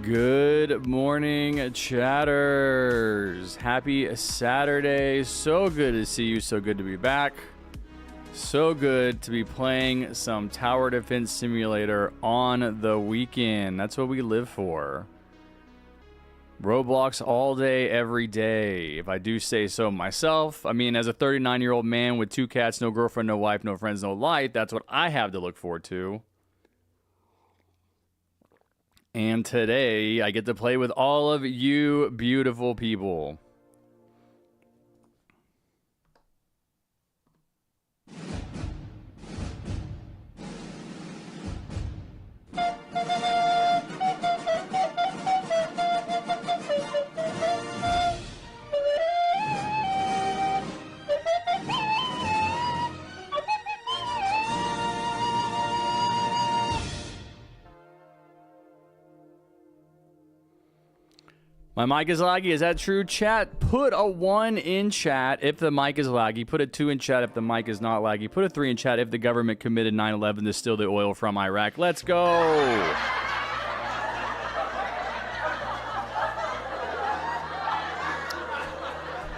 Good morning, chatters. Happy Saturday. So good to see you. So good to be back. So good to be playing some Tower Defense Simulator on the weekend. That's what we live for. Roblox all day, every day, if I do say so myself. I mean, as a 39-year-old man with 2 cats, no girlfriend, no wife, no friends, no life, that's what I have to look forward to. And today, I get to play with all of you beautiful people. My mic is laggy. Is that true? Chat, put a 1 in chat if the mic is laggy. Put a 2 in chat if the mic is not laggy. Put a 3 in chat if the government committed 9/11 to steal the oil from Iraq. Let's go!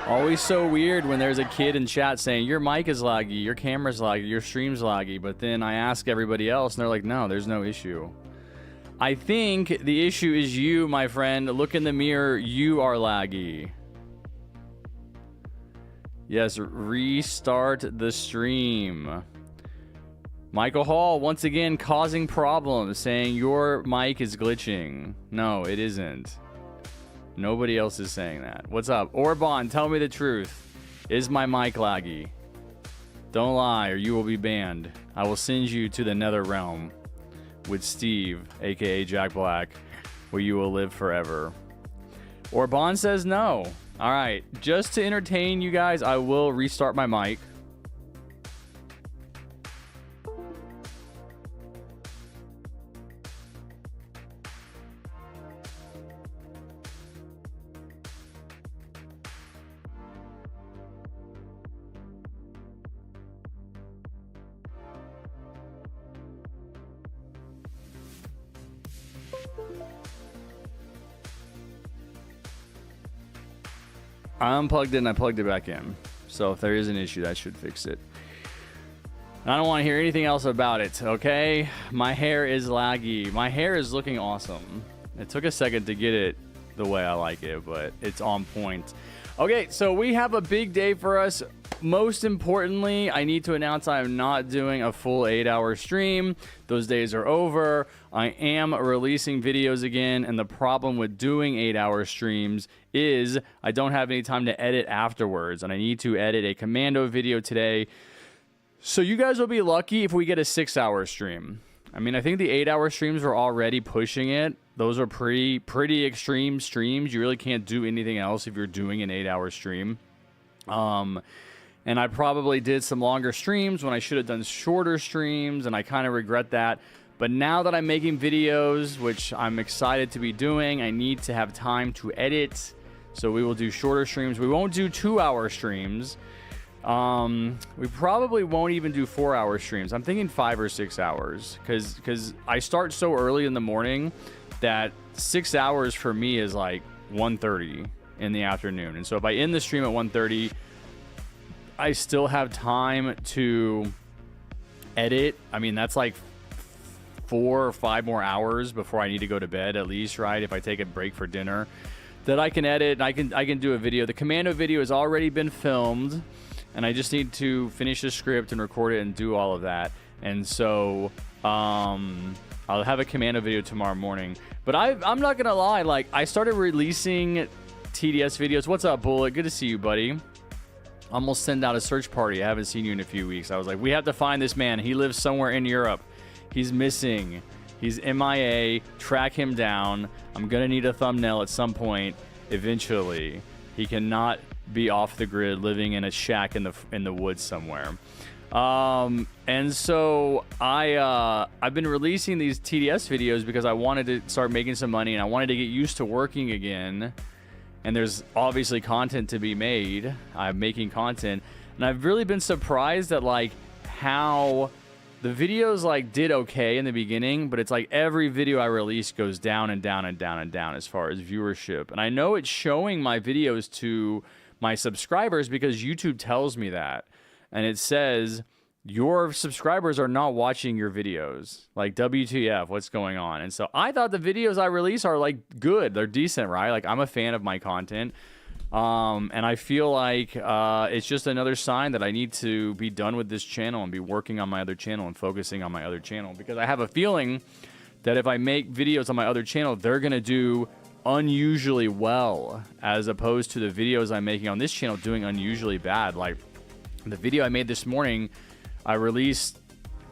Always so weird when there's a kid in chat saying, your mic is laggy, your camera's laggy, your stream's laggy. But then I ask everybody else and they're like, no, there's no issue. I think the issue is you, my friend. Look in the mirror. You are laggy. Yes, restart the stream. Michael Hall, once again, causing problems, saying your mic is glitching. No, it isn't. Nobody else is saying that. What's up? Orban, tell me the truth. Is my mic laggy? Don't lie or you will be banned. I will send you to the nether realm with Steve, aka Jack Black, where you will live forever. Orban says no. All right, just to entertain you guys, I will restart my mic. I unplugged it and I plugged it back in. So if there is an issue, that should fix it. And I don't want to hear anything else about it, okay? My hair is laggy. My hair is looking awesome. It took a second to get it the way I like it, but it's on point. Okay, so we have a big day for us. Most importantly, I need to announce I am not doing a full 8-hour stream. Those days are over. I am releasing videos again, and the problem with doing 8-hour streams is I don't have any time to edit afterwards, and I need to edit a commando video today. So you guys will be lucky if we get a 6-hour stream. I mean, I think the 8-hour streams are already pushing it. Those are pretty extreme streams. You really can't do anything else if you're doing an 8-hour stream. And I probably did some longer streams when I should have done shorter streams, and I kind of regret that. But now that I'm making videos, which I'm excited to be doing, I need to have time to edit. So we will do shorter streams. We won't do 2-hour streams. We probably won't even do 4-hour streams. I'm thinking 5 or 6 hours because I start so early in the morning that 6 hours for me is like 1:30 in the afternoon. And so if I end the stream at 1:30, I still have time to edit. I mean, that's like 4 or 5 more hours before I need to go to bed at least, right? If I take a break for dinner, that I can edit and I can do a video. The commando video has already been filmed, and I just need to finish the script and record it and do all of that. And so I'll have a commando video tomorrow morning. But I'm not gonna lie, like I started releasing TDS videos. What's up, Bullet? Good to see you, buddy. Almost send out a search party. I haven't seen you in a few weeks. I was like, we have to find this man. He lives somewhere in Europe. He's missing. He's MIA. Track him down. I'm going to need a thumbnail at some point eventually. He cannot be off the grid living in a shack in the woods somewhere. And so I've been releasing these TDS videos because I wanted to start making some money and I wanted to get used to working again. And there's obviously content to be made. I'm making content, and I've really been surprised at like how the videos like did okay in the beginning, but it's like every video I release goes down and down and down and down as far as viewership. And I know it's showing my videos to my subscribers because YouTube tells me that. And it says, your subscribers are not watching your videos. Like, WTF, what's going on? And so I thought the videos I release are like good. They're decent, right? Like, I'm a fan of my content. And I feel like it's just another sign that I need to be done with this channel and be working on my other channel and focusing on my other channel, because I have a feeling that if I make videos on my other channel, they're going to do unusually well, as opposed to the videos I'm making on this channel doing unusually bad. Like the video I made this morning, I released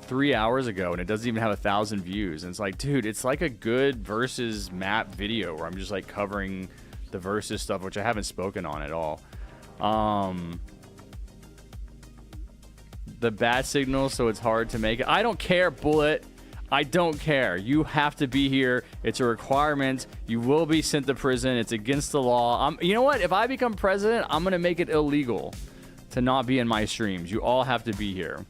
3 hours ago and it doesn't even have 1,000 views. And it's like, dude, it's like a good versus map video where I'm just like covering the versus stuff, which I haven't spoken on at all. The bat signal, so it's hard to make it. I don't care, Bullet. I don't care. You have to be here. It's a requirement. You will be sent to prison. It's against the law. You know what? If I become president, I'm going to make it illegal to not be in my streams. You all have to be here.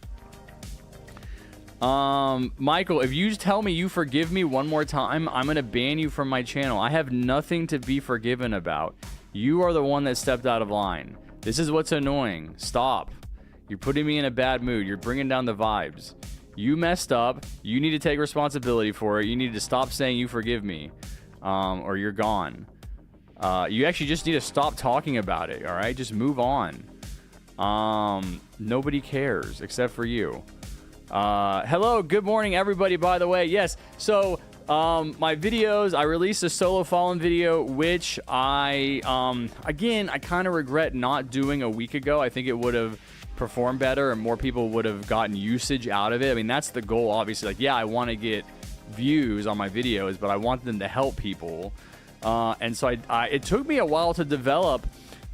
Michael, if you tell me you forgive me one more time, I'm going to ban you from my channel. I have nothing to be forgiven about. You are the one that stepped out of line. This is what's annoying. Stop. You're putting me in a bad mood. You're bringing down the vibes. You messed up. You need to take responsibility for it. You need to stop saying you forgive me, or you're gone. You actually just need to stop talking about it, all right? Just move on. Nobody cares except for you. Hello, good morning, everybody, by the way. Yes, so my videos, I released a solo Fallen video, which again, I kind of regret not doing a week ago. I think it would have performed better and more people would have gotten usage out of it. I mean, that's the goal, obviously. Like, yeah, I want to get views on my videos, but I want them to help people. And so it took me a while to develop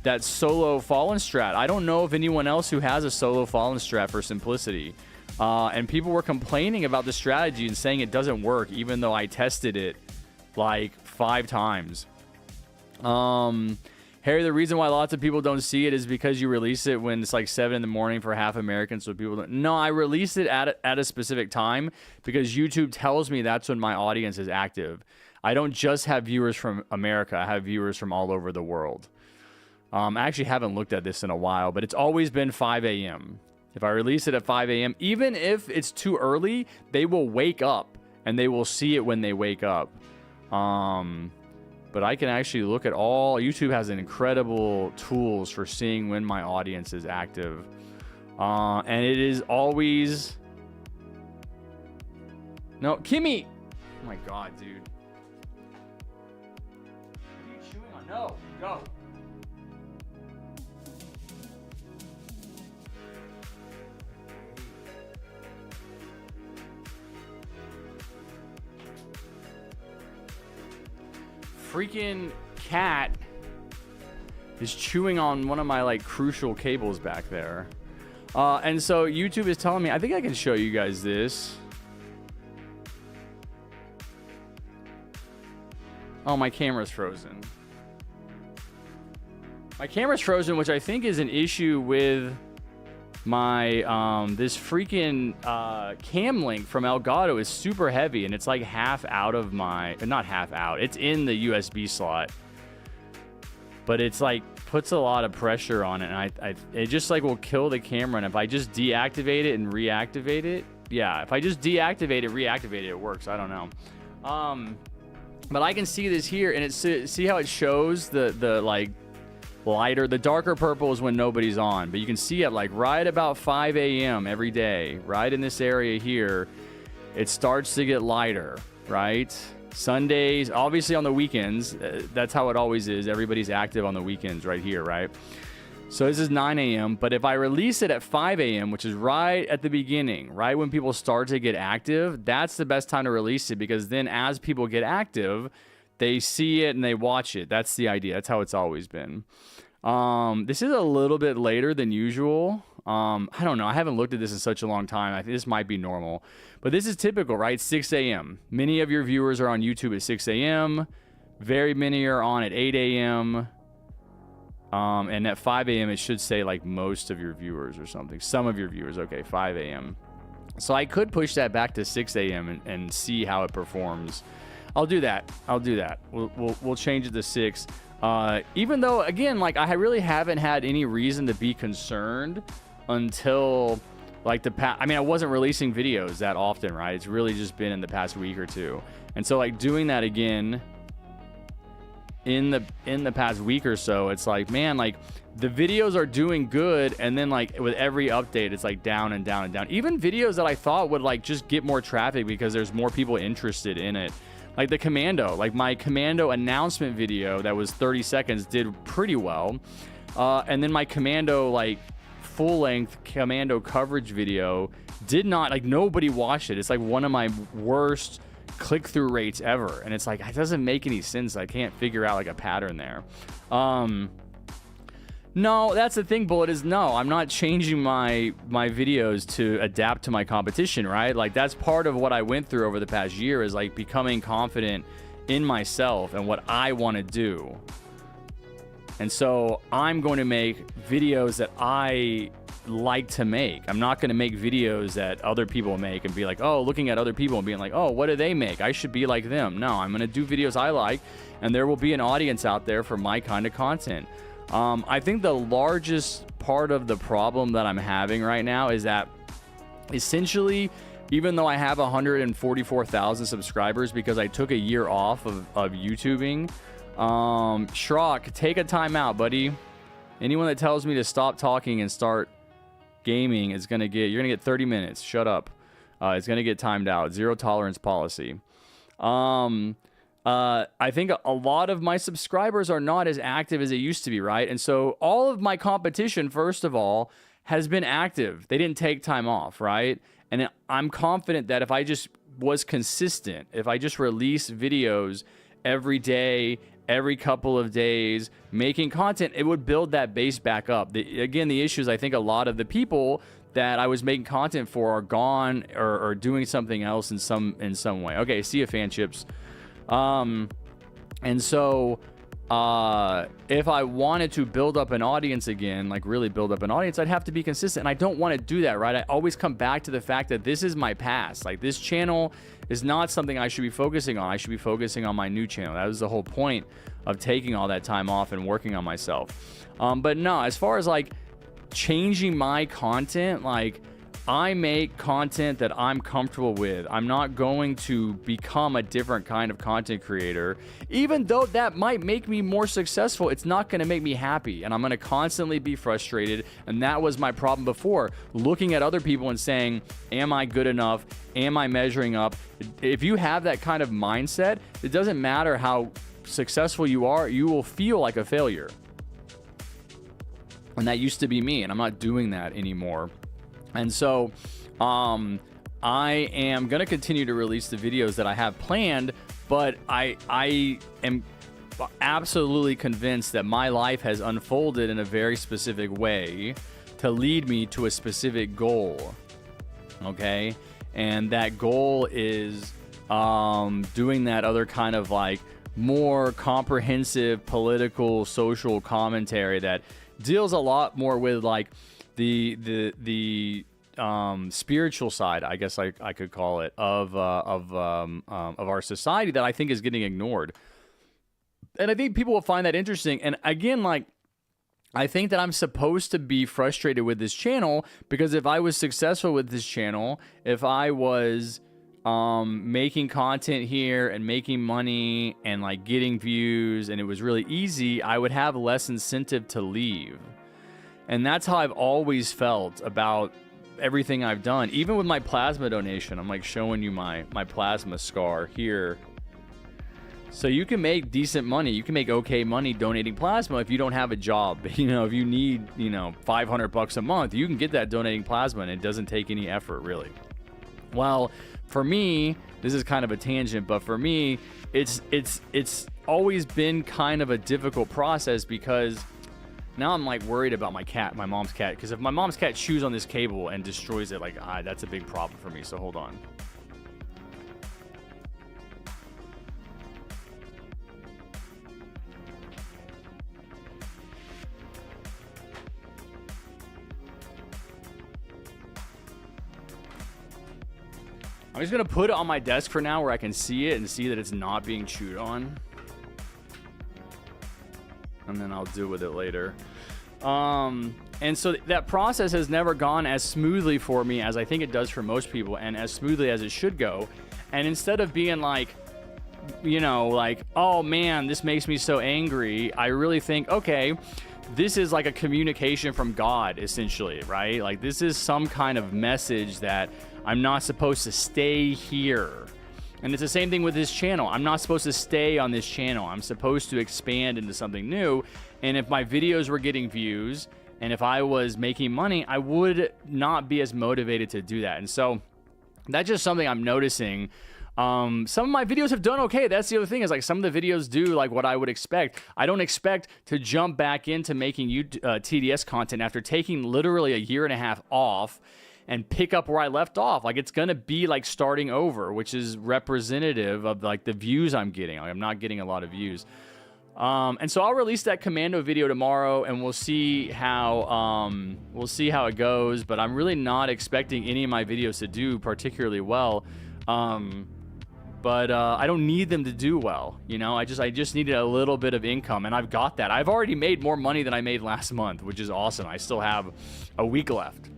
that solo Fallen strat. I don't know of anyone else who has a solo Fallen strat for simplicity. And people were complaining about the strategy and saying it doesn't work, even though I tested it like 5 times. Harry, the reason why lots of people don't see it is because you release it when it's like 7 in the morning for half Americans, so people don't. No, I release it at a specific time because YouTube tells me that's when my audience is active. I don't just have viewers from America. I have viewers from all over the world. I actually haven't looked at this in a while, but it's always been 5 a.m. If I release it at 5 a.m., even if it's too early, they will wake up and they will see it when they wake up. But I can actually look at all. YouTube has an incredible tools for seeing when my audience is active. And it is always... No, Kimmy! Oh my god, dude. What are you chewing on? No, go. Freaking cat is chewing on one of my like crucial cables back there. And so YouTube is telling me, I think I can show you guys this. Oh, my camera's frozen. My camera's frozen, which I think is an issue with my this freaking cam link from Elgato is super heavy, and it's like half out of my, not half out, it's in the USB slot, but it's like puts a lot of pressure on it, and it just like will kill the camera. And if I just deactivate it and reactivate it, yeah, if I just deactivate it, reactivate it, it works. I don't know. But I can see this here, and see how it shows the like lighter, the darker purple is when nobody's on, but you can see it like right about 5 a.m. every day, right in this area here, it starts to get lighter, right? Sundays, obviously on the weekends, that's how it always is. Everybody's active on the weekends right here, right? So this is 9 a.m., but if I release it at 5 a.m., which is right at the beginning, right when people start to get active, that's the best time to release it, because then as people get active, they see it and they watch it. That's the idea. That's how it's always been. This is a little bit later than usual. I don't know. I haven't looked at this in such a long time. I think this might be normal. But this is typical, right? 6 a.m. Many of your viewers are on YouTube at 6 a.m. Very many are on at 8 a.m. And at 5 a.m. it should say like most of your viewers or something. Some of your viewers. Okay, 5 a.m. So I could push that back to 6 a.m. and see how it performs. I'll do that. We'll change it to 6. Even though, again, like I really haven't had any reason to be concerned until like I mean, I wasn't releasing videos that often, right? It's really just been in the past week or two. And so like doing that again in the past week or so, it's like, man, like the videos are doing good, and then like with every update it's like down and down and down. Even videos that I thought would like just get more traffic because there's more people interested in it, like the commando, like my commando announcement video that was 30 seconds did pretty well, and then my commando like full-length commando coverage video did not, like nobody watched it. It's like one of my worst click-through rates ever, and it's like it doesn't make any sense. I can't figure out like a pattern there. No, that's the thing, Bullet, is no, I'm not changing my videos to adapt to my competition, right? Like that's part of what I went through over the past year, is like becoming confident in myself and what I want to do. And so I'm going to make videos that I like to make. I'm not going to make videos that other people make and be like, oh, looking at other people and being like, oh, what do they make? I should be like them. No, I'm going to do videos I like, and there will be an audience out there for my kind of content. I think the largest part of the problem that I'm having right now is that essentially, even though I have 144,000 subscribers because I took a year off of YouTubing, Shrock, take a time out, buddy. Anyone that tells me to stop talking and start gaming is you're gonna get 30 minutes. Shut up. It's gonna get timed out. Zero tolerance policy. I think a lot of my subscribers are not as active as it used to be, right? And so all of my competition, first of all, has been active. They didn't take time off, right? And I'm confident that if I just was consistent, if I just release videos every day, every couple of days, making content, it would build that base back up. Again, the issue is I think a lot of the people that I was making content for are gone or doing something else in some way. Okay, see you, fan chips. And so if I wanted to build up an audience again, like really build up an audience, I'd have to be consistent, and I don't want to do that, right? I always come back to the fact that this is my past. Like this channel is not something I should be focusing on. I should be focusing on my new channel. That was the whole point of taking all that time off and working on myself. But no, as far as like changing my content, like I make content that I'm comfortable with. I'm not going to become a different kind of content creator. Even though that might make me more successful, it's not going to make me happy. And I'm going to constantly be frustrated. And that was my problem before. Looking at other people and saying, am I good enough? Am I measuring up? If you have that kind of mindset, it doesn't matter how successful you are, you will feel like a failure. And that used to be me, and I'm not doing that anymore. And so I am going to continue to release the videos that I have planned, but I am absolutely convinced that my life has unfolded in a very specific way to lead me to a specific goal. Okay? And that goal is doing that other kind of like more comprehensive political, social commentary that deals a lot more with like the spiritual side, I guess I could call it, of our society that I think is getting ignored. And I think people will find that interesting. And again, like, I think that I'm supposed to be frustrated with this channel because if I was successful with this channel, if I was making content here and making money and like getting views and it was really easy, I would have less incentive to leave. And that's how I've always felt about everything I've done. Even with my plasma donation, I'm like showing you my plasma scar here. So you can make decent money. You can make okay money donating plasma if you don't have a job. You know, if you need, $500 a month, you can get that donating plasma and it doesn't take any effort really. Well, for me, this is kind of a tangent, but for me, it's always been kind of a difficult process because now I'm like worried about my cat, my mom's cat, because if my mom's cat chews on this cable and destroys it, like that's a big problem for me. So hold on. I'm just gonna put it on my desk for now where I can see it and see that it's not being chewed on. And then I'll deal with it later. And so that process has never gone as smoothly for me as I think it does for most people, and as smoothly as it should go. And instead of being like, you know, like, oh man, this makes me so angry, I really think, okay, this is like a communication from God, essentially, right? Like, this is some kind of message that I'm not supposed to stay here. And it's the same thing with this channel. I'm not supposed to stay on this channel. I'm supposed to expand into something new. And if my videos were getting views and if I was making money, I would not be as motivated to do that. And so that's just something I'm noticing. Some of my videos have done okay. That's the other thing, is like some of the videos do like what I would expect. I don't expect to jump back into making TDS content after taking literally a year and a half off and pick up where I left off. Like, it's gonna be like starting over, which is representative of like the views I'm getting. Like, I'm not getting a lot of views. And so I'll release that commando video tomorrow, and we'll see how it goes. But I'm really not expecting any of my videos to do particularly well. But I don't need them to do well, you know. I just needed a little bit of income, and I've got that. I've already made more money than I made last month, which is awesome. I still have a week left.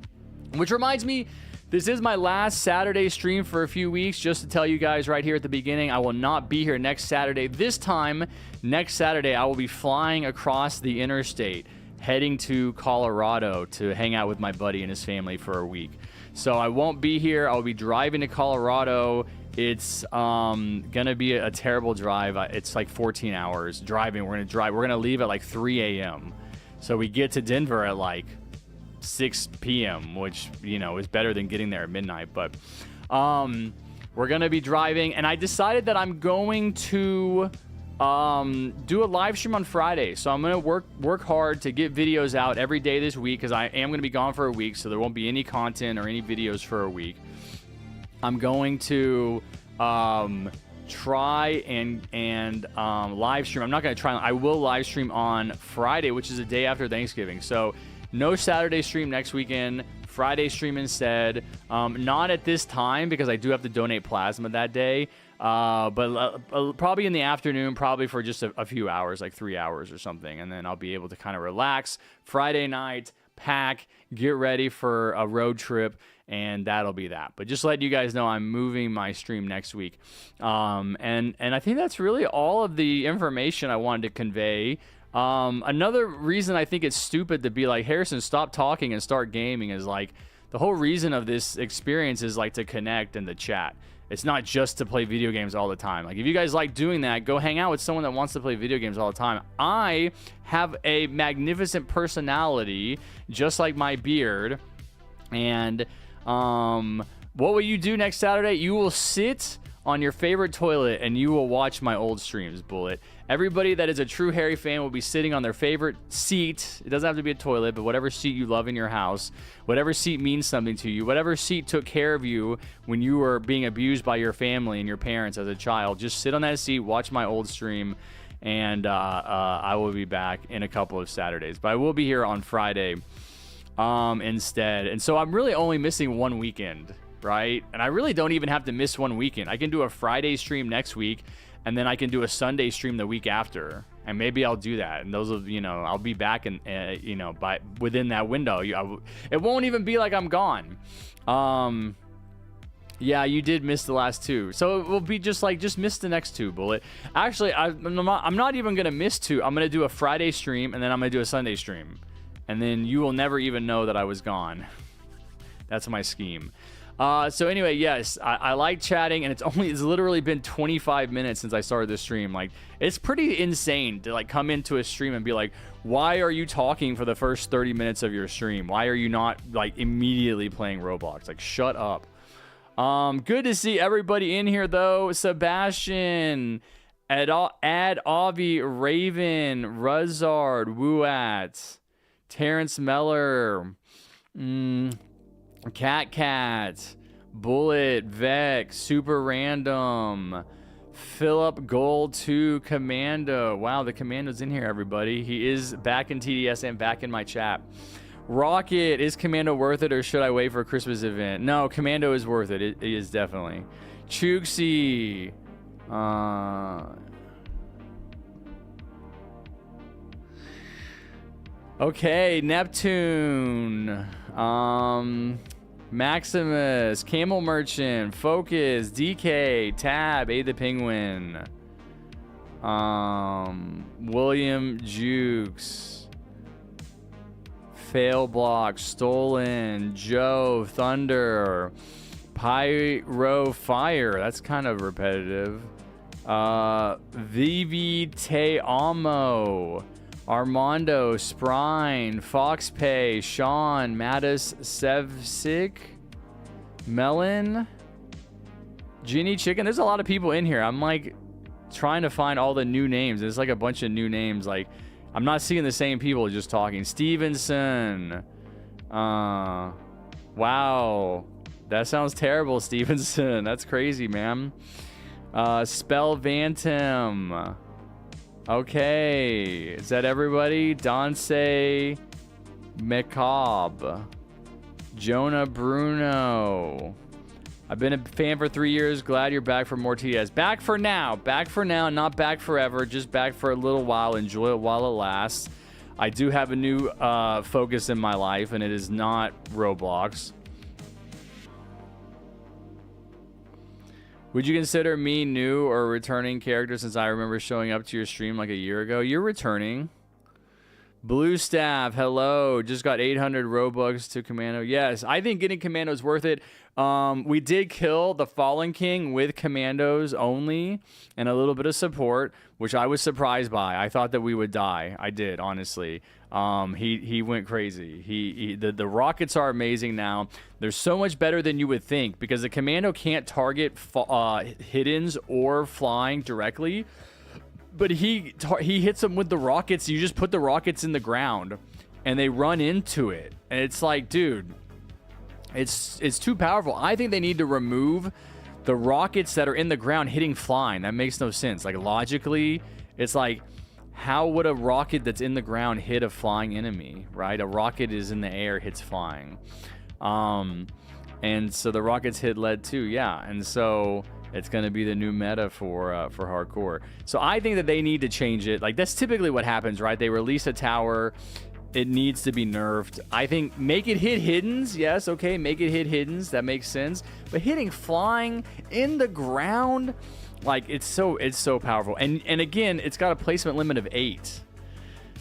Which reminds me, this is my last Saturday stream for a few weeks. Just to tell you guys right here at the beginning, I will not be here next Saturday. This time, next Saturday, I will be flying across the interstate, heading to Colorado to hang out with my buddy and his family for a week. So I won't be here. I'll be driving to Colorado. It's gonna be a terrible drive. It's like 14 hours driving. We're gonna leave at like 3 a.m. So we get to Denver at like 6 p.m., which, you know, is better than getting there at midnight. But we're gonna be driving, and I decided that I'm going to do a live stream on Friday. So I'm gonna work hard to get videos out every day this week, because I am gonna be gone for a week, so there won't be any content or any videos for a week. I'm going to try and live stream. I'm not gonna try. I will live stream on Friday, which is the day after Thanksgiving. So no Saturday stream next weekend. Friday stream instead. Not at this time, because I do have to donate plasma that day. But probably in the afternoon, probably for just a few hours, like 3 hours or something. And then I'll be able to kind of relax Friday night, pack, get ready for a road trip, and that'll be that. But just letting you guys know, I'm moving my stream next week. And I think that's really all of the information I wanted to convey. Another reason I think it's stupid to be like, Harrison, stop talking and start gaming, is like, the whole reason of this experience is like to connect and to chat. It's not just to play video games all the time. Like, if you guys like doing that, go hang out with someone that wants to play video games all the time. I have a magnificent personality, just like my beard. And what will you do next Saturday? You will sit on your favorite toilet and you will watch my old streams, Bullet. Everybody that is a true Harry fan will be sitting on their favorite seat. It doesn't have to be a toilet, but whatever seat you love in your house, whatever seat means something to you, whatever seat took care of you when you were being abused by your family and your parents as a child, just sit on that seat, watch my old stream, and I will be back in a couple of Saturdays. But I will be here on Friday instead. And so I'm really only missing one weekend, right? And I really don't even have to miss one weekend. I can do a Friday stream next week, and then I can do a Sunday stream the week after, and maybe I'll do that. And those will, you know, I'll be back in, you know, by within that window. It won't even be like I'm gone. Yeah, you did miss the last two, so it will be just miss the next two, Bullet. Actually, I'm not even gonna miss two. I'm gonna do a Friday stream, and then I'm gonna do a Sunday stream, and then you will never even know that I was gone. That's my scheme. So anyway, yes, I like chatting, and it's literally been 25 minutes since I started this stream. Like, it's pretty insane to like come into a stream and be like, why are you talking for the first 30 minutes of your stream? Why are you not like immediately playing Roblox? Like, shut up. Good to see everybody in here though. Sebastian, Ad Avi, Raven, Ruzzard, Wooat, Terrence Meller, Cat, Bullet, Vex, Super Random, Philip Gold 2, Commando. Wow, the Commando's in here, everybody. He is back in TDS and back in my chat. Rocket, is Commando worth it or should I wait for a Christmas event? No, Commando is worth it. It is definitely. Chooksy. Okay, Neptune. Maximus, Camel Merchant, Focus, DK, Tab, Aid the Penguin. William Jukes. Fail Block, Stolen, Joe, Thunder, Pyro Fire. That's kind of repetitive. Vivi Te Amo, Armando, Sprine, Foxpay, Sean, Mattis, Sevsik, Melon, Ginny Chicken. There's a lot of people in here. I'm like trying to find all the new names. There's like a bunch of new names. Like I'm not seeing the same people just talking. Stevenson. Wow. That sounds terrible, Stevenson. That's crazy, man. Spell Bantam. Okay. Is that everybody? Donce McCobb. Jonah Bruno. I've been a fan for 3 years. Glad you're back for more TDS. Back for now. Back for now. Not back forever. Just back for a little while. Enjoy it while it lasts. I do have a new focus in my life, and it is not Roblox. Would you consider me new or returning character since I remember showing up to your stream like a year ago? You're returning. Blue Staff, hello. Just got 800 Robux to Commando. Yes, I think getting Commando is worth it. We did kill the Fallen King with Commandos only and a little bit of support, which I was surprised by. I thought that we would die. I did, honestly. He went crazy. The rockets are amazing now. They're so much better than you would think because the Commando can't target hiddens or flying directly. But he hits them with the rockets. You just put the rockets in the ground, and they run into it. And it's like, dude, it's too powerful. I think they need to remove the rockets that are in the ground hitting flying. That makes no sense. Like, logically, it's like, how would a rocket that's in the ground hit a flying enemy, right? A rocket is in the air, hits flying. And so the rockets hit lead too, yeah. And so it's going to be the new meta for hardcore. So I think that they need to change it. Like, that's typically what happens, right? They release a tower. It needs to be nerfed. I think make it hit hiddens. Yes, okay, make it hit hiddens. That makes sense. But hitting flying in the ground, like, it's so powerful. And again, it's got a placement limit of 8.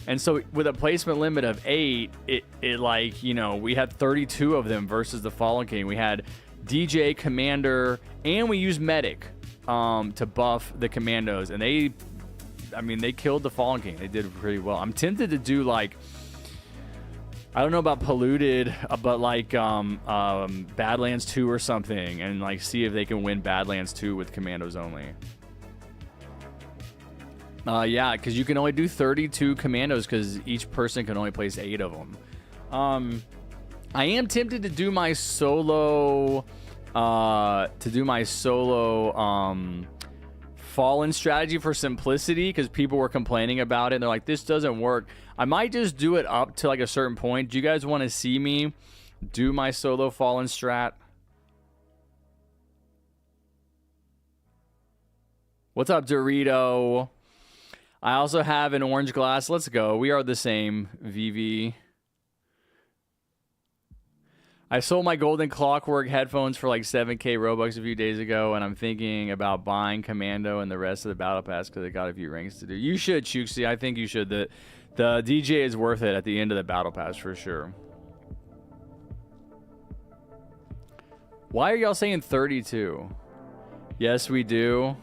And so with a placement limit of 8, it like, you know, we had 32 of them versus the Fallen King. We had DJ, Commander, and we used Medic to buff the Commandos. And they killed the Fallen King. They did pretty well. I'm tempted to do, like, I don't know about Polluted, but like Badlands 2 or something, and like see if they can win Badlands 2 with Commandos only. Yeah, because you can only do 32 Commandos because each person can only place 8 of them. I am tempted to do my solo, Fallen strategy for simplicity because people were complaining about it and they're like, this doesn't work. I might just do it up to like a certain point. Do you guys want to see me do my solo Fallen strat? What's up, Dorito? I also have an orange glass. Let's go. We are the same, VV. I sold my Golden Clockwork headphones for like 7K Robux a few days ago, and I'm thinking about buying Commando and the rest of the Battle Pass because they got a few ranks to do. You should, Chooksy. I think you should. The DJ is worth it at the end of the Battle Pass for sure. Why are y'all saying 32? Yes, we do.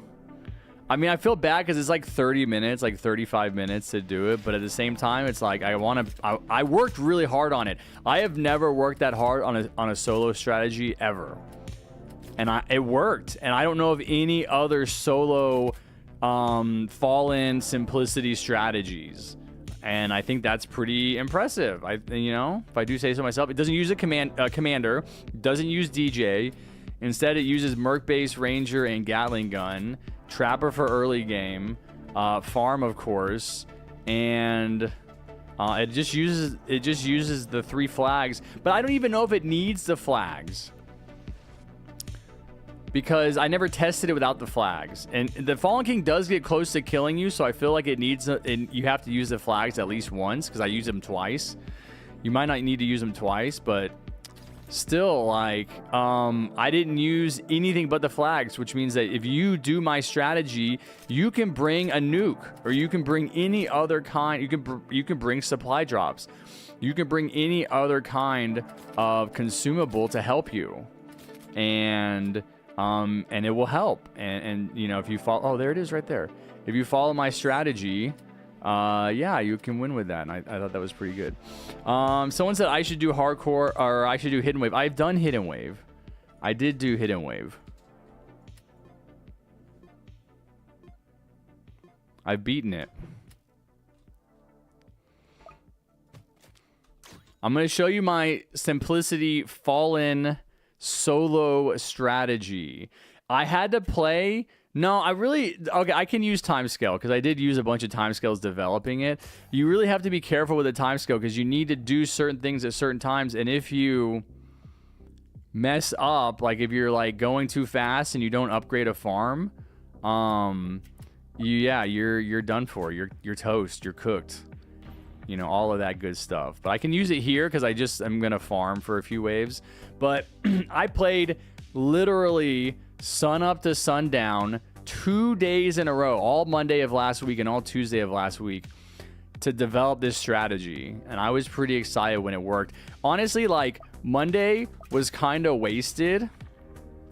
I mean, I feel bad because it's like 30 minutes, like 35 minutes to do it. But at the same time, it's like I worked really hard on it. I have never worked that hard on a solo strategy ever. And it worked. And I don't know of any other solo Fallen simplicity strategies. And I think that's pretty impressive. If I do say so myself, it doesn't use a commander, doesn't use DJ. Instead, it uses Merc-based Ranger and Gatling gun. Trapper for early game, farm of course, and It just uses the 3 flags, but I don't even know if it needs the flags because I never tested it without the flags. And the Fallen King does get close to killing you, so I feel like it needs you have to use the flags at least once because I used them twice. You might not need to use them twice, but still, like, I didn't use anything but the flags, which means that if you do my strategy, you can bring a nuke, or you can bring any other kind. You can bring supply drops. You can bring any other kind of consumable to help you, and it will help. And you know, if you follow, oh, there it is, right there. If you follow my strategy, yeah, you can win with that. And I thought that was pretty good. Someone said I should do hardcore, or I should do hidden wave. I've done hidden wave. I did do hidden wave. I've beaten it. I'm going to show you my simplicity fallen solo strategy. I had to play. No, okay, I can use timescale because I did use a bunch of timescales developing it. You really have to be careful with the timescale because you need to do certain things at certain times, and if you mess up, like if you're like going too fast and you don't upgrade a farm, you're done for. You're toast. You're cooked. You know, all of that good stuff. But I can use it here because I'm gonna farm for a few waves. But I played literally sun up to sundown 2 days in a row, all Monday of last week and all Tuesday of last week, to develop this strategy. And I was pretty excited when it worked. Honestly, like, Monday was kind of wasted.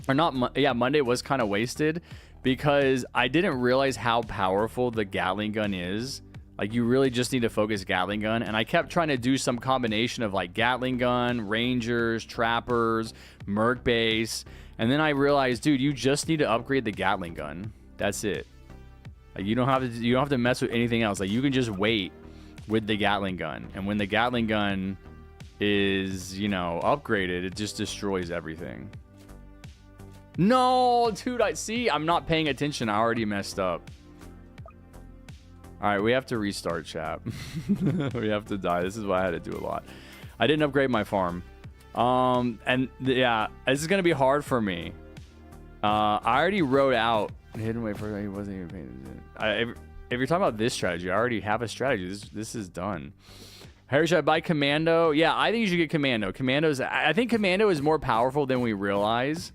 Or not, yeah, Monday was kind of wasted because I didn't realize how powerful the Gatling gun is. Like, you really just need to focus Gatling gun. And I kept trying to do some combination of, like, Gatling gun, Rangers, Trappers, Merc base. And then I realized, dude, you just need to upgrade the Gatling gun. That's it. Like, you don't have to mess with anything else. Like, you can just wait with the Gatling gun. And when the Gatling gun is, you know, upgraded, it just destroys everything. No, dude, I'm not paying attention. I already messed up. All right, we have to restart, chat. We have to die. This is why I had to do a lot. I didn't upgrade my farm. Yeah, this is gonna be hard for me. I already wrote out hidden way for he wasn't even paying attention. If you're talking about this strategy, I already have a strategy. This is done. Harry, should I buy commando? Yeah, I think you should get commando. I think commando is more powerful than we realize.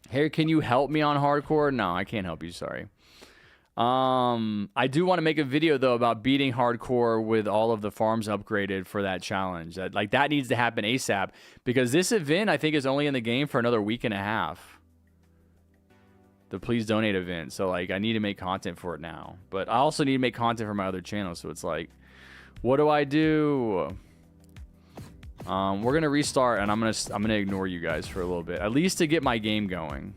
Harry, can you help me on hardcore? No, I can't help you. Sorry. I do want to make a video though about beating hardcore with all of the farms upgraded for that challenge. That needs to happen ASAP because this event I think is only in the game for another week and a half. The please donate event. So like I need to make content for it now, but I also need to make content for my other channel. So it's like, what do I do? We're gonna restart and I'm gonna ignore you guys for a little bit, at least to get my game going.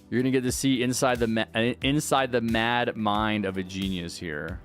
You're gonna get to see inside the mad mind of a genius here.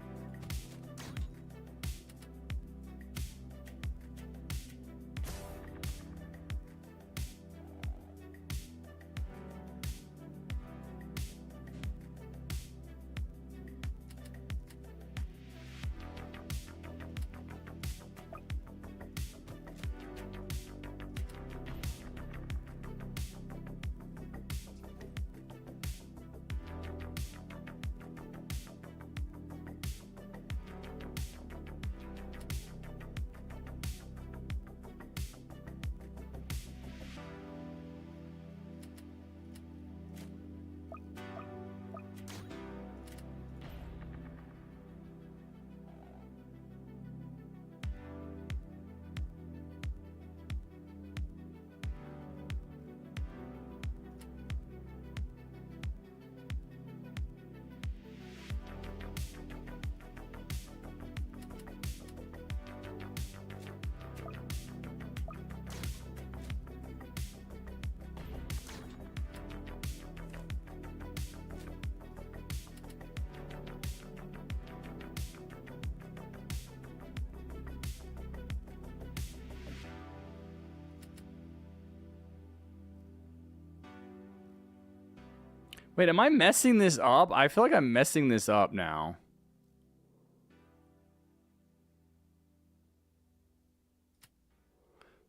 Wait, am I messing this up? I feel like I'm messing this up now.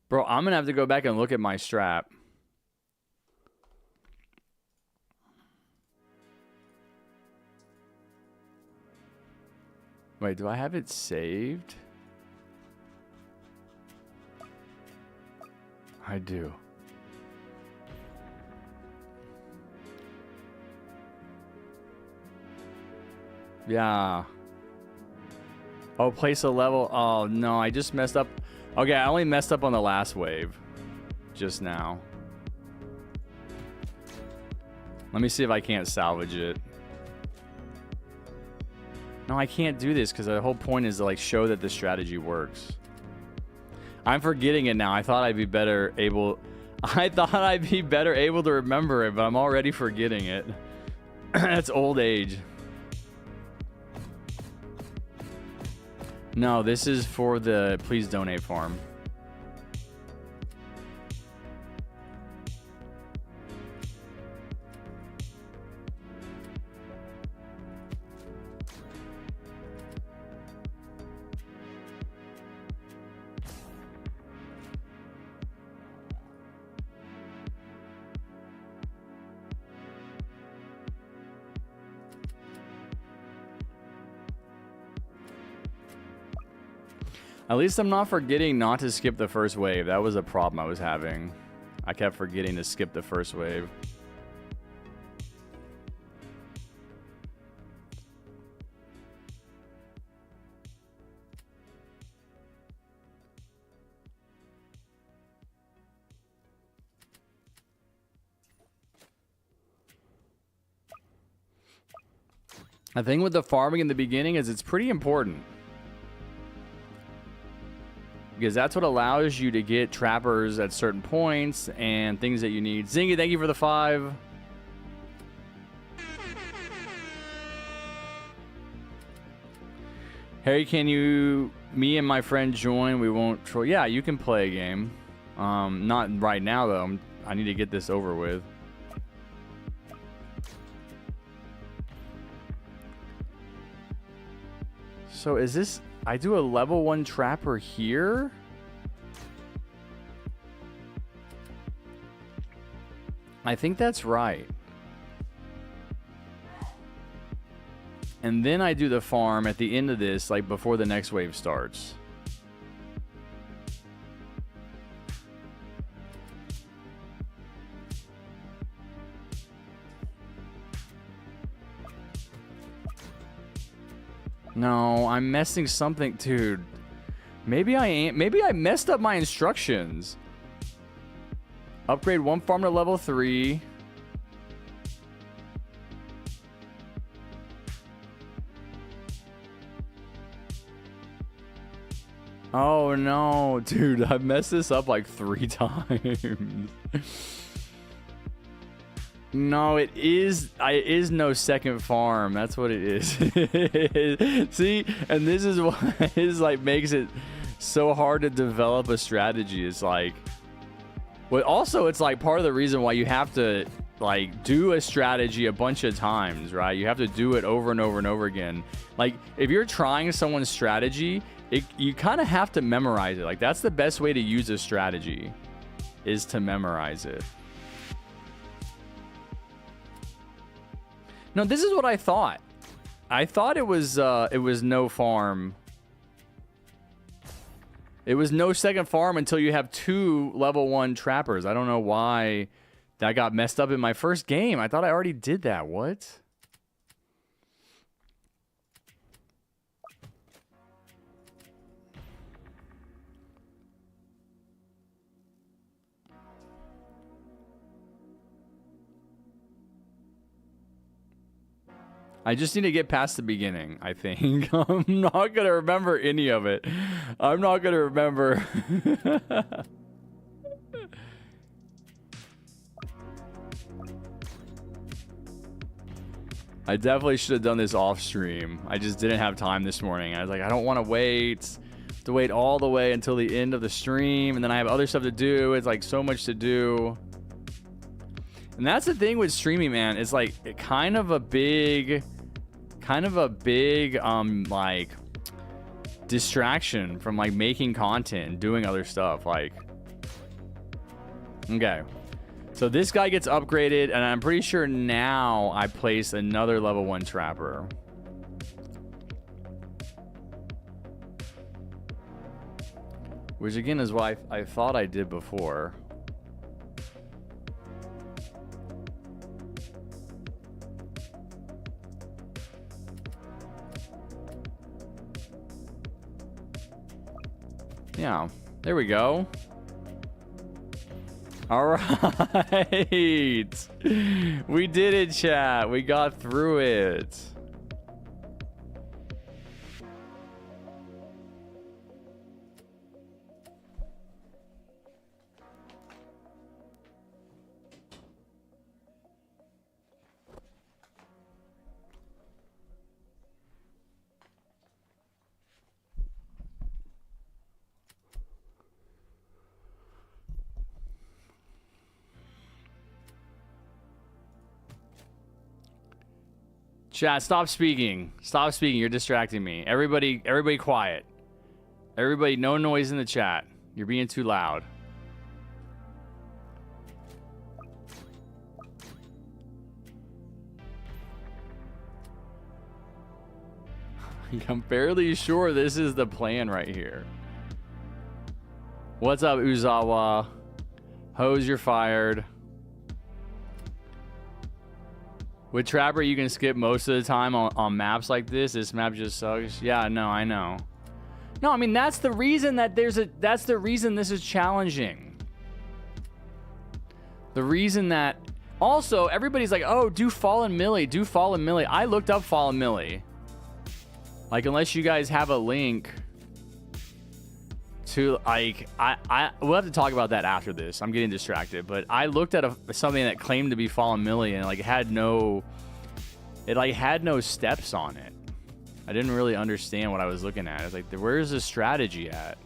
Bro, I'm gonna have to go back and look at my strap. Wait, do I have it saved? I do. Yeah. Oh, place a level. Oh, no, I just messed up. Okay, I only messed up on the last wave. Just now. Let me see if I can't salvage it. No, I can't do this because the whole point is to like show that the strategy works. I'm forgetting it now. I thought I'd be better able to remember it, but I'm already forgetting it. That's old age. No, this is for the please donate farm. At least I'm not forgetting not to skip the first wave. That was a problem I was having. I kept forgetting to skip the first wave. The thing with the farming in the beginning is it's pretty important. Because that's what allows you to get trappers at certain points and things that you need. Zingy, thank you for the 5. Harry, can me and my friend join? We won't troll. Yeah, you can play a game. Not right now, though. I need to get this over with. So is this... I do a level 1 trapper here? I think that's right. And then I do the farm at the end of this, like before the next wave starts. No, I'm messing something, dude. Maybe I ain't. Maybe I messed up my instructions. Upgrade 1 farm to level 3. Oh no, dude, I messed this up like 3 times. No, it is no second farm. That's what it is. See, and this is what is like makes it so hard to develop a strategy. It's like, but also it's like part of the reason why you have to like do a strategy a bunch of times, right? You have to do it over and over and over again. Like if you're trying someone's strategy, you kind of have to memorize it. Like that's the best way to use a strategy, is to memorize it. No, this is what I thought. I thought it was no farm. It was no second farm until you have 2 level 1 trappers. I don't know why that got messed up in my first game. I thought I already did that. What? I just need to get past the beginning, I think. I'm not going to remember any of it. I'm not going to remember. I definitely should have done this off stream. I just didn't have time this morning. I was like, I don't want to wait. To wait all the way until the end of the stream. And then I have other stuff to do. It's like so much to do. And that's the thing with streaming, man. It's like kind of a big like distraction from like making content and doing other stuff. Like, okay, so this guy gets upgraded, and I'm pretty sure now I place another level 1 trapper. Which again is what I thought I did before. Yeah, there we go. All right. We did it, chat. We got through it. Chat, stop speaking. Stop speaking. You're distracting me. Everybody quiet. Everybody, no noise in the chat. You're being too loud. I'm fairly sure this is the plan right here. What's up, Uzawa? Hose, you're fired. With Trapper, you can skip most of the time on maps like this. This map just sucks. Yeah, no, I know. No, I mean, that's the reason that that's the reason this is challenging. The reason that... Also, everybody's like, oh, do Fallen Millie. Do Fallen Millie. I looked up Fallen Millie. Like, unless you guys have a link to, like... we'll have to talk about that after this. I'm getting distracted. But I looked at something that claimed to be Fallen Millie, and, like, it had no steps on it. I didn't really understand what I was looking at. It's like, where's the strategy at?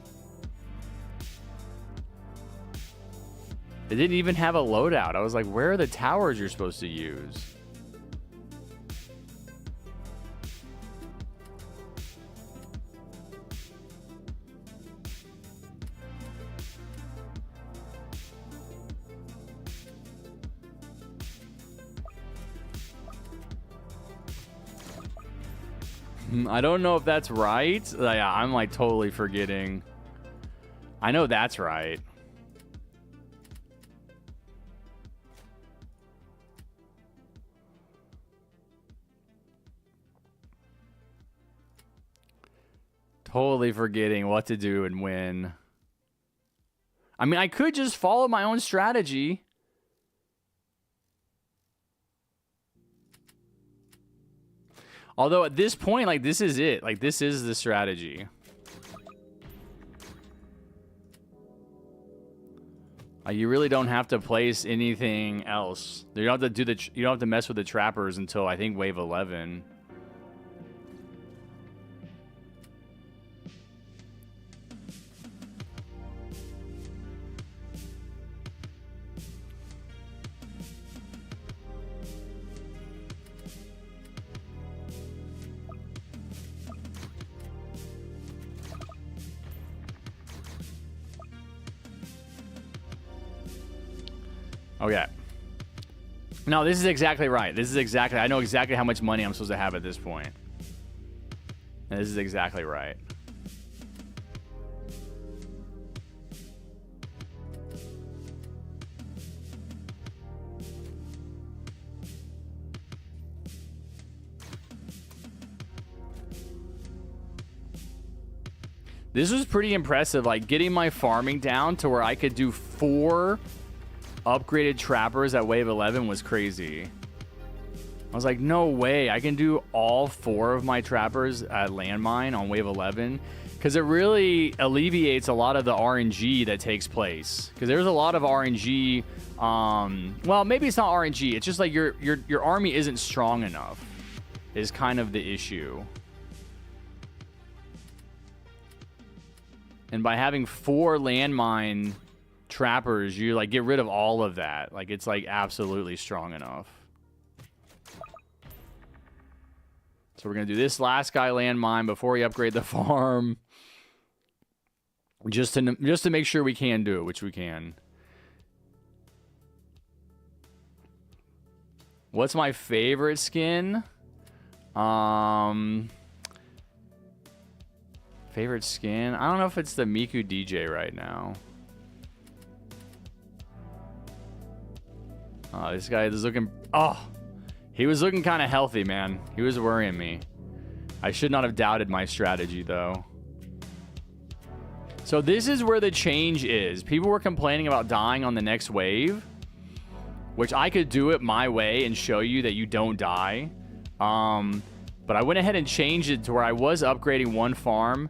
It didn't even have a loadout. I was like, where are the towers you're supposed to use? I don't know if that's right. Yeah, I'm like totally forgetting. I know that's right. Totally forgetting what to do and when. I mean, I could just follow my own strategy. Although at this point, like, this is it. Like, this is the strategy. You really don't have to place anything else. You don't have to do you don't have to mess with the trappers until I think wave 11. Okay. No, this is exactly right. This is exactly... I know exactly how much money I'm supposed to have at this point. And this is exactly right. This was pretty impressive. Like, getting my farming down to where I could do 4... upgraded trappers at wave 11 was crazy. I was like, no way. I can do all 4 of my trappers at landmine on wave 11, because it really alleviates a lot of the RNG that takes place. Because there's a lot of RNG. Well, maybe it's not RNG. It's just like your army isn't strong enough is kind of the issue. And by having 4 landmine trappers, you like get rid of all of that. Like it's like absolutely strong enough. So we're gonna do this last guy landmine before we upgrade the farm. Just to make sure we can do it, which we can. What's my favorite skin? Favorite skin? I don't know if it's the Miku DJ right now. Oh, this guy is looking... Oh! He was looking kind of healthy, man. He was worrying me. I should not have doubted my strategy, though. So this is where the change is. People were complaining about dying on the next wave, which I could do it my way and show you that you don't die. But I went ahead and changed it to where I was upgrading one farm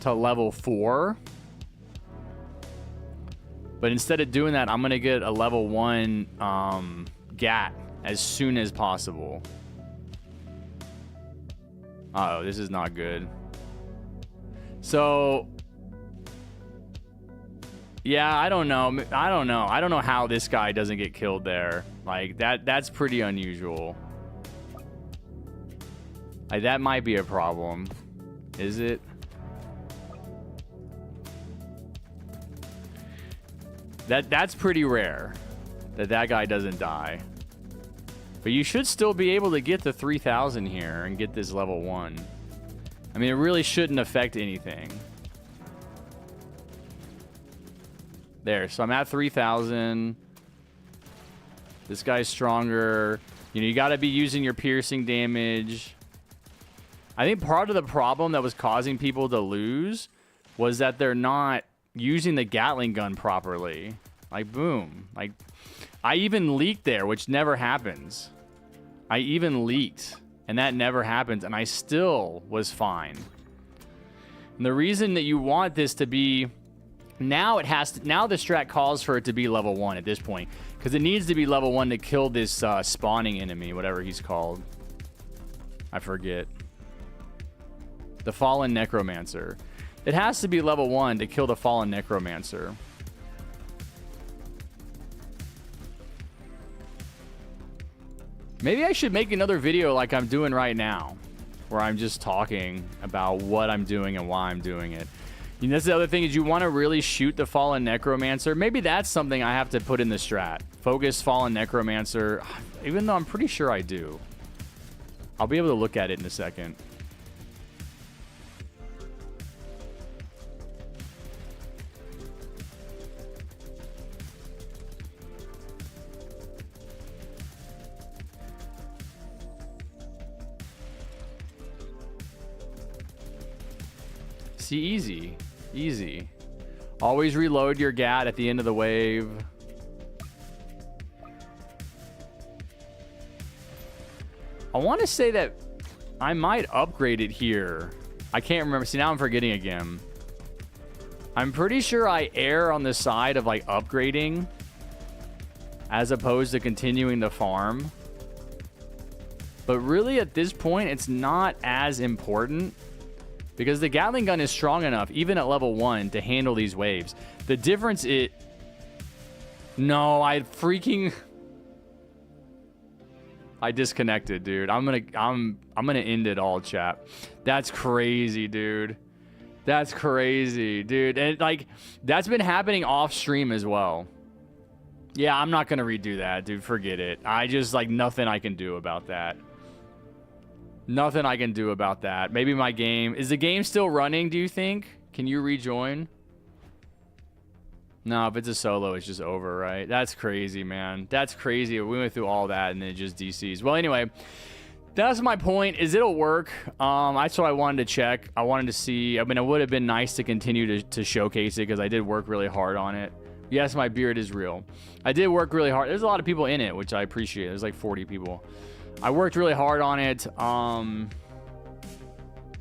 to level 4. But instead of doing that, I'm going to get a level 1 GAT as soon as possible. Uh-oh, this is not good. So... yeah, I don't know. I don't know how this guy doesn't get killed there. Like, that's pretty unusual. Like, that might be a problem. Is it? That's pretty rare. That guy doesn't die. But you should still be able to get the 3,000 here and get this level 1. I mean, it really shouldn't affect anything. There, so I'm at 3,000. This guy's stronger. You know, you got to be using your piercing damage. I think part of the problem that was causing people to lose was that they're not using the Gatling gun properly. Like, boom. Like, I even leaked there, which never happens. I even leaked, and that never happens, and I still was fine. And the reason that you want this to be... now it has to... now the strat calls for it to be level 1 at this point. Because it needs to be level 1 to kill this spawning enemy, whatever he's called. I forget. The Fallen Necromancer. It has to be level 1 to kill the Fallen Necromancer. Maybe I should make another video like I'm doing right now. Where I'm just talking about what I'm doing and why I'm doing it. You know, that's the other thing is you want to really shoot the Fallen Necromancer. Maybe that's something I have to put in the strat. Focus Fallen Necromancer. Even though I'm pretty sure I do. I'll be able to look at it in a second. See, easy. Easy. Always reload your GAT at the end of the wave. I want to say that I might upgrade it here. I can't remember. See, now I'm forgetting again. I'm pretty sure I err on the side of like upgrading as opposed to continuing to farm. But really at this point, it's not as important. Because the Gatling gun is strong enough, even at level 1, to handle these waves. The difference is... no, I disconnected, dude. I'm gonna end it all, chat. That's crazy, dude. That's crazy, dude. And like, that's been happening off stream as well. Yeah, I'm not gonna redo that, dude. Forget it. I just, like, nothing I can do about that. Nothing I can do about that. Maybe my game... is the game still running, do you think? Can you rejoin? No, if it's a solo, it's just over, right? That's crazy, man. That's crazy. We went through all that and then it just DCs. Well, anyway, that's my point, is it'll work. That's what I wanted to check. I wanted to see... I mean, it would have been nice to continue to showcase it because I did work really hard on it. Yes, my beard is real. I did work really hard. There's a lot of people in it, which I appreciate. There's like 40 people. I worked really hard on it.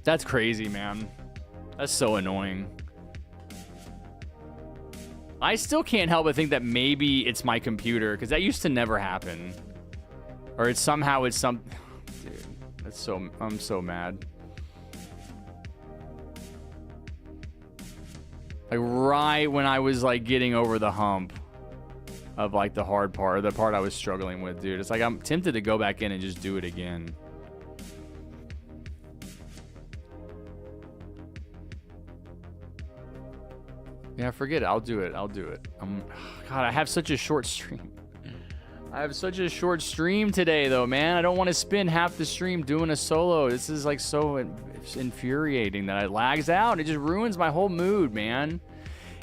That's crazy, man. That's so annoying. I still can't help but think that maybe it's my computer, because that used to never happen. Or it's somehow it's some... dude, that's so... I'm so mad. Like right when I was like getting over the hump of like the hard part, or the part I was struggling with, dude. It's like I'm tempted to go back in and just do it again. Yeah, forget it. I'll do it. I'll do it. God, I have such a short stream. I have such a short stream today, though, man. I don't want to spend half the stream doing a solo. This is like so infuriating that it lags out. It just ruins my whole mood, man.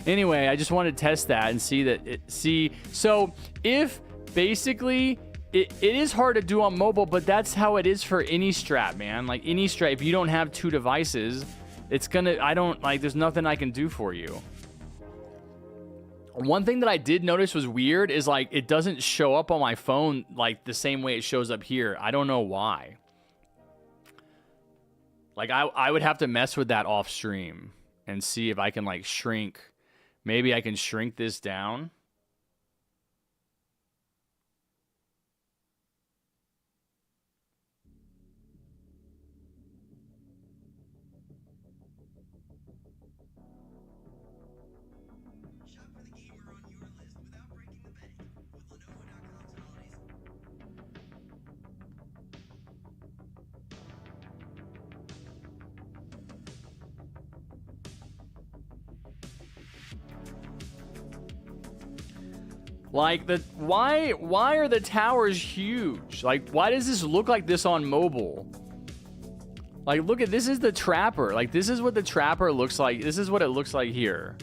Anyway, I just wanted to test that and see that so if basically it is hard to do on mobile, but that's how it is for any strap, man. Like any strap, if you don't have two devices, it's gonna, there's nothing I can do for you. One thing that I did notice was weird is like it doesn't show up on my phone like the same way it shows up here. I don't know why. Like I would have to mess with that off stream and see if I can like shrink. Maybe I can shrink this down. Like why are the towers huge? Like why does this look like this on mobile? Like look at, this is the trapper. Like this is what the trapper looks like. This is what it looks like here.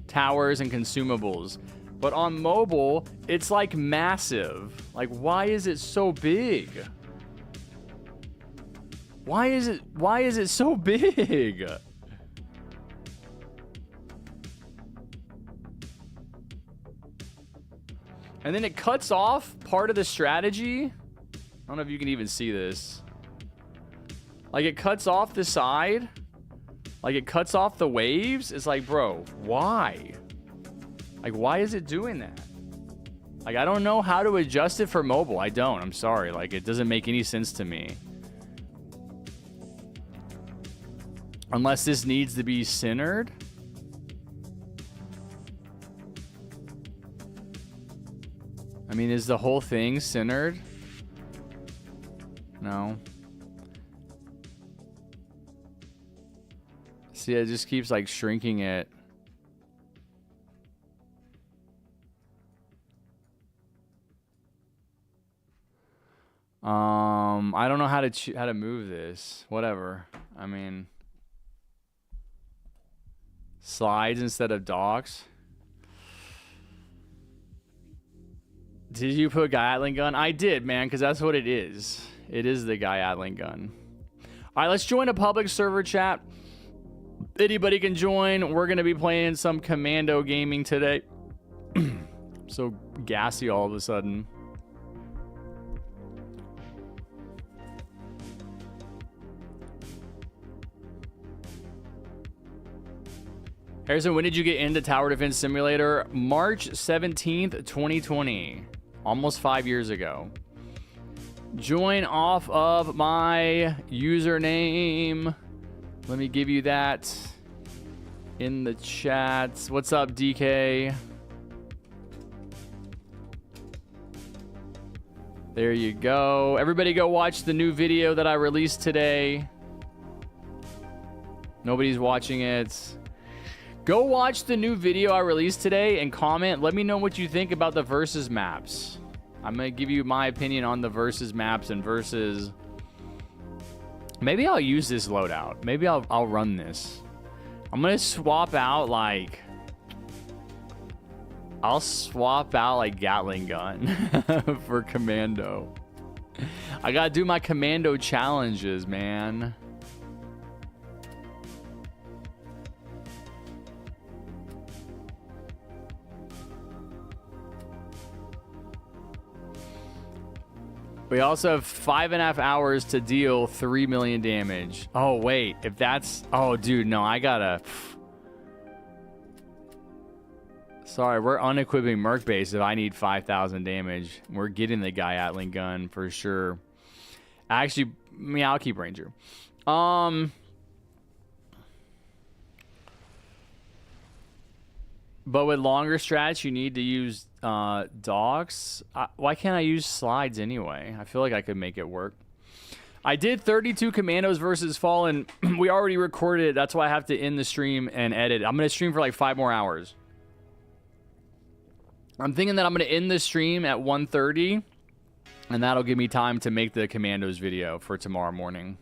Towers and consumables. But on mobile, it's like massive. Like why is it so big? Why is it so big? And then it cuts off part of the strategy. I don't know if you can even see this. Like it cuts off the side. Like it cuts off the waves. It's like, bro, why? Like, why is it doing that? Like, I don't know how to adjust it for mobile. I don't. I'm sorry. Like, it doesn't make any sense to me. Unless this needs to be centered. I mean, is the whole thing centered? No. See, it just keeps like shrinking it. I don't know how to move this. Whatever. I mean, slides instead of docks. Did you put Gatling gun? I did, man, because that's what it is. It is the Gatling gun. All right, let's join a public server chat. Anybody can join. We're going to be playing some commando gaming today. So gassy all of a sudden. Harrison, when did you get into Tower Defense Simulator? March 17th, 2020. Almost 5 years ago. Join off of my username. Let me give you that in the chat. What's up, DK? There you go. Everybody go watch the new video that I released today. Nobody's watching it. Go watch the new video I released today and comment. Let me know what you think about the versus maps. I'm going to give you my opinion on the versus maps and versus... Maybe I'll use this loadout. Maybe I'll run this. I'm going to swap out like... I'll swap out like Gatling gun for commando. I got to do my commando challenges, man. We also have 5.5 hours to deal 3 million damage. Oh, wait. If that's... Oh, dude, no. I gotta... Sorry, we're unequipping Merc base if I need 5,000 damage. We're getting the Gatling gun for sure. Actually, yeah, I'll keep Ranger. But with longer strats, you need to use docs. Why can't I use slides anyway? I feel like I could make it work. I did 32 Commandos versus Fallen. We already recorded it. That's why I have to end the stream and edit. I'm going to stream for like 5 more hours. I'm thinking that I'm going to end the stream at 1:30, and that'll give me time to make the Commandos video for tomorrow morning.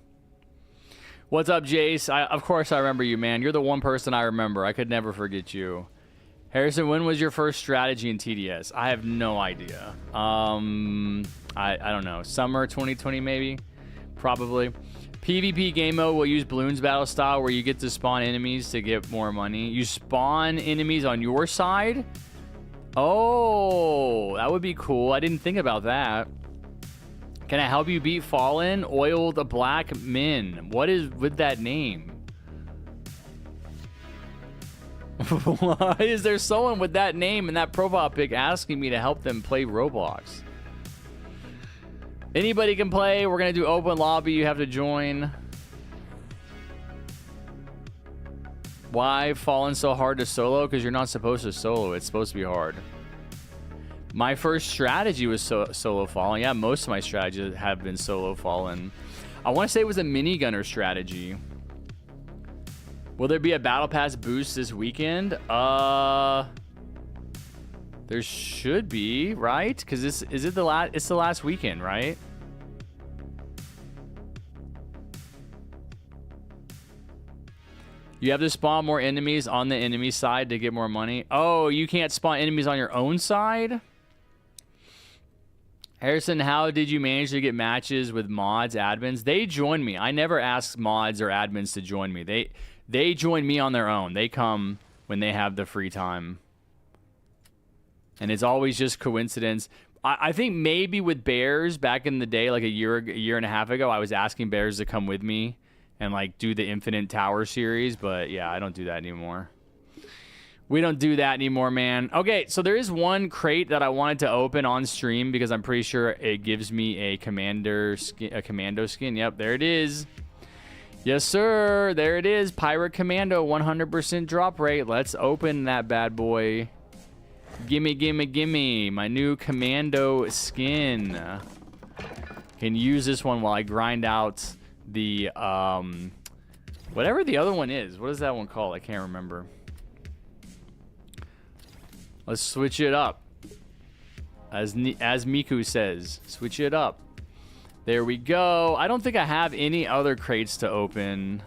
What's up, Jace? Of course I remember you, man. You're the one person I remember. I could never forget you. Harrison, when was your first strategy in TDS? I have no idea. I don't know. Summer 2020 maybe? Probably. PvP game mode will use Balloons battle style where you get to spawn enemies to get more money. You spawn enemies on your side? Oh, that would be cool. I didn't think about that. Can I help you beat Fallen? Oil the Black Men. What is with that name? Why is there someone with that name and that profile pic asking me to help them play Roblox? Anybody can play. We're going to do open lobby. You have to join. Why Fallen so hard to solo? Because you're not supposed to solo. It's supposed to be hard. My first strategy was solo Fallen. Yeah, most of my strategies have been solo Fallen. I want to say it was a minigunner strategy. Will there be a battle pass boost this weekend? There should be, right? Because it's the last weekend, right? You have to spawn more enemies on the enemy side to get more money. Oh, you can't spawn enemies on your own side? Harrison, how did you manage to get matches with mods, admins? They joined me. I never asked mods or admins to join me. They join me on their own. They come when they have the free time. And it's always just coincidence. I think maybe with Bears back in the day, like a year and a half ago, I was asking Bears to come with me and like do the Infinite Tower series. But yeah, I don't do that anymore. We don't do that anymore, man. Okay, so there is one crate that I wanted to open on stream because I'm pretty sure it gives me a commando skin. Yep, there it is. Yes, sir. There it is. Pirate Commando, 100% drop rate. Let's open that bad boy. Gimme, gimme, gimme. My new Commando skin. Can use this one while I grind out the, whatever the other one is. What is that one called? I can't remember. Let's switch it up. As Miku says, switch it up. There we go. I don't think I have any other crates to open.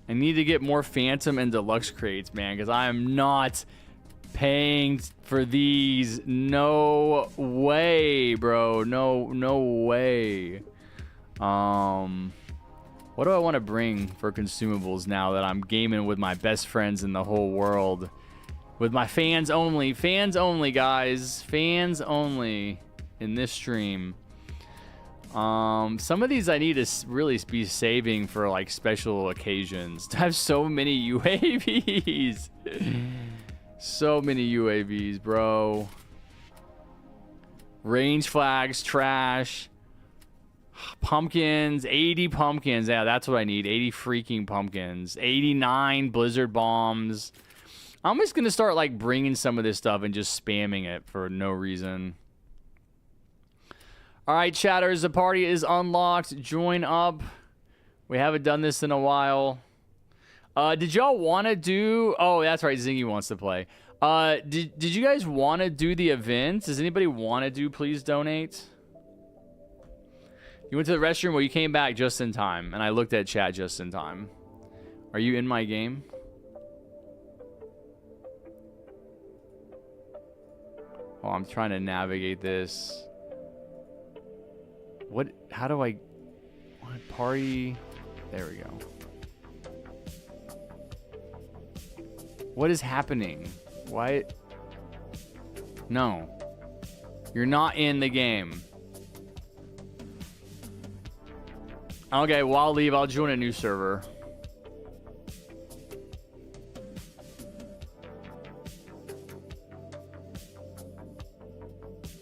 I need to get more Phantom and Deluxe crates, man, because I am not paying for these. No way, bro. No way. What do I want to bring for consumables now that I'm gaming with my best friends in the whole world? With my fans only. Fans only, guys. Fans only in this stream. Some of these I need to really be saving for like special occasions. I have so many UAVs. So many UAVs, bro. Range flags, trash. Pumpkins, 80 pumpkins. Yeah, that's what I need. 80 freaking pumpkins. 89 blizzard bombs. I'm just going to start like bringing some of this stuff and just spamming it for no reason. All right, chatters, the party is unlocked. Join up. We haven't done this in a while. Did y'all want to do... Oh, that's right. Zingy wants to play. Did you guys want to do the event? Does anybody want to do Please Donate? You went to the restroom? Well, you came back just in time. And I looked at chat just in time. Are you in my game? Oh, I'm trying to navigate this. What? How do I... What party? There we go. What is happening? Why? No. You're not in the game. Okay, well, I'll leave. I'll join a new server.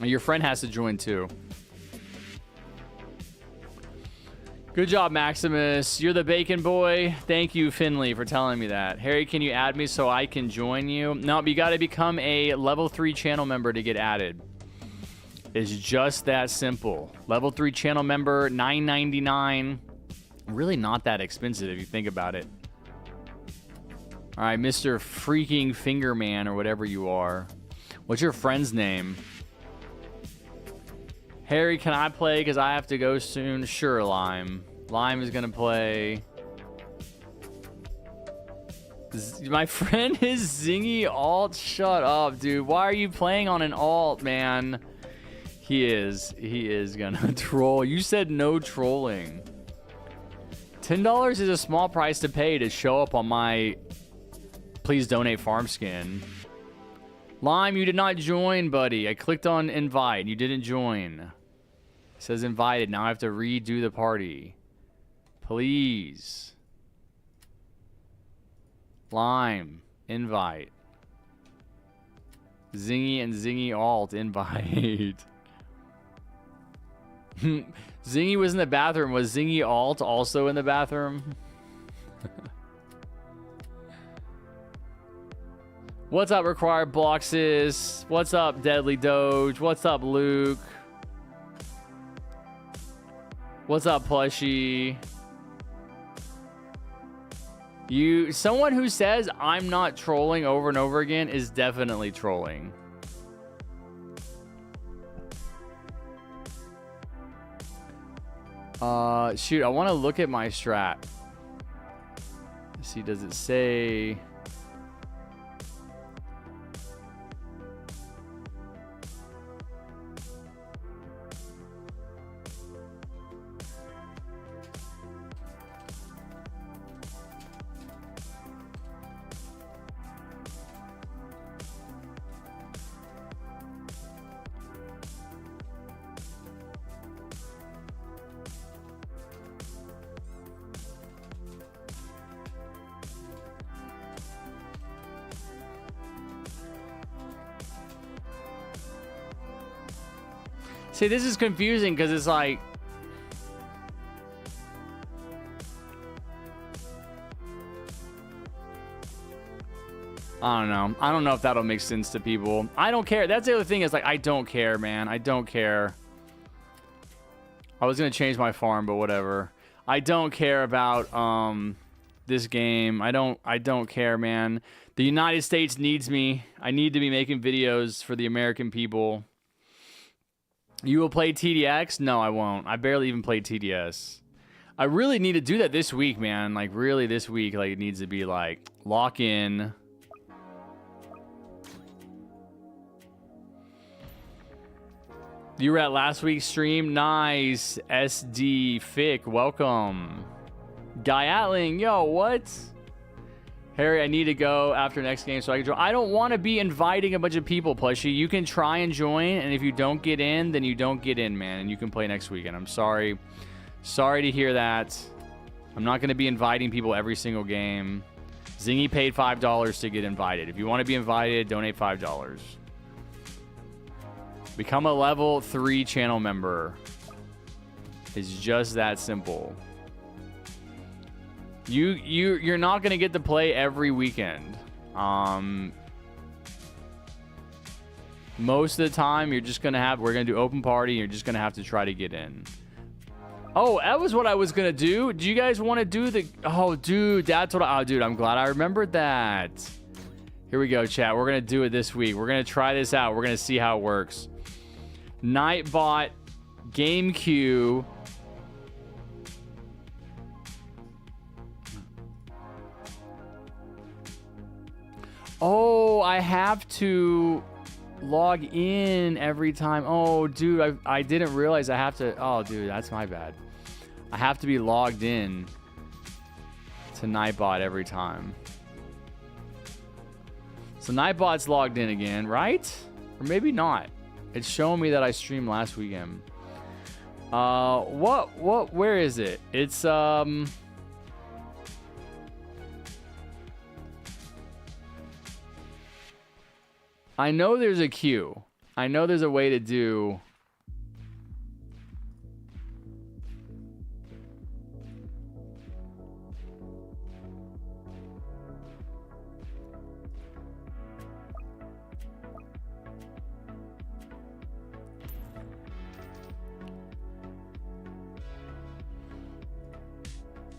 Your friend has to join too. Good job, Maximus. You're the bacon boy. Thank you, Finley, for telling me that. Harry, can you add me so I can join you? No, you got to become a level 3 channel member to get added. It's just that simple. Level 3 channel member, $9.99. Really not that expensive if you think about it. All right, Mr. Freaking Fingerman or whatever you are. What's your friend's name? Harry, can I play? Because I have to go soon. Sure, Lime. Lime is going to play. My friend is Zingy Alt. Shut up, dude. Why are you playing on an alt, man? He is. He is going to troll. You said no trolling. $10 is a small price to pay to show up on my please donate farm skin. Lime, you did not join, buddy. I clicked on invite. You didn't join. It says invited. Now I have to redo the party. Please. Lime, invite. Zingy and Zingy alt, invite. Zingy was in the bathroom. Was Zingy alt also in the bathroom? What's up, Required Bloxes? What's up, Deadly Doge? What's up, Luke? What's up, Plushie? Someone who says I'm not trolling over and over again is definitely trolling. Shoot, I want to look at my strat. Let's see, does it say... See, this is confusing because it's like... I don't know. I don't know if that'll make sense to people. I don't care. That's the other thing is like, I don't care, man. I don't care. I was going to change my farm, but whatever. I don't care about this game. I don't care, man. The United States needs me. I need to be making videos for the American people. You will play TDX? No, I won't. I barely even played TDS. I really need to do that this week, man. Like, really this week, like, it needs to be, like, lock in. You were at last week's stream? Nice. SD Fick, welcome. Guy Atling, yo, what? Harry, I need to go after next game so I can join. I don't want to be inviting a bunch of people, Plushie. You can try and join, and if you don't get in, then you don't get in, man. And you can play next weekend. I'm sorry. Sorry to hear that. I'm not going to be inviting people every single game. Zingy paid $5 to get invited. If you want to be invited, donate $5. Become a level 3 channel member. It's just that simple. You're not gonna get to play every weekend. Most of the time we're gonna do open party, and you're just gonna have to try to get in. Oh, that was what I was gonna do. Do you guys want to do the... Oh, dude, that's what oh, dude, I'm glad I remembered that. Here we go, chat. We're gonna do it this week. We're gonna try this out. We're gonna see how it works. Nightbot, game queue. Oh, I have to log in every time. Oh, dude, I didn't realize I have to. Oh, dude, that's my bad. I have to be logged in to Nightbot every time. So Nightbot's logged in again, right? Or maybe not. It's showing me that I streamed last weekend. Where is it? It's, I know there's a queue. I know there's a way to do...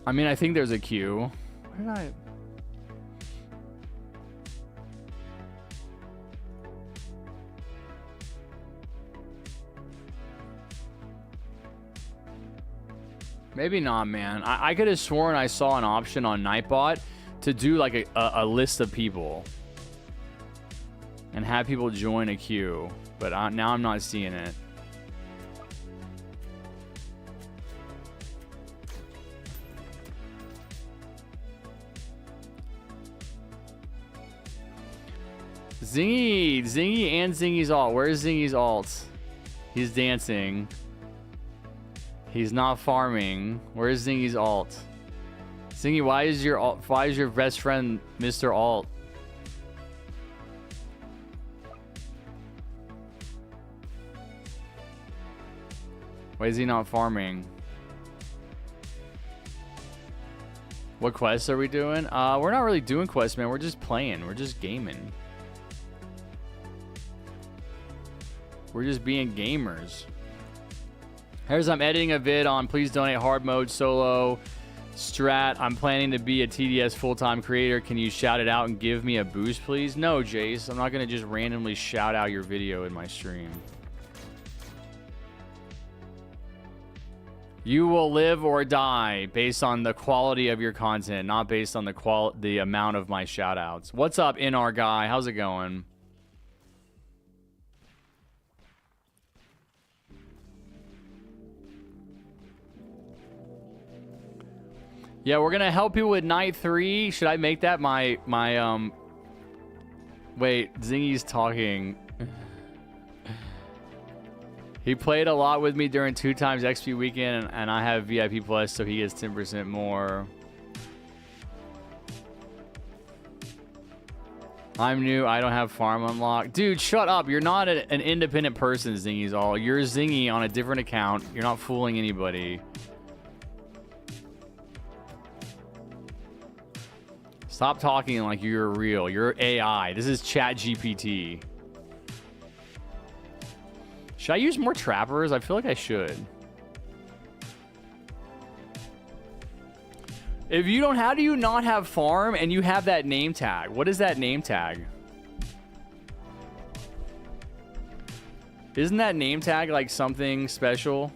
I mean, I think there's a queue. Where did I... Maybe not, man. I could have sworn I saw an option on Nightbot to do like a list of people and have people join a queue, but now I'm not seeing it. Zingy and Zingy's alt. Where's Zingy's alt? He's dancing. He's not farming. Where's Zingy's alt? Zingy, why is your best friend Mr. Alt? Why is he not farming? What quests are we doing? We're not really doing quests, man. We're just playing. We're just gaming. We're just being gamers. Here's I'm editing a vid on please donate hard mode solo strat. I'm planning to be a TDS full-time creator. Can you shout it out and give me a boost, please? No, Jace. I'm not going to just randomly shout out your video in my stream. You will live or die based on the quality of your content, not based on the amount of my shout outs. What's up, NR guy? How's it going? Yeah, we're gonna help people with night 3. Should I make that my wait, Zingy's talking. He played a lot with me during 2x XP weekend, and I have VIP plus, so he gets 10% more. I'm new. I don't have farm unlocked. Dude, shut up. You're not an independent person, Zingy's all. You're Zingy on a different account. You're not fooling anybody. Stop talking like you're real. You're AI. This is Chat GPT. Should I use more trappers? I feel like I should. If you don't, how do you not have farm and you have that name tag? What is that name tag? Isn't that name tag like something special?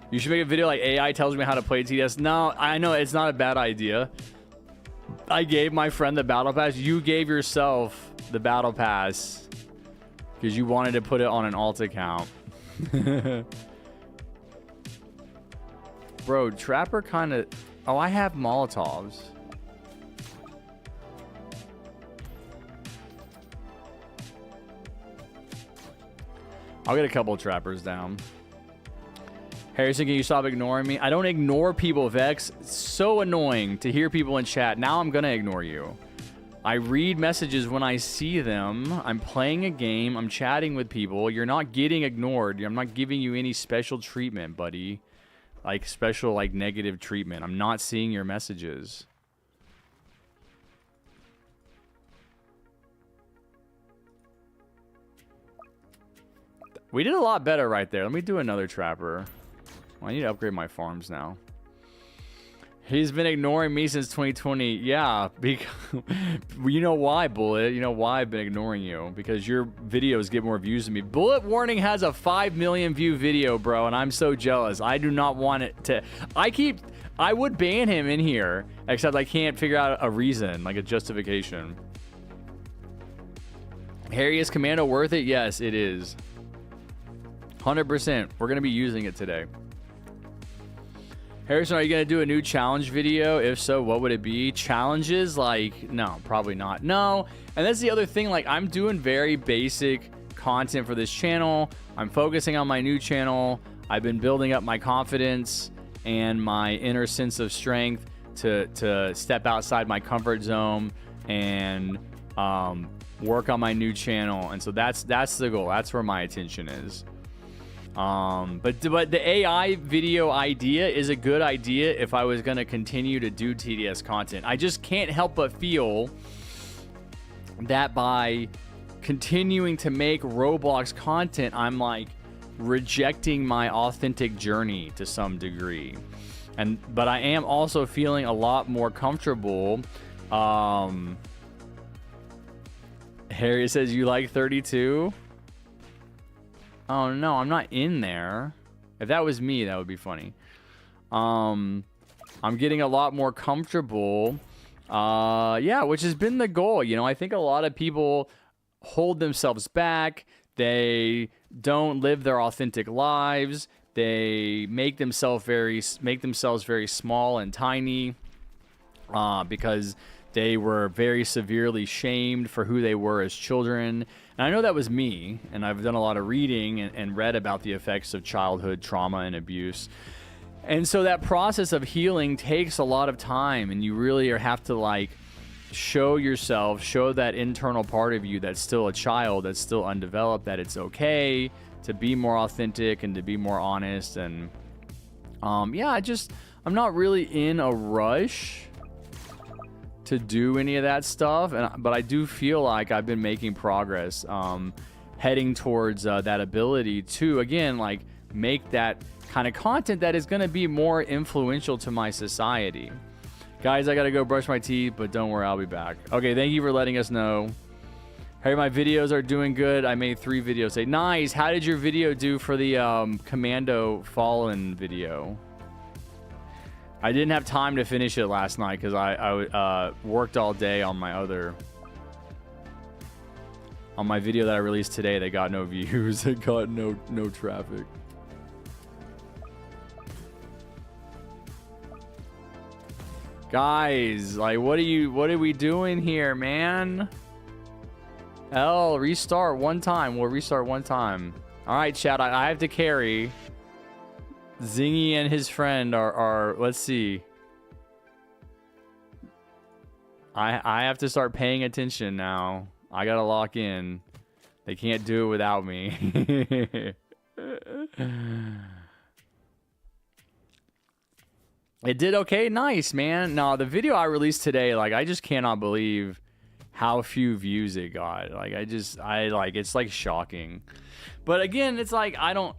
You should make a video like AI tells me how to play TDS. No, I know it's not a bad idea. I gave my friend the battle pass. You gave yourself the battle pass because you wanted to put it on an alt account. Bro, Trapper kind of... Oh, I have Molotovs. I'll get a couple of Trappers down. Harrison, can you stop ignoring me? I don't ignore people, Vex. It's so annoying to hear people in chat. Now I'm going to ignore you. I read messages when I see them. I'm playing a game. I'm chatting with people. You're not getting ignored. I'm not giving you any special treatment, buddy. Like special, like negative treatment. I'm not seeing your messages. We did a lot better right there. Let me do another Trapper. I need to upgrade my farms now. He's been ignoring me since 2020. Yeah, because you know why, Bullet. You know why I've been ignoring you. Because your videos get more views than me. Bullet Warning has a 5 million view video, bro, and I'm so jealous. I do not want it to... I would ban him in here, except I can't figure out a reason, like a justification. Harry, is Commando worth it? Yes, it is. 100%. We're going to be using it today. Harrison, are you going to do a new challenge video? If so, what would it be? Challenges? Like, no, probably not. No. And that's the other thing. Like, I'm doing very basic content for this channel. I'm focusing on my new channel. I've been building up my confidence and my inner sense of strength to step outside my comfort zone and work on my new channel. And so that's the goal. That's where my attention is. But the AI video idea is a good idea if I was going to continue to do TDS content. I just can't help but feel that by continuing to make Roblox content, I'm like rejecting my authentic journey to some degree. But I am also feeling a lot more comfortable. Harry says, you like 32? Oh no, I'm not in there. If that was me, that would be funny. I'm getting a lot more comfortable. Yeah, which has been the goal. You know, I think a lot of people hold themselves back. They don't live their authentic lives. They make themselves very small and tiny because they were very severely shamed for who they were as children. And I know that was me, and I've done a lot of reading and read about the effects of childhood trauma and abuse. And so that process of healing takes a lot of time, and you really have to like show yourself, show that internal part of you that's still a child, that's still undeveloped, that it's okay to be more authentic and to be more honest. And yeah, I'm not really in a rush to do any of that stuff, but I do feel like I've been making progress, heading towards that ability to, again, like make that kind of content that is going to be more influential to my society. Guys, I gotta go brush my teeth, but don't worry, I'll be back. Okay, thank you for letting us know. Hey, my videos are doing good. I made 3 videos today. Nice. How did your video do for the Commando Fallen video? I didn't have time to finish it last night because I worked all day on my video that I released today. They got no views. It got no traffic. Guys, like, what are we doing here, man? L, restart one time. We'll restart one time. All right, chat. I have to carry. Zingy and his friend are let's see. I have to start paying attention now. I gotta lock in. They can't do it without me. It did okay. Nice, man. No, the video I released today, like, I just cannot believe how few views it got. Like, it's like shocking. But again, it's like I don't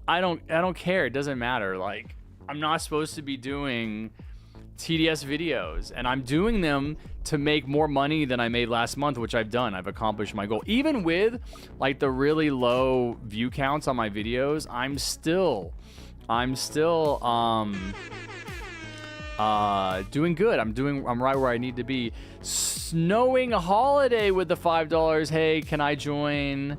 care. It doesn't matter. Like, I'm not supposed to be doing TDS videos, and I'm doing them to make more money than I made last month, which I've done. I've accomplished my goal. Even with like the really low view counts on my videos, I'm still doing good. I'm right where I need to be. Snowing Holiday with the $5. Hey, can I join?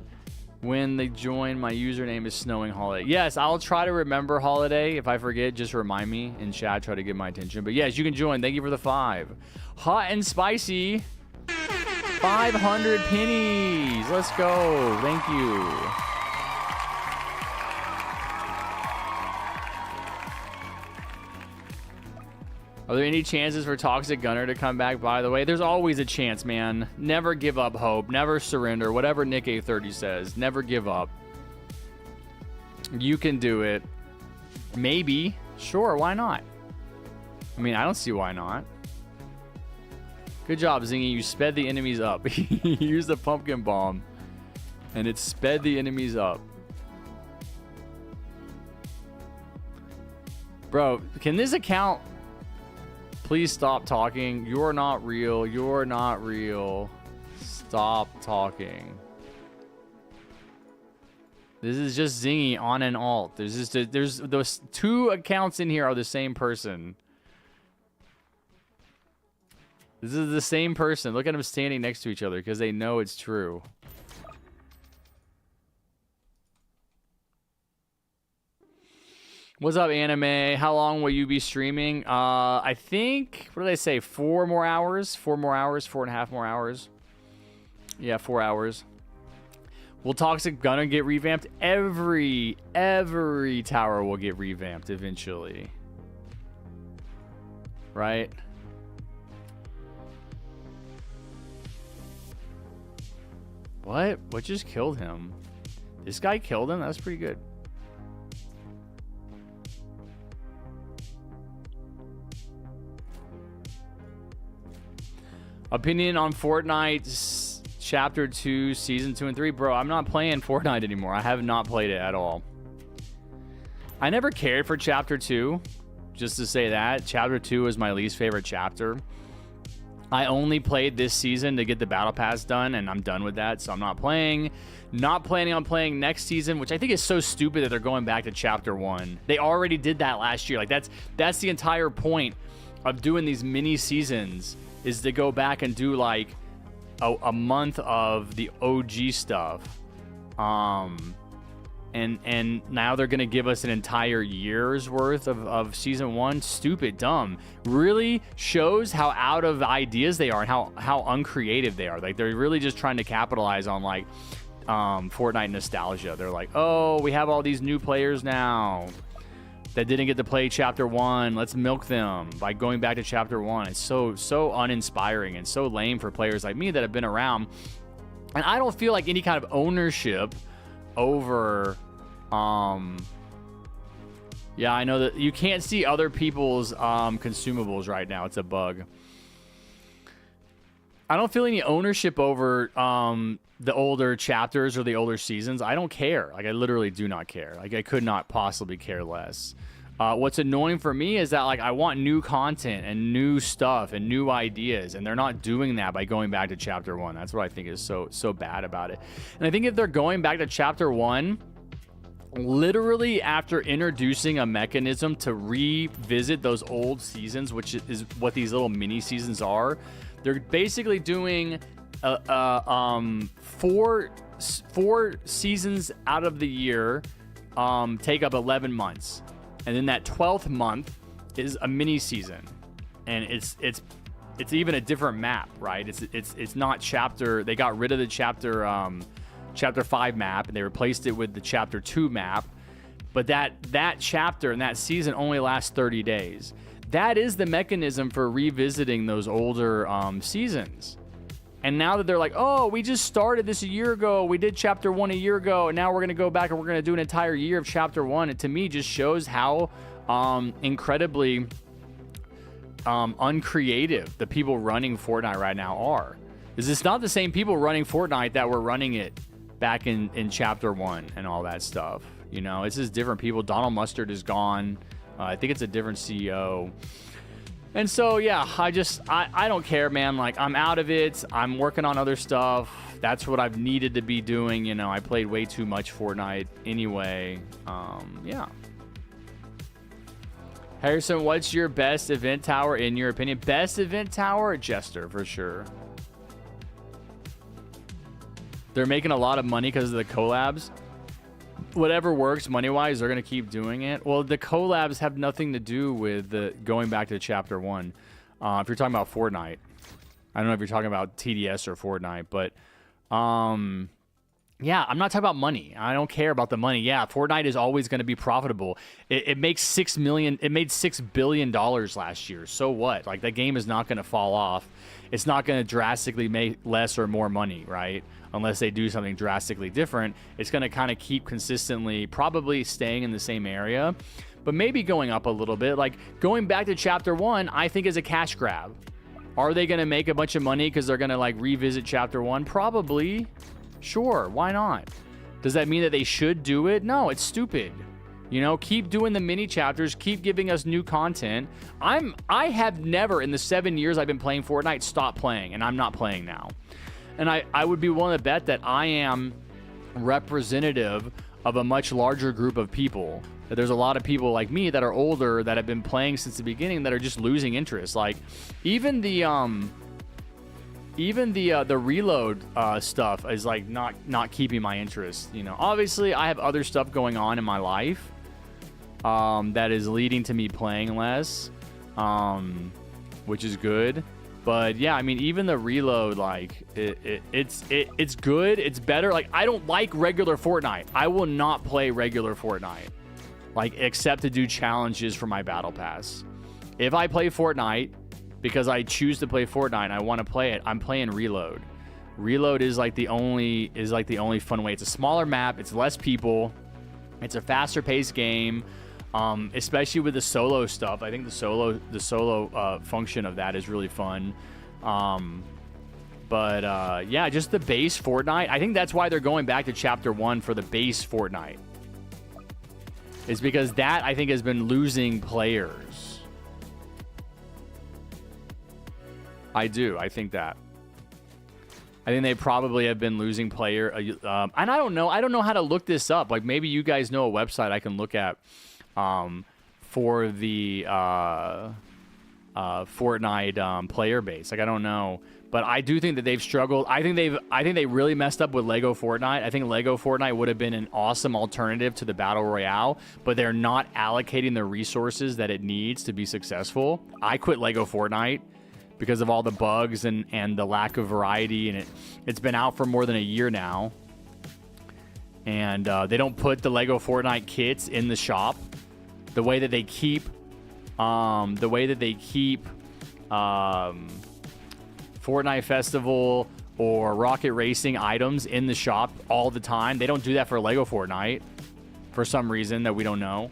When they join, my username is Snowing Holiday. Yes, I'll try to remember Holiday. If I forget, just remind me in chat. Try to get my attention. But yes, you can join. Thank you for the 5. Hot and spicy. 500 pennies. Let's go. Thank you. Are there any chances for Toxic Gunner to come back, by the way? There's always a chance, man. Never give up hope. Never surrender. Whatever Nick A30 says. Never give up. You can do it. Maybe. Sure, why not? I mean, I don't see why not. Good job, Zingy. You sped the enemies up. You used the pumpkin bomb, and it sped the enemies up. Bro, can this account... Please stop talking. You're not real. You're not real. Stop talking. This is just Zingy on and alt. There's those 2 accounts in here are the same person. This is the same person. Look at them standing next to each other because they know it's true. What's up, anime? How long will you be streaming? I think, what did they say? 4 more hours? 4 more hours? 4.5 more hours? Yeah, 4 hours. Will Toxic Gunner get revamped? Every tower will get revamped eventually. Right? What? What just killed him? This guy killed him? That's pretty good. Opinion on Fortnite Chapter 2, Season 2 and 3. Bro, I'm not playing Fortnite anymore. I have not played it at all. I never cared for Chapter 2, just to say that. Chapter 2 is my least favorite chapter. I only played this season to get the Battle Pass done, and I'm done with that, so I'm not playing. Not planning on playing next season, which I think is so stupid that they're going back to Chapter 1. They already did that last year. Like, that's the entire point of doing these mini seasons, is to go back and do, like, a month of the OG stuff. And now they're going to give us an entire year's worth of season 1. Stupid, dumb. Really shows how out of ideas they are and how uncreative they are. Like, they're really just trying to capitalize on, like, Fortnite nostalgia. They're like, oh, we have all these new players now that didn't get to play Chapter 1. Let's milk them by going back to Chapter 1. It's so uninspiring and so lame for players like me that have been around. And I don't feel like any kind of ownership over... yeah, I know that you can't see other people's consumables right now. It's a bug. I don't feel any ownership over the older chapters or the older seasons. I don't care. Like, I literally do not care. Like, I could not possibly care less. What's annoying for me is that, like, I want new content and new stuff and new ideas, and they're not doing that by going back to Chapter 1. That's what I think is so bad about it. And I think if they're going back to Chapter 1, literally after introducing a mechanism to revisit those old seasons, which is what these little mini seasons are, they're basically doing four seasons out of the year take up 11 months, and then that 12th month is a mini season, and it's even a different map, right? It's not chapter. They got rid of the chapter 5 map, and they replaced it with the Chapter 2 map. But that chapter and that season only lasts 30 days. That is the mechanism for revisiting those older seasons. And now that they're like, oh, we just started this a year ago, we did Chapter 1 a year ago, and now we're going to go back and we're going to do an entire year of Chapter 1. It, to me, just shows how incredibly uncreative the people running Fortnite right now are. Is it's not the same people running Fortnite that were running it back in Chapter 1 and all that stuff. You know, it's just different people. Donald Mustard is gone. I think it's a different CEO. And so, yeah, I don't care, man. Like, I'm out of it. I'm working on other stuff. That's what I've needed to be doing. You know, I played way too much Fortnite anyway. Yeah. Harrison, what's your best event tower in your opinion? Best event tower? Jester, for sure. They're making a lot of money because of the collabs. Whatever works money-wise, they're going to keep doing it. Well, the collabs have nothing to do with going back to Chapter 1. If you're talking about Fortnite. I don't know if you're talking about TDS or Fortnite, but yeah, I'm not talking about money. I don't care about the money. Yeah, Fortnite is always going to be profitable. It makes $6 billion last year. So what? Like, that game is not going to fall off. It's not going to drastically make less or more money, right? Unless they do something drastically different. It's going to kind of keep consistently, probably staying in the same area, but maybe going up a little bit. Like, going back to Chapter 1, I think, is a cash grab. Are they going to make a bunch of money because they're going to, like, revisit Chapter 1? Probably. Sure, why not? Does that mean that they should do it? No, it's stupid. You know, keep doing the mini chapters, keep giving us new content. I have never, in the 7 years I've been playing Fortnite, stopped playing, and I'm not playing now. And I would be willing to bet that I am representative of a much larger group of people. That there's a lot of people like me that are older that have been playing since the beginning that are just losing interest. Like, even the reload stuff is, like, not keeping my interest. You know, obviously I have other stuff going on in my life that is leading to me playing less, which is good. But yeah, I mean, even the reload, like, it's good. It's better. Like, I don't like regular Fortnite. I will not play regular Fortnite, like, except to do challenges for my battle pass. If I play Fortnite because I choose to play Fortnite and I want to play it, I'm playing reload. Reload is like the only fun way. It's a smaller map. It's less people. It's a faster paced game. Especially with the solo stuff. I think the solo function of that is really fun. Yeah, just the base Fortnite. I think that's why they're going back to Chapter 1 for the base Fortnite. is because that, I think, has been losing players. I do. I think that. I think they probably have been losing player. And I don't know. I don't know how to look this up. Like, maybe you guys know a website I can look at for the Fortnite player base. Like, I don't know. But I do think that they've struggled. I think they really messed up with Lego Fortnite. I think Lego Fortnite would have been an awesome alternative to the Battle Royale, but they're not allocating the resources that it needs to be successful. I quit Lego Fortnite because of all the bugs and the lack of variety, and it's been out for more than a year now. And they don't put the Lego Fortnite kits in the shop. The way that they keep Fortnite Festival or Rocket Racing items in the shop all the time. They don't do that for Lego Fortnite for some reason that we don't know,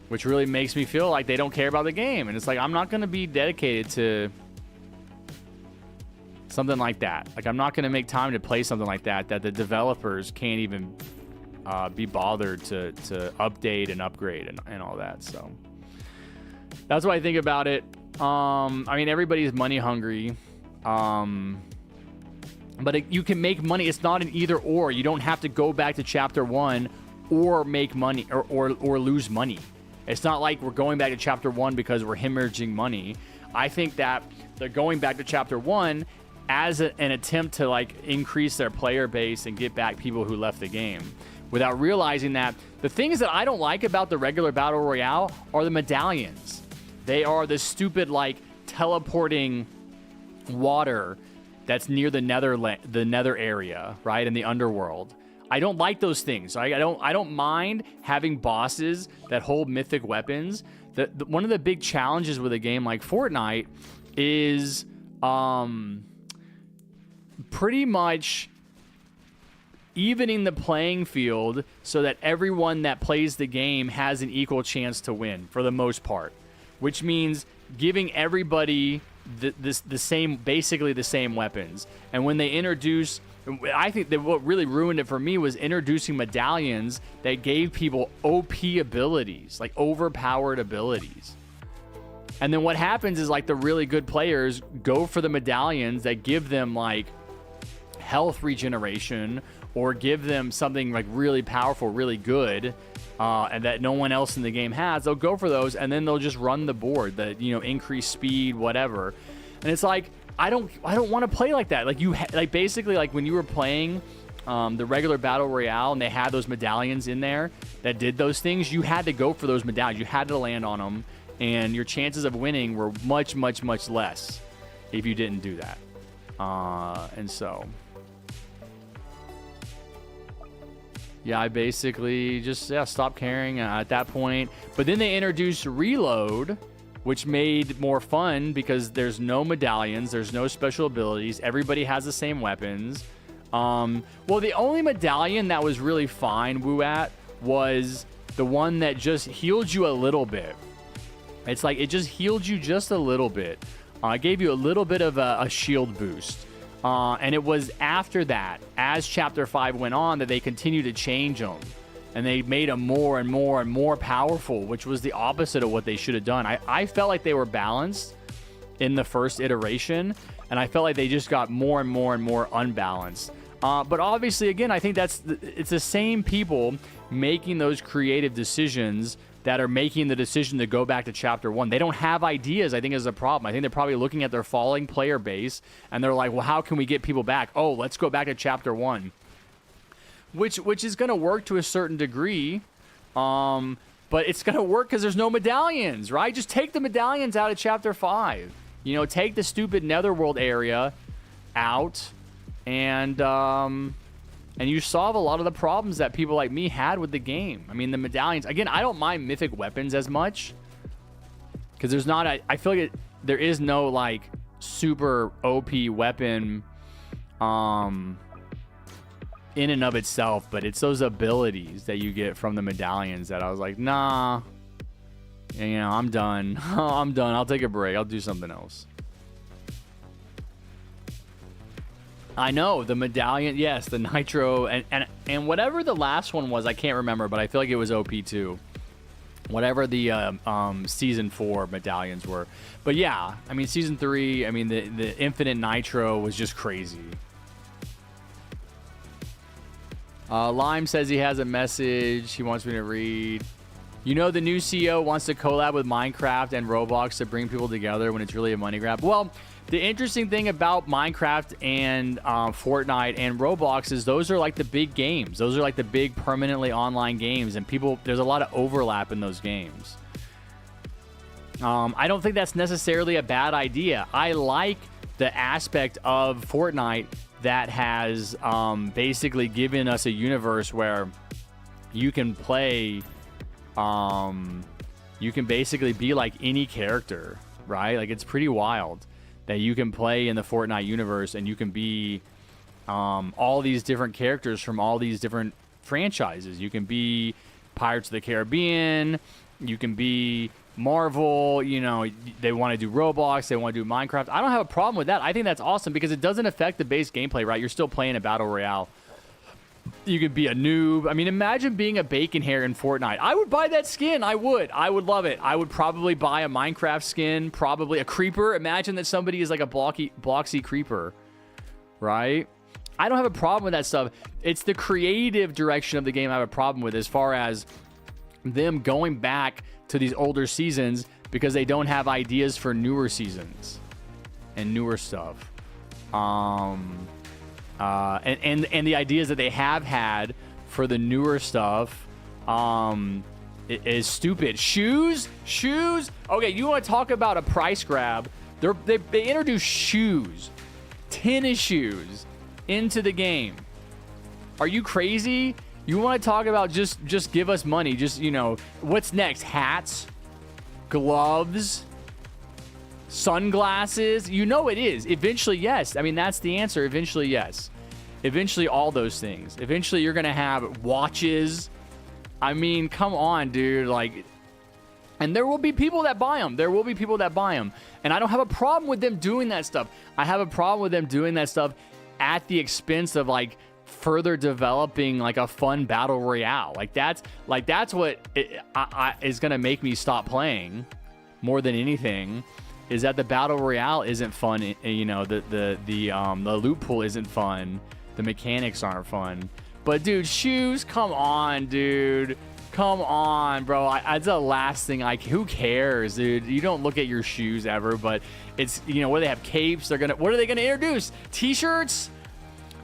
which really makes me feel like they don't care about the game. And it's like, I'm not going to be dedicated to something like that. Like, I'm not going to make time to play something like that the developers can't even be bothered to update and upgrade and all that. So that's what I think about it. I mean, everybody's money hungry, but you can make money. It's not an either or. You don't have to go back to chapter 1 or make money or lose money. It's not like we're going back to chapter 1 because we're hemorrhaging money. I think that they're going back to chapter 1 as an attempt to, like, increase their player base and get back people who left the game, without realizing that the things that I don't like about the regular Battle Royale are the medallions. They are the stupid, like, teleporting water that's near the nether area, right, in the underworld. I don't like those things. I don't mind having bosses that hold mythic weapons. One of the big challenges with a game like Fortnite is pretty much evening the playing field so that everyone that plays the game has an equal chance to win for the most part. Which means giving everybody basically the same weapons. And when they introduce, I think that what really ruined it for me was introducing medallions that gave people OP abilities, like overpowered abilities. And then what happens is, like, the really good players go for the medallions that give them, like, health regeneration or give them something, like, really powerful, really good, and that no one else in the game has. They'll go for those, and then they'll just run the board, that, you know, increase speed, whatever. And it's like, I don't want to play like that. Like, basically, like, when you were playing the regular Battle Royale and they had those medallions in there that did those things, you had to go for those medallions. You had to land on them, and your chances of winning were much, much, much less if you didn't do that. And so, yeah, I basically just stopped caring at that point. But then they introduced Reload, which made more fun because there's no medallions, there's no special abilities, everybody has the same weapons. Well, the only medallion that was really fine, Wooat, was the one that just healed you a little bit. It's like, it just healed you just a little bit. It gave you a little bit of a shield boost. And it was after that, as Chapter 5 went on, that they continued to change them. And they made them more and more and more powerful, which was the opposite of what they should have done. I felt like they were balanced in the first iteration, and I felt like they just got more and more and more unbalanced. But obviously, again, I think it's the same people making those creative decisions that are making the decision to go back to Chapter 1. They don't have ideas, I think, is a problem. I think they're probably looking at their falling player base, and they're like, well, how can we get people back? Oh, let's go back to Chapter 1. Which is going to work to a certain degree, but it's going to work because there's no medallions, right? Just take the medallions out of Chapter 5. You know, take the stupid Netherworld area out, and you solve a lot of the problems that people like me had with the game. I mean, the medallions, again, I don't mind mythic weapons as much because there's not I feel like there is no, like, super OP weapon in and of itself, but it's those abilities that you get from the medallions that I was like, nah, you know, I'm done. I'm done. I'll take a break. I'll do something else. I know the medallion, yes, the nitro, and whatever the last one was, I can't remember, but I feel like it was OP too. Whatever the season 4 medallions were, but yeah, I mean season 3, I mean the infinite nitro was just crazy. Lime says he has a message he wants me to read. You know, the new CEO wants to collab with Minecraft and Roblox to bring people together when it's really a money grab. Well, the interesting thing about Minecraft and Fortnite and Roblox is those are like the big games. Those are like the big permanently online games, and there's a lot of overlap in those games. I don't think that's necessarily a bad idea. I like the aspect of Fortnite that has basically given us a universe where you can play, you can basically be like any character, right? Like, it's pretty wild that you can play in the Fortnite universe and you can be all these different characters from all these different franchises. You can be Pirates of the Caribbean, you can be Marvel, you know, they want to do Roblox, they want to do Minecraft. I don't have a problem with that. I think that's awesome because it doesn't affect the base gameplay, right? You're still playing a battle royale. You could be a noob. I mean, imagine being a bacon hair in Fortnite. I would buy that skin. I would love it. I would probably buy a Minecraft skin, probably a creeper. Imagine that somebody is like a bloxy creeper, right? I don't have a problem with that stuff. It's the creative direction of the game I have a problem with, as far as them going back to these older seasons because they don't have ideas for newer seasons and newer stuff. And the ideas that they have had for the newer stuff is stupid. Shoes. Okay, you want to talk about a price grab? They introduced shoes, tennis shoes, into the game. Are you crazy? You want to talk about just give us money? Just, you know, what's next? Hats, gloves, sunglasses. You know it is. Eventually, yes. I mean, that's the answer. Eventually, yes. Eventually, all those things. Eventually, you're going to have watches. I mean, come on, dude. Like, and there will be people that buy them. There will be people that buy them. And I don't have a problem with them doing that stuff. I have a problem with them doing that stuff at the expense of, like, further developing like a fun battle royale. Like that's what is going to make me stop playing more than anything, is that the battle royale isn't fun. You know, the loot pool isn't fun. The mechanics aren't fun. But dude, shoes, come on, dude. Come on, bro. That's the last thing who cares, dude? You don't look at your shoes ever, but it's, you know, where they have capes, what are they gonna introduce? T-shirts?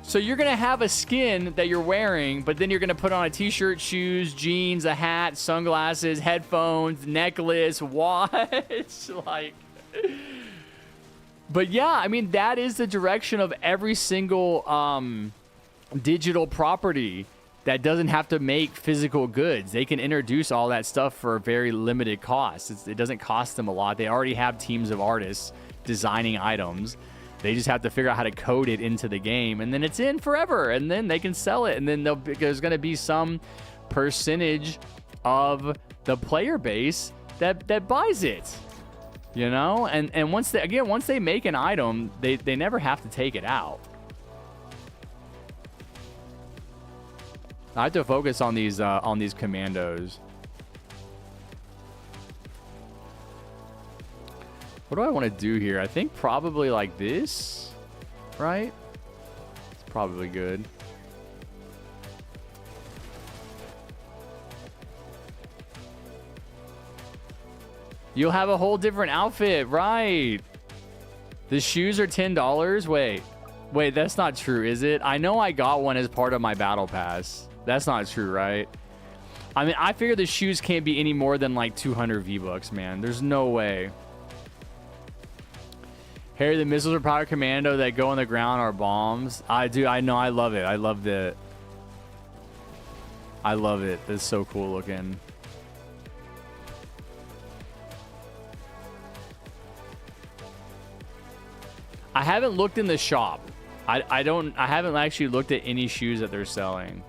So you're going to have a skin that you're wearing, but then you're going to put on a t-shirt, shoes, jeans, a hat, sunglasses, headphones, necklace, watch. Like, but yeah, I mean, that is the direction of every single digital property that doesn't have to make physical goods. They can introduce all that stuff for a very limited cost. It doesn't cost them a lot. They already have teams of artists designing items. They just have to figure out how to code it into the game, and then it's in forever, and then they can sell it, and then there's going to be some percentage of the player base that buys it, you know? And once they make an item, they never have to take it out. I have to focus on these commandos. What do I want to do here? I think probably like this, right? It's probably good. You'll have a whole different outfit, right? The shoes are $10. Wait, that's not true, is it? I know I got one as part of my battle pass. That's not true, right? I mean, I figure the shoes can't be any more than like 200 V-Bucks, man. There's no way. Harry, the missiles are power commando that go on the ground are bombs. I know. I love it. I love it. It's so cool looking. I haven't looked in the shop. I haven't actually looked at any shoes that they're selling.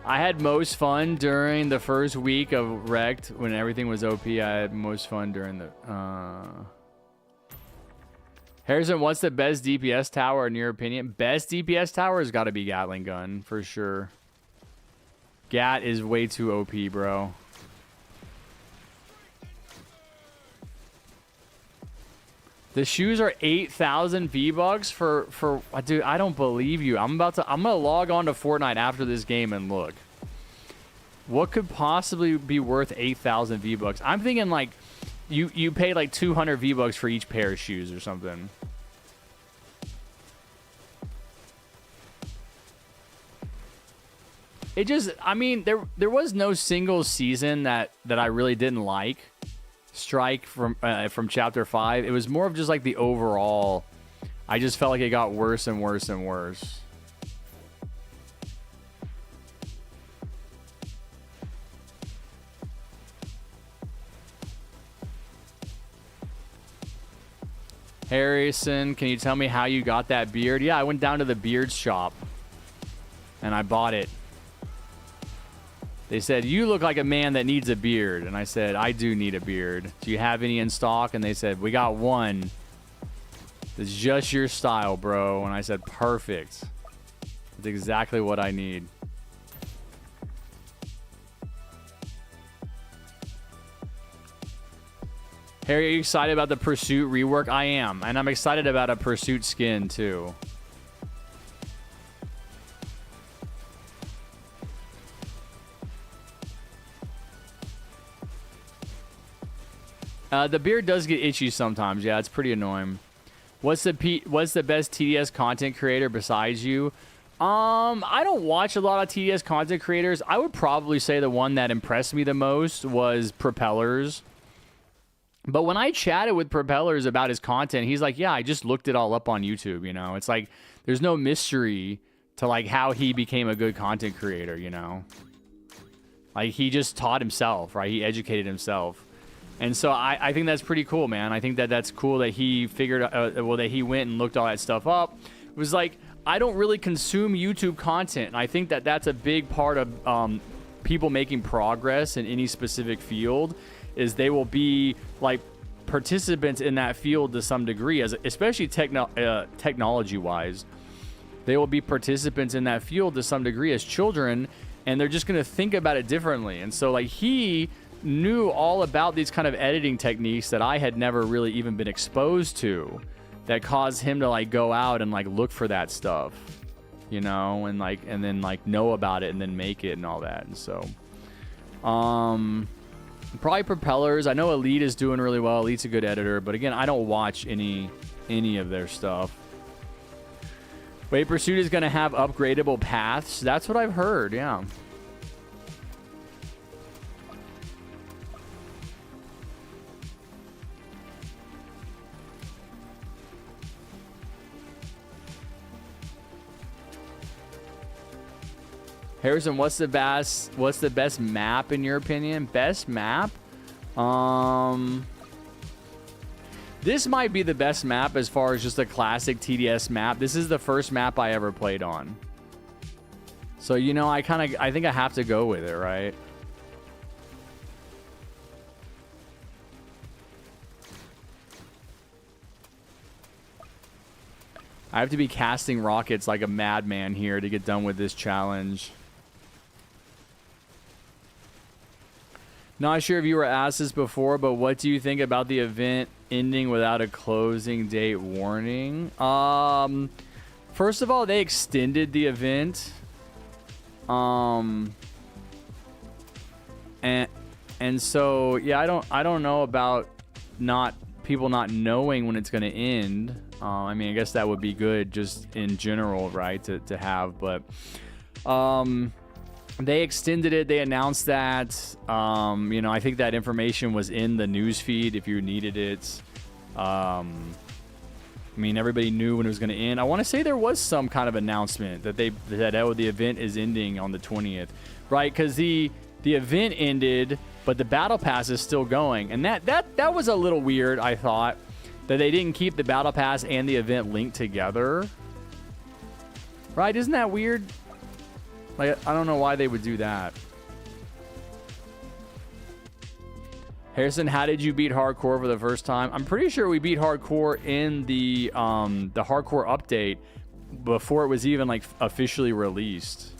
I had most fun during the first week of Wrecked when everything was OP. I had most fun during the... Harrison, what's the best DPS tower in your opinion? Best DPS tower has got to be Gatling gun for sure. Gat is way too OP, bro. The shoes are 8,000 V-Bucks for dude, I don't believe you. I'm gonna log on to Fortnite after this game and look. What could possibly be worth 8,000 V-Bucks? I'm thinking like you pay like 200 V-Bucks for each pair of shoes or something. It just, I mean, there was no single season that I really didn't like. Strike from chapter 5. It was more of just like the overall. I just felt like it got worse and worse and worse. Harrison, can you tell me how you got that beard? Yeah, I went down to the beard shop and I bought it. They said, you look like a man that needs a beard. And I said, I do need a beard. Do you have any in stock? And they said, we got one. It's just your style, bro. And I said, perfect. That's exactly what I need. Harry, are you excited about the Pursuit rework? I am. And I'm excited about a Pursuit skin, too. The beard does get itchy sometimes. Yeah, it's pretty annoying. What's the best TDS content creator besides you? I don't watch a lot of TDS content creators. I would probably say the one that impressed me the most was Propellers. But when I chatted with Propellers about his content, he's like, yeah, I just looked it all up on YouTube, you know? It's like, there's no mystery to, like, how he became a good content creator, you know? Like, he just taught himself, right? He educated himself. And so I think that's pretty cool, man. I think that's cool that he figured well, that he went and looked all that stuff up. It was like, I don't really consume YouTube content. And I think that's a big part of people making progress in any specific field is they will be like participants in that field to some degree, especially technology wise. They will be participants in that field to some degree as children, and they're just going to think about it differently. And so like he knew all about these kind of editing techniques that I had never really even been exposed to, that caused him to like go out and like look for that stuff, you know, and then know about it and then make it and all that. And so probably Propellers. I know Elite is doing really well. Elite's a good editor, but again, I don't watch any of their stuff. Wait, Pursuit is going to have upgradable paths. That's what I've heard. Yeah. Harrison, what's the best map in your opinion? Best map? This might be the best map as far as just a classic TDS map. This is the first map I ever played on. So, you know, I think I have to go with it, right? I have to be casting rockets like a madman here to get done with this challenge. Not sure if you were asked this before, but what do you think about the event ending without a closing date warning? First of all, they extended the event. And so yeah, I don't know about people not knowing when it's going to end. I mean, I guess that would be good just in general, right, to have, but they extended it. They announced that. You know, I think that information was in the news feed if you needed it. I mean, everybody knew when it was going to end. I want to say there was some kind of announcement that the event is ending on the 20th, right? Because the event ended, but the battle pass is still going, and that was a little weird. I thought that they didn't keep the battle pass and the event linked together, right? Isn't that weird? Like, I don't know why they would do that. Harrison, how did you beat hardcore for the first time? I'm pretty sure we beat hardcore in the hardcore update before it was even like officially released.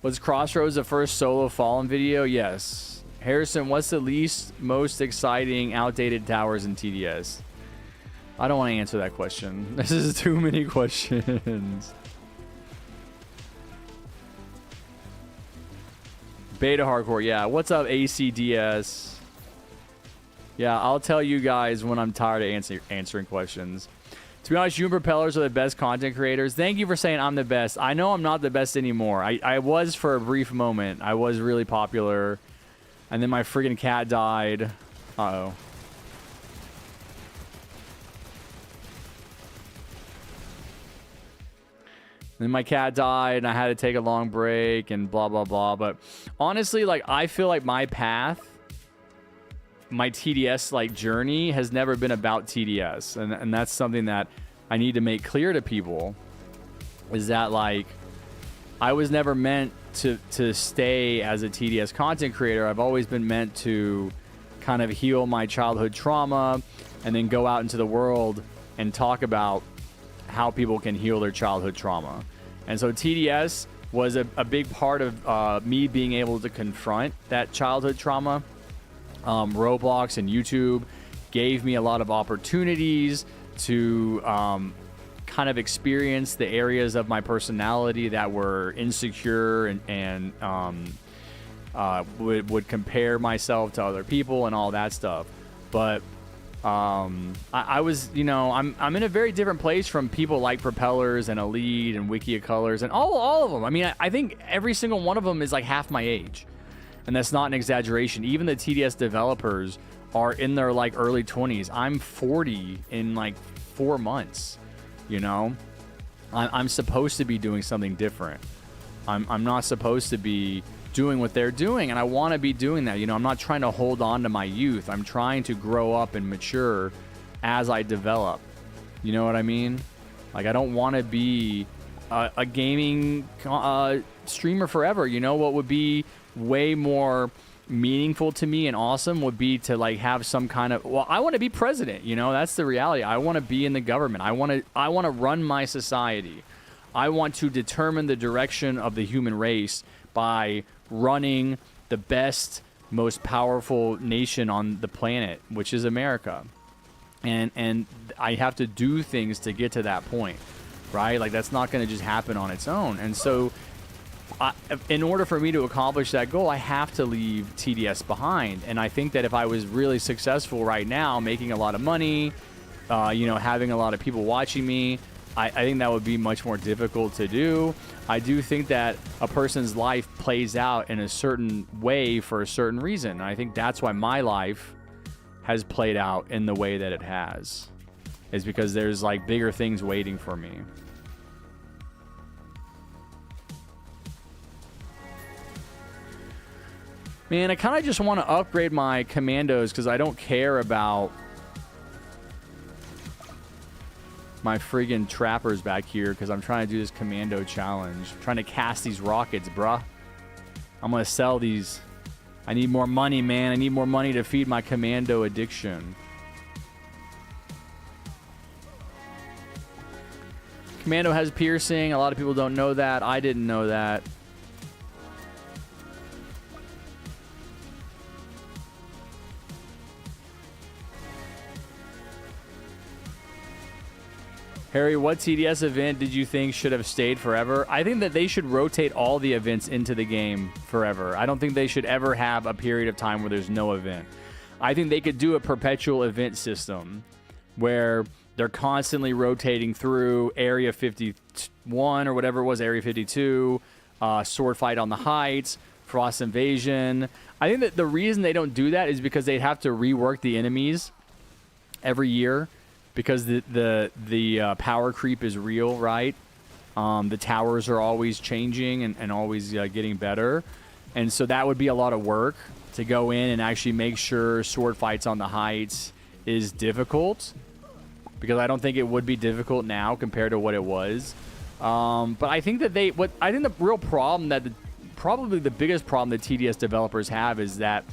Was Crossroads the first solo Fallen video? Yes. Harrison, what's the least most exciting outdated towers in TDS? I don't want to answer that question. This is too many questions. Beta hardcore, yeah. What's up, ACDS? Yeah, I'll tell you guys when I'm tired of answering questions. To be honest, you and Propellers are the best content creators. Thank you for saying I'm the best. I know I'm not the best anymore. I was for a brief moment. I was really popular. And then my friggin' cat died. Uh-oh. Then my cat died and I had to take a long break and blah, blah, blah. But honestly, like, I feel like my path, my TDS like journey has never been about TDS. And that's something that I need to make clear to people, is that like I was never meant to stay as a TDS content creator. I've always been meant to kind of heal my childhood trauma and then go out into the world and talk about how people can heal their childhood trauma. And so TDS was a big part of me being able to confront that childhood trauma. Roblox and YouTube gave me a lot of opportunities to kind of experience the areas of my personality that were insecure and would compare myself to other people and all that stuff. But I was, you know, I'm in a very different place from people like Propellers and Elite and Wikia Colors and all of them. I mean, I think every single one of them is like half my age. And that's not an exaggeration. Even the TDS developers are in their like early 20s. I'm 40 in like 4 months, you know? I'm supposed to be doing something different. I'm not supposed to be doing what they're doing, and I want to be doing that. You know, I'm not trying to hold on to my youth. I'm trying to grow up and mature as I develop. You know what I mean? Like, I don't want to be a gaming streamer forever. You know what would be way more meaningful to me and awesome would be to like have some kind of, well, I want to be president, you know, that's the reality. I want to be in the government. I want to run my society. I want to determine the direction of the human race by running the best, most powerful nation on the planet, which is America. And I have to do things to get to that point, right? Like, that's not going to just happen on its own. And so in order for me to accomplish that goal, I have to leave TDS behind. And I think that if I was really successful right now, making a lot of money, you know, having a lot of people watching me, I think that would be much more difficult to do. I do think that a person's life plays out in a certain way for a certain reason. And I think that's why my life has played out in the way that it has, is because there's like bigger things waiting for me. Man, I kind of just want to upgrade my commandos because I don't care about my friggin' trappers back here because I'm trying to do this commando challenge. I'm trying to cast these rockets, bruh. I'm going to sell these. I need more money, man. I need more money to feed my commando addiction. Commando has piercing. A lot of people don't know that. I didn't know that. Harry, what TDS event did you think should have stayed forever? I think that they should rotate all the events into the game forever. I don't think they should ever have a period of time where there's no event. I think they could do a perpetual event system where they're constantly rotating through Area 51 or whatever it was, Area 52, Sword Fight on the Heights, Frost Invasion. I think that the reason they don't do that is because they'd have to rework the enemies every year. Because the power creep is real, right? The towers are always changing and always getting better. And so that would be a lot of work to go in and actually make sure Sword Fights on the Heights is difficult. Because I don't think it would be difficult now compared to what it was. But I think that I think the real problem probably the biggest problem that TDS developers have is that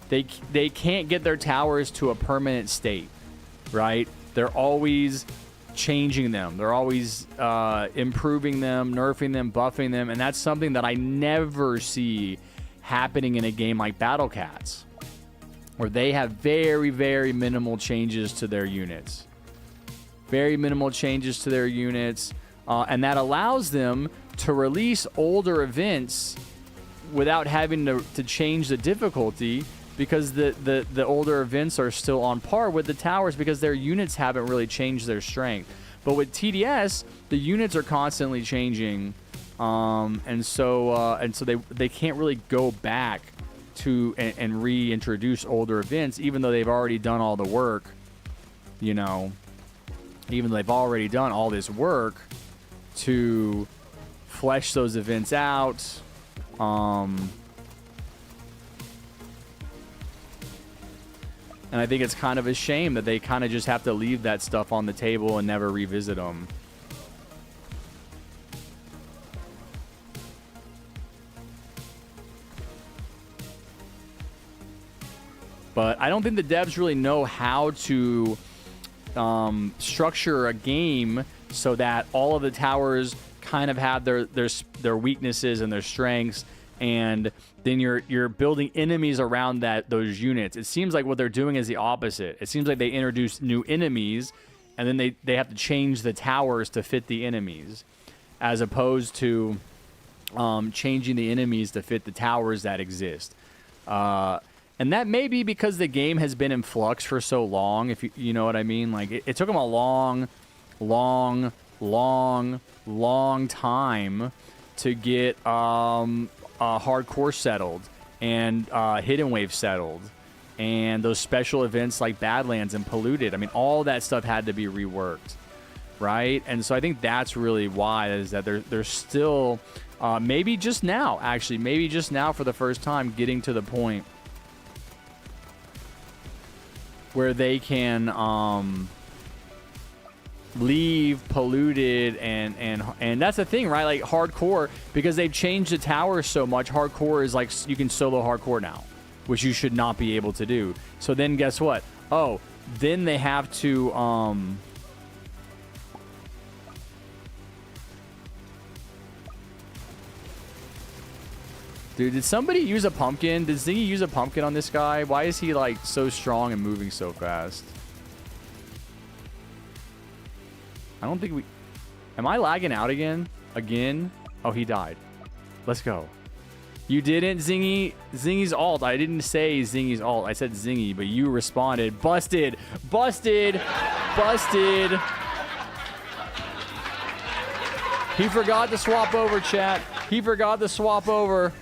they can't get their towers to a permanent state, right? They're always changing them. They're always improving them, nerfing them, buffing them, and that's something that I never see happening in a game like Battle Cats, where they have very, very minimal changes to their units. Very minimal changes to their units, and that allows them to release older events without having to change the difficulty, because the older events are still on par with the towers because their units haven't really changed their strength. But with TDS, the units are constantly changing, and so they can't really go back to and reintroduce older events, even though they've already done all the work. You know, even though they've already done all this work to flesh those events out. And I think it's kind of a shame that they kind of just have to leave that stuff on the table and never revisit them. But I don't think the devs really know how to structure a game so that all of the towers kind of have their weaknesses and their strengths, and then you're building enemies around those units. It seems like what they're doing is the opposite. It seems like they introduce new enemies, and then they have to change the towers to fit the enemies, as opposed to changing the enemies to fit the towers that exist. And that may be because the game has been in flux for so long, if you know what I mean. Like, it took them a long time to get hardcore settled and hidden wave settled, and those special events like Badlands and Polluted. I mean, all that stuff had to be reworked, right? And so I think that's really why, is that they're still maybe just now for the first time getting to the point where they can leave Polluted and that's the thing, right? Like hardcore, because they've changed the towers so much, hardcore is like, you can solo hardcore now, which you should not be able to do. So then guess what? Oh, then they have to dude, did somebody use a pumpkin? Did Zingy use a pumpkin on this guy? Why is he like so strong and moving so fast? I don't think am I lagging out again? Oh, he died. Let's go. You didn't, Zingy. Zingy's ult. I didn't say Zingy's ult. I said Zingy, but you responded. Busted. He forgot to swap over, chat. He forgot to swap over.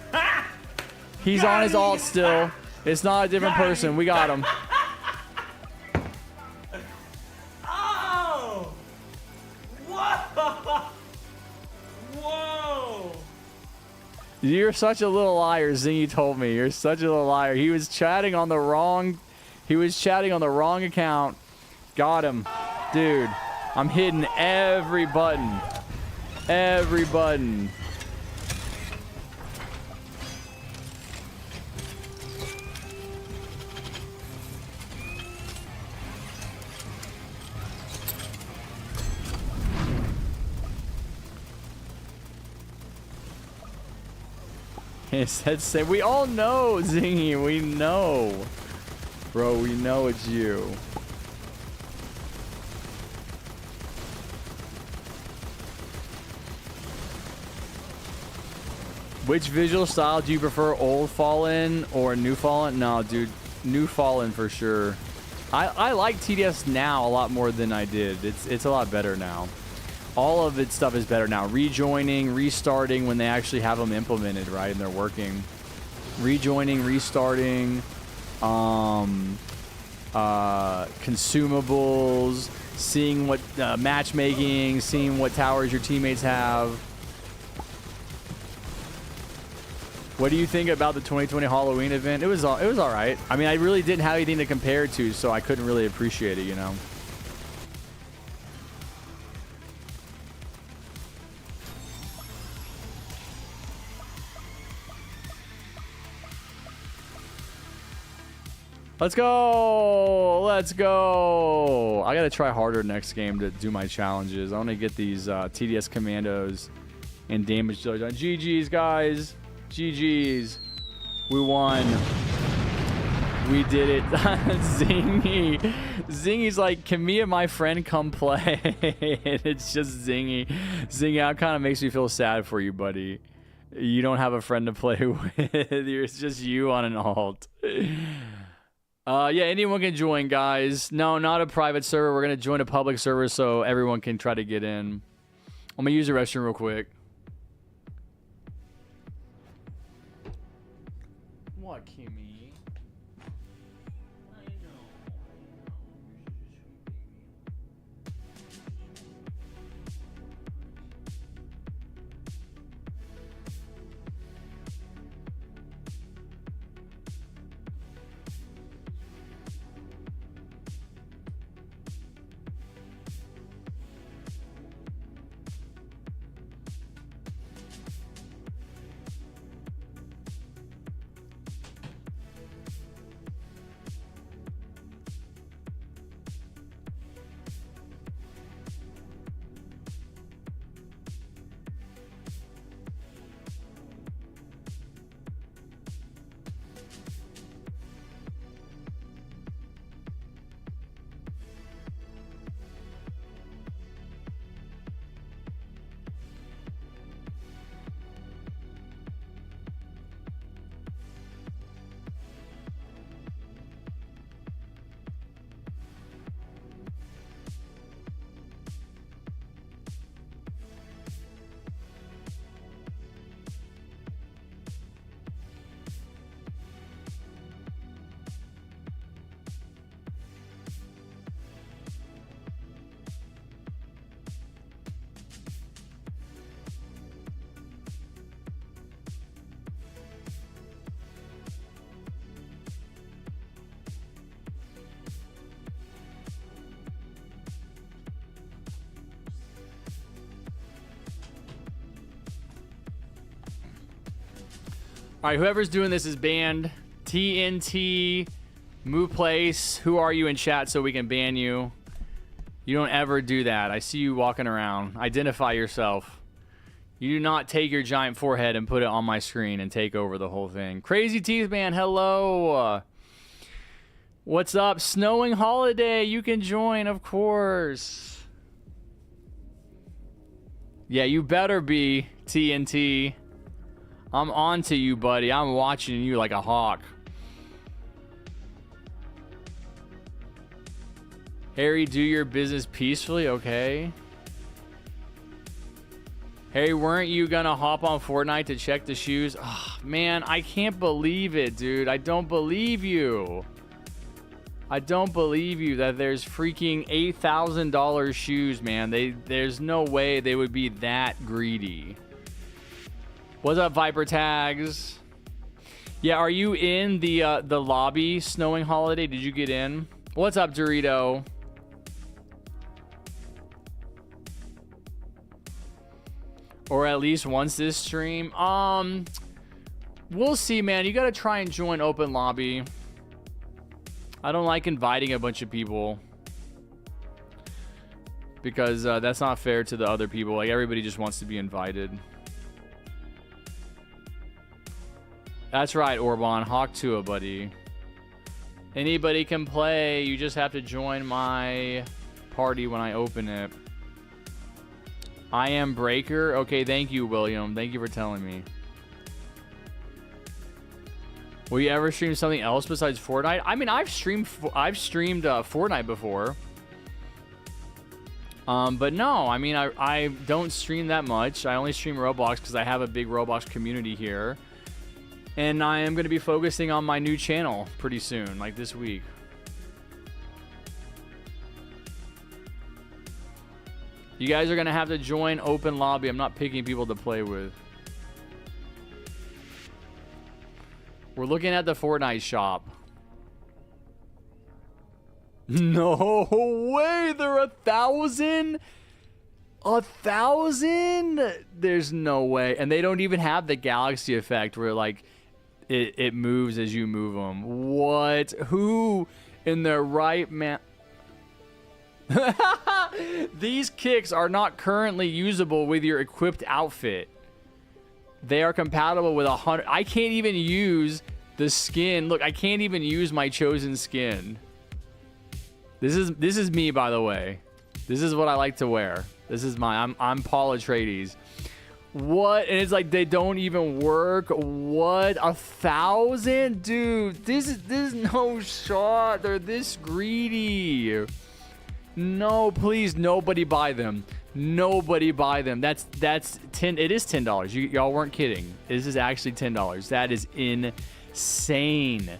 He's on his ult still. It's not a different person. We got him. Oh! Whoa! Whoa! You're such a little liar, Zingy told me. You're such a little liar. He was chatting on the wrong account. Got him. Dude, I'm hitting every button. Every button. Say we all know, Zingy. We know, bro. We know it's you. Which visual style do you prefer, old Fallen or new Fallen? No, dude, new Fallen for sure. I like TDS now a lot more than I did. It's a lot better now. All of its stuff is better now. Rejoining, restarting when they actually have them implemented, right, and they're working. Rejoining, restarting, consumables, seeing what matchmaking, seeing what towers your teammates have. What do you think about the 2020 Halloween event? It was all right. I mean, I really didn't have anything to compare it to, so I couldn't really appreciate it, you know. Let's go. Let's go. I got to try harder next game to do my challenges. I want to get these TDS commandos and damage dealers on. GG's, guys. GG's. We won. We did it. Zingy. Zingy's like, can me and my friend come play? And it's just Zingy. Zingy, that kind of makes me feel sad for you, buddy. You don't have a friend to play with. It's just you on an alt. Yeah, anyone can join, guys. No, not a private server. We're going to join a public server so everyone can try to get in. I'm going to use the restroom real quick. What, Kimmy? All right, whoever's doing this is banned. TNT, Moo Place, who are you in chat so we can ban you? You don't ever do that. I see you walking around. Identify yourself. You do not take your giant forehead and put it on my screen and take over the whole thing. Crazy Teeth Man, hello. What's up? Snowing Holiday, you can join, of course. Yeah, you better be, TNT. I'm on to you, buddy. I'm watching you like a hawk. Harry, do your business peacefully, okay? Harry, weren't you gonna hop on Fortnite to check the shoes? Oh, man, I can't believe it, dude. I don't believe you. I don't believe you that there's freaking $8,000 shoes, man. There's no way they would be that greedy. What's up, Viper Tags? Yeah, are you in the lobby, Snowing Holiday? Did you get in? What's up, Dorito? Or at least once this stream. We'll see, man. You gotta try and join open lobby. I don't like inviting a bunch of people because that's not fair to the other people. Like, everybody just wants to be invited. That's right, Orban. Hawk Tua, buddy. Anybody can play. You just have to join my party when I open it. I am Breaker. Okay, thank you, William. Thank you for telling me. Will you ever stream something else besides Fortnite? I mean, I've streamed Fortnite before. But no, I mean, I don't stream that much. I only stream Roblox because I have a big Roblox community here. And I am going to be focusing on my new channel pretty soon, like this week. You guys are going to have to join open lobby. I'm not picking people to play with. We're looking at the Fortnite shop. No way! They're 1,000? 1,000? There's no way. And they don't even have the galaxy effect where, like, it moves as you move them. What? Who in their right man? These kicks are not currently usable with your equipped outfit. They are compatible with 100. I can't even use the skin. Look, I can't even use my chosen skin. This is me, by the way. This is what I like to wear. This is I'm Paul Atreides. What? And it's like they don't even work. What? 1,000? Dude, this is no shot. They're this greedy. No, please, nobody buy them. Nobody buy them. That's 10. It is $10. Y'all weren't kidding. This is actually $10. That is insane.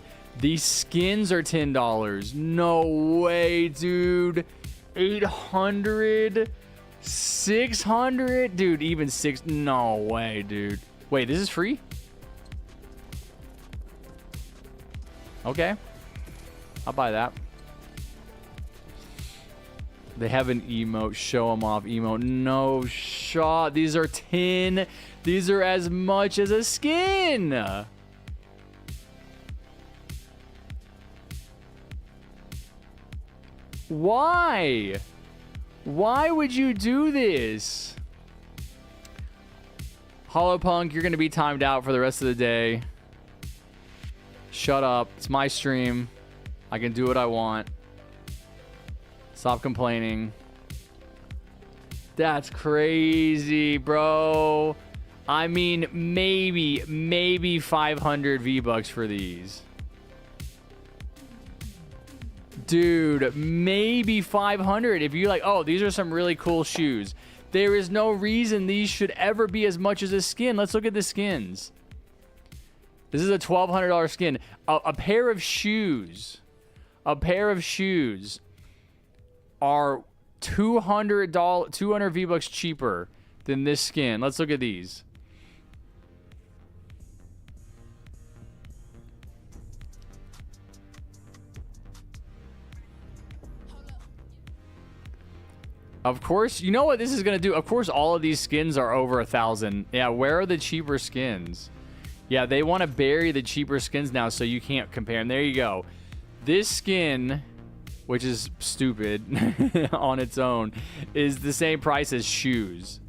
These skins are $10. No way, dude. 800, 600, dude. Even 6. No way, dude. Wait, this is free? Okay, I'll buy that. They have an emote. Show them off emote. No shot. These are 10. These are as much as a skin. Why? Why would you do this? Hollowpunk, you're going to be timed out for the rest of the day. Shut up. It's my stream. I can do what I want. Stop complaining. That's crazy, bro. I mean, maybe 500 V-Bucks for these. Dude, maybe 500 if you like, oh, these are some really cool shoes. There is no reason these should ever be as much as a skin. Let's look at the skins. This is a $1,200 skin. A pair of shoes. A pair of shoes are $200 V-Bucks cheaper than this skin. Let's look at these. Of course, you know what this is going to do? Of course, all of these skins are over 1,000. Yeah, where are the cheaper skins? Yeah, they want to bury the cheaper skins now so you can't compare them. There you go. This skin, which is stupid on its own, is the same price as shoes.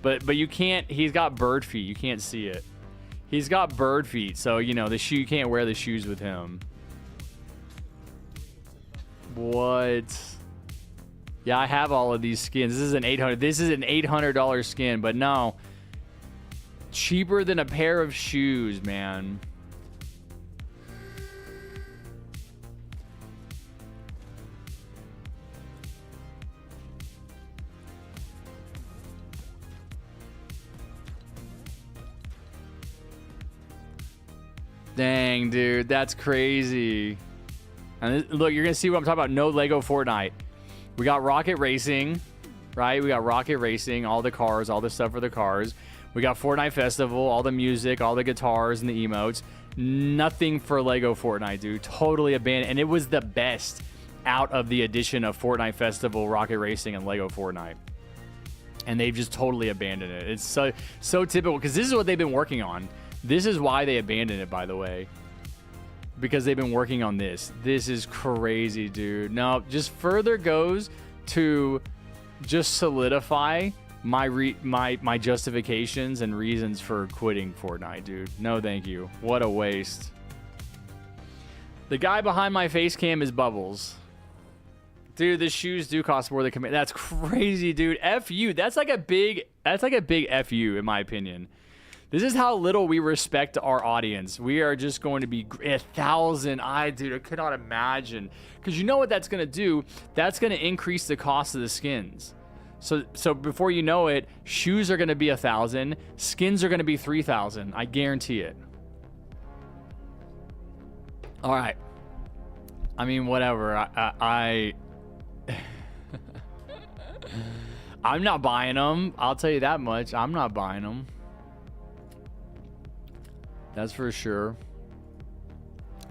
But you can't, he's got bird feet. You can't see it. He's got bird feet, so, you know, you can't wear the shoes with him. What? Yeah, I have all of these skins. This is an $800 skin, but no. Cheaper than a pair of shoes, man. Dang, dude, that's crazy. And look, you're gonna see what I'm talking about. No Lego Fortnite. We got Rocket Racing, right? We got Rocket Racing, all the cars, all the stuff for the cars. We got Fortnite Festival, all the music, all the guitars and the emotes. Nothing for Lego Fortnite, dude. Totally abandoned. And it was the best out of the edition of Fortnite Festival, Rocket Racing, and Lego Fortnite. And they've just totally abandoned it. It's so typical, because this is what they've been working on. This is why they abandoned it, by the way. Because they've been working on this. This is crazy, dude. No, just further goes to just solidify my justifications and reasons for quitting Fortnite, dude. No, thank you. What a waste. The guy behind my face cam is Bubbles. Dude, the shoes do cost more than command. That's crazy, dude. F you. That's like a big F you, in my opinion. This is how little we respect our audience. We are just going to be 1,000. Dude, I cannot imagine. Because you know what that's going to do? That's going to increase the cost of the skins. So before you know it, shoes are going to be 1,000. Skins are going to be 3,000. I guarantee it. All right. I mean, whatever. I'm not buying them. I'll tell you that much. I'm not buying them. That's for sure.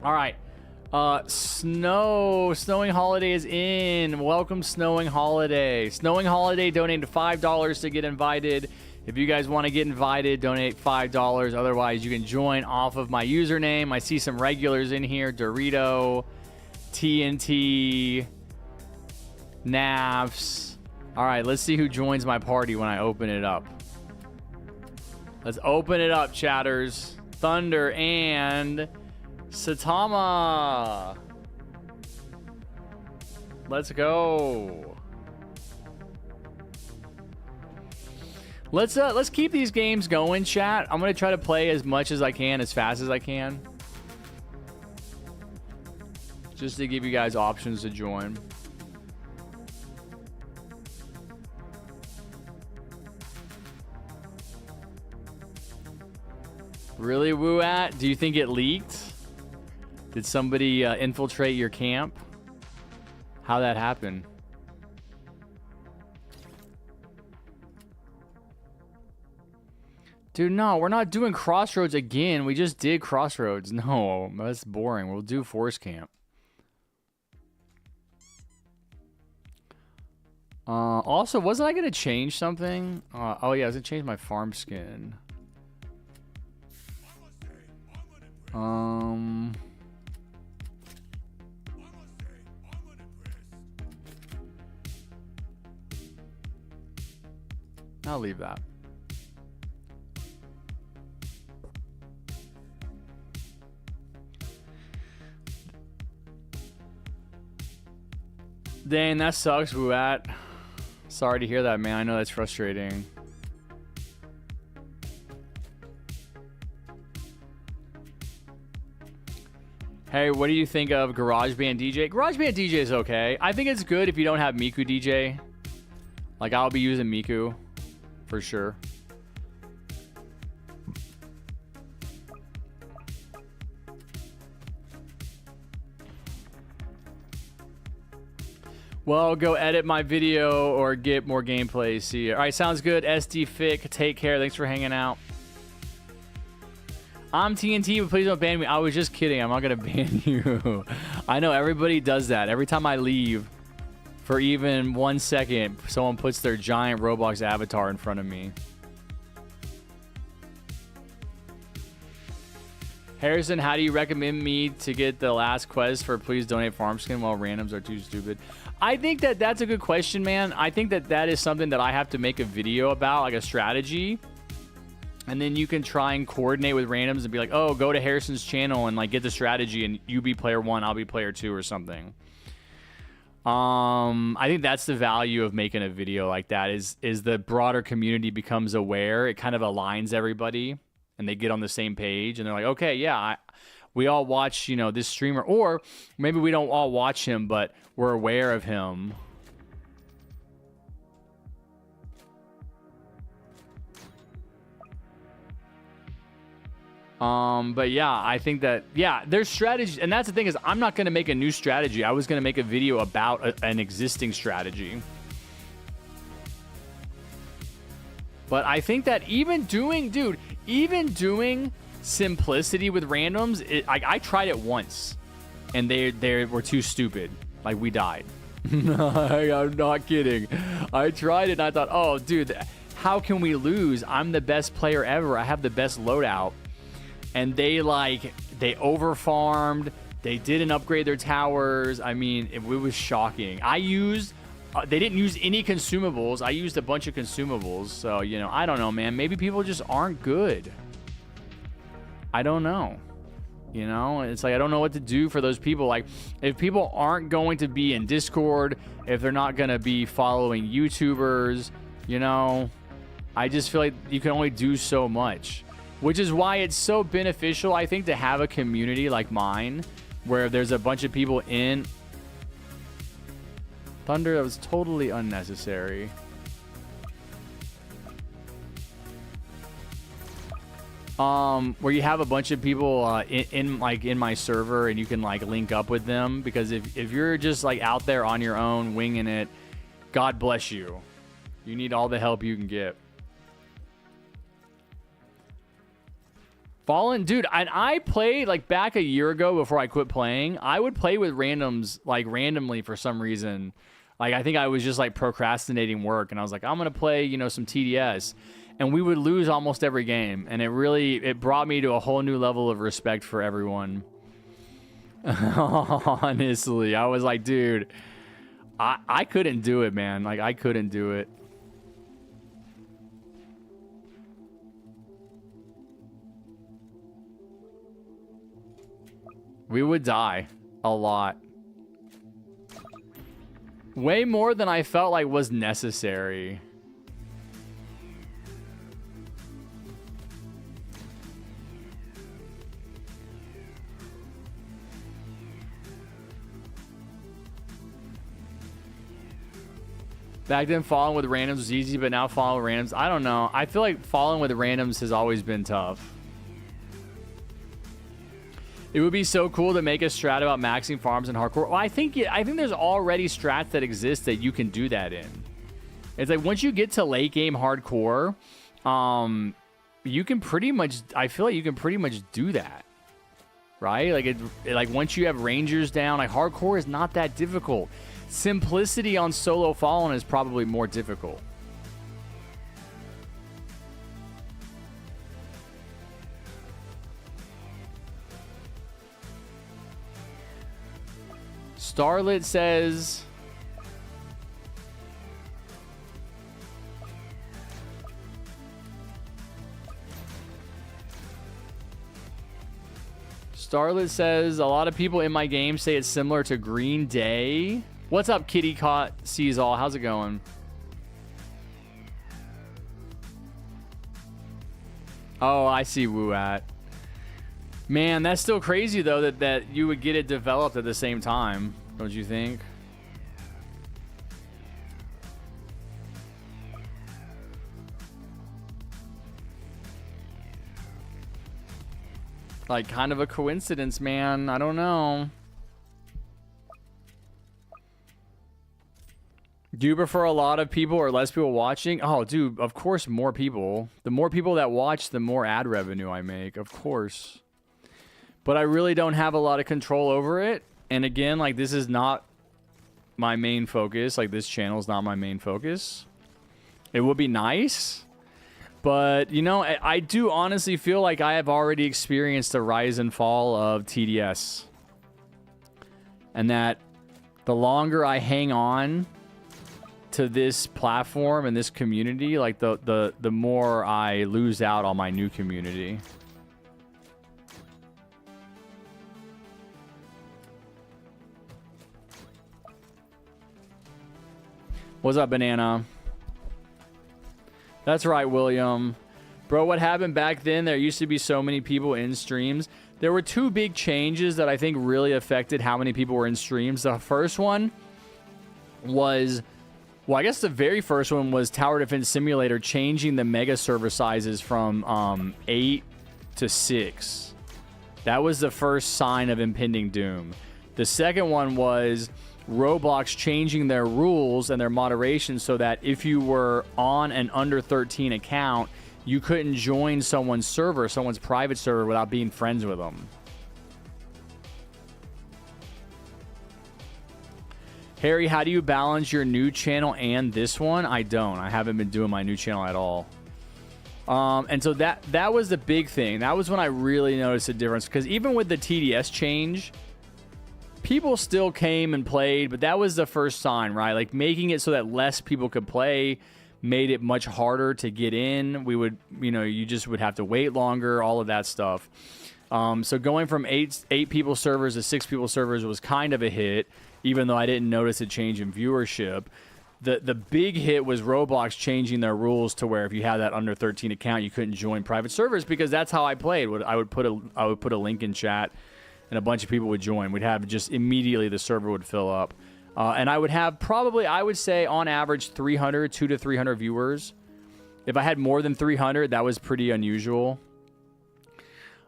All right. Snowing Holiday is in. Welcome, Snowing Holiday. Snowing Holiday donated $5 to get invited. If you guys want to get invited, donate $5. Otherwise, you can join off of my username. I see some regulars in here. Dorito, TNT, Nafs. All right, let's see who joins my party when I open it up. Let's open it up, chatters. Thunder and Satama. Let's go. Let's keep these games going, chat. I'm gonna try to play as much as I can, as fast as I can, just to give you guys options to join. Really, Woo-at? Do you think it leaked? Did somebody infiltrate your camp? How'd that happen? Dude, no, we're not doing Crossroads again. We just did Crossroads. No, that's boring. We'll do Force Camp. Also, wasn't I going to change something? Oh, yeah, I was going to change my farm skin. I'll leave that. Dang, that sucks, Woo-at. Sorry to hear that, man. I know that's frustrating. Hey, what do you think of GarageBand DJ? GarageBand DJ is okay. I think it's good if you don't have Miku DJ. Like, I'll be using Miku for sure. Well, go edit my video or get more gameplay. See you. All right, sounds good. SD Fick, take care. Thanks for hanging out. I'm TNT, but please don't ban me. I was just kidding. I'm not going to ban you. I know everybody does that. Every time I leave for even 1 second, someone puts their giant Roblox avatar in front of me. Harrison, how do you recommend me to get the last quest for please donate farm skin while randoms are too stupid? I think that that's a good question, man. I think that that is something that I have to make a video about, like a strategy. And then you can try and coordinate with randoms and be like, oh, go to Harrison's channel and like get the strategy and you be player 1, I'll be player 2 or something. I think that's the value of making a video like that is the broader community becomes aware. It kind of aligns everybody and they get on the same page and they're like, okay, yeah, we all watch, you know, this streamer, or maybe we don't all watch him, but we're aware of him. But yeah, I think that, yeah, there's strategies. And that's the thing is I'm not going to make a new strategy. I was going to make a video about an existing strategy. But I think that even doing, dude, even doing simplicity with randoms, I tried it once and they were too stupid. Like we died. I'm not kidding. I tried it and I thought, oh, dude, how can we lose? I'm the best player ever. I have the best loadout. And they overfarmed. They didn't upgrade their towers. I mean, it was shocking. I used, they didn't use any consumables. I used a bunch of consumables. So, you know, I don't know, man. Maybe people just aren't good. I don't know. You know, it's like, I don't know what to do for those people. Like, if people aren't going to be in Discord, if they're not going to be following YouTubers, you know, I just feel like you can only do so much. Which is why it's so beneficial, I think, to have a community like mine where there's a bunch of people in. Thunder, that was totally unnecessary. Where you have a bunch of people in my server and you can like link up with them, because if you're just like out there on your own winging it, God bless you. You need all the help you can get. Fallen, dude, and I played like back a year ago before I quit playing. I would play with randoms like randomly for some reason. Like I think I was just like procrastinating work, and I was like, I'm gonna play, you know, some TDS, and we would lose almost every game, and it brought me to a whole new level of respect for everyone. Honestly, I was like, dude, I couldn't do it, man. Like I couldn't do it. We would die a lot. Way more than I felt like was necessary. Back then, falling with randoms was easy, but now falling with randoms, I don't know. I feel like falling with randoms has always been tough. It would be so cool to make a strat about maxing farms and hardcore. Well, I think there's already strats that exist that you can do that in. It's like once you get to late game hardcore, you can pretty much. I feel like you can pretty much do that, right? Like once you have rangers down, like hardcore is not that difficult. Simplicity on solo fallen is probably more difficult. Starlit says, a lot of people in my game say it's similar to Green Day. What's up, Kitty Caught Sees All? How's it going? Oh, I see Woo at. Man, that's still crazy, though, that you would get it developed at the same time. Don't you think? Like, kind of a coincidence, man. I don't know. Do you prefer a lot of people or less people watching? Oh, dude, of course more people. The more people that watch, the more ad revenue I make, of course. But I really don't have a lot of control over it. And again, like, this is not my main focus. Like, this channel is not my main focus. It would be nice. But, you know, I do honestly feel like I have already experienced the rise and fall of TDS. And that the longer I hang on to this platform and this community, like, the more I lose out on my new community. What's up, Banana? That's right, William. Bro, what happened back then? There used to be so many people in streams. There were two big changes that I think really affected how many people were in streams. The first one was, well, I guess the very first one was Tower Defense Simulator changing the mega server sizes from 8 to 6. That was the first sign of impending doom. The second one was Roblox changing their rules and their moderation so that if you were on an under 13 account, you couldn't join someone's server, someone's private server, without being friends with them. Harry, how do you balance your new channel and this one? I don't. I haven't been doing my new channel at all. And so that was the big thing. That was when I really noticed a difference, because even with the TDS change, people still came and played, but that was the first sign, right? Like, making it so that less people could play made it much harder to get in. We would, you know, you just would have to wait longer, all of that stuff. So going from eight people servers to 6 people servers was kind of a hit, even though I didn't notice a change in viewership. The big hit was Roblox changing their rules to where if you had that under 13 account, you couldn't join private servers, because that's how I played. I would put a link in chat, and a bunch of people would join. We'd have just immediately the server would fill up. And I would have probably, I would say, on average, 200 to 300 viewers. If I had more than 300, that was pretty unusual.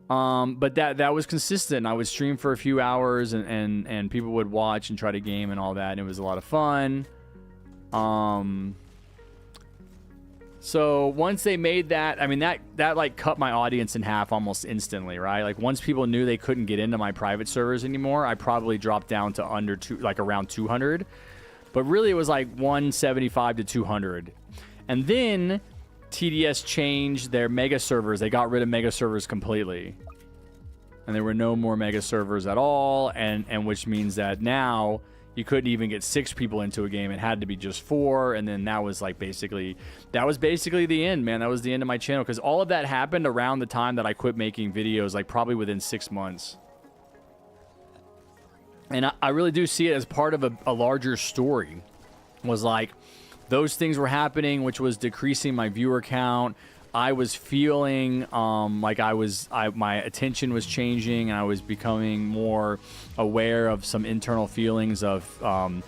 But that was consistent. I would stream for a few hours, and people would watch and try to game and all that, and it was a lot of fun. So once they made that, I mean, that like cut my audience in half almost instantly, right? Like once people knew they couldn't get into my private servers anymore, I probably dropped down to like around 200. But really it was like 175 to 200. And then TDS changed their mega servers. They got rid of mega servers completely. And there were no more mega servers at all, and which means that now you couldn't even get 6 people into a game. It had to be just 4, and then that was basically the end, man. That was the end of my channel, because all of that happened around the time that I quit making videos, like probably within 6 months. And I really do see it as part of a larger story. Was like those things were happening, which was decreasing my viewer count. I was feeling like my attention was changing, and I was becoming more aware of some internal feelings of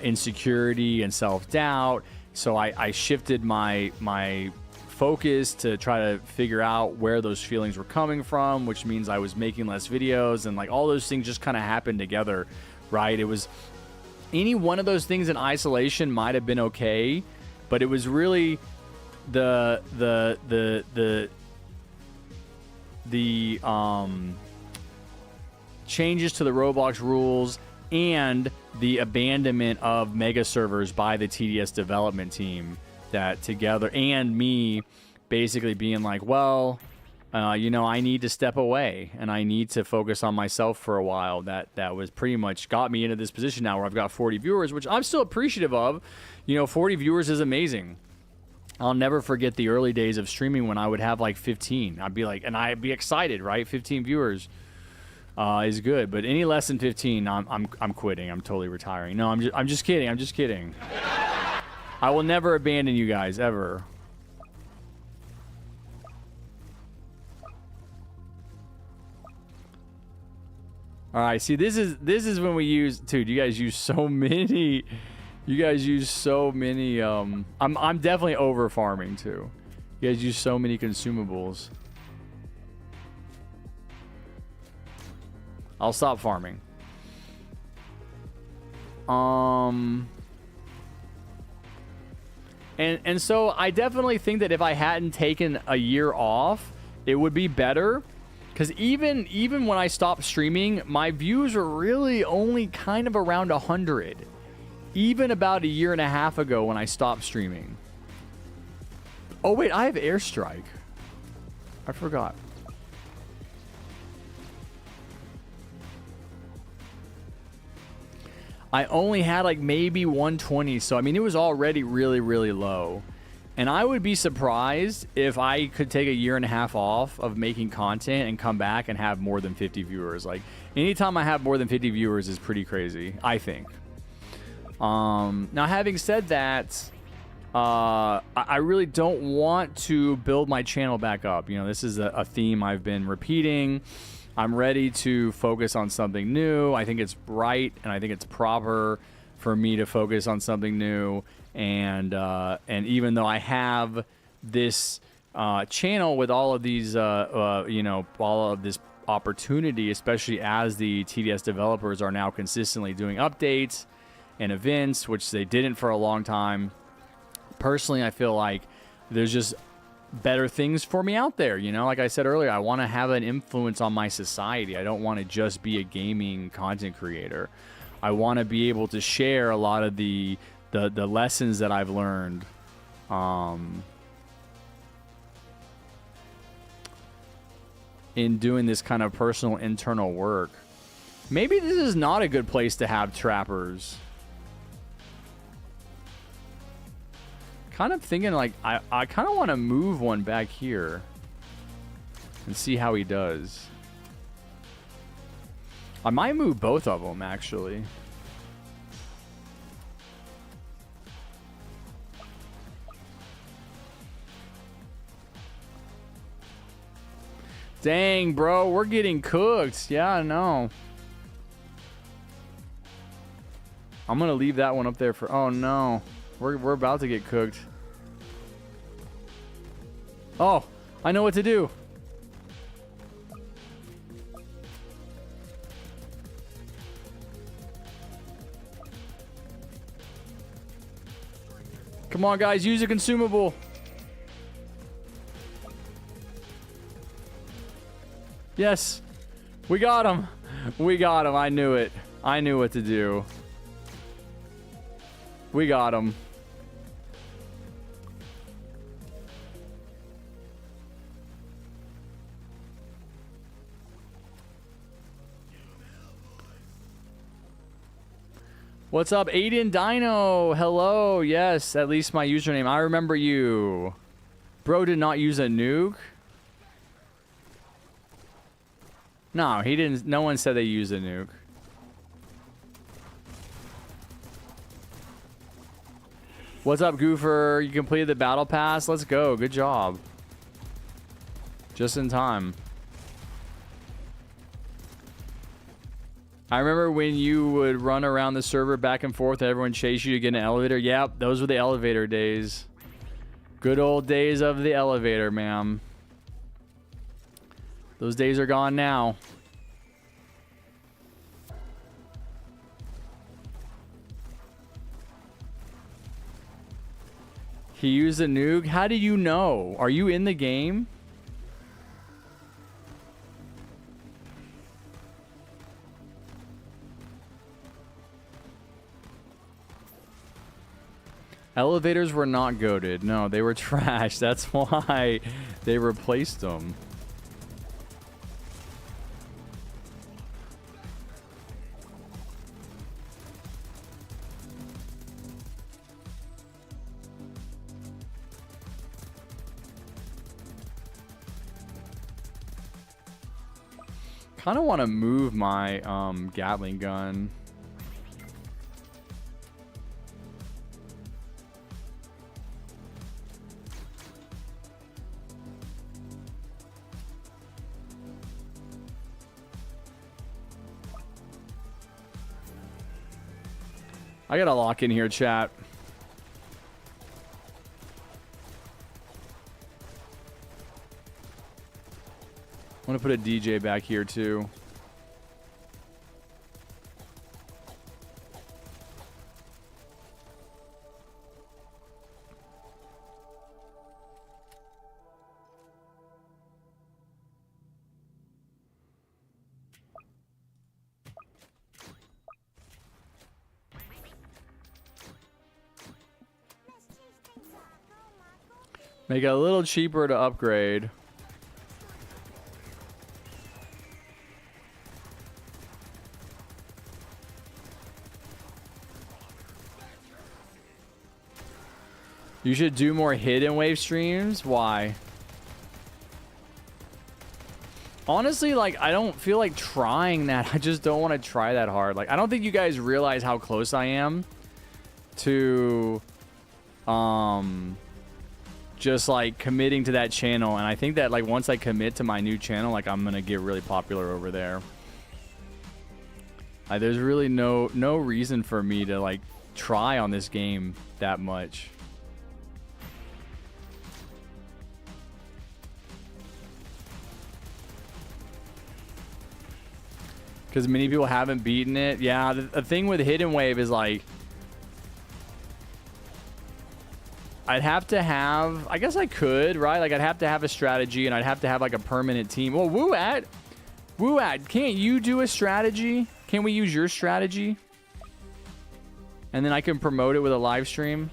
insecurity and self-doubt. So I shifted my focus to try to figure out where those feelings were coming from, which means I was making less videos, and like all those things just kind of happened together, right? It was any one of those things in isolation might have been okay, but it was really the changes to the Roblox rules and the abandonment of mega servers by the TDS development team, that together, and me basically being like, well, you know, I need to step away and I need to focus on myself for a while. That was pretty much got me into this position now where I've got 40 viewers, which I'm still appreciative of. You know, 40 viewers is amazing. I'll never forget the early days of streaming when I would have like 15. I'd be like, and I'd be excited, right? 15 viewers is good, but any less than 15, I'm quitting. I'm totally retiring. No, I'm just kidding. I'm just kidding. I will never abandon you guys ever. All right, see, this is when we use, dude. You guys use so many. You guys use so many. I'm definitely over farming too. You guys use so many consumables. I'll stop farming. And so I definitely think that if I hadn't taken a year off, it would be better. Because even when I stopped streaming, my views were really only kind of around 100. Even about a year and a half ago when I stopped streaming. Oh wait, I have airstrike. I forgot. I only had like maybe 120, so I mean it was already really, really low. And I would be surprised if I could take a year and a half off of making content and come back and have more than 50 viewers. Like anytime I have more than 50 viewers is pretty crazy, I think. Now having said that, I really don't want to build my channel back up. You know, this is a theme I've been repeating. I'm ready to focus on something new. I think it's right and I think it's proper for me to focus on something new. And even though I have this channel with all of these, you know, all of this opportunity, especially as the TDS developers are now consistently doing updates and events, which they didn't for a long time. Personally, I feel like there's just better things for me out there. You know, like I said earlier, I want to have an influence on my society. I don't want to just be a gaming content creator. I want to be able to share a lot of the lessons that I've learned. In doing this kind of personal internal work. Maybe this is not a good place to have trappers. Kind of thinking like I kind of want to move one back here and see how he does. I might move both of them actually. Dang, bro, we're getting cooked. Yeah, I know. I'm gonna leave that one up there for. Oh no, we're about to get cooked. Oh, I know what to do. Come on, guys, use a consumable. Yes. We got him. We got him. I knew it. I knew what to do. We got him. What's up, Aiden Dino? Hello. Yes, at least my username. I remember you. Bro did not use a nuke. No, he didn't. No one said they used a nuke. What's up, Goofer? You completed the battle pass. Let's go. Good job. Just in time. I remember when you would run around the server back and forth and everyone chased you to get in an elevator. Yep, those were the elevator days. Good old days of the elevator, ma'am. Those days are gone now. He used a nuke? How do you know? Are you in the game? Elevators were not goated. No, they were trash. That's why they replaced them. Kind of want to move my Gatling gun. I gotta lock in here, chat. I'm gonna put a DJ back here too. Make it a little cheaper to upgrade. You should do more hidden wave streams. Why? Honestly, like, I don't feel like trying that. I just don't want to try that hard. Like, I don't think you guys realize how close I am to just like committing to that channel. And I think that like once I commit to my new channel, like I'm gonna get really popular over there. Like, there's really no reason for me to like try on this game that much. Because many people haven't beaten it. Yeah, the thing with Hidden Wave is like, I'd have to have, I guess I could, right? Like, I'd have to have a strategy and I'd have to have like a permanent team. Well, Wooat, can't you do a strategy? Can't we use your strategy? And then I can promote it with a live stream.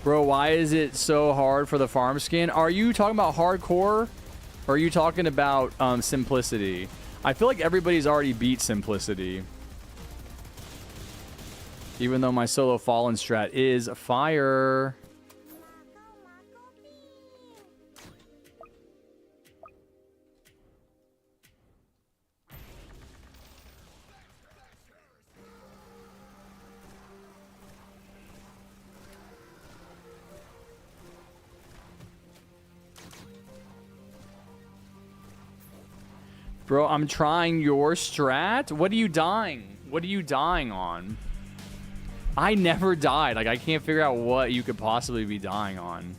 Bro, why is it so hard for the farm skin? Are you talking about hardcore? Or are you talking about simplicity? I feel like everybody's already beat simplicity. Even though my solo fallen strat is fire. Bro, I'm trying your strat? What are you dying? What are you dying on? I never died. Like, I can't figure out what you could possibly be dying on.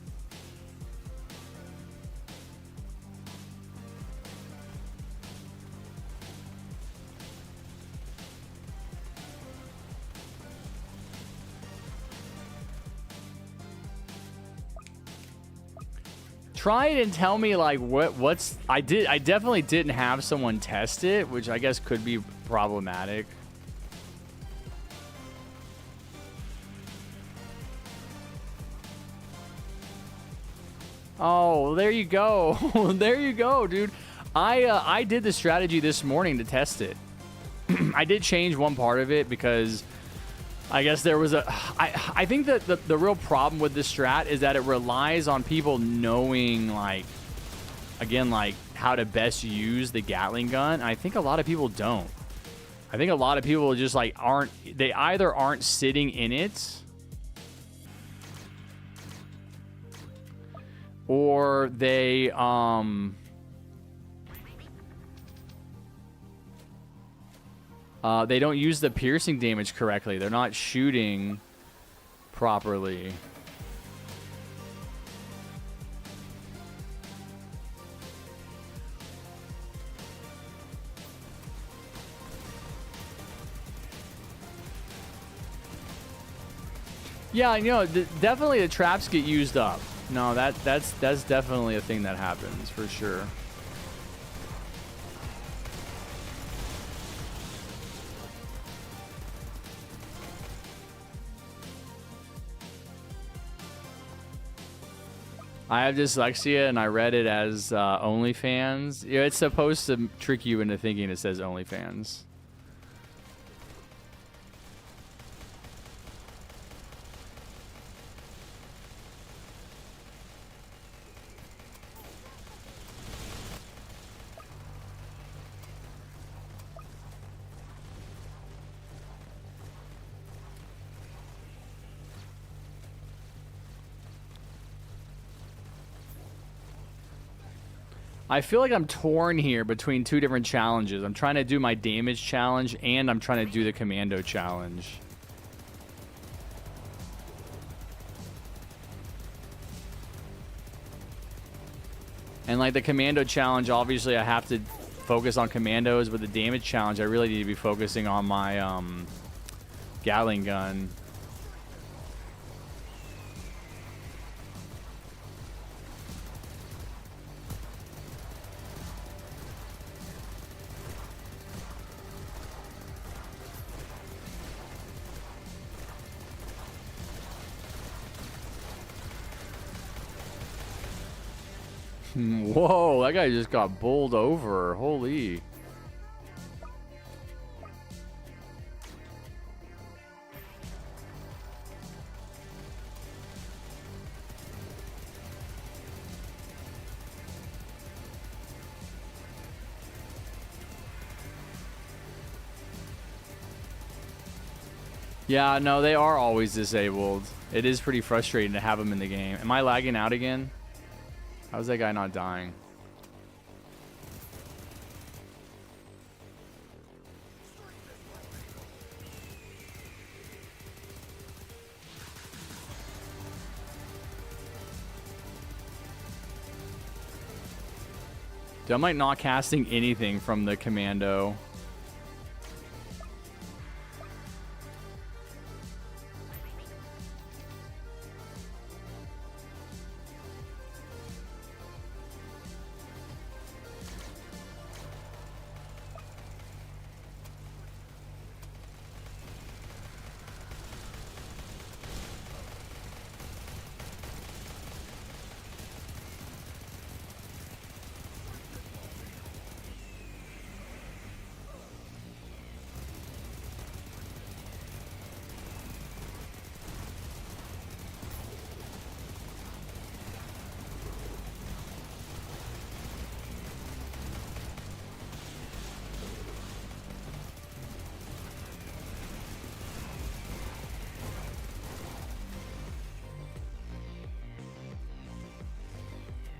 Try it and tell me like what's I definitely didn't have someone test it, which I guess could be problematic. Oh, there you go. There you go, dude. I did the strategy this morning to test it. I did change one part of it because I guess there was I think that the real problem with this strat is that it relies on people knowing, like, again, like how to best use the Gatling gun. I think a lot of people don't. I think a lot of people just like they either aren't sitting in it, or they don't use the piercing damage correctly. They're not shooting properly. Yeah, you know, definitely the traps get used up. No, that's definitely a thing that happens for sure. I have dyslexia and I read it as OnlyFans. Yeah, it's supposed to trick you into thinking it says OnlyFans. I feel like I'm torn here between two different challenges. I'm trying to do my damage challenge and I'm trying to do the commando challenge. And like the commando challenge, obviously I have to focus on commandos, but the damage challenge, I really need to be focusing on my Gatling gun. Whoa, that guy just got bowled over. Holy. Yeah, no, they are always disabled. It is pretty frustrating to have them in the game. Am I lagging out again? How's that guy not dying? Dude, I'm like not casting anything from the commando.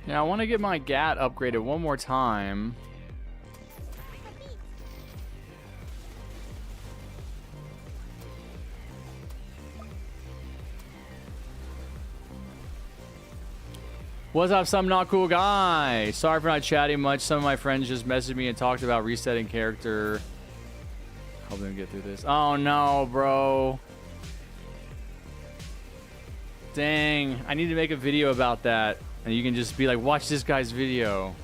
Yeah, I want to get my GAT upgraded one more time. What's up, some not cool guy? Sorry for not chatting much. Some of my friends just messaged me and talked about resetting character. Help them get through this. Oh no, bro. Dang, I need to make a video about that. And you can just be like, watch this guy's video.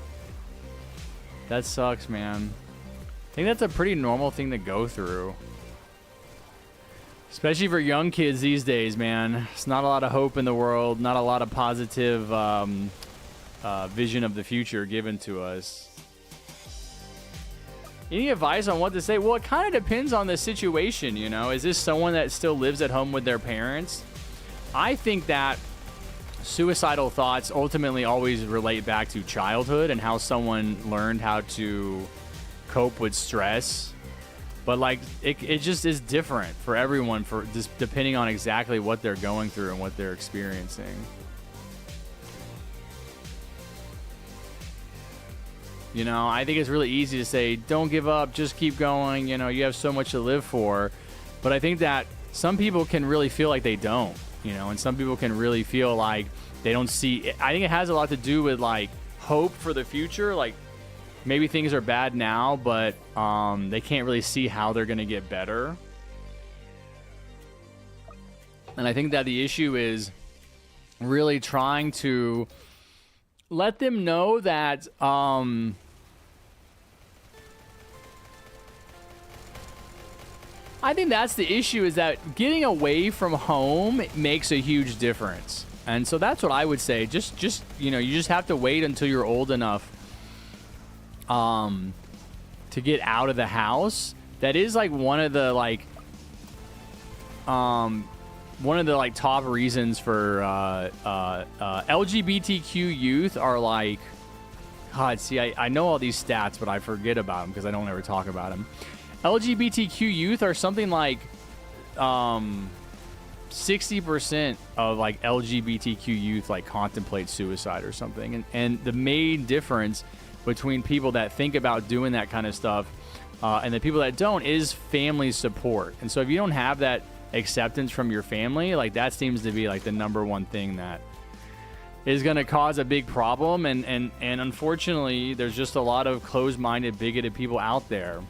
That sucks, man. I think that's a pretty normal thing to go through. Especially for young kids these days, man. It's not a lot of hope in the world. Not a lot of positive vision of the future given to us. Any advice on what to say? Well, it kind of depends on the situation, you know. Is this someone that still lives at home with their parents? I think that suicidal thoughts ultimately always relate back to childhood and how someone learned how to cope with stress. But like it just is different for everyone, for just depending on exactly what they're going through and what they're experiencing. You know, I think it's really easy to say, don't give up, just keep going. You know, you have so much to live for. But I think that some people can really feel like they don't, you know, and some people can really feel like they don't see. I think it has a lot to do with like hope for the future. Like maybe things are bad now, but they can't really see how they're going to get better. And I think that the issue is really trying to let them know that I think that's the issue, is that getting away from home makes a huge difference. And so that's what I would say. Just you know, you just have to wait until you're old enough to get out of the house. That is like one of the top reasons for LGBTQ youth are like, God, see, I know all these stats, but I forget about them because I don't ever talk about them. LGBTQ youth are something like 60% of like LGBTQ youth like contemplate suicide or something. And the main difference between people that think about doing that kind of stuff and the people that don't is family support. And so if you don't have that acceptance from your family, like that seems to be like the number one thing that is going to cause a big problem. And unfortunately, there's just a lot of closed-minded, bigoted people out there.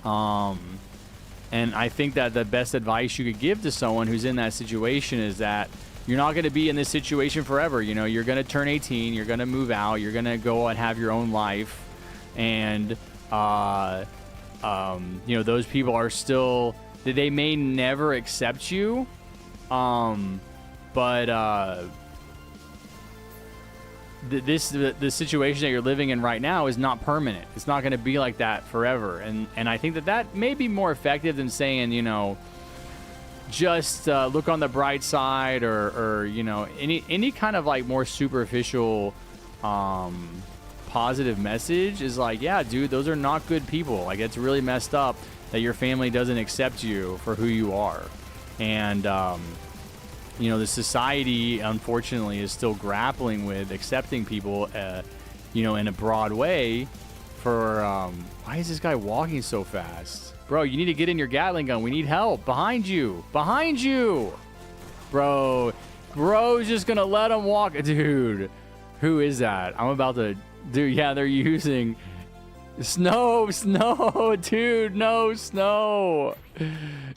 And I think that the best advice you could give to someone who's in that situation is that you're not going to be in this situation forever. You know, you're going to turn 18, you're going to move out, you're going to go and have your own life. And, you know, those people are still, they may never accept you. The situation that you're living in right now is not permanent. It's not going to be like that forever. And I think that may be more effective than saying, you know, just look on the bright side or you know, any kind of like more superficial positive message is like, yeah, dude, those are not good people. Like, it's really messed up that your family doesn't accept you for who you are. And you know, the society, unfortunately, is still grappling with accepting people, you know, in a broad way for, why is this guy walking so fast? Bro, you need to get in your Gatling gun. We need help. Behind you. Behind you. Bro's just going to let him walk. Dude, who is that? I'm about to, dude, yeah, they're using snow, dude, no snow.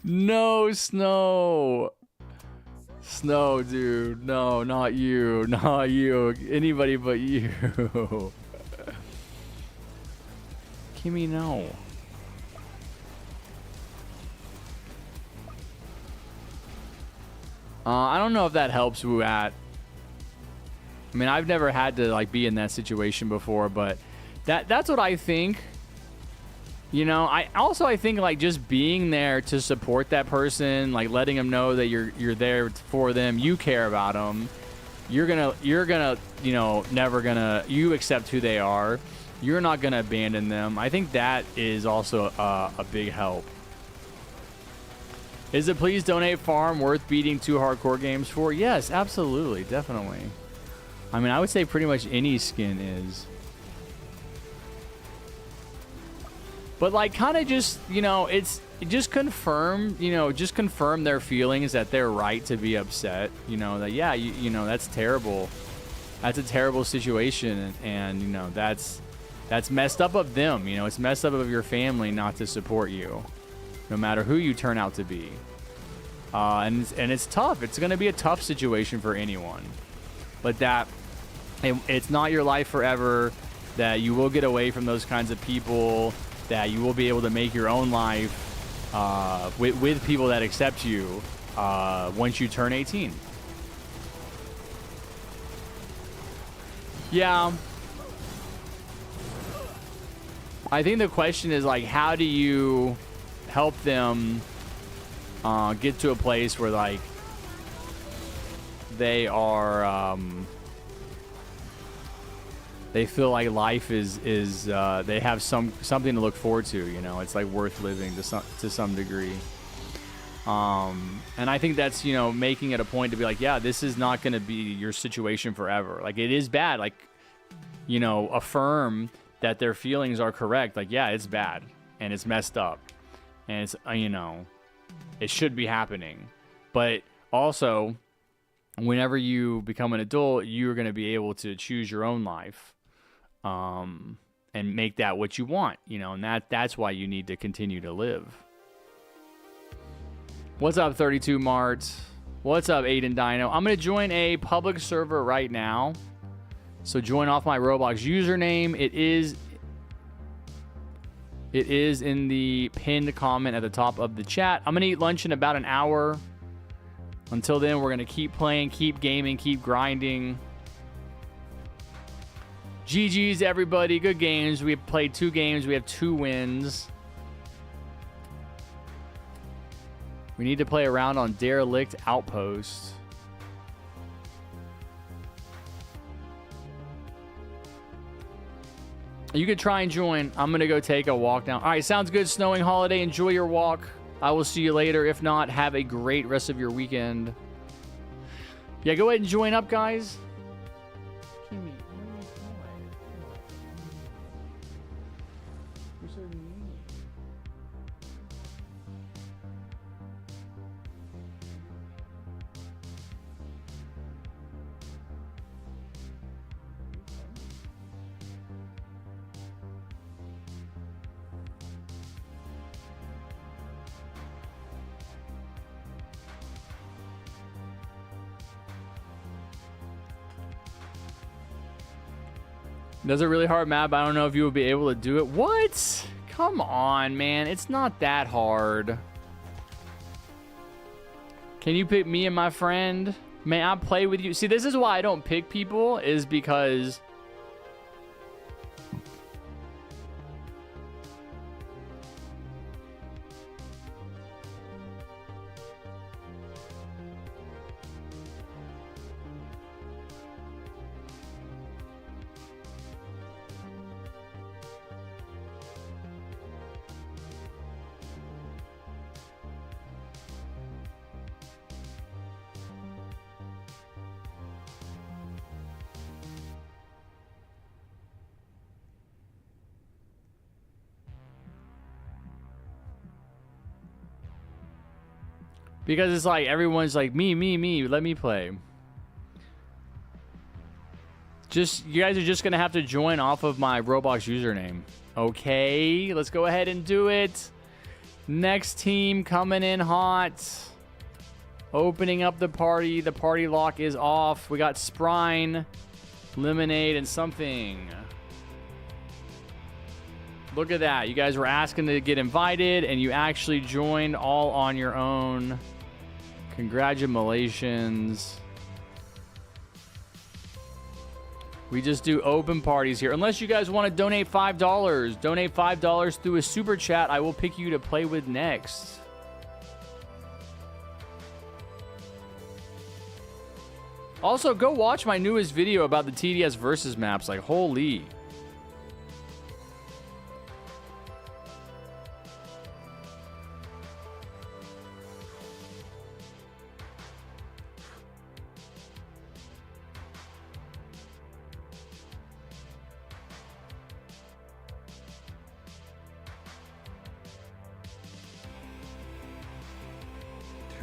No snow. Snow, dude. No, not you. Not you. Anybody but you. Kimmy, no. I don't know if that helps Wuat. I mean, I've never had to like be in that situation before, but that's what I think. You know, I think like just being there to support that person, like letting them know that you're there for them, you care about them, you're gonna, you know, never gonna, you accept who they are, you're not gonna abandon them. I think that is also a big help. Is the Please Donate farm worth beating 2 hardcore games for? Yes, absolutely, definitely. I mean, I would say pretty much any skin is. But like, kind of just, you know, just confirm their feelings that they're right to be upset. You know, that, yeah, you know, that's terrible. That's a terrible situation. And you know, that's messed up of them. You know, it's messed up of your family not to support you, no matter who you turn out to be. And it's tough. It's going to be a tough situation for anyone. But that It's not your life forever, that you will get away from those kinds of people, that you will be able to make your own life with people that accept you once you turn 18. Yeah. I think the question is, like, how do you help them get to a place where, like, they are they feel like life is they have something to look forward to, you know. It's like worth living to some degree. And I think that's, you know, making it a point to be like, yeah, this is not going to be your situation forever. Like, it is bad. Like, you know, affirm that their feelings are correct. Like, yeah, it's bad and it's messed up and it's, you know, it should be happening. But also, whenever you become an adult, you're going to be able to choose your own life, and make that what you want, you know, and that's why you need to continue to live. What's up, 32 Mart? What's up, Aiden Dino? I'm going to join a public server right now. So join off my Roblox username. It is in the pinned comment at the top of the chat. I'm going to eat lunch in about an hour. Until then, we're going to keep playing, keep gaming, keep grinding. GG's, everybody. Good games. We have played 2 games. We have 2 wins. We need to play around on Derelict Outpost. You could try and join. I'm going to go take a walk now. All right, sounds good. Snowing holiday. Enjoy your walk. I will see you later. If not, have a great rest of your weekend. Yeah, go ahead and join up, guys. Does a really hard map. I don't know if you will be able to do it. What? Come on, man. It's not that hard. Can you pick me and my friend? May I play with you? See, this is why I don't pick people, is because it's like everyone's like, me, let me play. Just, you guys are just gonna have to join off of my Roblox username. Okay, let's go ahead and do it. Next team coming in hot. Opening up the party. The party lock is off. We got Sprine, Lemonade, and something. Look at that. You guys were asking to get invited, and you actually joined all on your own. Congratulations. We just do open parties here. Unless you guys want to donate $5. Donate $5 through a super chat. I will pick you to play with next. Also, go watch my newest video about the TDS versus maps. Like, holy.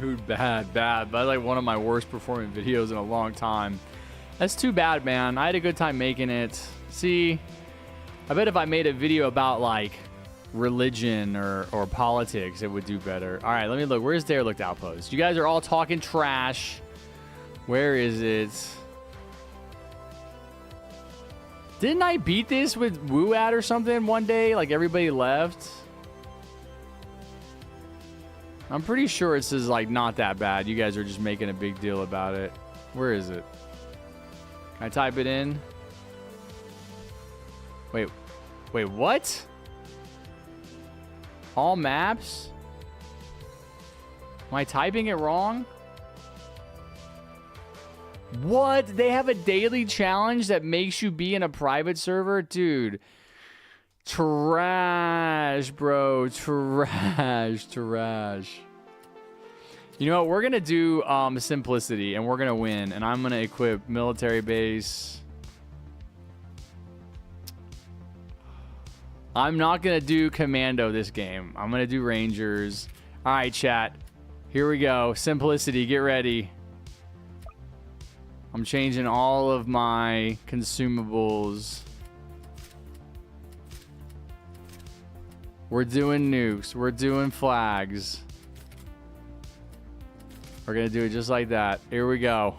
Dude, bad. That's like one of my worst performing videos in a long time. That's too bad, man. I had a good time making it. See, I bet if I made a video about like religion or politics, it would do better. All right, let me look. Where's Derelict Outpost? You guys are all talking trash. Where is it? Didn't I beat this with Woo at or something one day? Like everybody left. I'm pretty sure it's just like not that bad. You guys are just making a big deal about it. Where is it? Can I type it in? Wait, what? All maps? Am I typing it wrong? What? They have a daily challenge that makes you be in a private server? Dude. Trash, bro. Trash. You know what? We're going to do simplicity, and we're going to win. And I'm going to equip military base. I'm not going to do commando this game. I'm going to do rangers. All right, chat. Here we go. Simplicity. Get ready. I'm changing all of my consumables. We're doing nukes. We're doing flags. We're going to do it just like that. Here we go.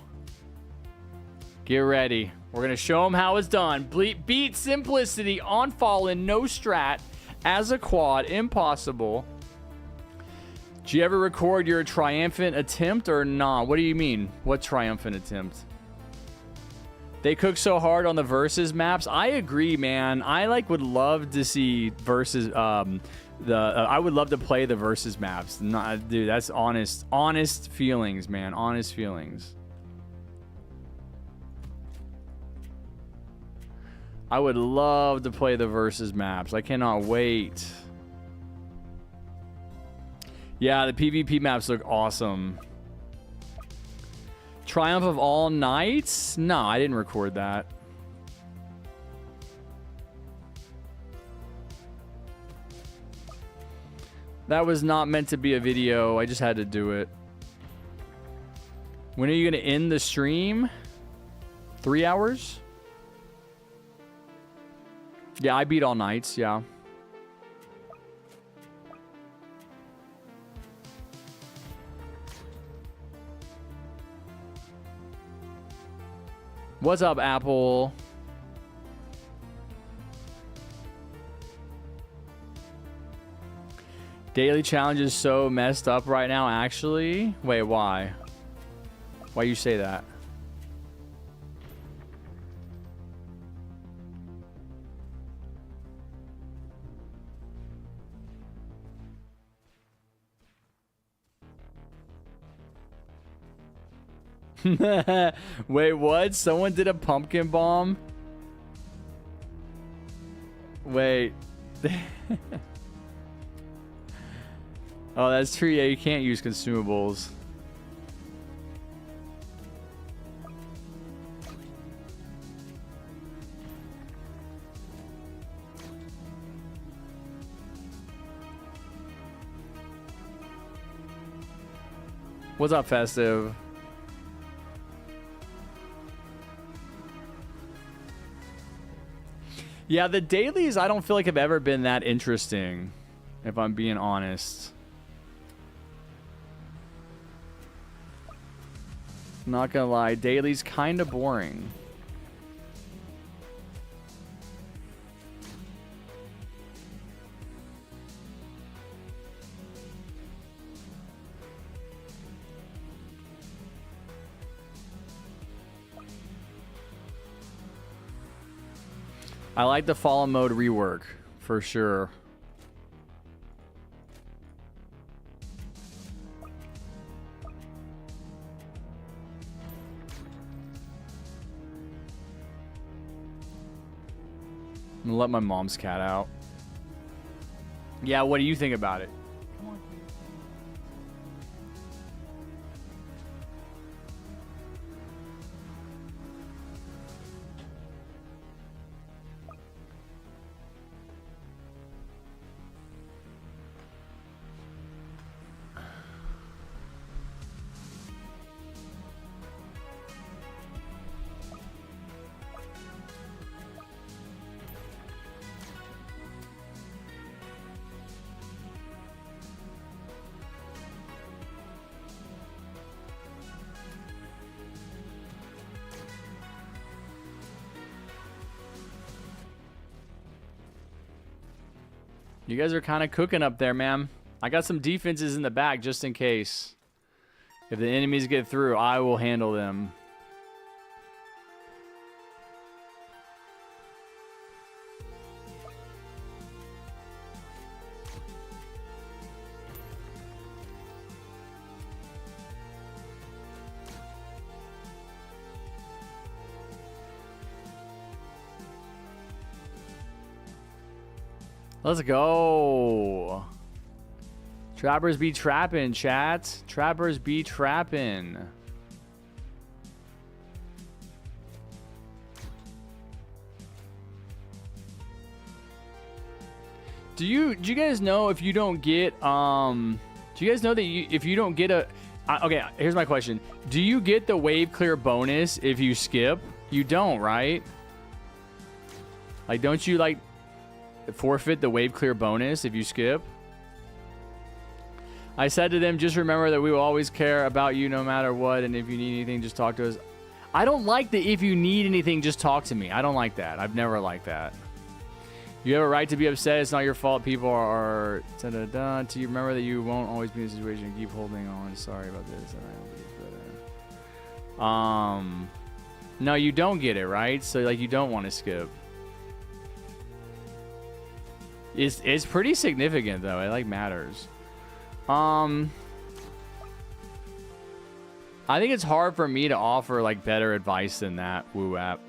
Get ready. We're going to show them how it's done. Beat simplicity on Fallen. No strat. As a quad. Impossible. Do you ever record your triumphant attempt or not? What do you mean? What triumphant attempt? They cook so hard on the versus maps. I agree, man. I would love to see versus I would love to play the versus maps. Dude, that's honest feelings, man. Honest feelings. I would love to play the versus maps. I cannot wait. Yeah, the PvP maps look awesome. Triumph of All Knights? No, I didn't record that. That was not meant to be a video. I just had to do it. When are you going to end the stream? 3 hours? Yeah, I beat All Knights, yeah. What's up, Apple? Daily challenge is so messed up right now, actually. Wait, why? Why you say that? Wait, what? Someone did a pumpkin bomb? Wait. Oh, that's true. Yeah, you can't use consumables. What's up, Festive? Yeah, the dailies I don't feel like have ever been that interesting, if I'm being honest. Not gonna lie, dailies kind of boring. I like the Fallen mode rework, for sure. I'm gonna let my mom's cat out. Yeah, what do you think about it? Come on, kid. You guys are kind of cooking up there, man. I got some defenses in the back just in case. If the enemies get through, I will handle them. Let's go. Trappers be trapping, chat. Trappers be trapping. Do you guys know if you don't get do you guys know that if you don't get a okay, here's my question. Do you get the wave clear bonus if you skip? You don't, right? Like, don't you like forfeit the wave clear bonus if you skip? I said to them, just remember that we will always care about you no matter what, and if you need anything, just talk to us. I don't like the if you need anything, just talk to me. I don't like that. I've never liked that. You have a right to be upset. It's not your fault. People are da-da-da. To you remember that you won't always be in a situation. Keep holding on. Sorry about this. No, you don't get it, right? So like you don't want to skip. It's pretty significant though. It like matters. I think it's hard for me to offer like better advice than that Woo app,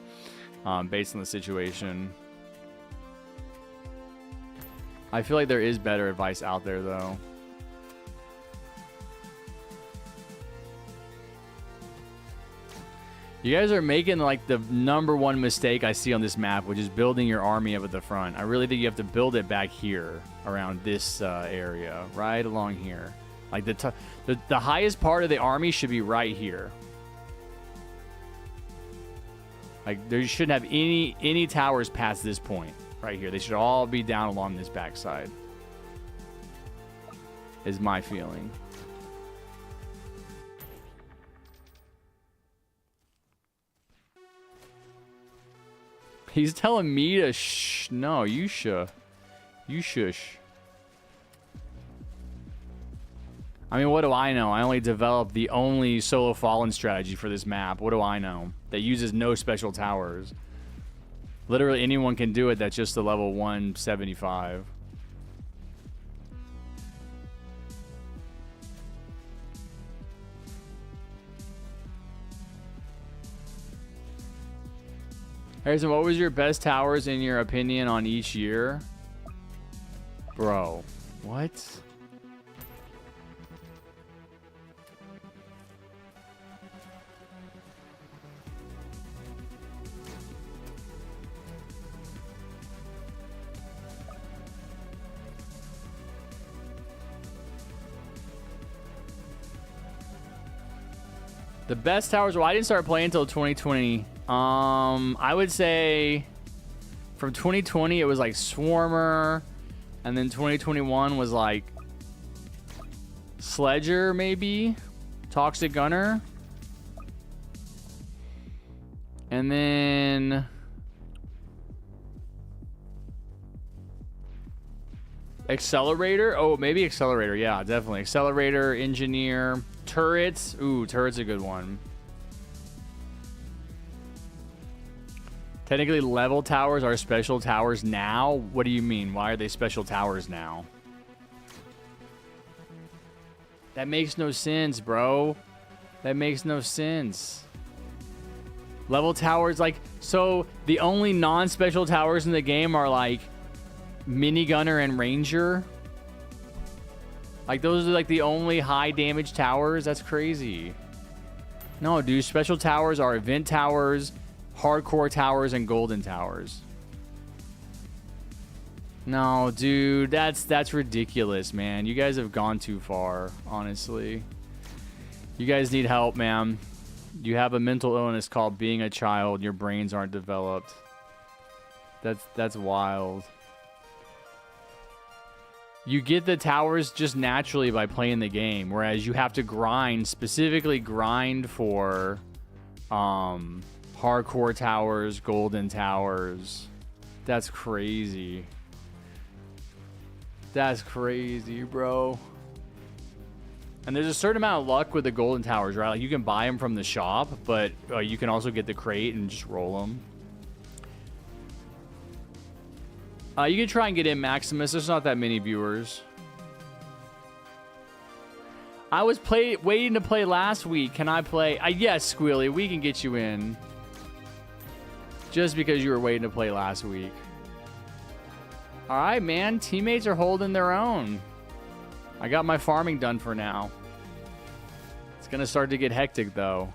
based on the situation. I feel like there is better advice out there though. You guys are making like the #1 mistake I see on this map, which is building your army up at the front. I really think you have to build it back here around this area, right along here. Like the highest part of the army should be right here. Like there shouldn't have any towers past this point right here. They should all be down along this backside. Is my feeling. He's telling me to shh. No, you shush. You shush. I mean, what do I know? I only developed the only solo fallen strategy for this map. What do I know? That uses no special towers. Literally anyone can do it that's just the level 175. Harrison, what was your best towers in your opinion on each year? Bro, what? The best towers, well, I didn't start playing until 2020. I would say from 2020 it was like Swarmer, and then 2021 was like Sledger, maybe Toxic Gunner, and then Accelerator. Oh, maybe Accelerator. Yeah, definitely Accelerator, Engineer, Turrets. Ooh, Turrets a good one. Technically, level towers are special towers now. What do you mean? Why are they special towers now? That makes no sense, bro. That makes no sense. Level towers, like, so the only non-special towers in the game are like Minigunner and Ranger. Like, those are like the only high damage towers. That's crazy. No, dude, special towers are event towers, hardcore towers, and golden towers. No, dude, that's ridiculous, man. You guys have gone too far, honestly. You guys need help, man. You have a mental illness called being a child. Your brains aren't developed. That's wild. You get the towers just naturally by playing the game, whereas you have to grind, specifically grind for hardcore towers, golden towers. That's crazy. That's crazy, bro. And there's a certain amount of luck with the golden towers, right? Like you can buy them from the shop, but you can also get the crate and just roll them. You can try and get in Maximus. There's not that many viewers. I was waiting to play last week. Can I play? Yes, Squealy, we can get you in. Just because you were waiting to play last week. All right, man. Teammates are holding their own. I got my farming done for now. It's going to start to get hectic, though.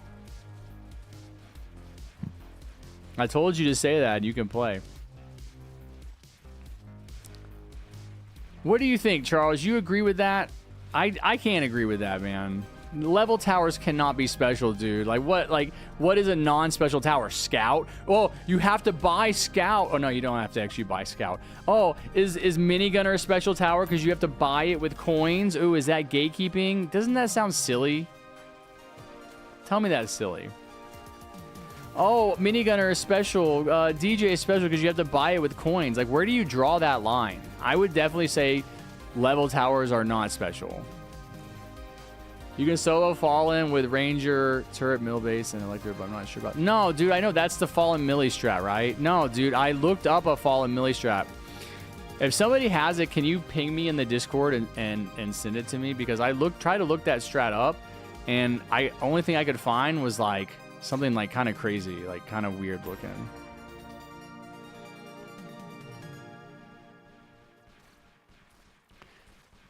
I told you to say that. You can play. What do you think, Charles? You agree with that? I can't agree with that, man. Level towers cannot be special, dude. Like what is a non-special tower? Scout? Well, you have to buy Scout. Oh no, you don't have to actually buy Scout. Oh, is Minigunner a special tower because you have to buy it with coins? Ooh, is that gatekeeping? Doesn't that sound silly? Tell me that's silly. Oh, Minigunner is special. DJ is special because you have to buy it with coins. Like, where do you draw that line? I would definitely say level towers are not special. You can solo Fallen with Ranger, Turret, Mill Base, and Electro, but I'm not sure about... No, dude, I know that's the Fallen Millie strat, right? No, dude, I looked up a Fallen Millie strat. If somebody has it, can you ping me in the Discord and send it to me? Because I tried to look that strat up, and only thing I could find was like something like kind of crazy, like kind of weird looking.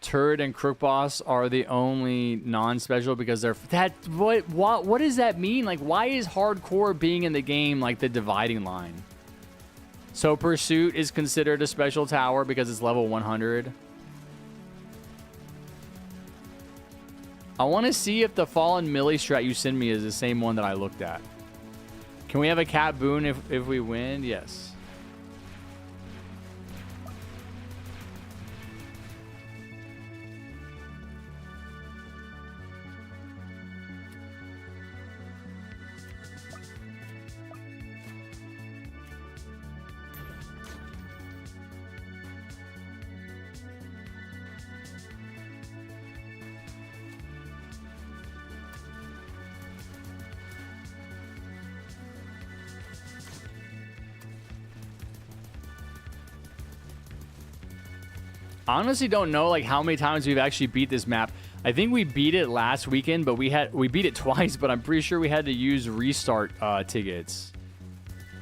Turret and Crook Boss are the only non-special because they're what does that mean? Like, why is hardcore being in the game like the dividing line? So Pursuit is considered a special tower because it's level 100. I want to see if the Fallen Millie strat you send me is the same one that I looked at. Can we have a cat boon if we win? Yes. I honestly don't know like how many times we've actually beat this map. I think we beat it last weekend, but we beat it twice, but I'm pretty sure we had to use restart tickets.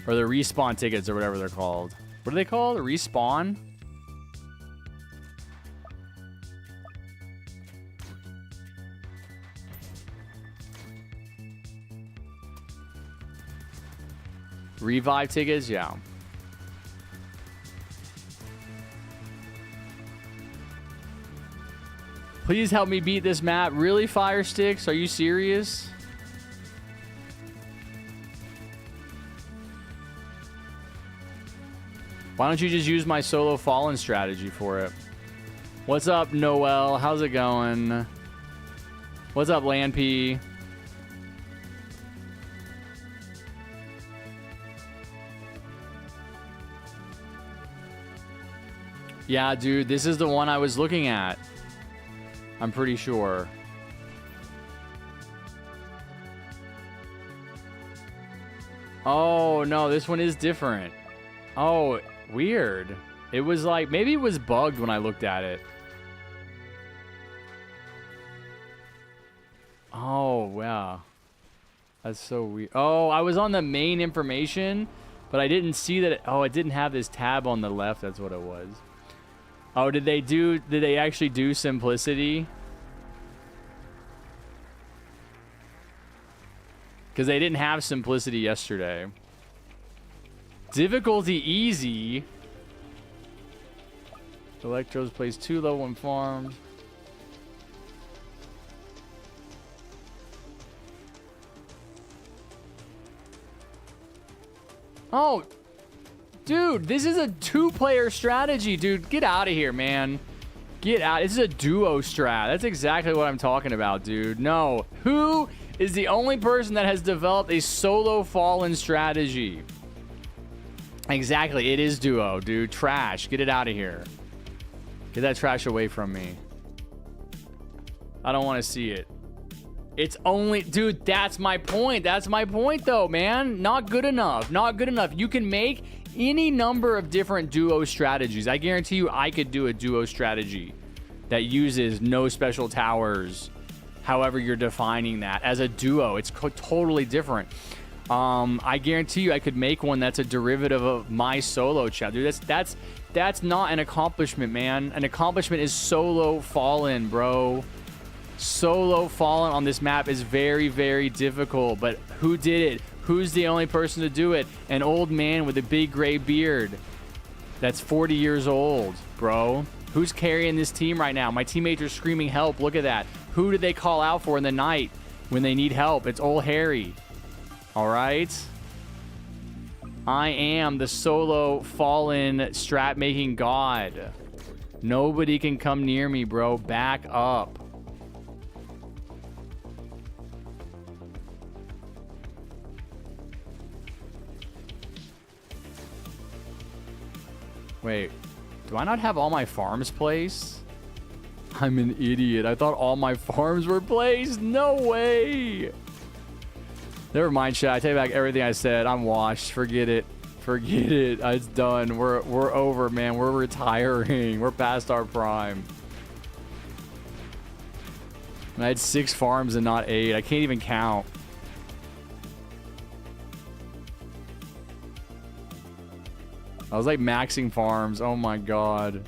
Or the respawn tickets or whatever they're called. What are they called? Respawn? Revive tickets? Yeah. Please help me beat this map. Really, Fire Sticks? Are you serious? Why don't you just use my solo Fallen strategy for it? What's up, Noel? How's it going? What's up, Landp? Yeah, dude, this is the one I was looking at. I'm pretty sure. Oh, no, this one is different. Oh, weird. It was like, maybe it was bugged when I looked at it. Oh, wow. That's so weird. Oh, I was on the main information, but I didn't see that. Oh, it didn't have this tab on the left. That's what it was. Oh, did they actually do simplicity? Because they didn't have simplicity yesterday. Difficulty easy. Electros plays 2 level 1 farms. Oh, dude, this is a 2-player strategy, dude. Get out of here, man. Get out. This is a duo strat. That's exactly what I'm talking about, dude. No. Who is the only person that has developed a solo Fallen strategy? Exactly. It is duo, dude. Trash. Get it out of here. Get that trash away from me. I don't want to see it. It's only... Dude, that's my point. That's my point, though, man. Not good enough. Not good enough. You can make any number of different duo strategies. I guarantee you I could do a duo strategy that uses no special towers. However you're defining that. As a duo, it's totally different. I guarantee you I could make one that's a derivative of my solo chat. Dude, that's not an accomplishment, man. An accomplishment is solo fallen, bro. Solo fallen on this map is very, very difficult. But who did it? Who's the only person to do it? An old man with a big gray beard that's 40 years old, bro. Who's carrying this team right now? My teammates are screaming help. Look at that. Who did they call out for in the night when they need help? It's old Harry. All right. I am the solo fallen strat making god. Nobody can come near me, bro. Back up. Wait, do I not have all my farms placed? I'm an idiot. I thought all my farms were placed. No way. Never mind, chat. I take back everything I said. I'm washed. Forget it. Forget it. It's done. We're over, man. We're retiring. We're past our prime. And I had 6 farms and not 8. I can't even count. I was like maxing farms. Oh my god.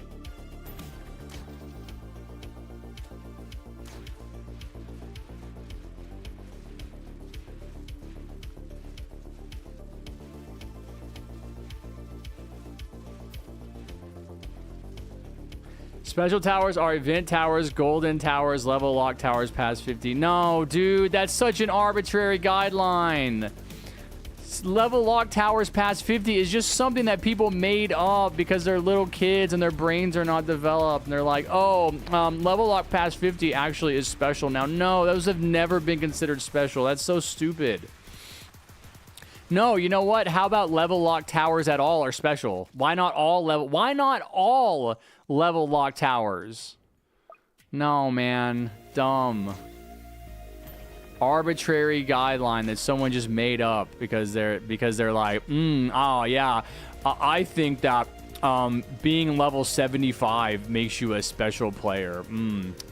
Special towers are event towers, golden towers, level lock towers past 50. No, dude, that's such an arbitrary guideline. Level lock towers past 50 is just something that people made up because they're little kids and their brains are not developed. And they're like, oh, level lock past 50 actually is special. Now, no, those have never been considered special. That's so stupid. No, you know what? How about level lock towers at all are special? Why not all level lock towers? No, man. Dumb. Arbitrary guideline that someone just made up because they're like, oh yeah, I think that being level 75 makes you a special player.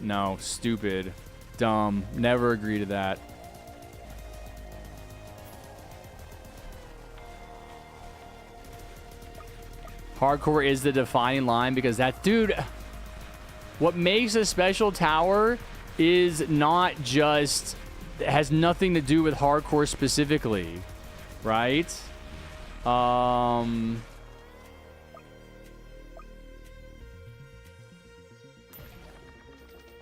No, stupid, dumb, never agree to that. Hardcore is the defining line because that, dude, what makes a special tower is not just, it has nothing to do with hardcore specifically, right? Why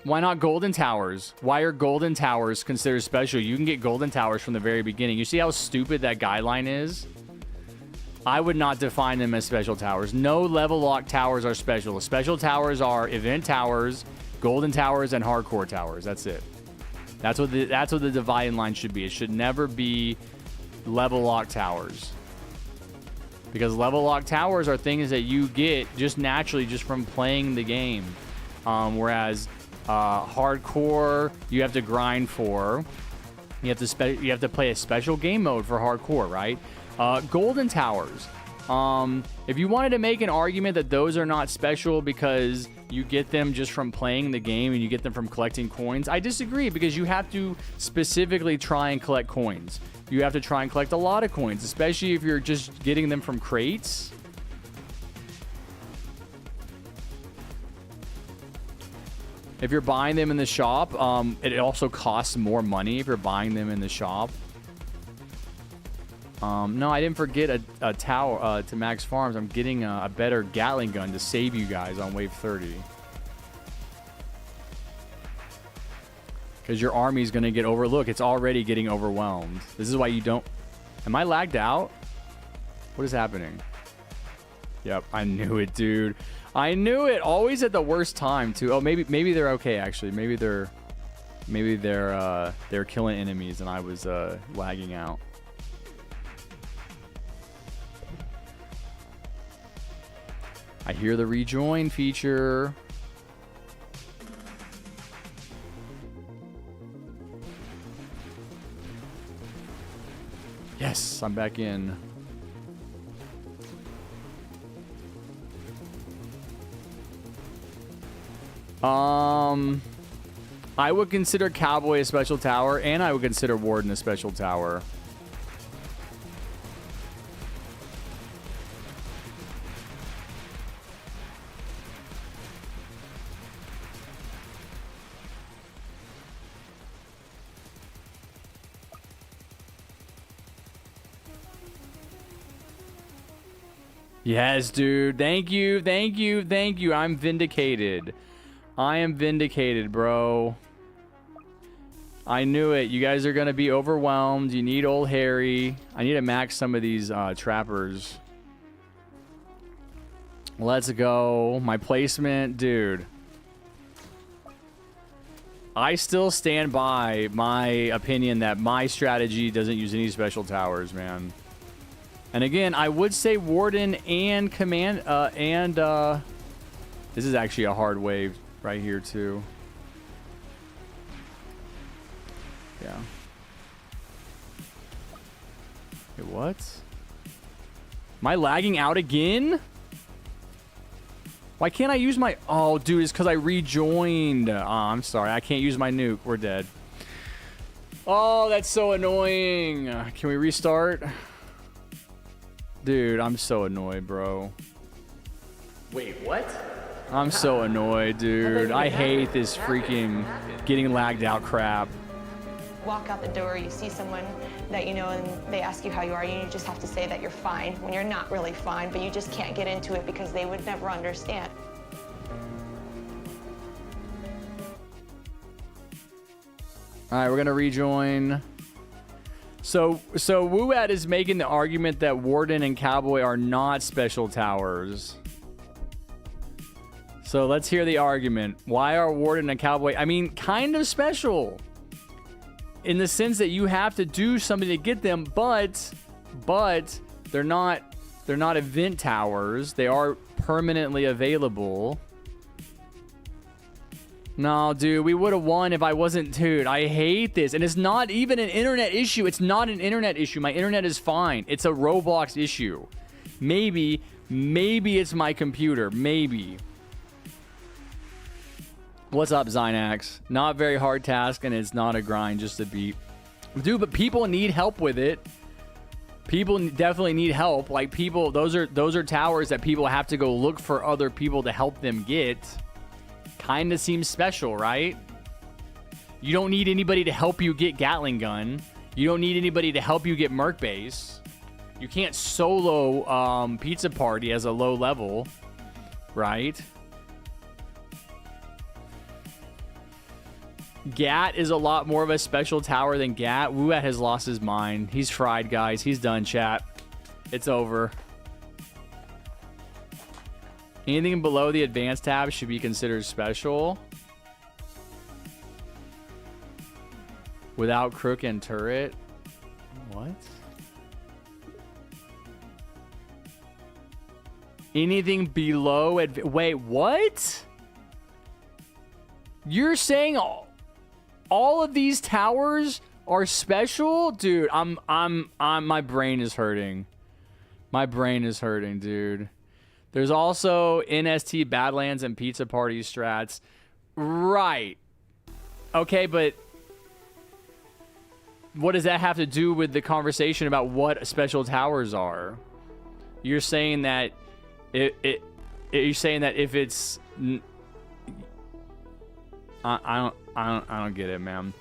not golden towers? Why are golden towers considered special? You can get golden towers from the very beginning. You see how stupid that guideline is? I would not define them as special towers. No level lock towers are special. Special towers are event towers, golden towers, and hardcore towers. That's it. That's what the dividing line should be. It should never be level lock towers. Because level lock towers are things that you get just naturally just from playing the game. Whereas hardcore, you have to grind for. You have to play a special game mode for hardcore, right? Golden towers. If you wanted to make an argument that those are not special because you get them just from playing the game and you get them from collecting coins, I disagree, because you have to specifically try and collect coins. You have to try and collect a lot of coins, especially if you're just getting them from crates. If you're buying them in the shop, it also costs more money if you're buying them in the shop. No, I didn't forget a tower to max farms. I'm getting a better Gatling gun to save you guys on wave 30. Because your army's going to get overlooked. It's already getting overwhelmed. This is why you don't... Am I lagged out? What is happening? Yep, I knew it, dude. I knew it. Always at the worst time, too. Oh, maybe they're okay, actually. Maybe they're killing enemies and I was lagging out. I hear the rejoin feature. Yes, I'm back in. I would consider Cowboy a special tower, and I would consider Warden a special tower. Yes, dude. Thank you, thank you, thank you. I'm vindicated. I am vindicated, bro. I knew it. You guys are going to be overwhelmed. You need old Harry. I need to max some of these trappers. Let's go. My placement, dude. I still stand by my opinion that my strategy doesn't use any special towers, man. And again, I would say Warden and Command, this is actually a hard wave right here too. Yeah. Wait, what? Am I lagging out again? Why can't I use my... Oh, dude, it's because I rejoined. Oh, I'm sorry. I can't use my nuke. We're dead. Oh, that's so annoying. Can we restart? Dude, I'm so annoyed, bro. Wait, what? I'm so annoyed, dude. I hate this freaking getting lagged out crap. Walk out the door, you see someone that you know, and they ask you how you are, and you just have to say that you're fine when you're not really fine, but you just can't get into it because they would never understand. All right, we're gonna rejoin. So Wuat is making the argument that Warden and Cowboy are not special towers. So let's hear the argument. Why are Warden and Cowboy, I mean, kind of special in the sense that you have to do something to get them, but they're not event towers. They are permanently available. No, dude, we would have won if I wasn't... Dude, I hate this. And it's not even an internet issue. It's not an internet issue. My internet is fine. It's a Roblox issue. Maybe it's my computer. Maybe. What's up, Zynax? Not very hard task, and it's not a grind just to beat. Dude, but people need help with it. People definitely need help. Like, people... Those are towers that people have to go look for other people to help them get. Kind of seems special, right? You don't need anybody to help you get Gatling gun. You don't need anybody to help you get Merc base. You can't solo Pizza Party as a low level, right? Gat is a lot more of a special tower than Gat. Wuat has lost his mind. He's fried, guys. He's done, chat. It's over. Anything below the advanced tab should be considered special. Without crook and turret. What? Anything below wait, what? You're saying all of these towers are special? Dude, my brain is hurting. My brain is hurting, dude. There's also NST Badlands and Pizza Party strats. Right. Okay, but what does that have to do with the conversation about what special towers are? You're saying that you're saying that if it's I don't get it, man.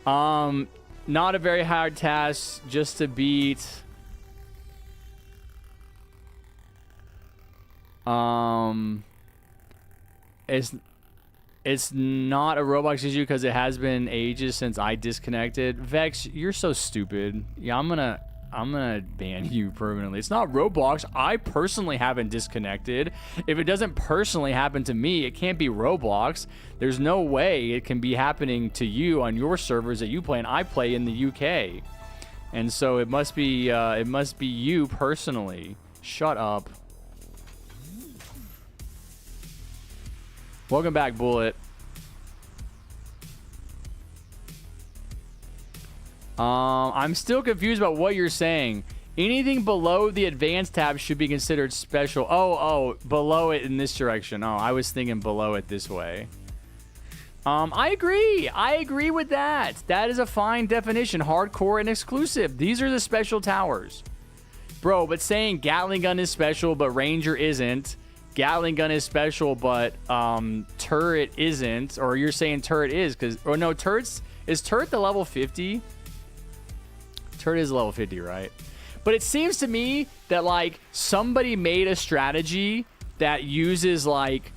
Not a very hard task just to beat. It's not a Roblox issue because it has been ages since I disconnected. Vex, you're so stupid. Yeah, I'm gonna ban you permanently. It's not Roblox. I personally haven't disconnected. If it doesn't personally happen to me, it can't be Roblox. There's no way it can be happening to you on your servers that you play, and I play in the UK. And so it must be you personally. Shut up. Welcome back, Bullet. I'm still confused about what you're saying. Anything below the advanced tab should be considered special. Oh, below it in this direction. Oh, I was thinking below it this way. I agree with that. That is a fine definition. Hardcore and exclusive. These are the special towers. Bro, but saying Gatling gun is special, but Ranger isn't. Gatling gun is special, but turret isn't. Or you're saying turret is, because... Or no, is turret the level 50? Turret is level 50, right? But it seems to me that, like, somebody made a strategy that uses, like,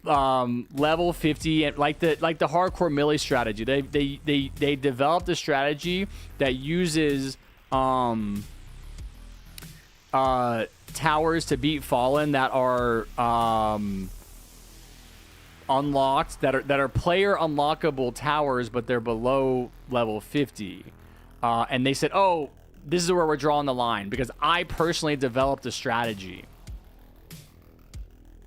level 50 and like the hardcore melee strategy. They developed a strategy that uses towers to beat Fallen that are unlocked, that are player unlockable towers, but they're below level 50. And they said, oh, this is where we're drawing the line, because I personally developed a strategy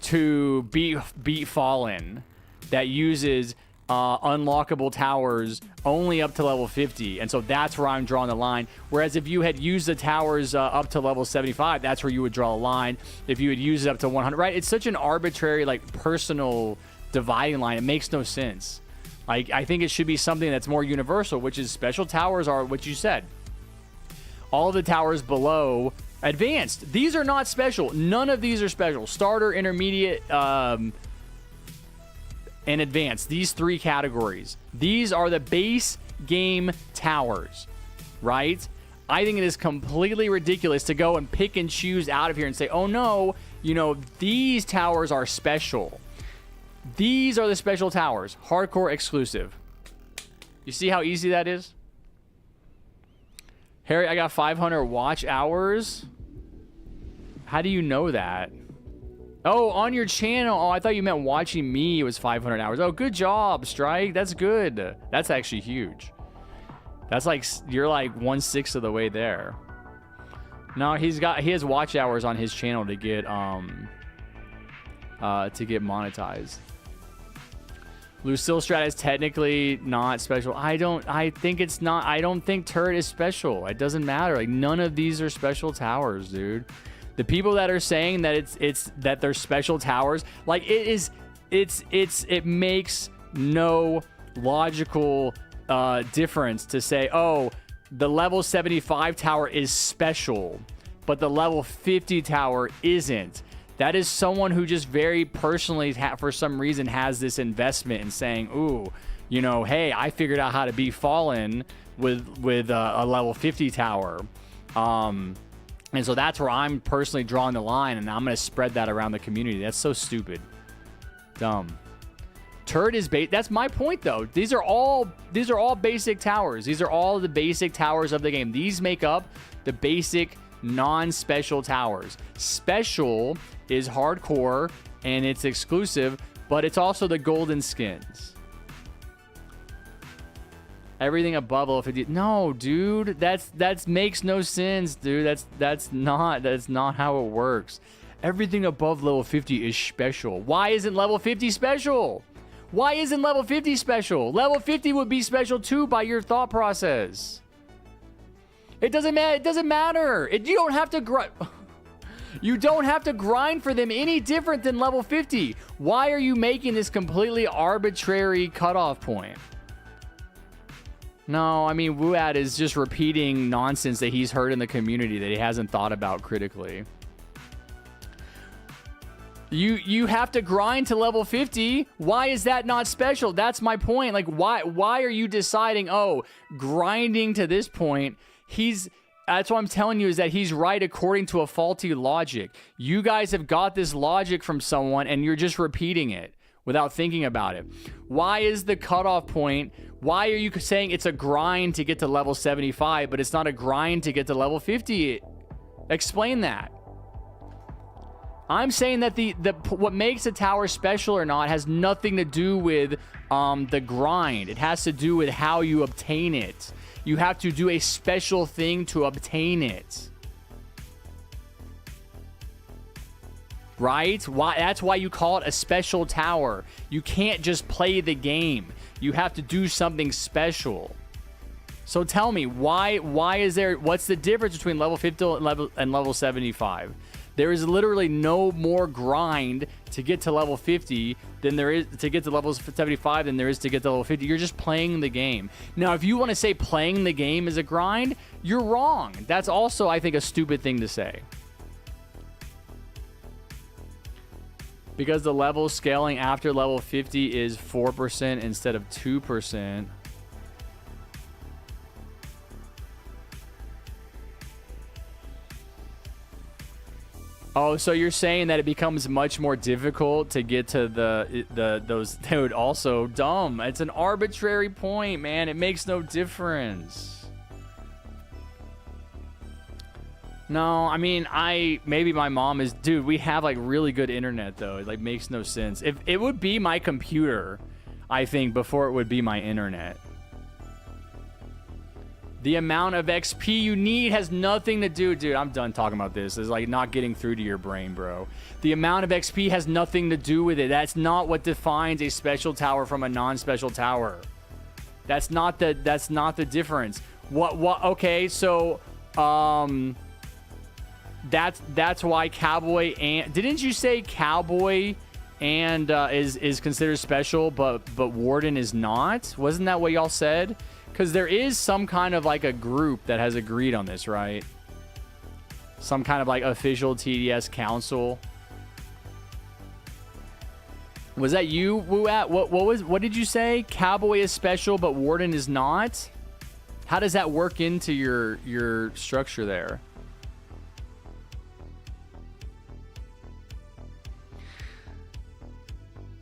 to beat Fallen that uses unlockable towers only up to level 50, and so that's where I'm drawing the line. Whereas if you had used the towers up to level 75, that's where you would draw a line. If you had used it up to 100, right? It's such an arbitrary, like, personal dividing line. It makes no sense. Like, I think it should be something that's more universal, which is special towers are what you said. All of the towers below advanced. These are not special. None of these are special. Starter, intermediate, and advanced. These three categories. These are the base game towers, right? I think it is completely ridiculous to go and pick and choose out of here and say, oh no, you know, these towers are special. These are the special towers. Hardcore exclusive. You see how easy that is? Harry, I got 500 watch hours. How do you know that? Oh, on your channel. Oh, I thought you meant watching me. It was 500 hours. Oh, good job, Strike. That's good. That's actually huge. That's like, you're like 1/6 of the way there. No, he has watch hours on his channel to get monetized. Lucille Strat is technically not special. I think it's not. I don't think turret is special. It doesn't matter. Like, none of these are special towers, dude. The people that are saying that that they're special towers, like, it makes no logical difference to say, oh, the level 75 tower is special, but the level 50 tower isn't. That is someone who just very personally, for some reason, has this investment in saying, ooh, you know, hey, I figured out how to beat Fallen with a level 50 tower. And so that's where I'm personally drawing the line, and I'm going to spread that around the community. That's so stupid. Dumb. Turret is bait. That's my point, though. These are all basic towers. These are all the basic towers of the game. These make up the basic non-special towers. Special is hardcore and it's exclusive, but it's also the golden skins. Everything above level 50. No, dude, that's makes no sense, dude. That's not how it works. Everything above level 50 is special. Why isn't level 50 special? Why isn't level 50 special? Level 50 would be special too by your thought process. It doesn't matter. It doesn't matter. You don't have to grind. You don't have to grind for them any different than level 50. Why are you making this completely arbitrary cutoff point? No, I mean, Wuad is just repeating nonsense that he's heard in the community that he hasn't thought about critically. You have to grind to level 50. Why is that not special? That's my point. Like, why are you deciding, oh, grinding to this point, that's what I'm telling you, is that he's right according to a faulty logic. You guys have got this logic from someone and you're just repeating it without thinking about it. Why is the cutoff point? Why are you saying it's a grind to get to level 75, but it's not a grind to get to level 50? Explain that. I'm saying that what makes a tower special or not has nothing to do with the grind. It has to do with how you obtain it. You have to do a special thing to obtain it. Right? That's why you call it a special tower. You can't just play the game. You have to do something special. So tell me, why is there, what's the difference between level 50 and level 75? There is literally no more grind to get to level 50 than there is to get to level 75 than there is to get to level 50. You're just playing the game. Now, if you want to say playing the game is a grind, you're wrong. That's also, I think, a stupid thing to say. Because the level scaling after level 50 is 4% instead of 2%. Oh, so you're saying that it becomes much more difficult to get to those, dude, also dumb. It's an arbitrary point, man. It makes no difference. No, I mean, maybe my mom is, dude, we have like really good internet though. It like makes no sense. If it would be my computer, I think, before it would be my internet. The amount of XP you need has nothing to do... Dude, I'm done talking about this. It's like not getting through to your brain, bro. The amount of XP has nothing to do with it. That's not what defines a special tower from a non-special tower. That's not the difference. Okay, so that's why Cowboy and... Didn't you say Cowboy and is considered special, but Warden is not? Wasn't that what y'all said? Because there is some kind of like a group that has agreed on this, right? Some kind of like official TDS council. Was that you, Wuat? What did you say? Cowboy is special, but Warden is not? How does that work into your structure there?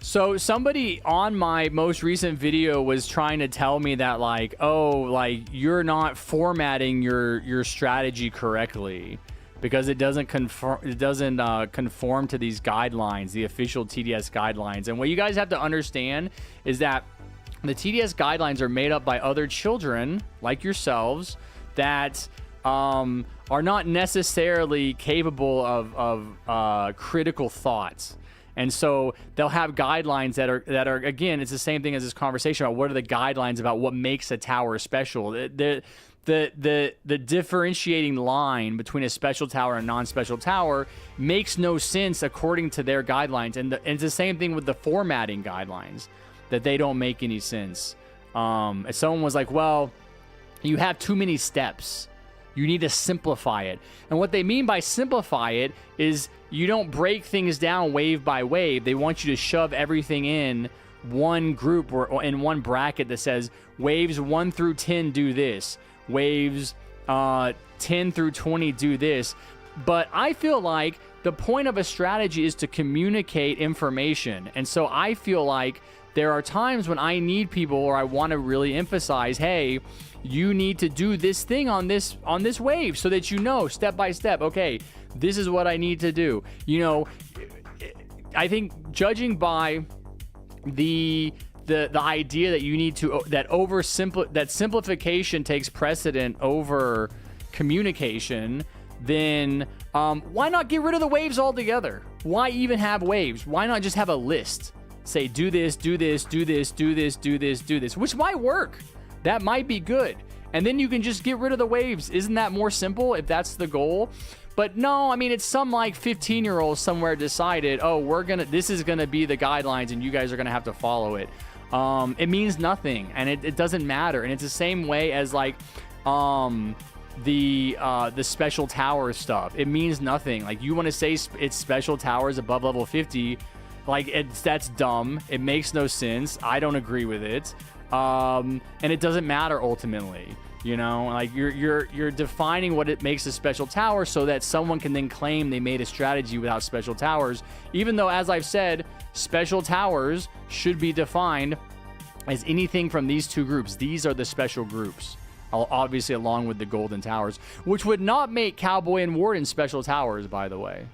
So somebody on my most recent video was trying to tell me that like, oh, like you're not formatting your strategy correctly because it doesn't conform to these guidelines, the official TDS guidelines. And what you guys have to understand is that the TDS guidelines are made up by other children like yourselves that are not necessarily capable of critical thoughts. And so they'll have guidelines that are again, it's the same thing as this conversation about what are the guidelines about what makes a tower special. The differentiating line between a special tower and a non-special tower makes no sense according to their guidelines. And it's the same thing with the formatting guidelines, that they don't make any sense. If someone was like, well, you have too many steps. You need to simplify it. And what they mean by simplify it is you don't break things down wave by wave. They want you to shove everything in one group or in one bracket that says waves 1 through 10 do this. Waves 10 through 20 do this. But I feel like the point of a strategy is to communicate information. And so I feel like there are times when I need people or I want to really emphasize, hey, you need to do this thing on this wave so that you know step by step, okay, this is what I need to do. You know, I think judging by the idea that you need to that simplification takes precedent over communication, then why not get rid of the waves altogether? Why even have waves? Why not just have a list? Say do this, do this, do this, do this, do this, do this, which might work. That might be good. And then you can just get rid of the waves. Isn't that more simple if that's the goal? But no, I mean, it's some like 15-year-old somewhere decided, oh, this is gonna be the guidelines and you guys are gonna have to follow it. It means nothing and it doesn't matter. And it's the same way as like the special tower stuff. It means nothing. Like you want to say it's special towers above level 50, like that's dumb. It makes no sense. I don't agree with it. And it doesn't matter ultimately, you know, like you're defining what it makes a special tower so that someone can then claim they made a strategy without special towers, even though, as I've said, special towers should be defined as anything from these two groups. These are the special groups, obviously along with the golden towers, which would not make Cowboy and Warden special towers, by the way.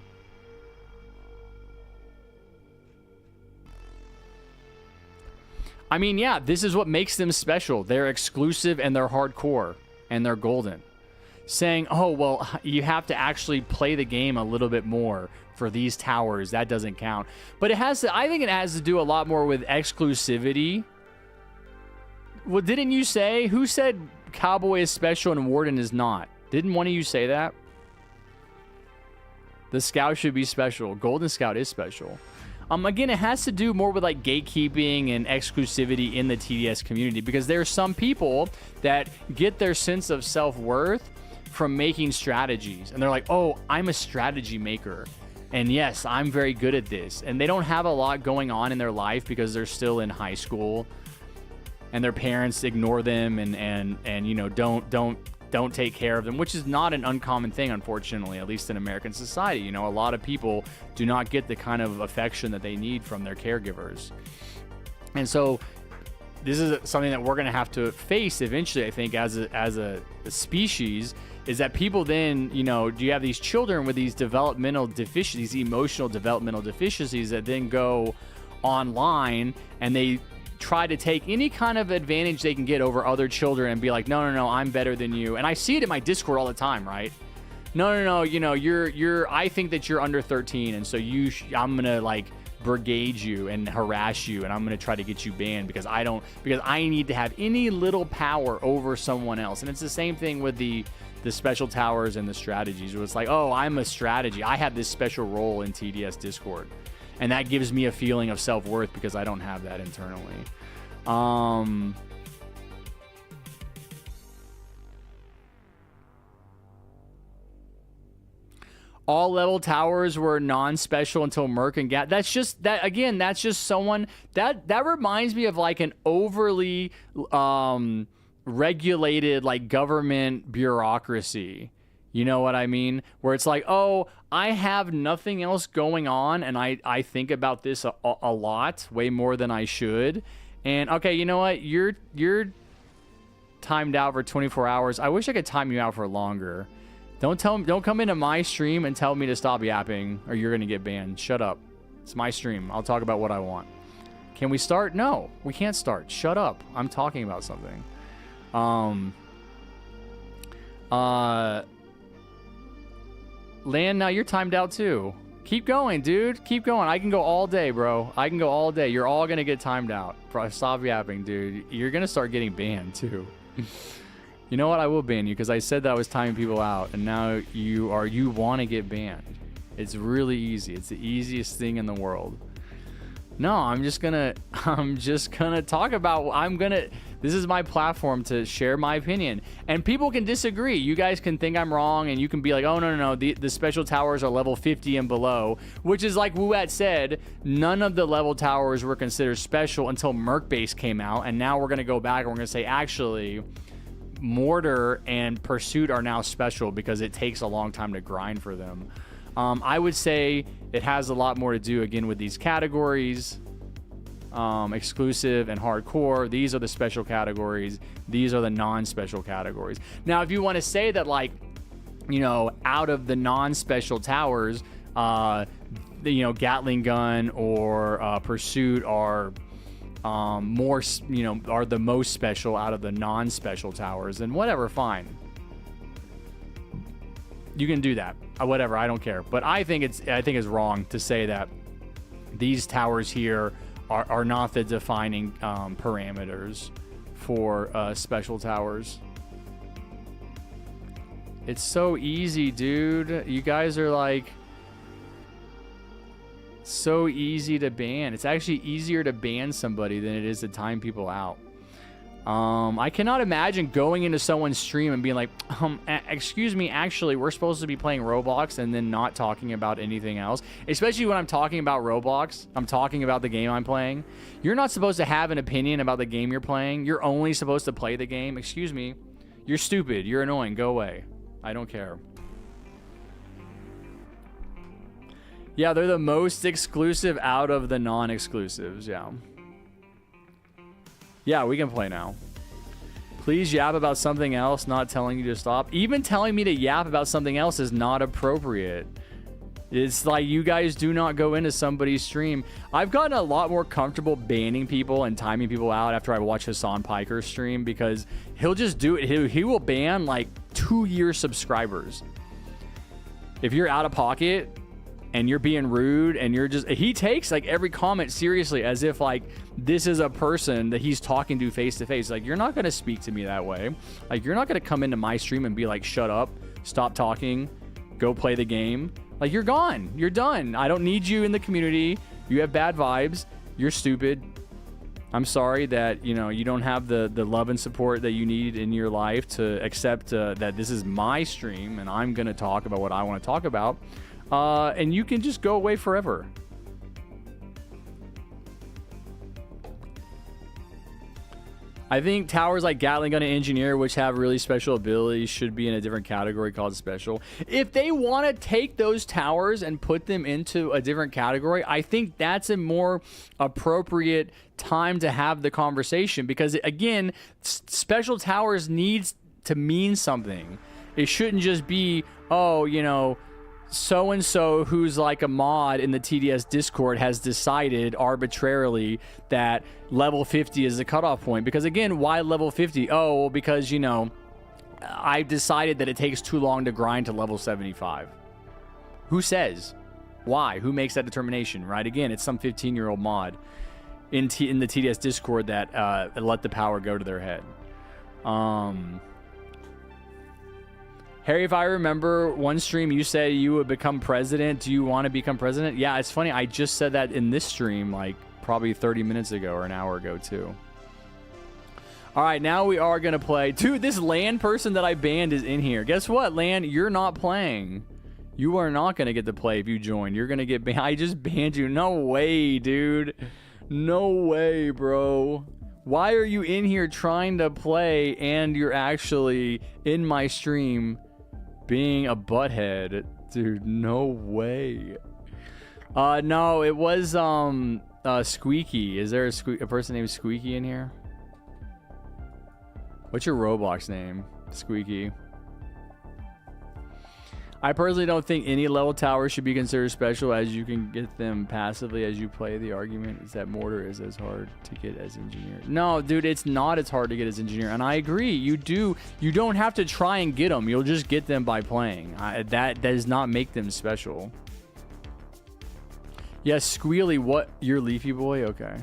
I mean, yeah, this is what makes them special. They're exclusive and they're hardcore and they're golden. Saying, oh, well, you have to actually play the game a little bit more for these towers. That doesn't count. But it has to, I think it has to do a lot more with exclusivity. Well, didn't you say, who said cowboy is special and warden is not. Didn't one of you say that? The scout should be special. Golden Scout is special. Again, it has to do more with like gatekeeping and exclusivity in the TDS community, because there are some people that get their sense of self-worth from making strategies, and they're like, oh, I'm a strategy maker, and yes, I'm very good at this, and they don't have a lot going on in their life because they're still in high school and their parents ignore them and you know, don't take care of them, which is not an uncommon thing, unfortunately, at least in American society. You know, a lot of people do not get the kind of affection that they need from their caregivers. And so this is something that we're going to have to face eventually, I think, as a species, is that people then, you know, do you have these children with these developmental deficiencies, these emotional developmental deficiencies that then go online and they try to take any kind of advantage they can get over other children and be like, no, I'm better than you. And I see it in my Discord all the time, right? No, you know, I think that you're under 13, and so I'm gonna like brigade you and harass you, and I'm gonna try to get you banned because I need to have any little power over someone else. And it's the same thing with the special towers and the strategies, where it's like, oh, I'm a strategy, I have this special role in TDS Discord, and that gives me a feeling of self-worth because I don't have that internally. All level towers were non-special until Merc and Gat. That's just that again. That's just someone that reminds me of like an overly regulated like government bureaucracy. You know what I mean? Where it's like, oh, I have nothing else going on, and I think about this a lot, way more than I should. And okay, you know what? You're timed out for 24 hours. I wish I could time you out for longer. Don't come into my stream and tell me to stop yapping, or you're gonna get banned. Shut up. It's my stream. I'll talk about what I want. Can we start? No, we can't start. Shut up. I'm talking about something. Land, now you're timed out too. Keep going, dude. Keep going. I can go all day, bro. I can go all day. You're all gonna get timed out. Bro, stop yapping, dude. You're gonna start getting banned too. You know what? I will ban you because I said that I was timing people out, and now you want to get banned. It's really easy. It's the easiest thing in the world. No, I'm just gonna talk about. This is my platform to share my opinion, and people can disagree. You guys can think I'm wrong, and you can be like, oh no, the special towers are level 50 and below, which is like Wuat said. None of the level towers were considered special until Merc Base came out, and now we're gonna go back and we're gonna say actually, Mortar and Pursuit are now special because it takes a long time to grind for them. I would say it has a lot more to do again with these categories, exclusive and hardcore. These are the special categories. These are the non-special categories. Now, if you want to say that, like, you know, out of the non-special towers, you know, Gatling gun or Pursuit are more, you know, are the most special out of the non-special towers, then whatever, fine. You can do that. Whatever, I don't care. But I think it's wrong to say that these towers here are not the defining parameters for special towers. It's so easy, dude. You guys are like so easy to ban. It's actually easier to ban somebody than it is to time people out. I cannot imagine going into someone's stream and being like, excuse me, actually, we're supposed to be playing Roblox, and then not talking about anything else. Especially when I'm talking about Roblox. I'm talking about the game I'm playing. You're not supposed to have an opinion about the game you're playing. You're only supposed to play the game. Excuse me. You're stupid. You're annoying. Go away. I don't care. Yeah, they're the most exclusive out of the non-exclusives. Yeah. Yeah, we can play now. Please yap about something else, not telling you to stop. Even telling me to yap about something else is not appropriate. It's like you guys do not go into somebody's stream. I've gotten a lot more comfortable banning people and timing people out after I watch Hassan Piker's stream, because he'll just do it. He will ban like 2-year subscribers. If you're out of pocket and you're being rude, and you're just, he takes like every comment seriously as if like this is a person that he's talking to face to face. Like, you're not going to speak to me that way. Like, you're not going to come into my stream and be like, shut up, stop talking, go play the game. Like, you're gone, you're done. I don't need you in the community. You have bad vibes, you're stupid. I'm sorry that, you know, you don't have the love and support that you need in your life to accept that this is my stream and I'm going to talk about what I want to talk about. And you can just go away forever. I think towers like Gatling Gun and Engineer, which have really special abilities, should be in a different category called special. If they want to take those towers and put them into a different category, I think that's a more appropriate time to have the conversation, because again, special towers needs to mean something. It shouldn't just be, oh, you know, so and so who's like a mod in the TDS Discord has decided arbitrarily that level 50 is the cutoff point. Because again, why level 50? Oh, well, because, you know, I decided that it takes too long to grind to level 75. Who says? Why? Who makes that determination, right? Again, it's some 15-year-old mod in the TDS Discord that let the power go to their head. Harry, if I remember one stream, you said you would become president. Do you want to become president? Yeah, it's funny. I just said that in this stream, like probably 30 minutes ago or an hour ago, too. All right, now we are going to play. Dude, this LAN person that I banned is in here. Guess what, LAN? You're not playing. You are not going to get to play if you join. You're going to get banned. I just banned you. No way, dude. No way, bro. Why are you in here trying to play and you're actually in my stream being a butthead? Dude, no way. No, it was Squeaky. Is there a person named Squeaky in here? What's your Roblox name, Squeaky? I personally don't think any level tower should be considered special, as you can get them passively as you play. The argument is that mortar is as hard to get as engineer. No, dude, it's not as hard to get as engineer, and I agree. You don't have to try and get them. You'll just get them by playing. That does not make them special. Yes, Squealy, what? You're Leafy Boy? Okay.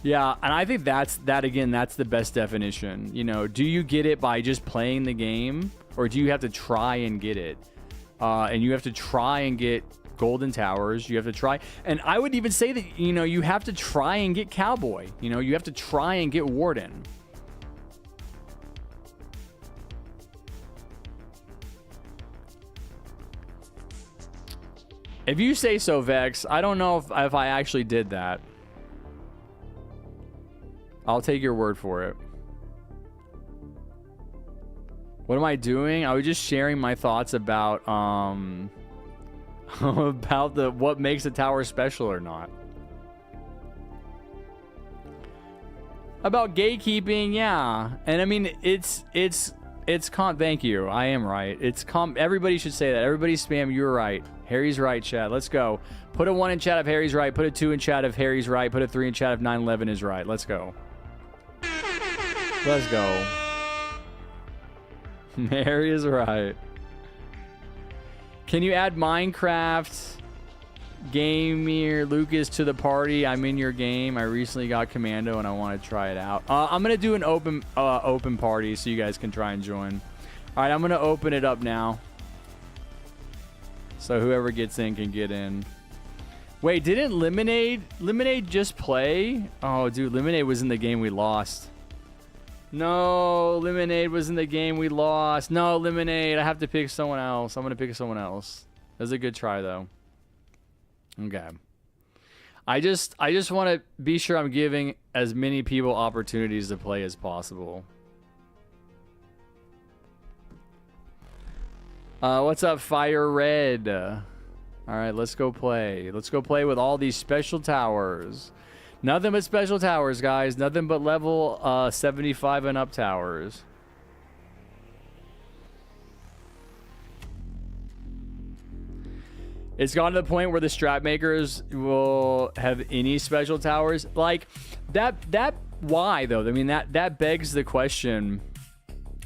Yeah, and I think that's the best definition. You know, do you get it by just playing the game, or do you have to try and get it? And you have to try and get golden towers. You have to try, and I would even say that, you know, you have to try and get cowboy. You know, you have to try and get warden. If you say so, Vex, I don't know if I actually did that. I'll take your word for it. What am I doing? I was just sharing my thoughts about about what makes a tower special or not. About gatekeeping, yeah. And I mean, it's thank you. I am right. Everybody should say that. Everybody spam, you're right. Harry's right, chat. Let's go. Put a 1 in chat if Harry's right. Put a 2 in chat if Harry's right. Put a 3 in chat if 911 is right. Let's go. Let's go. Harry is right. Can you add Minecraft Gamer Lucas to the party? I'm in your game. I recently got Commando and I want to try it out. I'm gonna do an open party so you guys can try and join. All right, I'm gonna open it up now, so whoever gets in can get in. Wait, didn't Lemonade just play? Oh, dude, Lemonade was in the game we lost. No, Lemonade was in the game we lost. No, Lemonade, I have to pick someone else. I'm going to pick someone else. That was a good try, though. Okay. I just want to be sure I'm giving as many people opportunities to play as possible. What's up, Fire Red? All right, let's go play. Let's go play with all these special towers. Nothing but special towers, guys. Nothing but level 75 and up towers. It's gone to the point where the strap makers will have any special towers. Like, that why, though? I mean, that begs the question.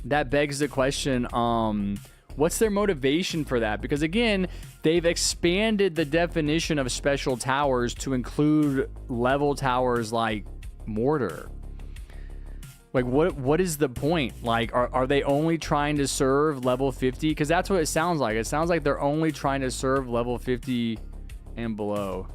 That begs the question, What's their motivation for that? Because again, they've expanded the definition of special towers to include level towers like mortar. Like, what is the point? Like, are they only trying to serve level 50? Because that's what it sounds like. It sounds like they're only trying to serve level 50 and below.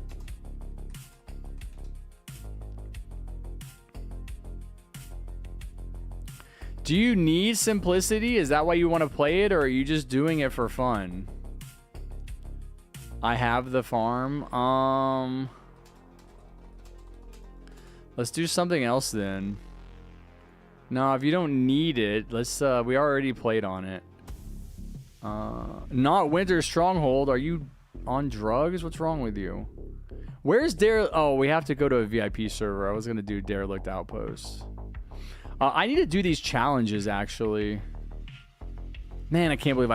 Do you need simplicity? Is that why you want to play it, or are you just doing it for fun? I have the farm. Let's do something else then. No, if you don't need it, let's we already played on it. Not Winter Stronghold. Are you on drugs? What's wrong with you? Where's Dare? Oh, we have to go to a VIP server. I was gonna do Derelict Outpost. I need to do these challenges actually. Man, I can't believe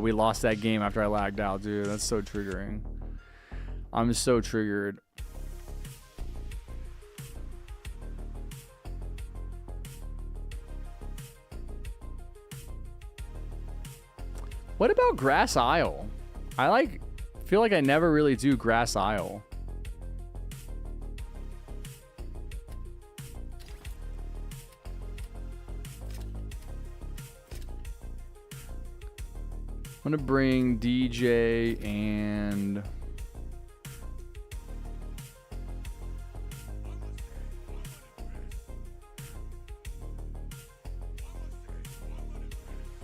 we lost that game after I lagged out, dude. That's so triggering. I'm so triggered. What about Grass Isle? I feel like I never really do Grass Isle. I'm gonna bring DJ and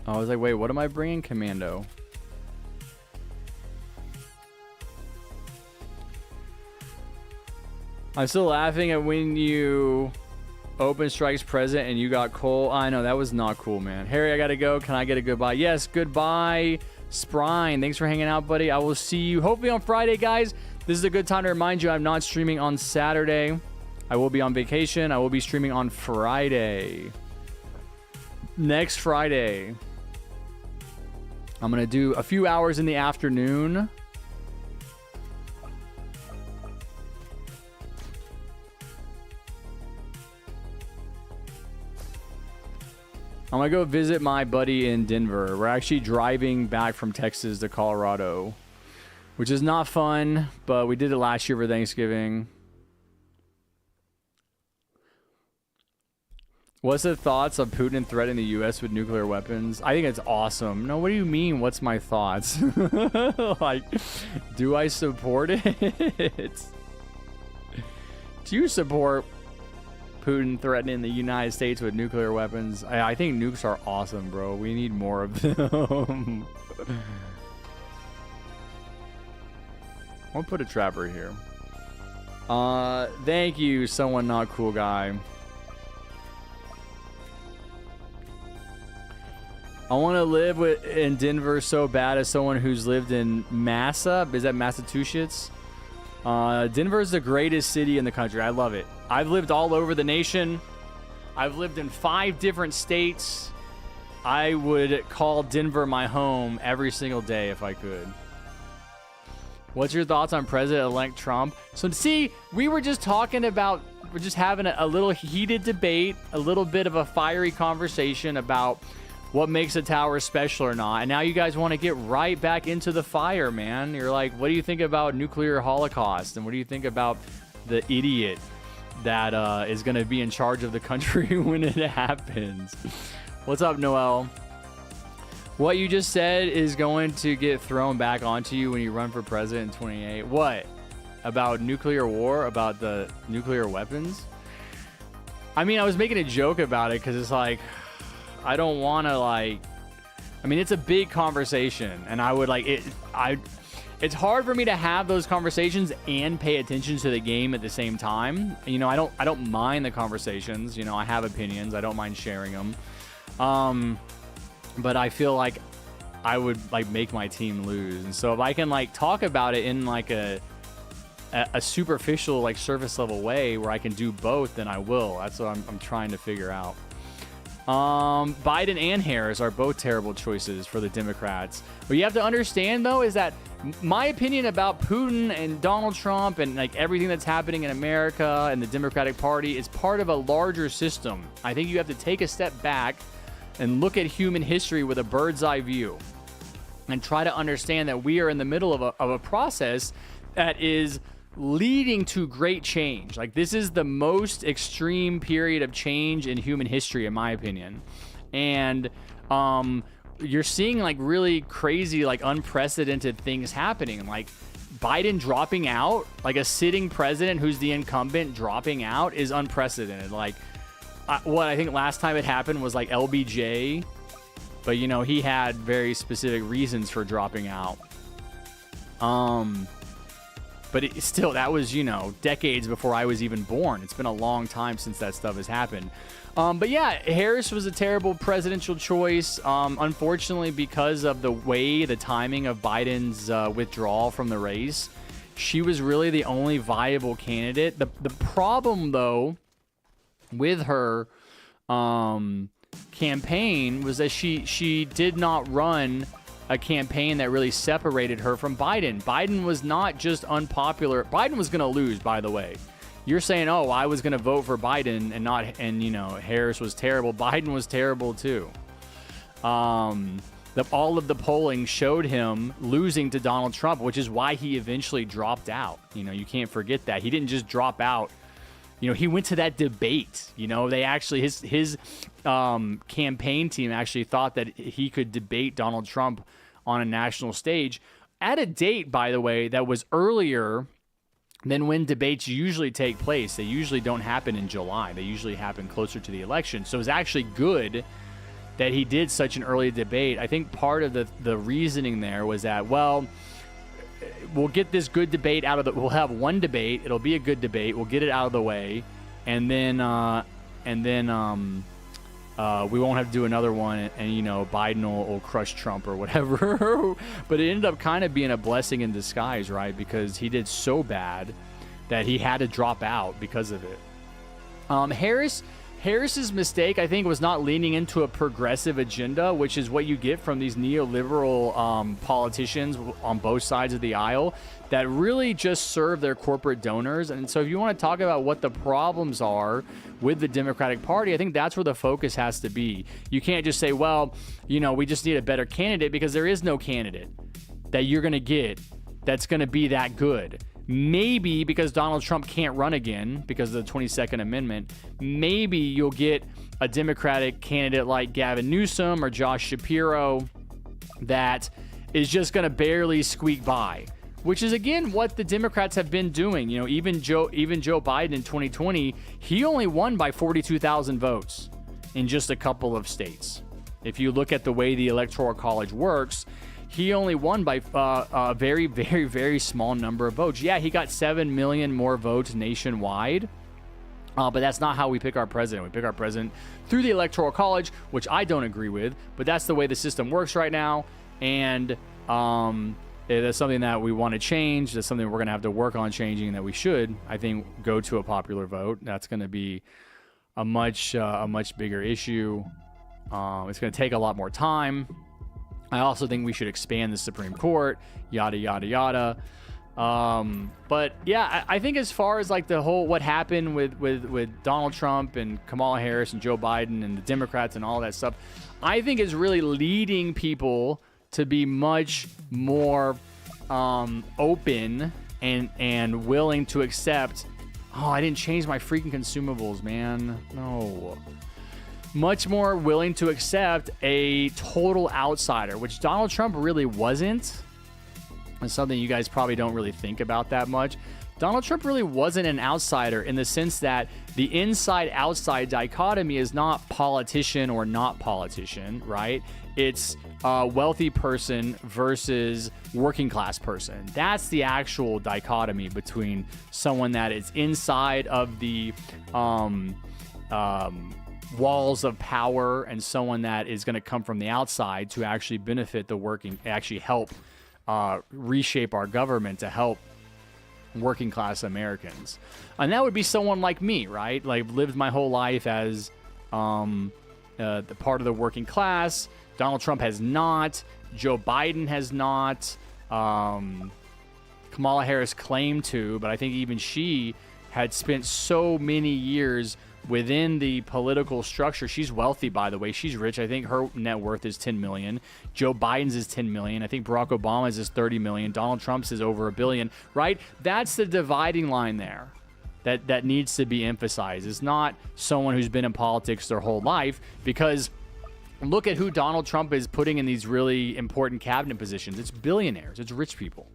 I was like, wait, what am I bringing? Commando. I'm still laughing at when you open strikes present and you got Cole. I know, that was not cool, man. Harry, I gotta go. Can I get a goodbye? Yes, goodbye. Sprine, thanks for hanging out, buddy. I will see you hopefully on Friday, guys. This is a good time to remind you I'm not streaming on Saturday. I will be on vacation. I will be streaming on Friday. Next Friday. I'm going to do a few hours in the afternoon. I'm going to go visit my buddy in Denver. We're actually driving back from Texas to Colorado, which is not fun, but we did it last year for Thanksgiving. What's the thoughts of Putin threatening the U.S. with nuclear weapons? I think it's awesome. No, what do you mean? What's my thoughts? Like, do I support it? Do you support Putin threatening the United States with nuclear weapons? I think nukes are awesome, bro. We need more of them. I'll put a trapper here. Thank you, someone not cool guy. I want to live in Denver so bad as someone who's lived in Massa. Is that Massachusetts? Denver is the greatest city in the country. I love it. I've lived all over the nation. I've lived in 5 different states. I would call Denver my home every single day if I could. What's your thoughts on President-elect Trump? So see, we were just talking about, we're just having a little heated debate, a little bit of a fiery conversation about what makes a tower special or not. And now you guys want to get right back into the fire, man. You're like, what do you think about nuclear holocaust? And what do you think about the idiot that is going to be in charge of the country when it happens? What's up, Noel? What you just said is going to get thrown back onto you when you run for president in 28. What? About nuclear war? About the nuclear weapons? I mean, I was making a joke about it because it's like, I don't want to I mean, it's a big conversation and I would it's hard for me to have those conversations and pay attention to the game at the same time. You know, I don't mind the conversations, you know, I have opinions. I don't mind sharing them. But I feel like I would make my team lose. And so if I can talk about it in a superficial, surface level way where I can do both, then I will. That's what I'm trying to figure out. Biden and Harris are both terrible choices for the Democrats. What you have to understand, though, is that my opinion about Putin and Donald Trump and everything that's happening in America and the Democratic Party is part of a larger system. I think you have to take a step back and look at human history with a bird's eye view. and try to understand that we are in the middle of a process that is leading to great change. Like, this is the most extreme period of change in human history, in my opinion. And you're seeing like really crazy, like unprecedented things happening. Like Biden dropping out, like a sitting president who's the incumbent dropping out is unprecedented. Like what I think last time it happened was like LBJ, but you know, he had very specific reasons for dropping out. But still, that was, you know, decades before I was even born. It's been a long time since that stuff has happened. But yeah, Harris was a terrible presidential choice. Unfortunately, because of the timing of Biden's withdrawal from the race, she was really the only viable candidate. The problem, though, with her campaign was that she did not run a campaign that really separated her from Biden. Biden was not just unpopular. Biden was going to lose, by the way. You're saying, oh, I was going to vote for Biden and you know, Harris was terrible. Biden was terrible too. All of the polling showed him losing to Donald Trump, which is why he eventually dropped out. You know, you can't forget that. He didn't just drop out. You know, he went to that debate. You know, they actually, his campaign team actually thought that he could debate Donald Trump on a national stage at a date, by the way, that was earlier than when debates usually take place. They usually don't happen in July. They usually happen closer to the election. So it's actually good that he did such an early debate. I think part of the reasoning there was that, well, we'll get this good debate out of the, we'll have one debate. It'll be a good debate. We'll get it out of the way. And then we won't have to do another one, and you know, Biden will crush Trump or whatever. But it ended up kind of being a blessing in disguise, right? Because he did so bad that he had to drop out because of it. Harris's mistake, I think, was not leaning into a progressive agenda, which is what you get from these neoliberal politicians on both sides of the aisle that really just serve their corporate donors. And so if you want to talk about what the problems are with the Democratic Party, I think that's where the focus has to be. You can't just say, well, you know, we just need a better candidate, because there is no candidate that you're going to get that's going to be that good. Maybe because Donald Trump can't run again because of the 22nd Amendment, maybe you'll get a Democratic candidate like Gavin Newsom or Josh Shapiro that is just going to barely squeak by, which is, again, what the Democrats have been doing. You know, even Joe Biden in 2020, he only won by 42,000 votes in just a couple of states. If you look at the way the Electoral College works, he only won by a very, very, very small number of votes. Yeah, he got 7 million more votes nationwide, but that's not how we pick our president. We pick our president through the Electoral College, which I don't agree with, but that's the way the system works right now, and that's something that we want to change. That's something we're going to have to work on changing, and that we should, I think, go to a popular vote. That's going to be a much bigger issue. It's going to take a lot more time. I also think we should expand the Supreme Court, yada, yada, yada. But yeah, I think as far as like the whole, what happened with Donald Trump and Kamala Harris and Joe Biden and the Democrats and all that stuff, I think is really leading people to be much more open and willing to accept, oh, I didn't change my freaking consumables, man. No. Much more willing to accept a total outsider, which Donald Trump really wasn't. It's something you guys probably don't really think about that much. Donald Trump really wasn't an outsider in the sense that the inside-outside dichotomy is not politician or not politician, right? It's wealthy person versus working class person. That's the actual dichotomy between someone that is inside of the walls of power and someone that is going to come from the outside to actually benefit the working, actually help reshape our government to help working class Americans. And that would be someone like me, right? Like, lived my whole life as the part of the working class. Donald Trump has not. Joe Biden has not. Kamala Harris claimed to, but I think even she had spent so many years within the political structure. She's wealthy, by the way. She's rich. I think her net worth is 10 million. Joe Biden's is 10 million. I think Barack Obama's is 30 million. Donald Trump's is over $1 billion, right? That's the dividing line there that needs to be emphasized. It's not someone who's been in politics their whole life, because look at who Donald Trump is putting in these really important cabinet positions. It's billionaires. It's rich people.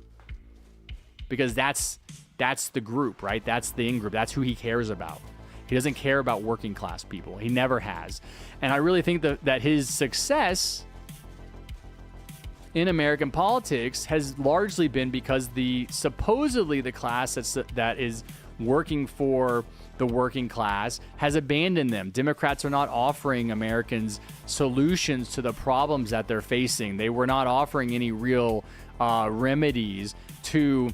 Because that's the group, right? That's the in-group. That's who he cares about. He doesn't care about working class people. He never has. And I really think that his success in American politics has largely been because supposedly the class that is working for the working class has abandoned them. Democrats are not offering Americans solutions to the problems that they're facing. They were not offering any real remedies to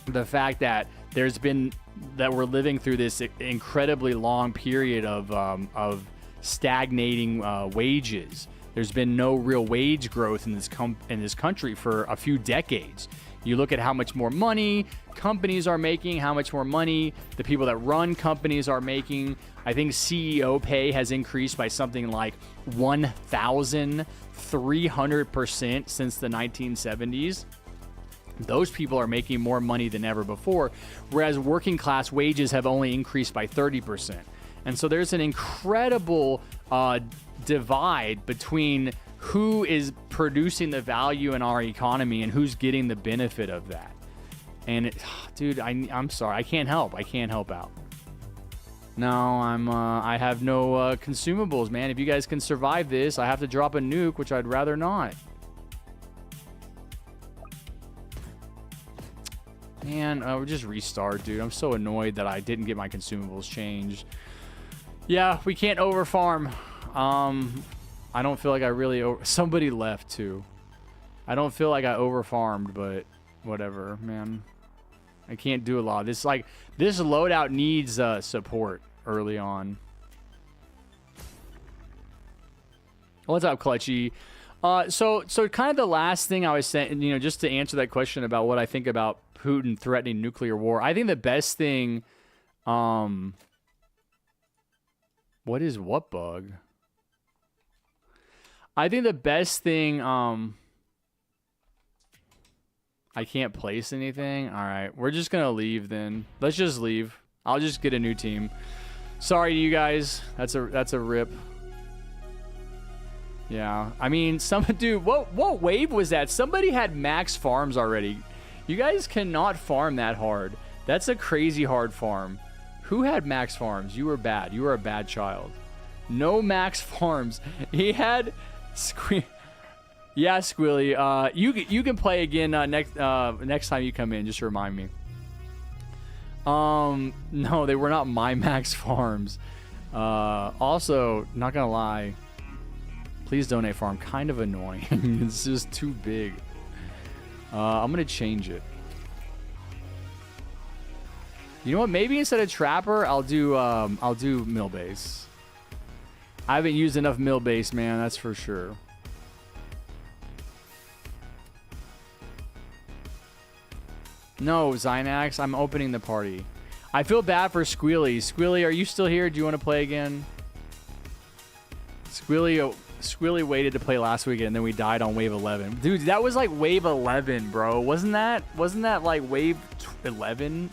the fact that we're living through this incredibly long period of stagnating wages. There's been no real wage growth in this country for a few decades. You look at how much more money companies are making, how much more money the people that run companies are making. I think CEO pay has increased by something like 1,300% since the 1970s. Those people are making more money than ever before, whereas working class wages have only increased by 30%. And so there's an incredible divide between who is producing the value in our economy and who's getting the benefit of that. And dude, I'm sorry, I can't help out. No, I have no consumables, man. If you guys can survive this, I have to drop a nuke, which I'd rather not. Man, we'll just restart, dude. I'm so annoyed that I didn't get my consumables changed. Yeah, we can't overfarm. I don't feel like I really somebody left too. I don't feel like I overfarmed, but whatever, man. I can't do a lot. This loadout needs support early on. What's up, Clutchy? So kind of the last thing I was saying, just to answer that question about what I think about Putin threatening nuclear war. I think the best thing, what is what bug? I think the best thing, I can't place anything. All right, we're just gonna leave then. Let's just leave. I'll just get a new team. Sorry to you guys. That's a rip. Yeah, I mean, dude, what wave was that? Somebody had max farms already. You guys cannot farm that hard. That's a crazy hard farm. Who had max farms? You were bad. You were a bad child. No max farms. He had yeah, Squilly. You can play again next time you come in. Just remind me. No, they were not my max farms. Also, not gonna lie. Please donate farm. Kind of annoying. It's just too big. I'm gonna change it. You know what? Maybe instead of trapper, I'll do mill base. I haven't used enough mill base, man. That's for sure. No, Zynax. I'm opening the party. I feel bad for Squealy. Squealy, are you still here? Do you want to play again? Squealy waited to play last weekend, and then we died on wave 11. Dude, that was like wave 11, bro. Wasn't that like wave 11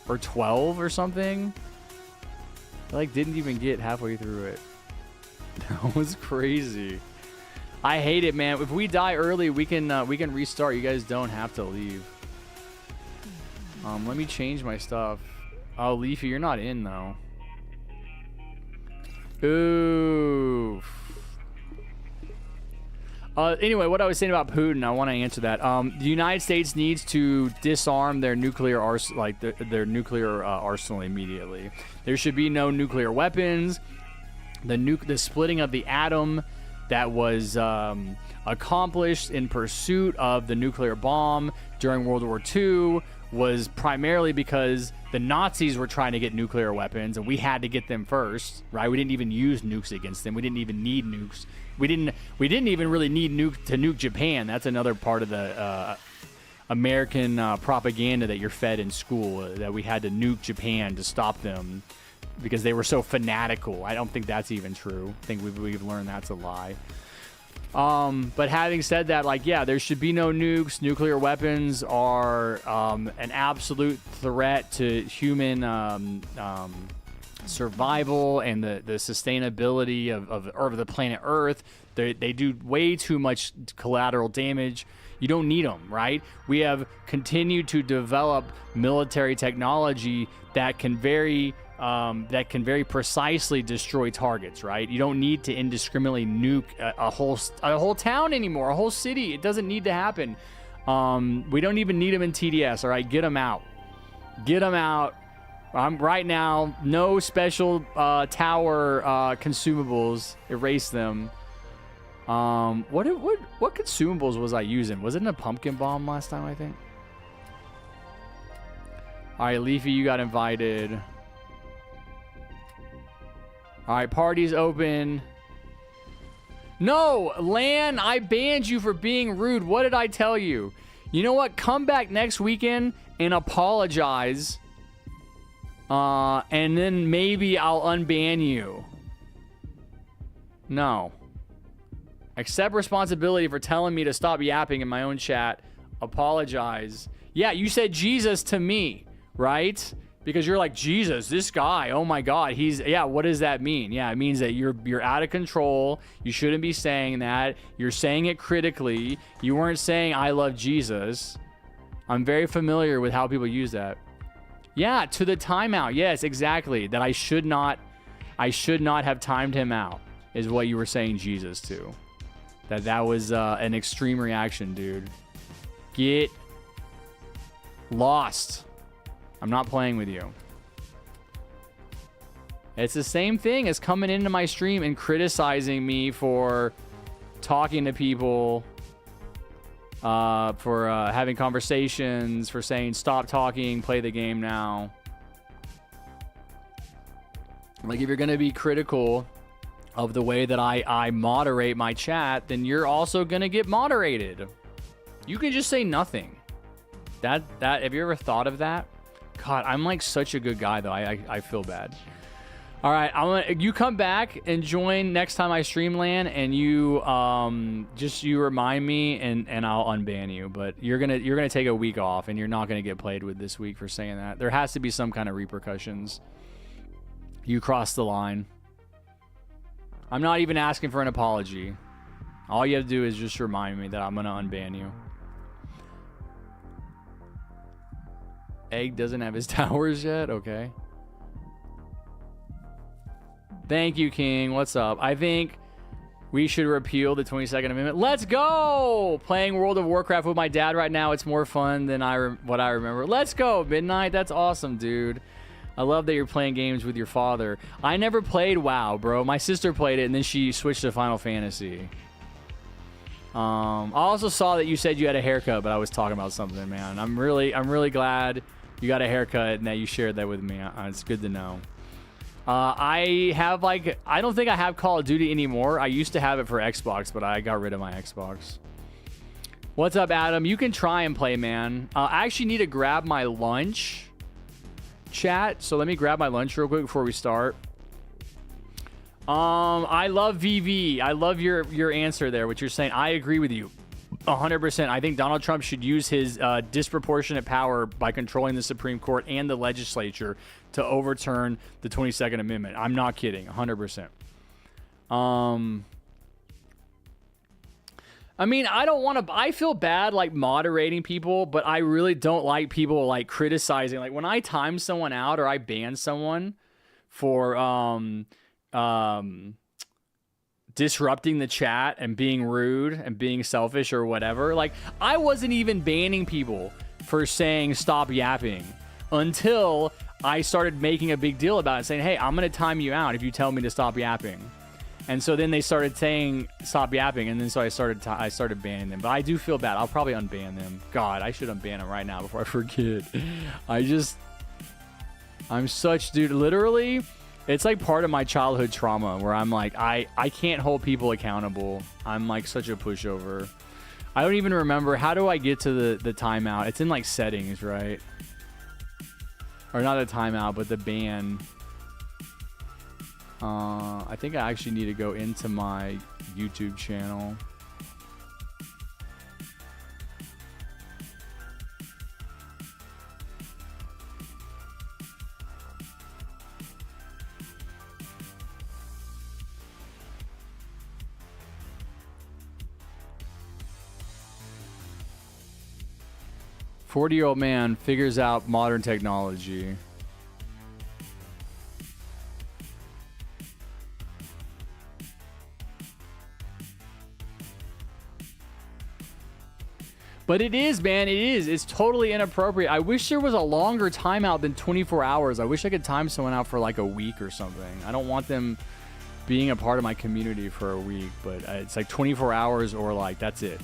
or 12 or something? I like didn't even get halfway through it. That was crazy. I hate it, man. If we die early, we can restart. You guys don't have to leave. Let me change my stuff. Oh, Leafy, you're not in though. Ooh. Anyway, what I was saying about Putin, I want to answer that. The United States needs to disarm their nuclear their nuclear arsenal immediately. There should be no nuclear weapons. The splitting of the atom that was accomplished in pursuit of the nuclear bomb during World War II was primarily because the Nazis were trying to get nuclear weapons, and we had to get them first, right? We didn't even use nukes against them. We didn't even need nukes. We didn't even really need to nuke Japan. That's another part of the American propaganda that you're fed in school, that we had to nuke Japan to stop them because they were so fanatical. I don't think that's even true. I think we've learned that's a lie. But having said that, like, yeah, there should be no nukes. Nuclear weapons are an absolute threat to human survival and the sustainability of the planet Earth. They do way too much collateral damage. You don't need them, right? We have continued to develop military technology that can very precisely destroy targets, right? You don't need to indiscriminately nuke a whole town anymore, a whole city. It doesn't need to happen. We don't even need them in TDS, all right? Get them out. Get them out. Right now, no special tower consumables. Erase them. What consumables was I using? Was it in a pumpkin bomb last time, I think? All right, Leafy, you got invited. All right, party's open. No, Lan, I banned you for being rude. What did I tell you? You know what? Come back next weekend and apologize. And then maybe I'll unban you. No. Accept responsibility for telling me to stop yapping in my own chat. Apologize. Yeah, you said Jesus to me, right? Because you're like, Jesus, this guy, oh my God, yeah, what does that mean? Yeah, it means that you're out of control. You shouldn't be saying that. You're saying it critically. You weren't saying I love Jesus. I'm very familiar with how people use that. Yeah, to the timeout. Yes, exactly. That I should not have timed him out is what you were saying Jesus to. That was an extreme reaction, dude. Get lost. I'm not playing with you. It's the same thing as coming into my stream and criticizing me for talking to people, for having conversations, for saying stop talking, play the game now. Like, if you're going to be critical of the way that I moderate my chat, then you're also going to get moderated. You can just say nothing. That have you ever thought of that? God, I'm like such a good guy though. I feel bad. All right, you come back and join next time I stream LAN, and you remind me and I'll unban you. But you're gonna take a week off, and you're not gonna get played with this week for saying that. There has to be some kind of repercussions. You crossed the line. I'm not even asking for an apology. All you have to do is just remind me that I'm gonna unban you. Egg doesn't have his towers yet? Okay. Thank you, King. What's up? I think we should repeal the 22nd Amendment. Let's go! Playing World of Warcraft with my dad right now. It's more fun than what I remember. Let's go, Midnight. That's awesome, dude. I love that you're playing games with your father. I never played WoW, bro. My sister played it, and then she switched to Final Fantasy. I also saw that you said you had a haircut, but I was talking about something, man. I'm really glad you got a haircut and that you shared that with me. It's good to know. I don't think I have Call of Duty anymore. I used to have it for Xbox, but I got rid of my Xbox. What's up, Adam? You can try and play, man. I actually need to grab my lunch, chat. So let me grab my lunch real quick before we start. I love VV. I love your answer there, what you're saying. I agree with you 100%. I think Donald Trump should use his disproportionate power by controlling the Supreme Court and the legislature to overturn the 22nd Amendment. I'm not kidding. 100%. I mean, I feel bad like moderating people, but I really don't like people like criticizing. Like when I time someone out or I ban someone for disrupting the chat and being rude and being selfish or whatever. Like, I wasn't even banning people for saying stop yapping until I started making a big deal about it, saying, hey, I'm going to time you out if you tell me to stop yapping. And so then they started saying stop yapping, and then so I started banning them. But I do feel bad. I'll probably unban them. God, I should unban them right now before I forget. I'm such, dude, literally... It's like part of my childhood trauma where I'm like, I can't hold people accountable. I'm like such a pushover. I don't even remember. How do I get to the timeout? It's in like settings, right? Or not a timeout, but the ban. I think I actually need to go into my YouTube channel. "40-year-old man figures out modern technology." But it is, man. It is. It's totally inappropriate. I wish there was a longer timeout than 24 hours. I wish I could time someone out for like a week or something. I don't want them being a part of my community for a week, but it's like 24 hours or like that's it.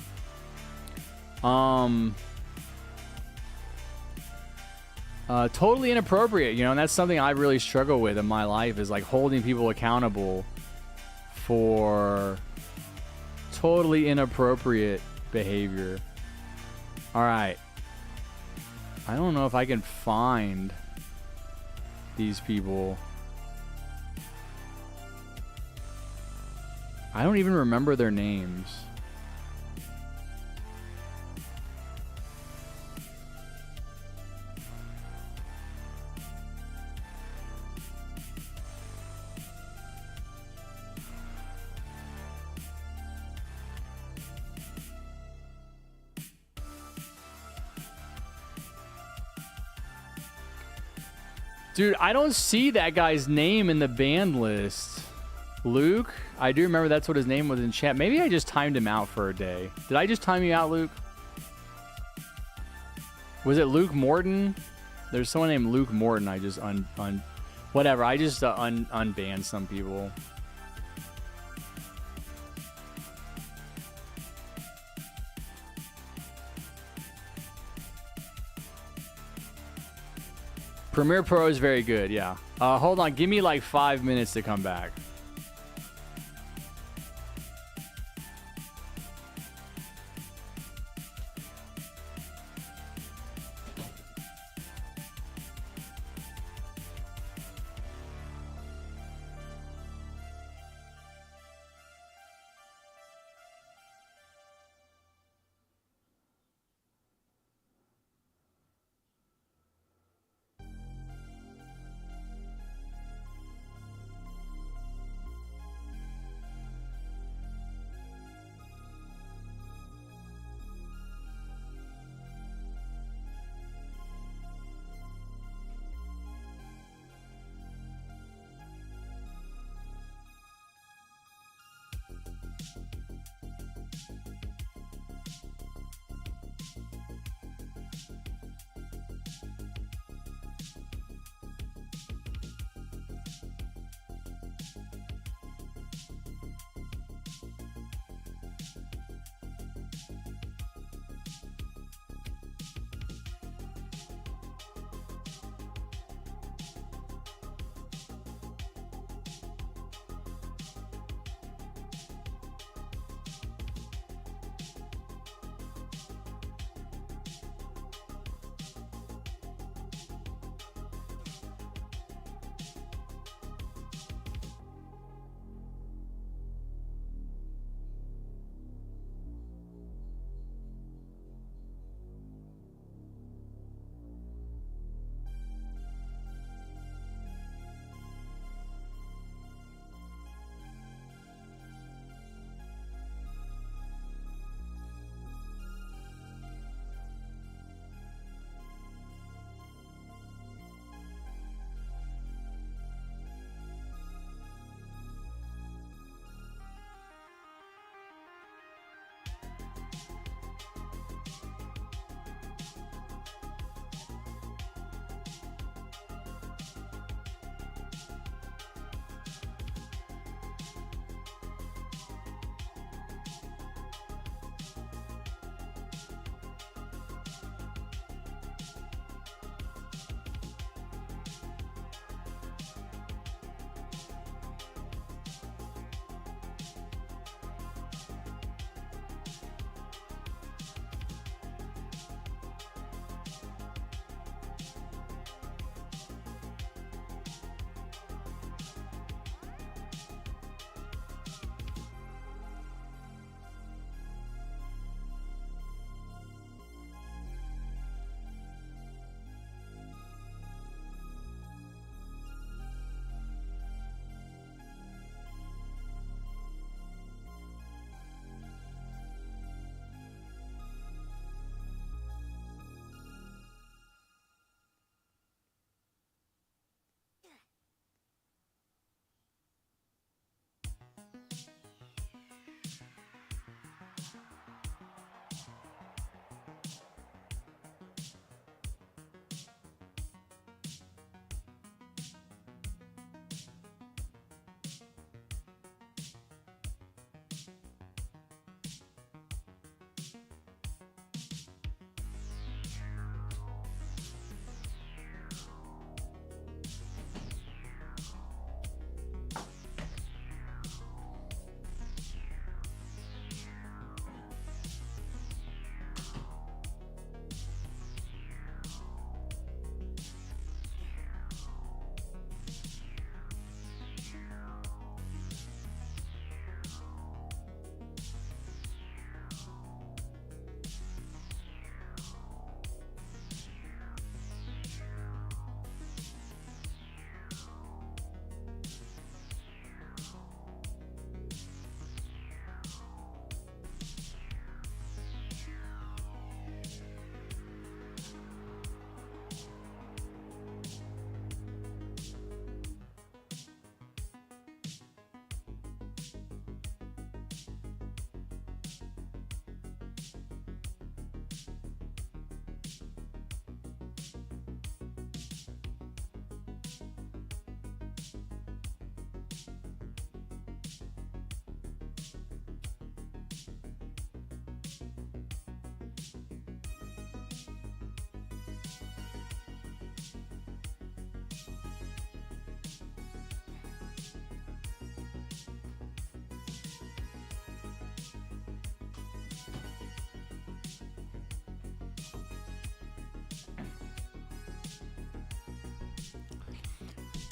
Totally inappropriate, you know, and that's something I really struggle with in my life is like holding people accountable for totally inappropriate behavior. All right. I don't know if I can find these people. I don't even remember their names. Dude, I don't see that guy's name in the banned list. Luke? I do remember that's what his name was in chat. Maybe I just timed him out for a day. Did I just time you out, Luke? Was it Luke Morton? There's someone named Luke Morton. I just whatever. I just unbanned some people. Premiere Pro is very good, yeah. Hold on, give me like 5 minutes to come back.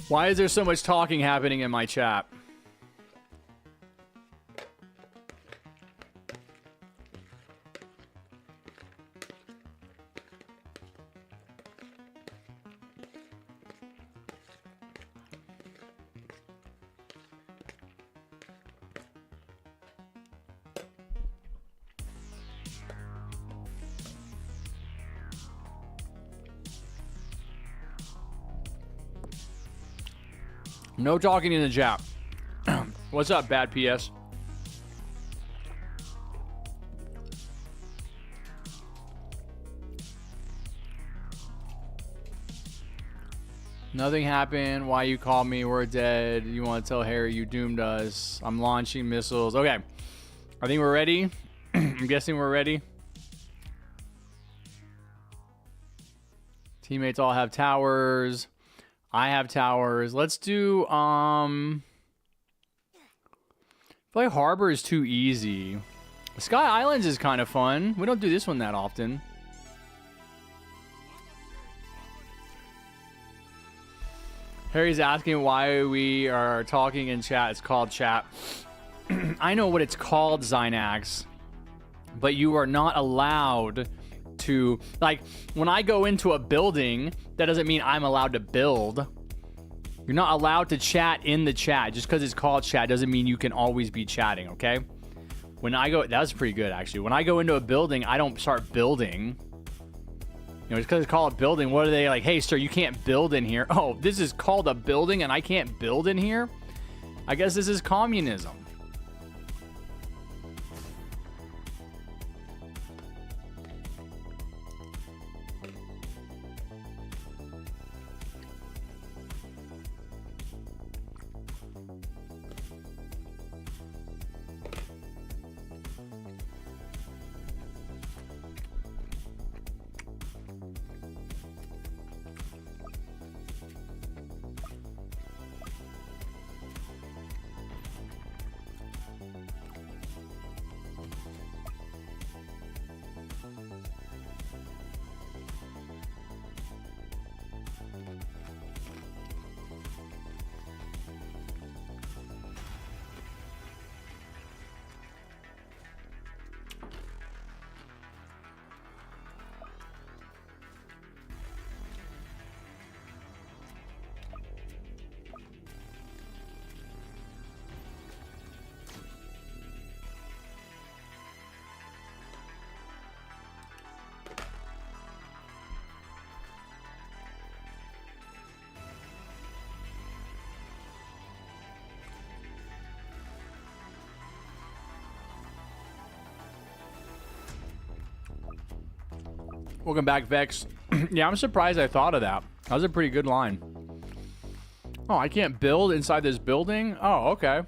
Why is there so much talking happening in my chat? No talking in the chat. What's up, bad PS? Nothing happened. Why you called me? We're dead. You want to tell Harry you doomed us? I'm launching missiles. Okay. I think we're ready. I'm guessing we're ready. Teammates all have towers. I have towers. Let's do I feel like Harbor is too easy. Sky Islands is kind of fun. We don't do this one that often. Harry's asking why we are talking in chat. It's called chat. I know what it's called, Zynax. But you are not allowed to, like, when I go into a building, that doesn't mean I'm allowed to build. You're not allowed to chat in the chat. Just because it's called chat doesn't mean you can always be chatting, okay? When I go, that was pretty good, actually. When I go into a building, I don't start building. You know, just because it's called a building, what are they like? Hey, sir, you can't build in here. Oh, this is called a building and I can't build in here? I guess this is communism. Welcome back, Vex. Yeah, I'm surprised I thought of that. That was a pretty good line. Oh, I can't build inside this building? Oh, okay.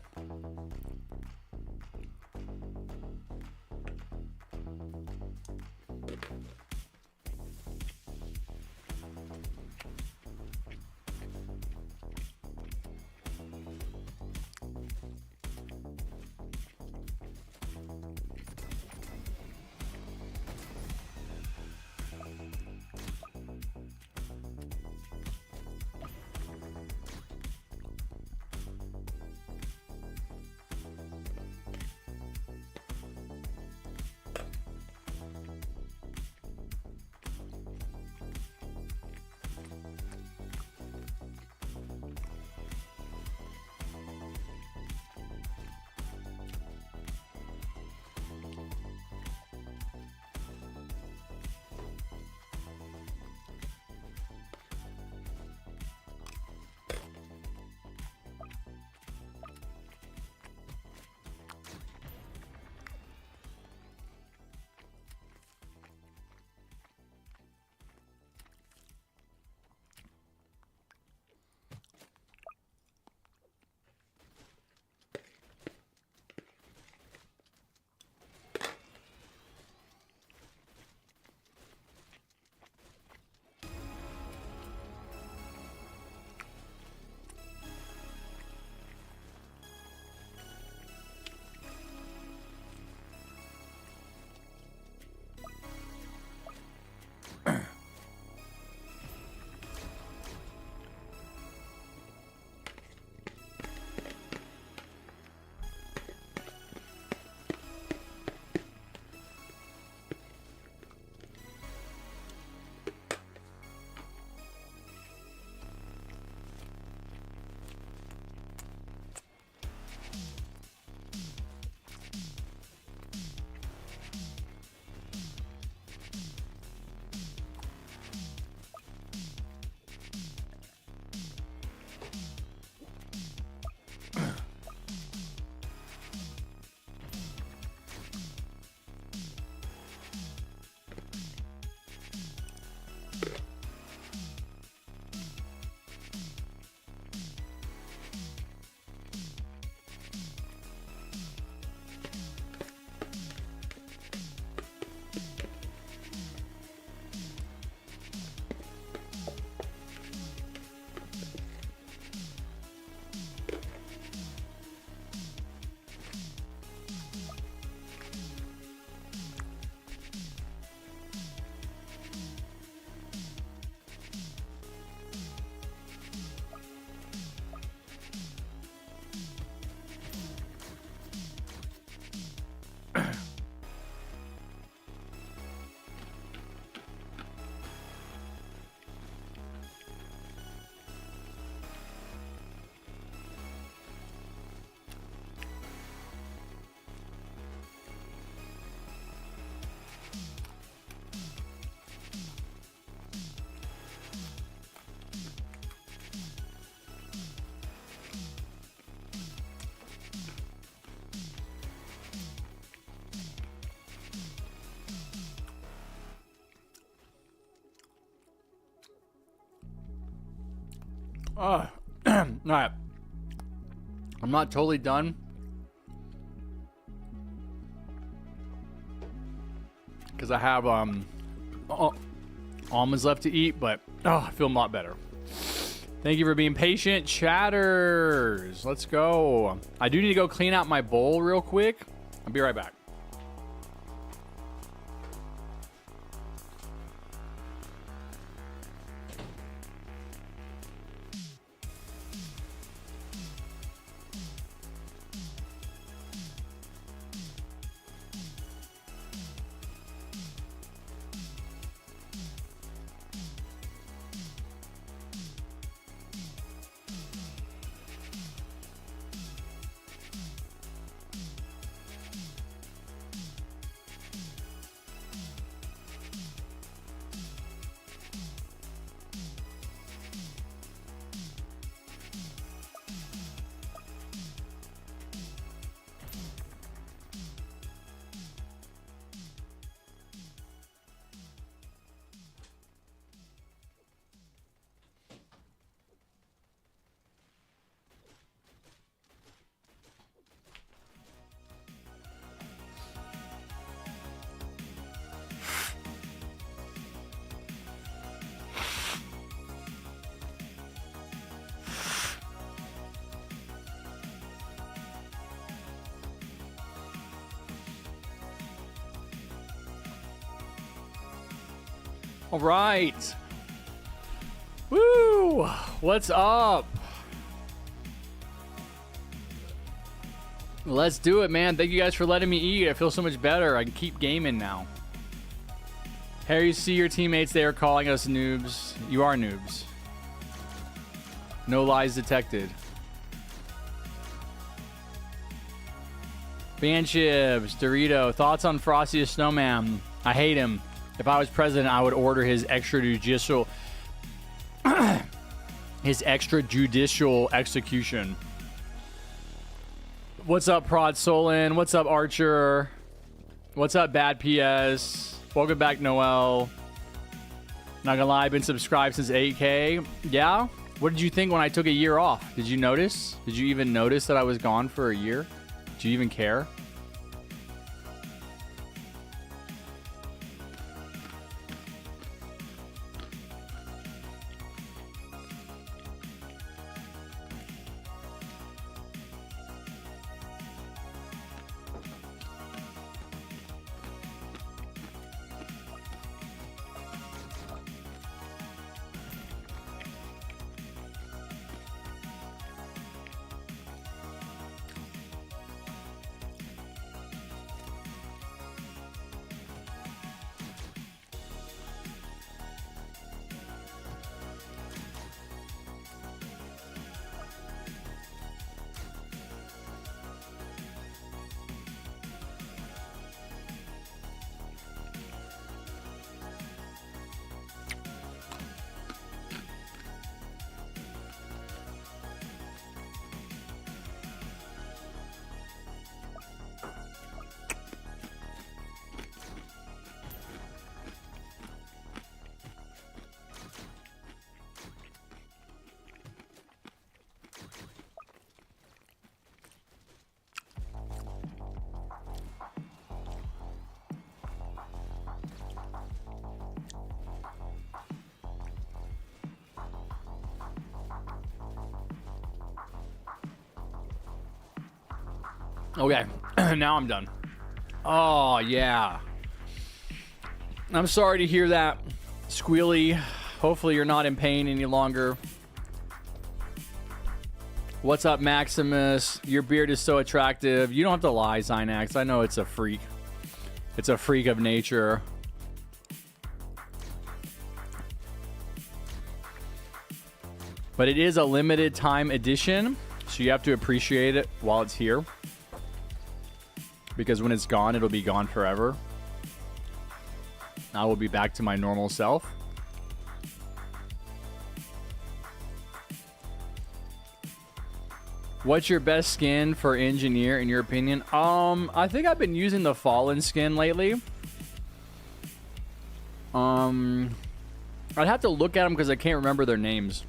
All right. I'm not totally done. Because I have almonds left to eat, but I feel a lot better. Thank you for being patient, chatters. Let's go. I do need to go clean out my bowl real quick. I'll be right back. All right. Woo! What's up? Let's do it, man. Thank you guys for letting me eat. I feel so much better. I can keep gaming now. Harry, see your teammates. They are calling us noobs. You are noobs. No lies detected. Banshibs, Dorito. Thoughts on Frosty the Snowman? I hate him. If I was president, I would order his extrajudicial execution. What's up, Prod Solon? What's up, Archer? What's up, Bad PS? Welcome back, Noel. Not gonna lie, I've been subscribed since 8K. Yeah? What did you think when I took a year off? Did you notice? Did you even notice that I was gone for a year? Did you even care? Okay, now I'm done. Oh, yeah. I'm sorry to hear that, Squealy. Hopefully you're not in pain any longer. What's up, Maximus? Your beard is so attractive. You don't have to lie, Zynax. I know it's a freak. It's a freak of nature. But it is a limited time edition, so you have to appreciate it while it's here. Because when it's gone, it'll be gone forever. I will be back to my normal self. What's your best skin for engineer in your opinion? I think I've been using the Fallen skin lately. I'd have to look at them because I can't remember their names.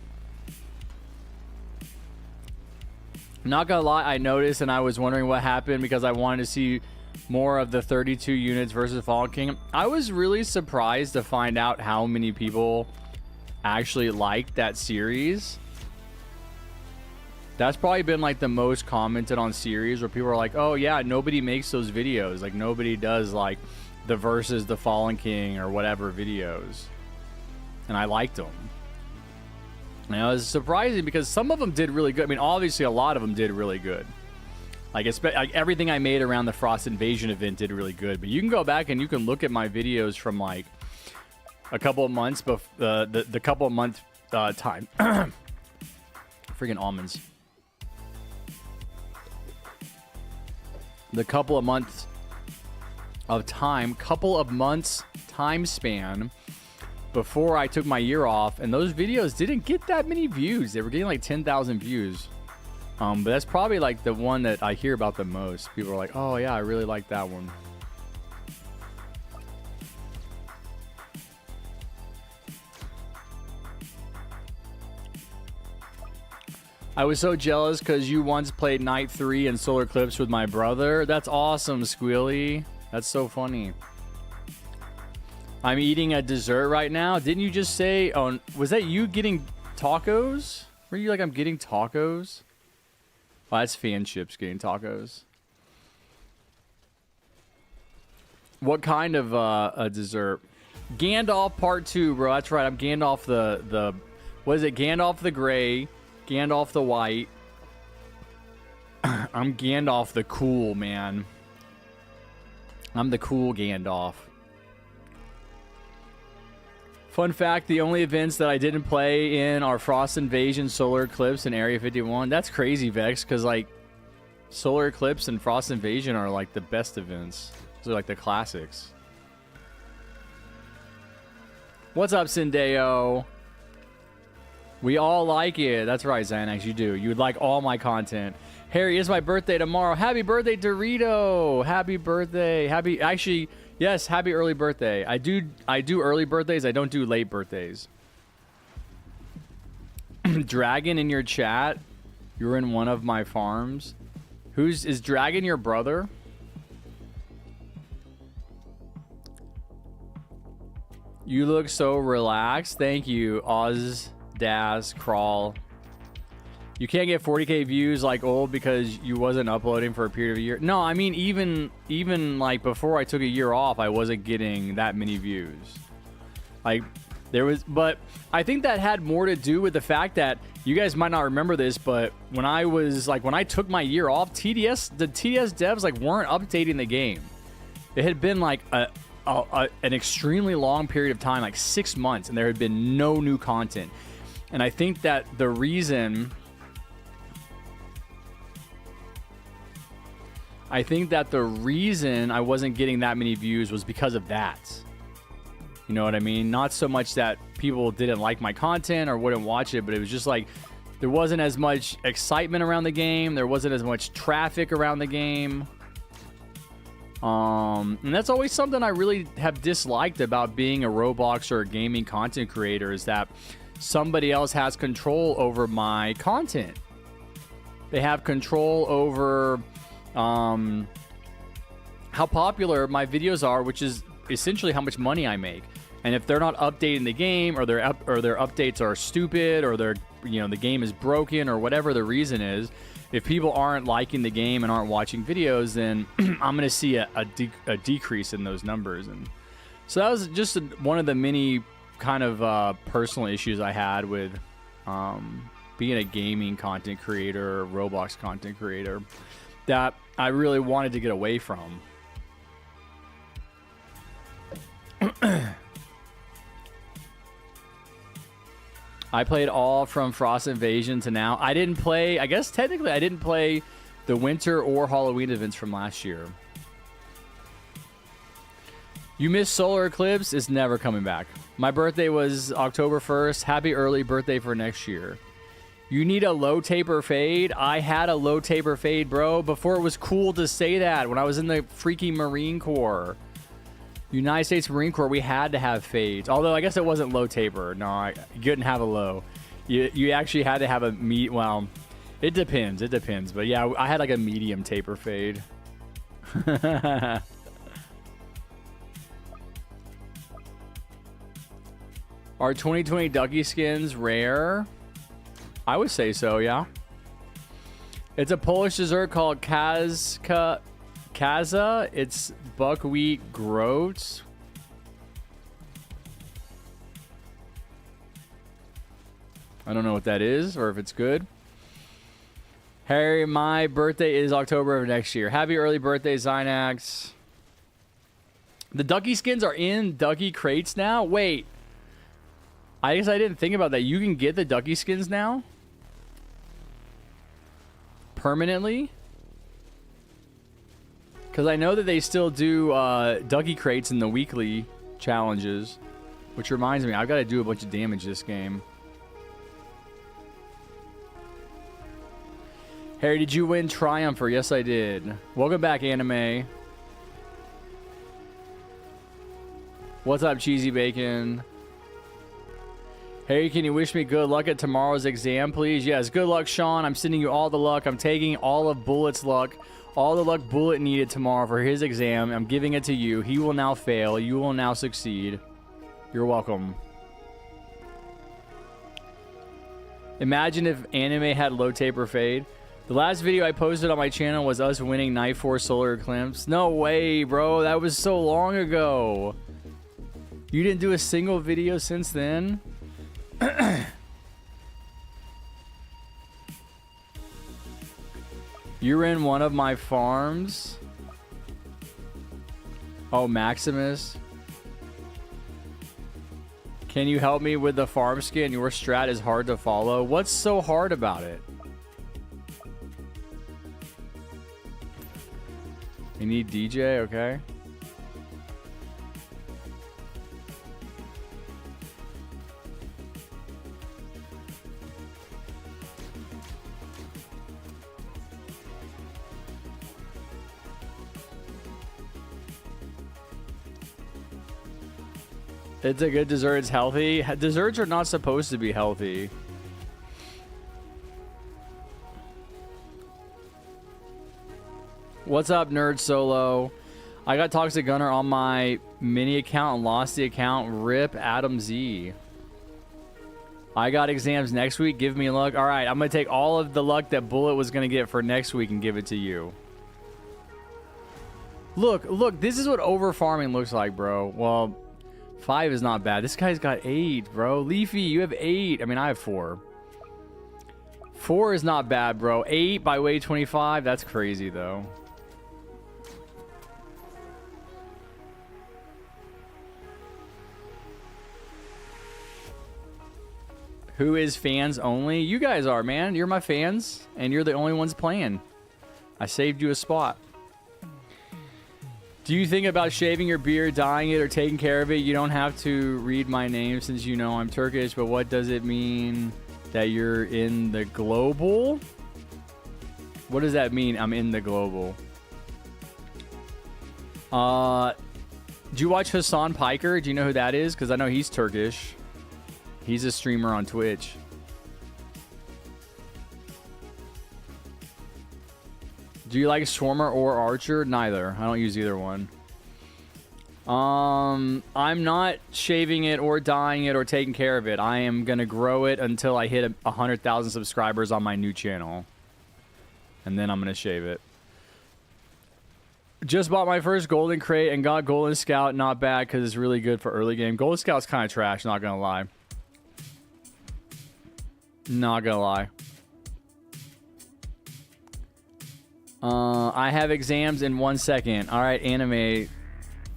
Not gonna lie, I noticed and I was wondering what happened because I wanted to see more of the 32 units versus Fallen King. I was really surprised to find out how many people actually liked that series. That's probably been like the most commented on series where people are like, oh yeah, nobody makes those videos. Like nobody does like the versus the Fallen King or whatever videos. And I liked them. And it was surprising because some of them did really good. I mean, obviously a lot of them did really good. Like everything I made around the Frost Invasion event did really good. But you can go back and you can look at my videos from like a couple of months before the couple of month time. Freaking almonds. The couple of months time span before I took my year off, and those videos didn't get that many views. They were getting like 10,000 views. But that's probably like the one that I hear about the most. People are like, oh yeah, I really like that one. I was so jealous because you once played Night 3 and Solar Eclipse with my brother. That's awesome, Squealy. That's so funny. I'm eating a dessert right now. Didn't you just say, oh, was that you getting tacos? Were you like, I'm getting tacos? Oh, that's fan chips getting tacos. What kind of a dessert? Gandalf Part 2, bro. That's right. I'm Gandalf the what is it? Gandalf the Gray, Gandalf the White. I'm Gandalf the cool, man. I'm the cool Gandalf. Fun fact, the only events that I didn't play in are Frost Invasion, Solar Eclipse, and Area 51. That's crazy, Vex, because like Solar Eclipse and Frost Invasion are like the best events. Those are like the classics. What's up, Sindeo? We all like it. That's right, Xanax, you do. You would like all my content. Harry, it's my birthday tomorrow. Happy birthday, Dorito. Happy birthday. Actually, yes, happy early birthday. I do early birthdays. I don't do late birthdays. Dragon in your chat. You're in one of my farms. Is Dragon your brother? You look so relaxed. Thank you, Oz Das Crawl. You can't get 40k views like old because you wasn't uploading for a period of a year. No, I mean even like before I took a year off, I wasn't getting that many views. Like there was, but I think that had more to do with the fact that you guys might not remember this, but when I took my year off, the TDS devs like weren't updating the game. It had been like an extremely long period of time, like 6 months, and there had been no new content. And I think that the reason I wasn't getting that many views was because of that. You know what I mean? Not so much that people didn't like my content or wouldn't watch it, but it was just like there wasn't as much excitement around the game. There wasn't as much traffic around the game. And that's always something I really have disliked about being a Roblox or a gaming content creator, is that somebody else has control over my content. They have control over how popular my videos are, which is essentially how much money I make. And if they're not updating the game, or their updates are stupid, or the game is broken, or whatever the reason is, if people aren't liking the game and aren't watching videos, then I'm going to see a decrease in those numbers. And so that was just one of the many kind of personal issues I had with being a gaming content creator or Roblox content creator that I really wanted to get away from. I played all from Frost Invasion to now. I didn't play, I guess technically I didn't play the winter or Halloween events from last year. You missed Solar Eclipse. It's never coming back. My birthday was October 1st. Happy early birthday for next year. You need a low taper fade. I had a low taper fade, bro, before it was cool to say that. When I was in the freaking Marine Corps. United States Marine Corps, we had to have fades. Although I guess it wasn't low taper. No, you couldn't have a low. You actually had to have a well, It depends. It depends. But yeah, I had like a medium taper fade. Are 2020 Ducky skins rare? I would say so, yeah. It's a Polish dessert called kaza. It's buckwheat groats. I don't know what that is or if it's good. Harry, my birthday is October of next year. Happy early birthday, Zynax. The Ducky skins are in Ducky crates now? Wait. I guess I didn't think about that. You can get the Ducky skins now? Permanently? Because I know that they still do Ducky crates in the weekly challenges. Which reminds me, I've got to do a bunch of damage this game. Harry, did you win Triumpher? Yes, I did. Welcome back, Anime. What's up, Cheesy Bacon? Harry, can you wish me good luck at tomorrow's exam, please? Yes, good luck, Sean. I'm sending you all the luck. I'm taking all of Bullet's luck. All the luck Bullet needed tomorrow for his exam. I'm giving it to you. He will now fail. You will now succeed. You're welcome. Imagine if Anime had low taper fade. The last video I posted on my channel was us winning Night Force Solar Eclipse. No way, bro. That was so long ago. You didn't do a single video since then? You're in one of my farms? Oh, Maximus. Can you help me with the farm skin? Your strat is hard to follow. What's so hard about it? You need DJ, okay. It's a good dessert. It's healthy. Desserts are not supposed to be healthy. What's up, Nerd Solo? I got Toxic Gunner on my mini account and lost the account. Rip Adam Z. I got exams next week. Give me luck. All right, I'm going to take all of the luck that Bullet was going to get for next week and give it to you. Look, this is what over farming looks like, bro. Well, 5 is not bad. This guy's got 8, bro. Leafy, you have 8. I mean, I have 4. 4 is not bad, bro. 8 by way 25. That's crazy, though. Who is fans only? You guys are, man. You're my fans, and you're the only ones playing. I saved you a spot. Do you think about shaving your beard, dyeing it, or taking care of it? You don't have to read my name since you know I'm Turkish, but what does it mean that you're in the global? What does that mean, I'm in the global? Do you watch Hassan Piker? Do you know who that is? Because I know he's Turkish. He's a streamer on Twitch. Do you like Swarmer or Archer? Neither. I don't use either one. I'm not shaving it or dyeing it or taking care of it. I am going to grow it until I hit 100,000 subscribers on my new channel. And then I'm going to shave it. Just bought my first Golden Crate and got Golden Scout. Not bad because it's really good for early game. Golden Scout's kind of trash, not going to lie. Not going to lie. I have exams in 1 second. All right, Anime.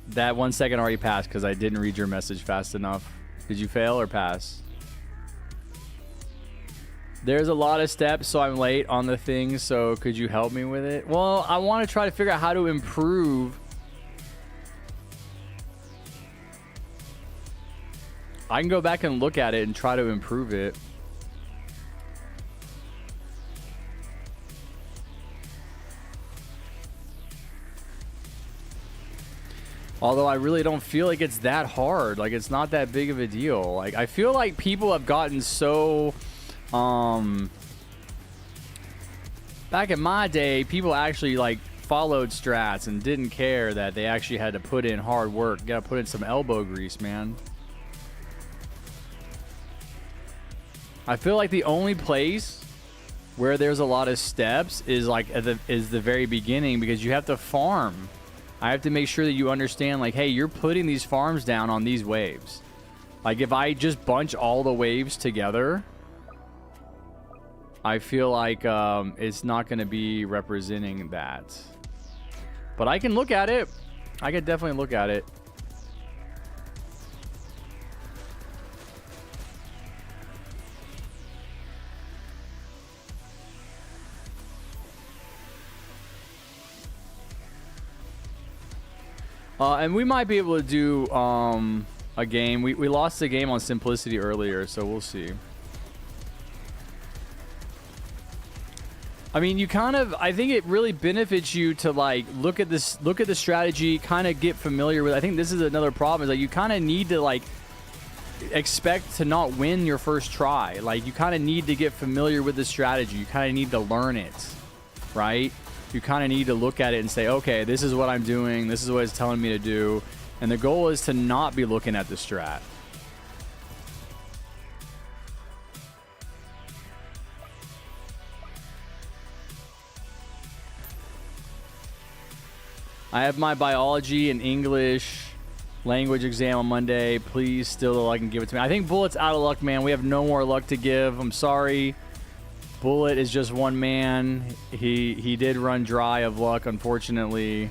That 1 second already passed because I didn't read your message fast enough. Did you fail or pass? There's a lot of steps, so I'm late on the thing. So could you help me with it? Well, I want to try to figure out how to improve. I can go back and look at it and try to improve it. Although I really don't feel like it's that hard. Like, it's not that big of a deal. Like, I feel like people have gotten so Back in my day, people actually like followed strats and didn't care that they actually had to put in hard work. You gotta put in some elbow grease, man. I feel like the only place where there's a lot of steps is like is the very beginning, because you have to farm. I have to make sure that you understand, like, hey, you're putting these farms down on these waves. Like, if I just bunch all the waves together, I feel like it's not going to be representing that. But I can look at it. I can definitely look at it. And we might be able to do a game. We lost the game on simplicity earlier, so we'll see. I mean, you kind of, I think it really benefits you to like look at the strategy, kind of get familiar with. I think this is another problem, is like you kind of need to like expect to not win your first try. Like, you kind of need to get familiar with the strategy. You kind of need to learn it, right? You kind of need to look at it and say, okay, this is what I'm doing. This is what it's telling me to do. And the goal is to not be looking at the strat. I have my biology and English language exam on Monday. Please still I can give it to me. I think Bullet's out of luck, man. We have no more luck to give. I'm sorry. Bullet is just one man. He did run dry of luck, unfortunately.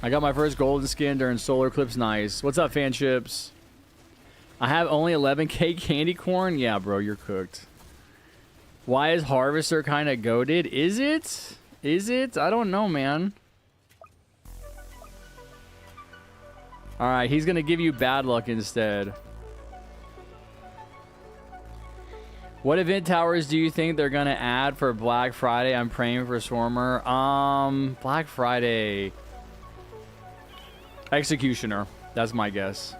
I got my first golden skin during solar eclipse. Nice. What's up, fanships? I have only 11k candy corn. Yeah, bro, you're cooked. Why is Harvester kind of goated? Is it? Is it? I don't know, man. All right, he's going to give you bad luck instead. What event towers do you think they're going to add for Black Friday? I'm praying for Swarmer. Black Friday. Executioner. That's my guess.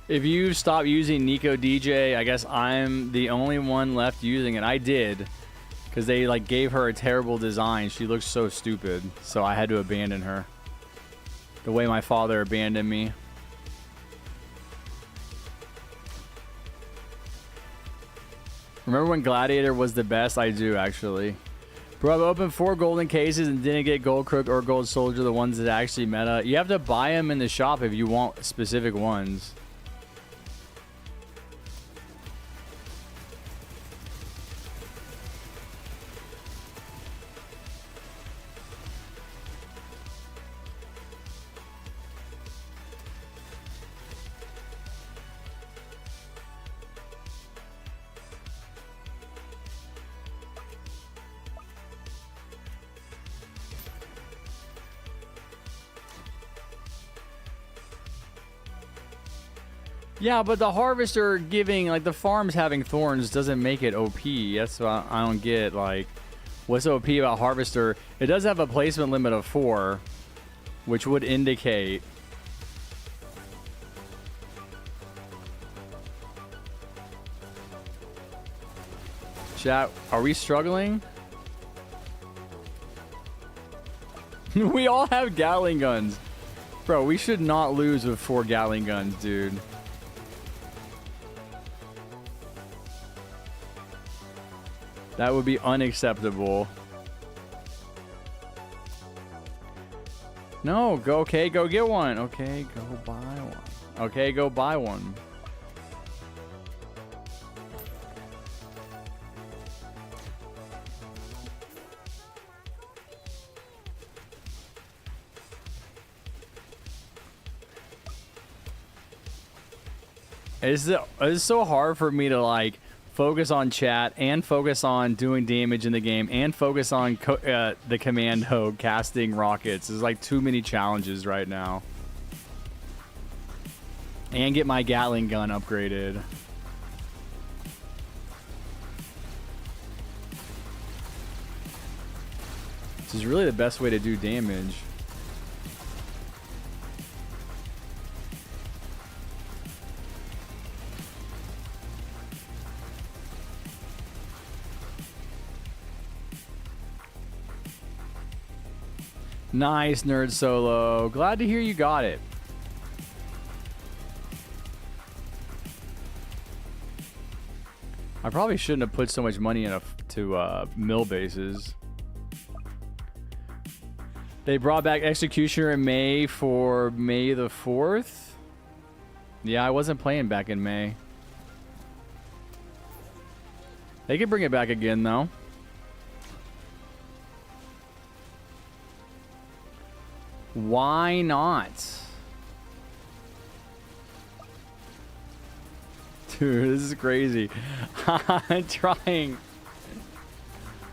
If you stop using Nico DJ, I guess I'm the only one left using it. I did, because they like gave her a terrible design. She looks so stupid, so I had to abandon her. The way my father abandoned me. Remember when Gladiator was the best? I do, actually. Bro, I've opened 4 golden cases and didn't get Gold Crook or Gold Soldier, the ones that actually meta. You have to buy them in the shop if you want specific ones. Yeah, but the harvester giving, like, the farms having thorns doesn't make it OP. That's what I don't get. Like, what's OP about harvester? It does have a placement limit of 4, which would indicate. Chat, are we struggling? We all have Gatling guns. Bro, we should not lose with 4 Gatling guns, dude. That would be unacceptable. No, go, okay, go get one. Okay, go buy one. Okay, go buy one. It's so hard for me to like focus on chat and focus on doing damage in the game and focus on the commando casting rockets. There's like too many challenges right now. And get my Gatling gun upgraded. This is really the best way to do damage. Nice, Nerd Solo. Glad to hear you got it. I probably shouldn't have put so much money into mill bases. They brought back Executioner in May for May the 4th. Yeah, I wasn't playing back in May. They could bring it back again, though. Why not? Dude, this is crazy. I'm trying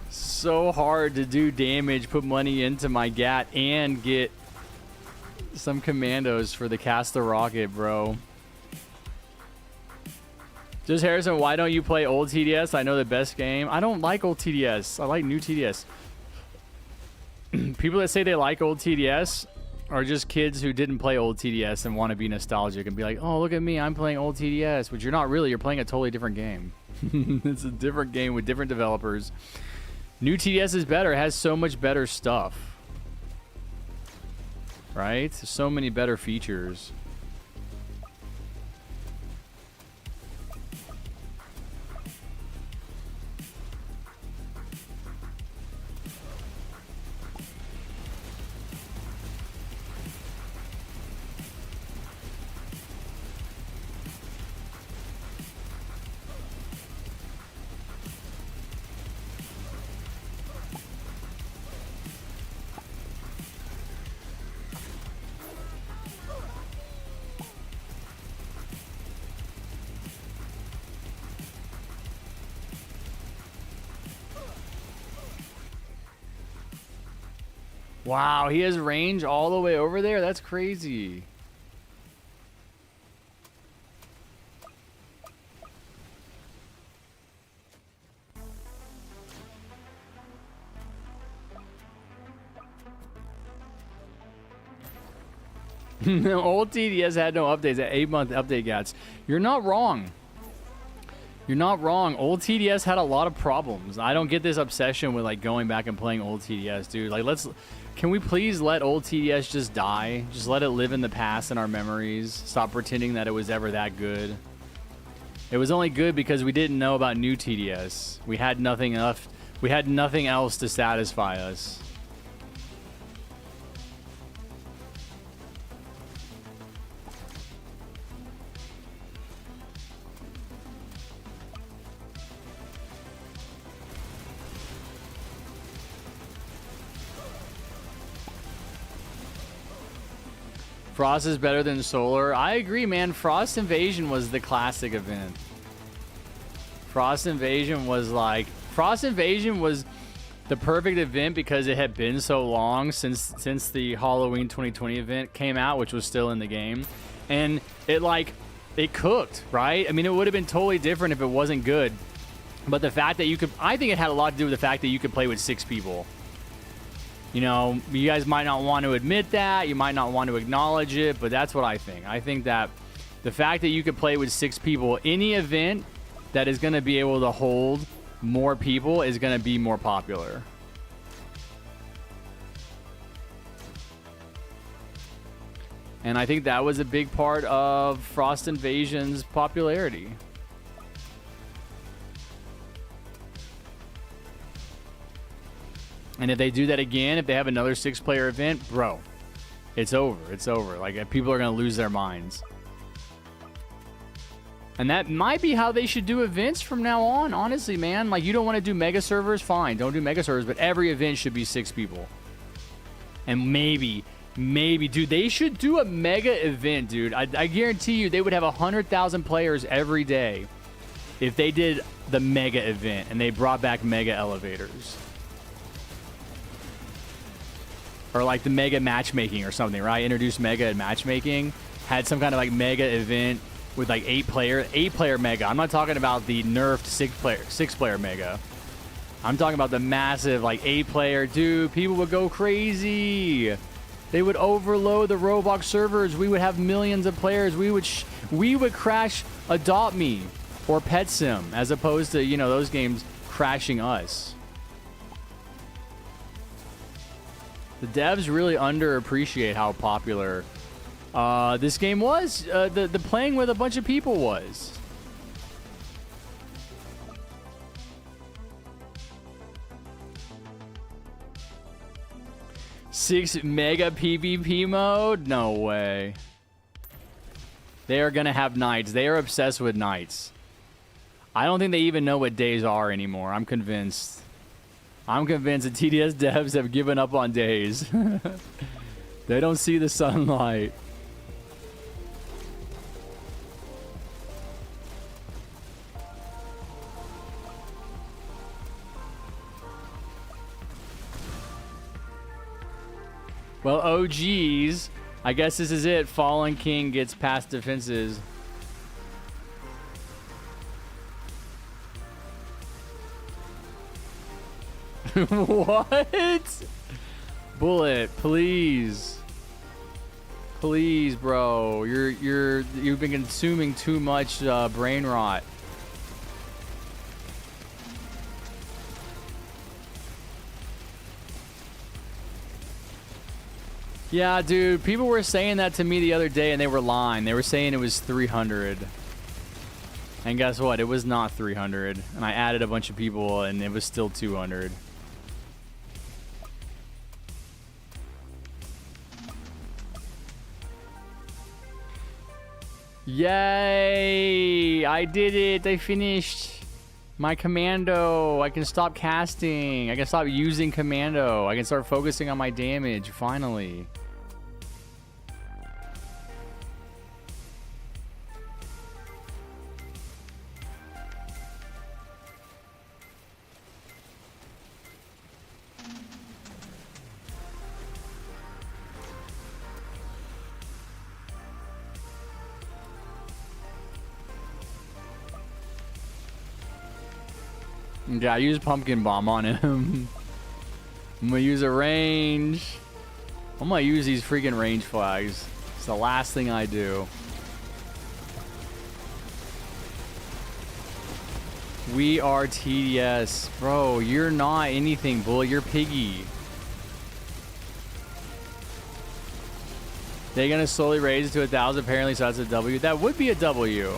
so hard to do damage, put money into my GAT, and get some commandos for the caster rocket, bro. JustHarrison, why don't you play old TDS? I know the best game. I don't like old TDS. I like new TDS. People that say they like old TDS are just kids who didn't play old TDS and want to be nostalgic and be like, oh, look at me, I'm playing old TDS, which you're not really. You're playing a totally different game. It's a different game with different developers. New TDS is better. It has so much better stuff. Right? So many better features. Wow, he has range all the way over there? That's crazy. Old TDS had no updates at 8-month update gats. You're not wrong. You're not wrong. Old TDS had a lot of problems. I don't get this obsession with like going back and playing old TDS, dude. Like, can we please let old TDS just die? Just let it live in the past in our memories. Stop pretending that it was ever that good. It was only good because we didn't know about new TDS. We had nothing left. We had nothing else to satisfy us. Frost is better than Solar. I agree, man. Frost Invasion was the classic event. Frost Invasion was the perfect event because it had been so long since the Halloween 2020 event came out, which was still in the game. And it cooked, right? I mean, it would have been totally different if it wasn't good. But the fact that I think it had a lot to do with the fact that you could play with 6 people. You know, you guys might not want to admit that. You might not want to acknowledge it, but that's what I think. I think that the fact that you could play with 6 people, any event that is going to be able to hold more people is going to be more popular. And I think that was a big part of Frost Invasion's popularity. And if they do that again, if they have another 6-player event, bro, it's over. It's over. Like, people are going to lose their minds. And that might be how they should do events from now on, honestly, man. Like, you don't want to do mega servers? Fine, don't do mega servers, but every event should be 6 people. And maybe, dude, they should do a mega event, dude. I guarantee you they would have 100,000 players every day if they did the mega event and they brought back mega elevators. Or like the mega matchmaking or something, right? Introduced mega and matchmaking. Had some kind of like mega event with like 8-player mega. I'm not talking about the nerfed 6-player mega. I'm talking about the massive like 8-player. Dude, people would go crazy. They would overload the Roblox servers. We would have millions of players. We would crash Adopt Me or Pet Sim as opposed to, you know, those games crashing us. The devs really underappreciate how popular this game was. The playing with a bunch of people was. Six mega PvP mode? No way. They are going to have nights. They are obsessed with nights. I don't think they even know what days are anymore. I'm convinced. I'm convinced the TDS devs have given up on days. They don't see the sunlight. Well, oh geez. I guess this is it. Fallen King gets past defenses. What? Bullet, please. Please, bro. You've been consuming too much brain rot. Yeah, dude, people were saying that to me the other day and they were lying. They were saying it was 300. And guess what? It was not 300. And I added a bunch of people and it was still 200. Yay! I did it. I finished my commando. I can stop casting. I can stop using commando. I can start focusing on my damage, finally. Yeah, I use pumpkin bomb on him. I'm gonna use a range. I'm gonna use these freaking range flags. It's the last thing I do. We are TDS. Bro, you're not anything, Bull. You're piggy. They're gonna slowly raise it to 1,000 apparently, so that's a W. That would be a W.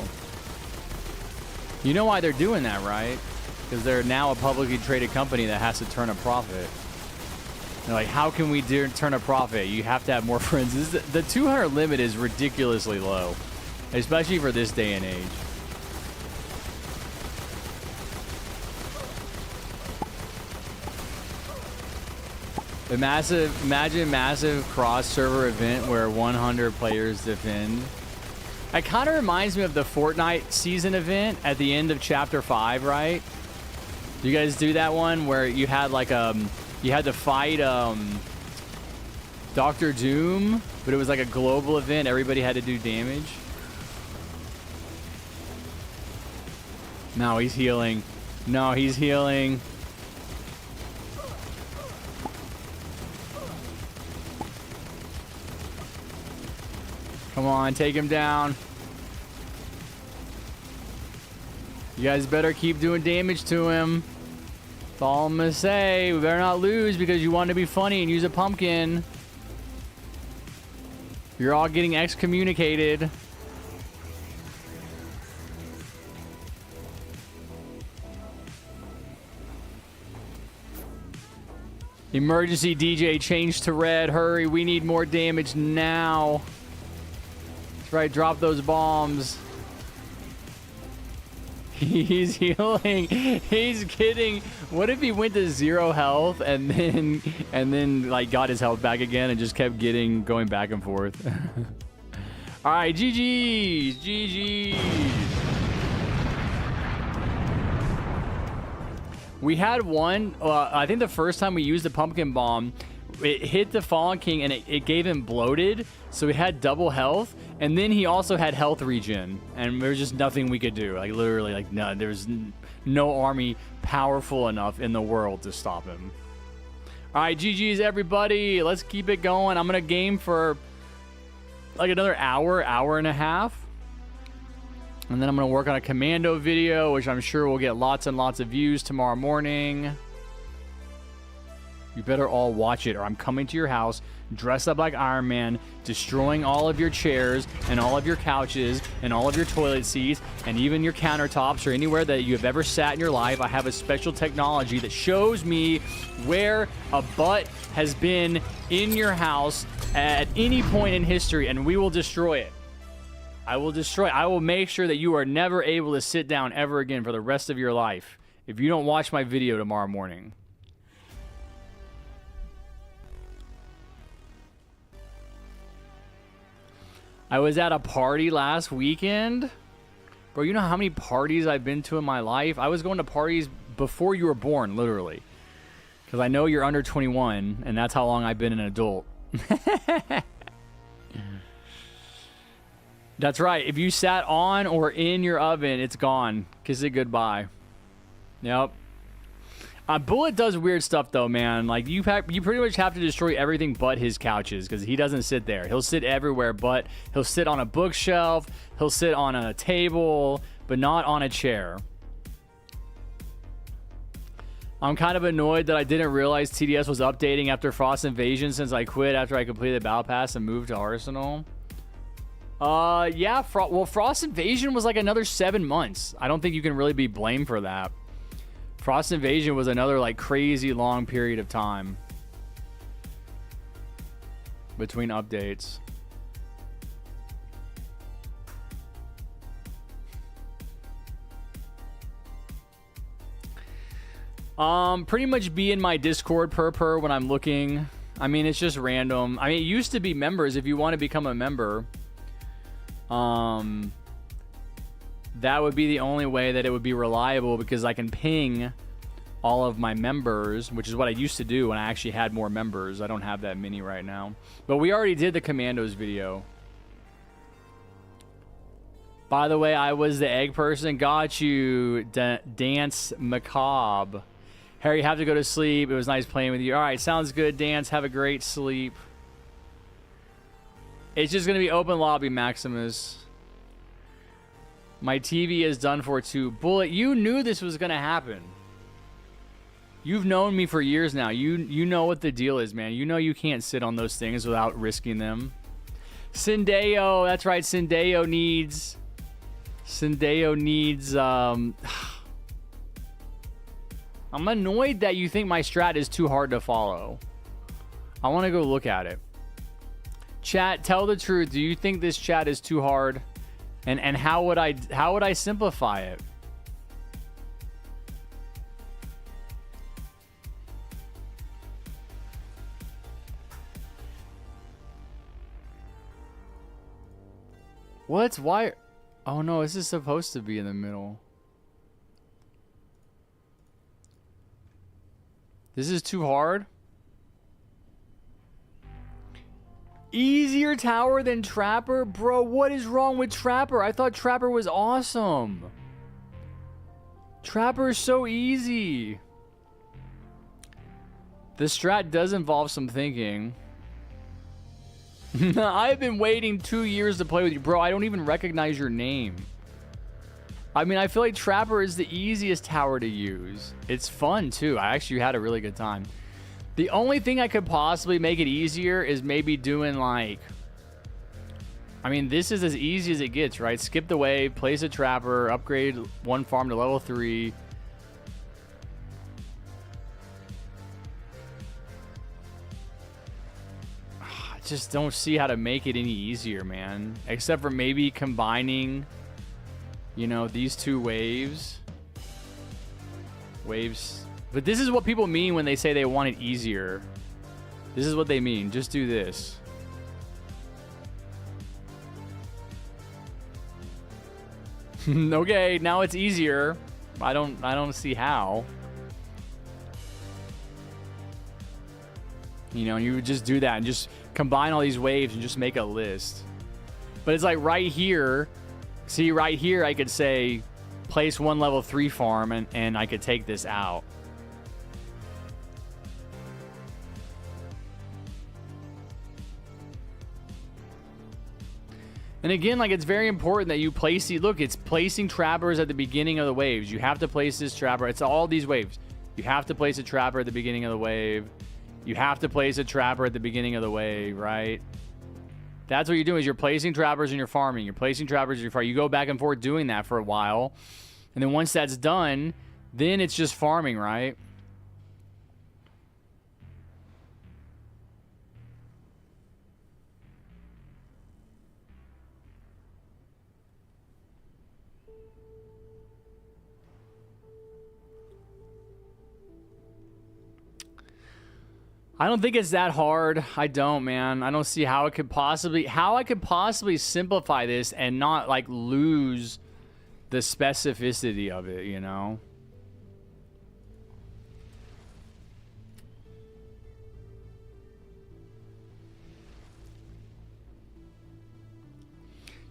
You know why they're doing that, right? Because they're now a publicly traded company that has to turn a profit. They're like, how can we turn a profit? You have to have more friends. The 200 limit is ridiculously low, especially for this day and age. Imagine massive cross-server event where 100 players defend. It kind of reminds me of the Fortnite season event at the end of Chapter 5, right? You guys do that one where you had like you had to fight Dr. Doom, but it was like a global event. Everybody had to do damage. No, he's healing. No, he's healing. Come on, take him down. You guys better keep doing damage to him. That's all I'm gonna say. We better not lose because you want to be funny and use a pumpkin. You're all getting excommunicated. Emergency DJ change to red. Hurry, we need more damage now. That's right, drop those bombs. He's healing. He's kidding. What if he went to 0 health and then like got his health back again and just kept going back and forth? All right, GG's. GG's. We had one, I think the first time we used the pumpkin bomb, it hit the Fallen King and it gave him bloated, so he had double health, and then he also had health regen, and there was just nothing we could do. Like, literally, like, no, there was no army powerful enough in the world to stop him. All right, GG's, everybody. Let's keep it going. I'm going to game for, like, another hour and a half. And then I'm going to work on a commando video, which I'm sure will get lots and lots of views tomorrow morning. You better all watch it, or I'm coming to your house, dressed up like Iron Man, destroying all of your chairs, and all of your couches, and all of your toilet seats, and even your countertops, or anywhere that you have ever sat in your life. I have a special technology that shows me where a butt has been in your house at any point in history, and we will destroy it. I will make sure that you are never able to sit down ever again for the rest of your life if you don't watch my video tomorrow morning. I was at a party last weekend. Bro, you know how many parties I've been to in my life? I was going to parties before you were born, literally. Because I know you're under 21, and that's how long I've been an adult. That's right. If you sat on or in your oven, it's gone. Kiss it goodbye. Yep. Bullet does weird stuff, though, man. Like, you pretty much have to destroy everything but his couches, because he doesn't sit there. He'll sit everywhere, but he'll sit on a bookshelf. He'll sit on a table, but not on a chair. I'm kind of annoyed that I didn't realize TDS was updating after Frost Invasion, since I quit after I completed the Battle Pass and moved to Arsenal. Yeah, well, Frost Invasion was like another 7 months. I don't think you can really be blamed for that. Frost Invasion was another like crazy long period of time between updates. Pretty much be in my Discord per when I'm looking. I mean, it's just random. I mean, it used to be members. If you want to become a member, that would be the only way that it would be reliable, because I can ping all of my members, which is what I used to do when I actually had more members. I don't have that many right now. But we already did the Commandos video. By the way, I was the egg person. Got you, Dance Macabre. Harry, you have to go to sleep. It was nice playing with you. All right, sounds good, Dance. Have a great sleep. It's just going to be open lobby, Maximus. My TV is done for too. Bullet, you knew this was going to happen. You've known me for years now. You know what the deal is, man. You know you can't sit on those things without risking them. Syndeo, that's right. Syndeo needs... I'm annoyed that you think my strat is too hard to follow. I want to go look at it. Chat, tell the truth. Do you think this chat is too hard? And how would I simplify it? What? Why? Oh no, this is supposed to be in the middle. This is too hard? Easier tower than Trapper? Bro, what is wrong with Trapper? I thought Trapper was awesome. Trapper is so easy. The strat does involve some thinking. I've been waiting 2 years to play with you. Bro, I don't even recognize your name. I mean, I feel like Trapper is the easiest tower to use. It's fun, too. I actually had a really good time. The only thing I could possibly make it easier is maybe doing, like, I mean, this is as easy as it gets, right? Skip the wave, place a trapper, upgrade one farm to level 3. I just don't see how to make it any easier, man. Except for maybe combining, you know, these two waves. But this is what people mean when they say they want it easier. This is what they mean. Just do this. Okay, now it's easier. I don't see how. You know, you would just do that and just combine all these waves and just make a list. But it's like right here. See, right here I could say place one level 3 farm and I could take this out. And again, like, it's very important that you place the, look, it's placing trappers at the beginning of the waves. You have to place this trapper. It's all these waves. You have to place a trapper at the beginning of the wave. You have to place a trapper at the beginning of the wave, right? That's what you're doing, is you're placing trappers and you're farming. You're placing trappers and you're farming. You go back and forth doing that for a while. And then once that's done, then it's just farming, right? I don't think it's that hard. I don't, man. I don't see how I could possibly simplify this and not like lose the specificity of it, you know?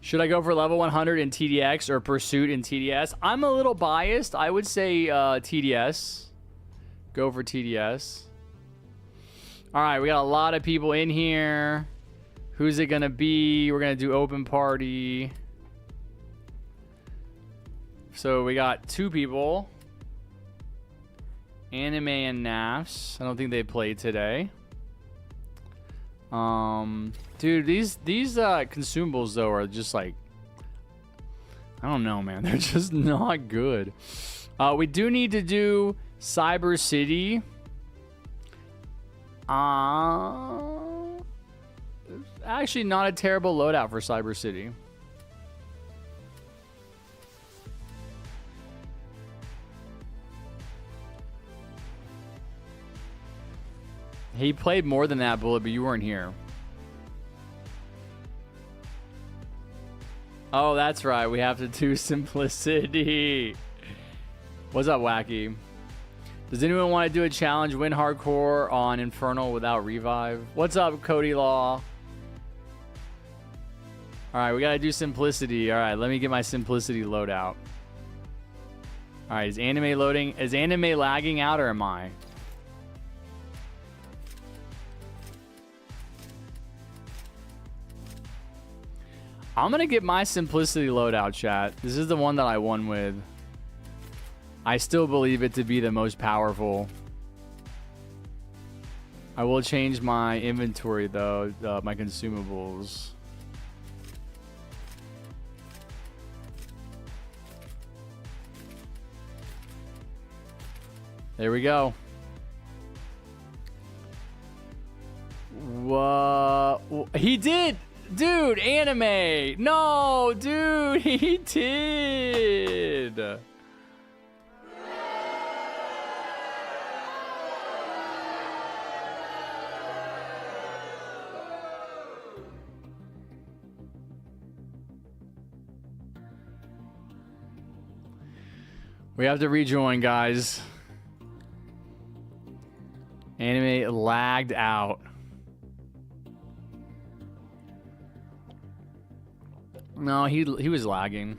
Should I go for level 100 in TDX or Pursuit in TDS? I'm a little biased. I would say TDS. Go for TDS. All right, we got a lot of people in here. Who's it gonna be? We're gonna do open party. So we got 2 people. Anime and NAFs. I don't think they played today. Dude, these consumables though are just like, I don't know, man. They're just not good. We do need to do Cyber City. Actually not a terrible loadout for Cyber City. He played more than that, Bullet, but you weren't here. Oh, that's right. We have to do Simplicity. What's up, Wacky? Does anyone want to do a challenge, win hardcore on Infernal without revive? What's up, Cody Law? All right, we got to do Simplicity. All right, let me get my Simplicity loadout. All right, is anime loading? Is anime lagging out or am I? I'm going to get my Simplicity loadout, chat. This is the one that I won with. I still believe it to be the most powerful. I will change my inventory, though, my consumables. There we go. Whoa. He did! Dude, anime! No, dude, he did! We have to rejoin, guys. Anime lagged out. No, he was lagging.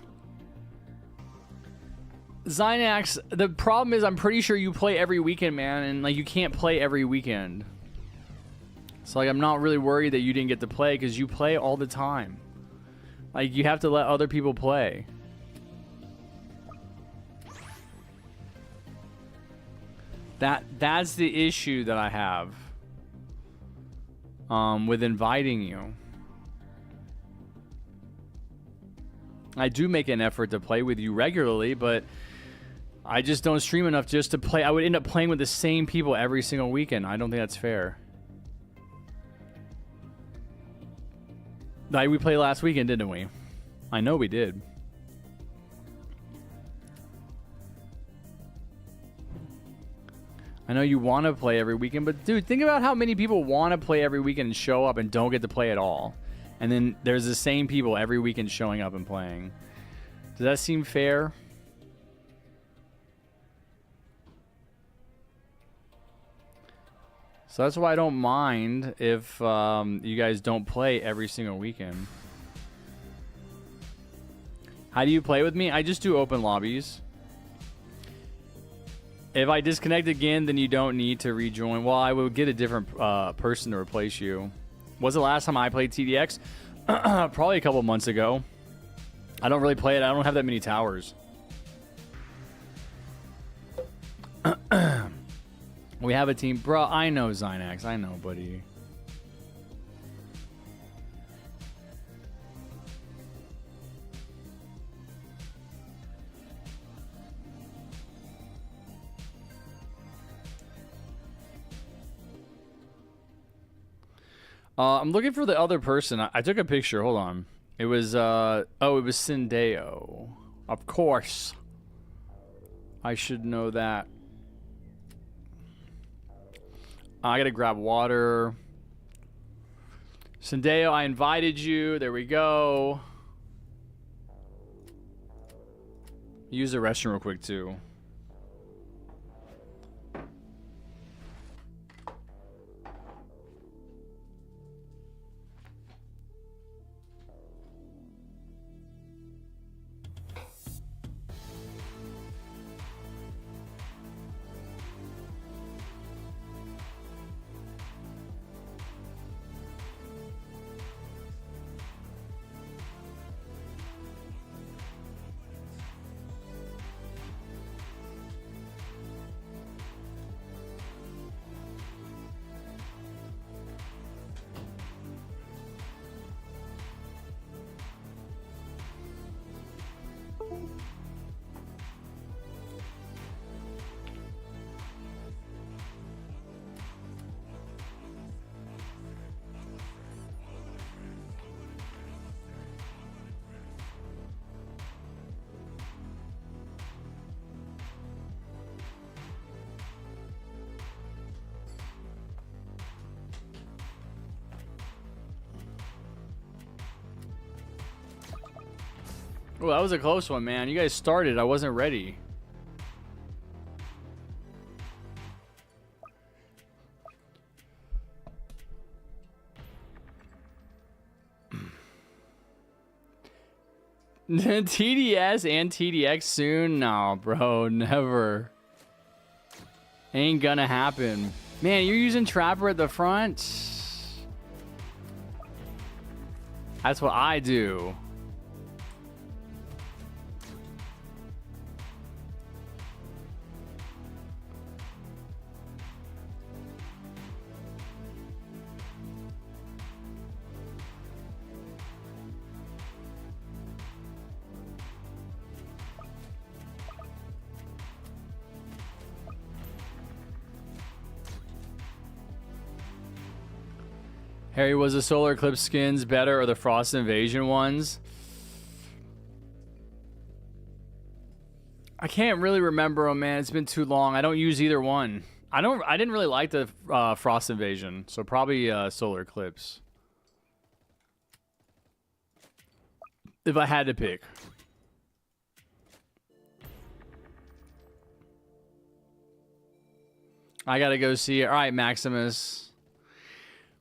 Zynax, the problem is I'm pretty sure you play every weekend, man, and like you can't play every weekend. So like I'm not really worried that you didn't get to play because you play all the time. Like you have to let other people play. That's the issue that I have with inviting you. I do make an effort to play with you regularly, but I just don't stream enough just to play. I would end up playing with the same people every single weekend. I don't think that's fair. Like we played last weekend, didn't we? I know we did. I know you want to play every weekend, but dude, think about how many people want to play every weekend and show up and don't get to play at all. And then there's the same people every weekend showing up and playing. Does that seem fair? So that's why I don't mind if you guys don't play every single weekend. How do you play with me? I just do open lobbies. If I disconnect again, then you don't need to rejoin. Well, I will get a different person to replace you. Was the last time I played TDX? Probably a couple months ago. I don't really play it. I don't have that many towers. We have a team. Bro, I know Zynax. I know, buddy. I'm looking for the other person. I took a picture. Hold on. It was, oh, it was Sindeo. Of course. I should know that. I gotta grab water. Sindeo, I invited you. There we go. Use the restroom real quick, too. Oh, that was a close one, man. You guys started. I wasn't ready. TDS and TDX soon? No, bro. Never. Ain't gonna happen. Man, you're using Trapper at the front? That's what I do. Harry, was the Solar Eclipse skins better or the Frost Invasion ones? I can't really remember them, man. It's been too long. I don't use either one. I didn't really like the Frost Invasion, so probably Solar Eclipse. If I had to pick. I gotta go see it. All right, Maximus.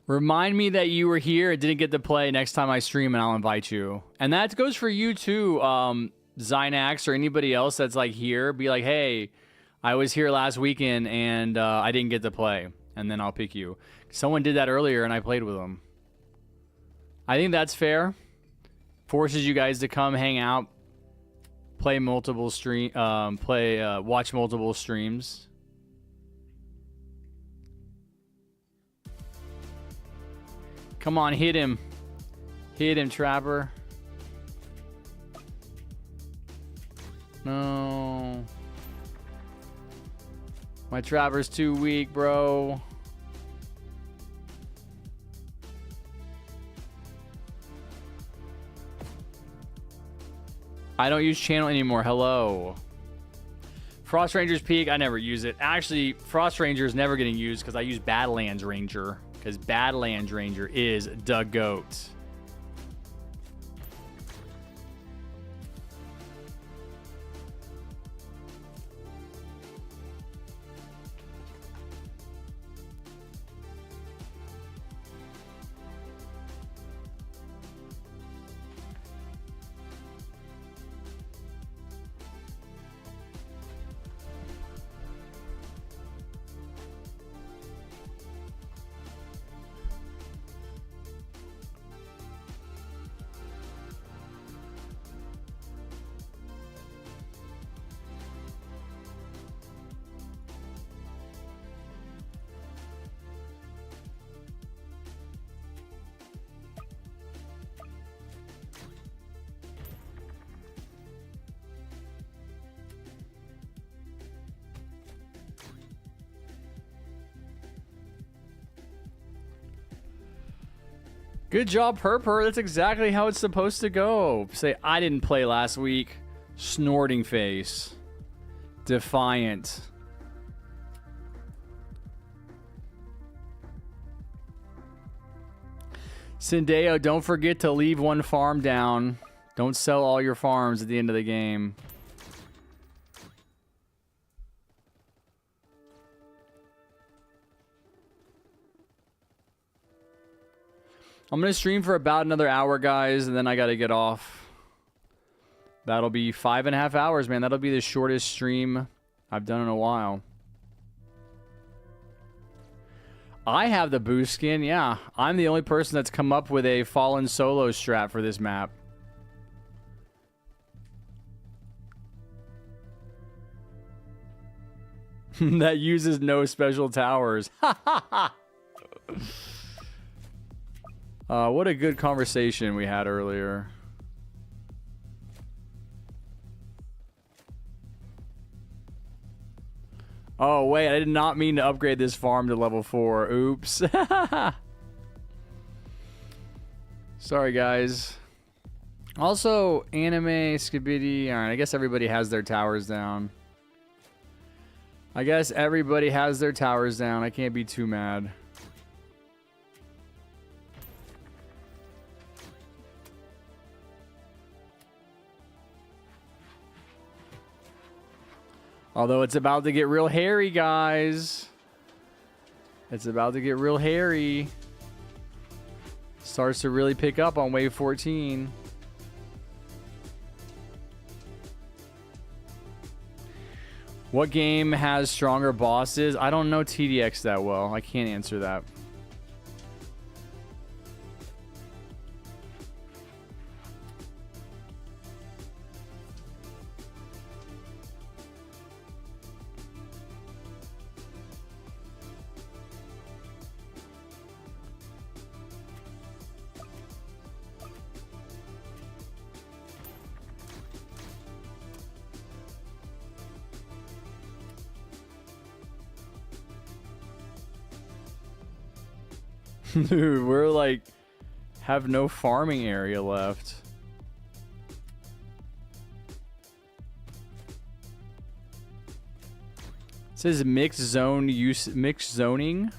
Remind me that you were here and didn't get to play next time I stream, and I'll invite you. And that goes for you too, Zynax or anybody else that's like here. Be like, hey, I was here last weekend and I didn't get to play, and then I'll pick you. Someone did that earlier and I played with them. I think that's fair. Forces you guys to come hang out, play multiple watch multiple streams. Come on, hit him. Hit him, Trapper. No. My trapper's too weak, bro. I don't use channel anymore. Hello. Frost Ranger's Peak, I never use it. Actually, Frost Ranger is never getting used because I use Badlands Ranger. Because Badlands Ranger is the GOAT. Good job, Purpur. That's exactly how it's supposed to go. Say, I didn't play last week. Snorting face. Defiant. Sindeo, don't forget to leave one farm down. Don't sell all your farms at the end of the game. I'm going to stream for about another hour, guys, and then I got to get off. That'll be 5.5 hours, man. That'll be the shortest stream I've done in a while. I have the boost skin, yeah. I'm the only person that's come up with a Fallen Solo strat for this map. That uses no special towers. What a good conversation we had earlier. Oh, wait, I did not mean to upgrade this farm to level 4. Oops. Sorry, guys. Also, anime, skibidi. Alright, I guess everybody has their towers down. I can't be too mad. Although it's about to get real hairy, guys. It's about to get real hairy. Starts to really pick up on wave 14. What game has stronger bosses? I don't know TDX that well. I can't answer that. Dude, we're like, have no farming area left. It says mixed zoning.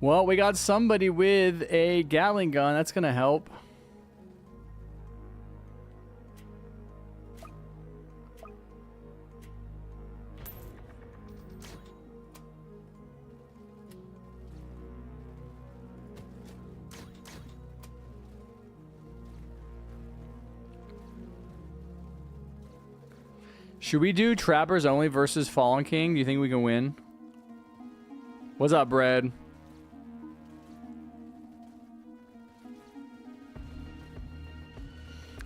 Well, we got somebody with a Gatling gun. That's going to help. Should we do Trappers only versus Fallen King? Do you think we can win? What's up, Bread?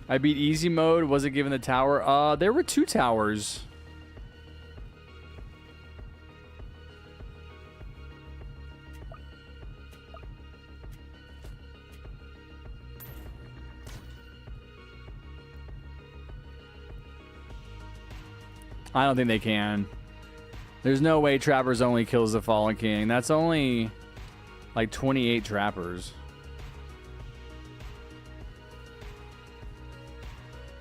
I beat easy mode. Was it given the tower? There were 2 towers. I don't think they can. There's no way Trappers only kills the Fallen King. That's only like 28 Trappers.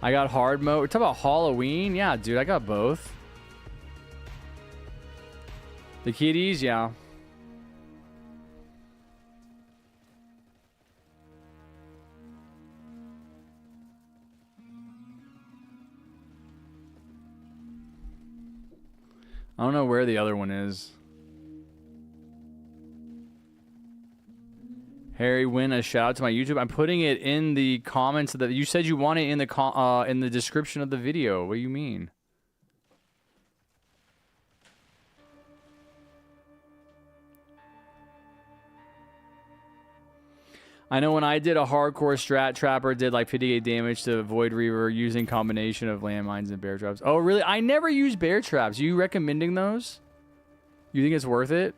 I got hard mode. We're talking about Halloween? Yeah, dude, I got both. The kitties, yeah. I don't know where the other one is. Harry, win a shout out to my YouTube. I'm putting it in the comments of the. You said you want it in the description of the video. What do you mean? I know when I did a hardcore strat, Trapper did like 58 damage to Void Reaver using combination of landmines and bear traps. Oh, really? I never use bear traps. You recommending those? You think it's worth it?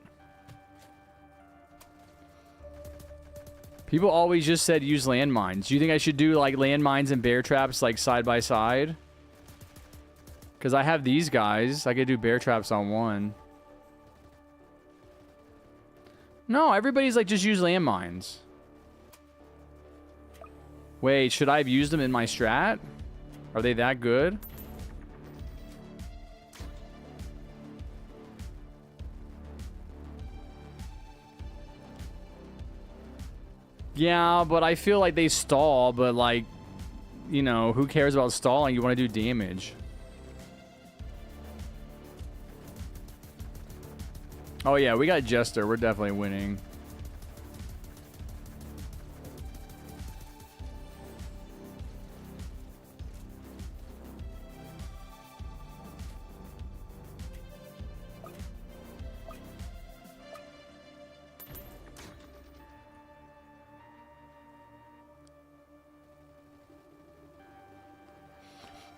People always just said use landmines. Do you think I should do like landmines and bear traps like side by side? Because I have these guys. I could do bear traps on one. No, everybody's like just use landmines. Wait, should I have used them in my strat? Are they that good? Yeah, but I feel like they stall, but like, you know, who cares about stalling? You want to do damage. Oh yeah, we got Jester. We're definitely winning.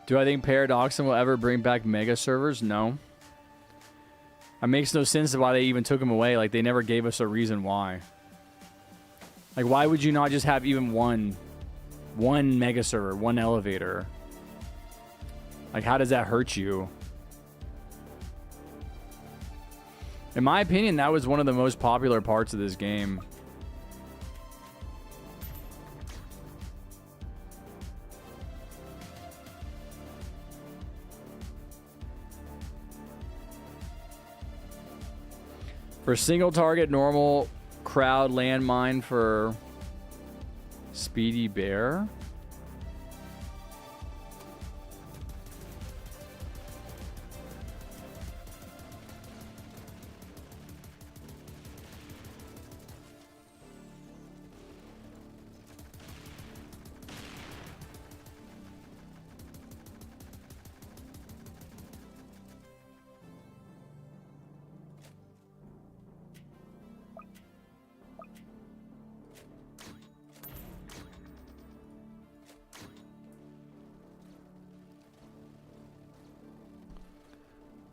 Do I think Paradoxon will ever bring back mega servers? No. It makes no sense why they even took them away. Like, they never gave us a reason why. Like, why would you not just have even one mega server, one elevator? Like, how does that hurt you? In my opinion, that was one of the most popular parts of this game. For single target, normal crowd landmine for Speedy Bear.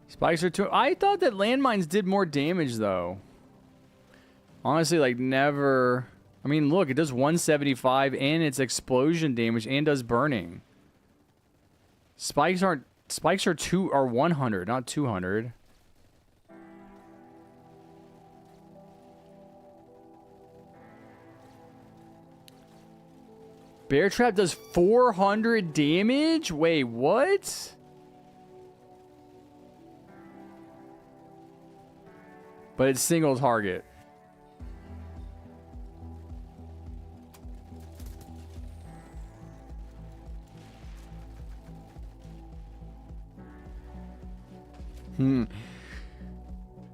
Spikes are too. I thought that landmines did more damage though. Honestly, like never. I mean, look, it does 175 and it's explosion damage and does burning. Spikes aren't. Spikes are 100, not 200. Bear Trap does 400 damage? Wait, what? But it's single target.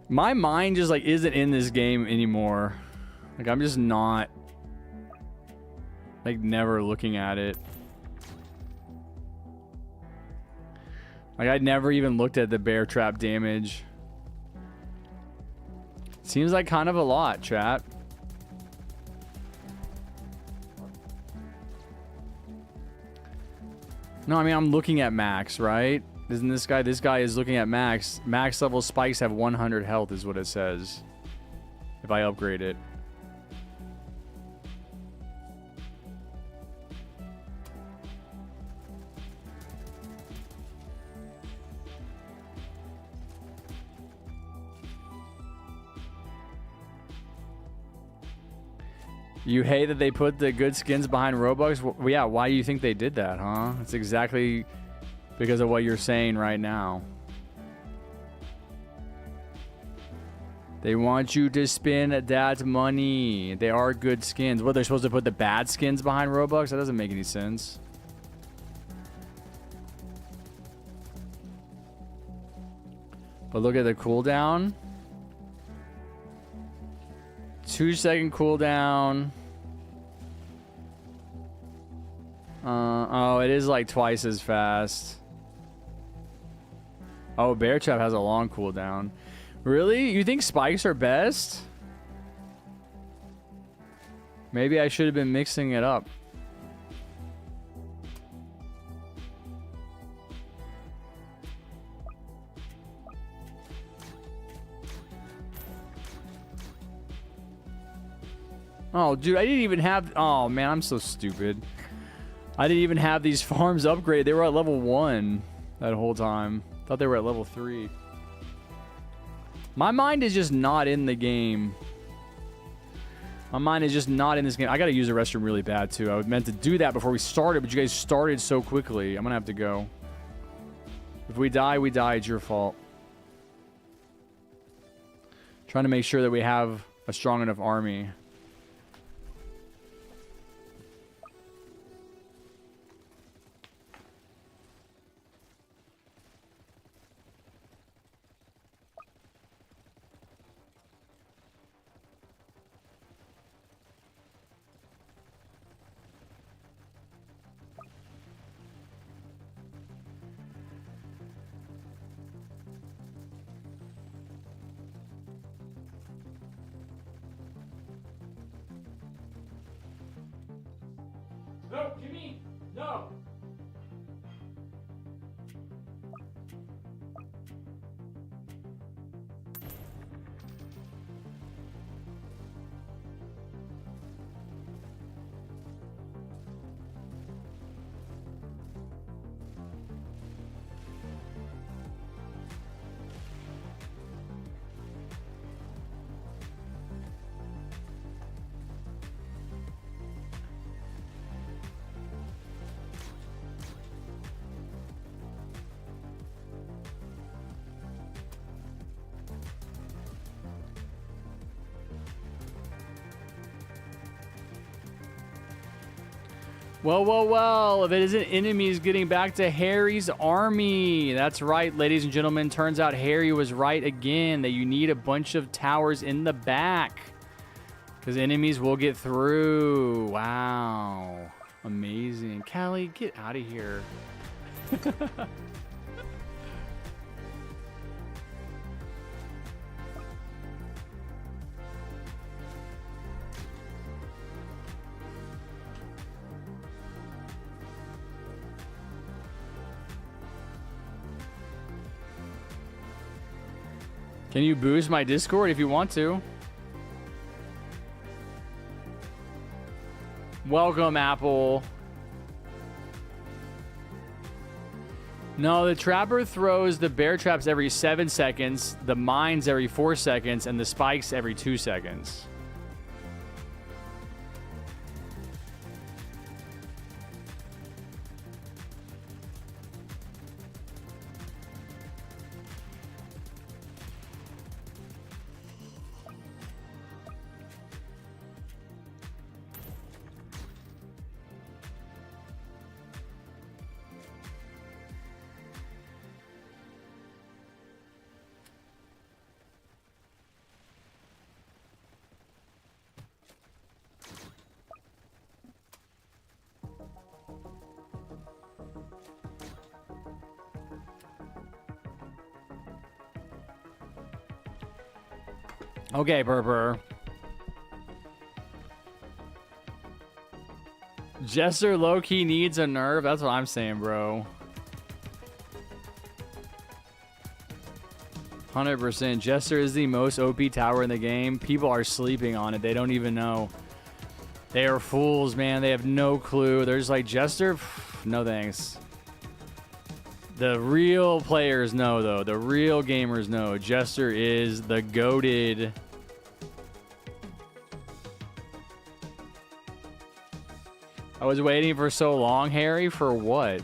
My mind just like isn't in this game anymore. Like I'm just not like never looking at it. Like, I'd never even looked at the bear trap damage. Seems like kind of a lot, chat. No, I mean, I'm looking at max, right? Isn't this guy is looking at max. Max level spikes have 100 health is what it says. If I upgrade it. You hate that they put the good skins behind Robux? Well, yeah, why do you think they did that, huh? It's exactly because of what you're saying right now. They want you to spend dad's money. They are good skins. What, they're supposed to put the bad skins behind Robux? That doesn't make any sense. But look at the cooldown. 2-second cooldown. Oh, it is like twice as fast. Oh, Bear Trap has a long cooldown. Really? You think spikes are best? Maybe I should have been mixing it up. Oh, dude, I didn't even have... Oh, man, I'm so stupid. I didn't even have these farms upgraded. They were at level 1 that whole time. Thought they were at level 3. My mind is just not in the game. My mind is just not in this game. I gotta use the restroom really bad, too. I was meant to do that before we started, but you guys started so quickly. I'm gonna have to go. If we die, we die. It's your fault. Trying to make sure that we have a strong enough army. No, Jimmy! No! Well, well, well, if it isn't enemies getting back to Harry's army. That's right, ladies and gentlemen. Turns out Harry was right again, that you need a bunch of towers in the back. Because enemies will get through. Wow. Amazing. Callie, get out of here. Can you boost my Discord if you want to? Welcome, Apple. No, the trapper throws the bear traps every 7 seconds, the mines every 4 seconds, and the spikes every 2 seconds. Okay, Purpur. Jester low-key needs a nerf. That's what I'm saying, bro. 100%. Jester is the most OP tower in the game. People are sleeping on it. They don't even know. They are fools, man. They have no clue. They're just like, Jester? No thanks. The real players know, though. The real gamers know. Jester is the goated. I was waiting for so long, Harry. For what?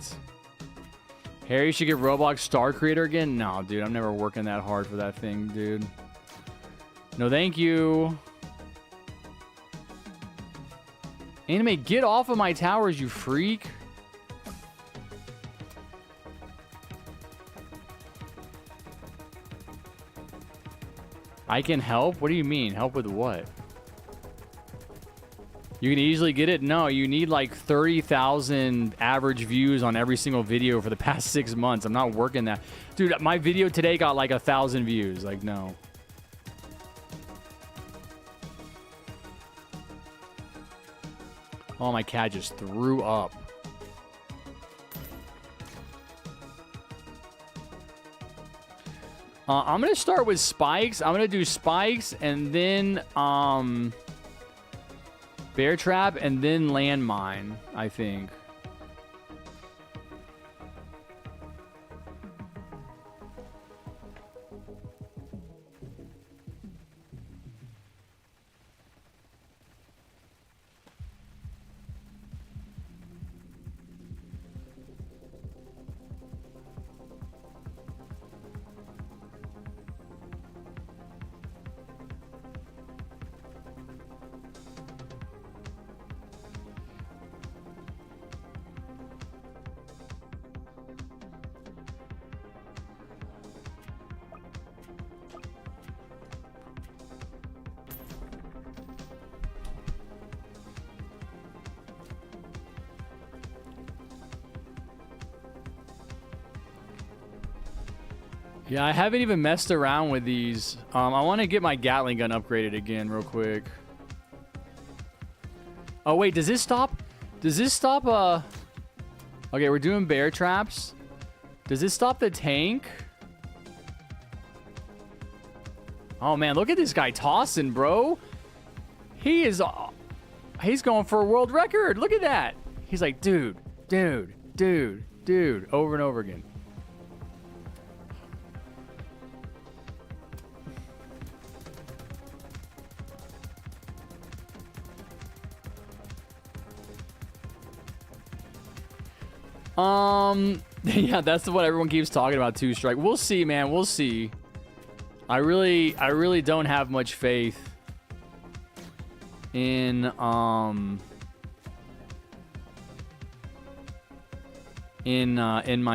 Harry should get Roblox Star Creator again? No, dude. I'm never working that hard for that thing, dude. No, thank you. Anime, get off of my towers, you freak. I can help? What do you mean? Help with what? You can easily get it? No, you need like 30,000 average views on every single video for the past 6 months. I'm not working that. Dude, my video today got like 1,000 views. Like, no. Oh, my cat just threw up. I'm going to start with spikes. I'm going to do spikes and then bear trap and then landmine, I think. Yeah, I haven't even messed around with these. I want to get my Gatling gun upgraded again real quick. Oh, wait, does this stop? Does this stop, Okay, we're doing bear traps. Does this stop the tank? Oh, man, look at this guy tossing, bro. He is... he's going for a world record. Look at that. He's like, dude, dude, dude, dude, over and over again. Yeah, that's what everyone keeps talking about, two strike. We'll see, man. We'll see. I really don't have much faith in my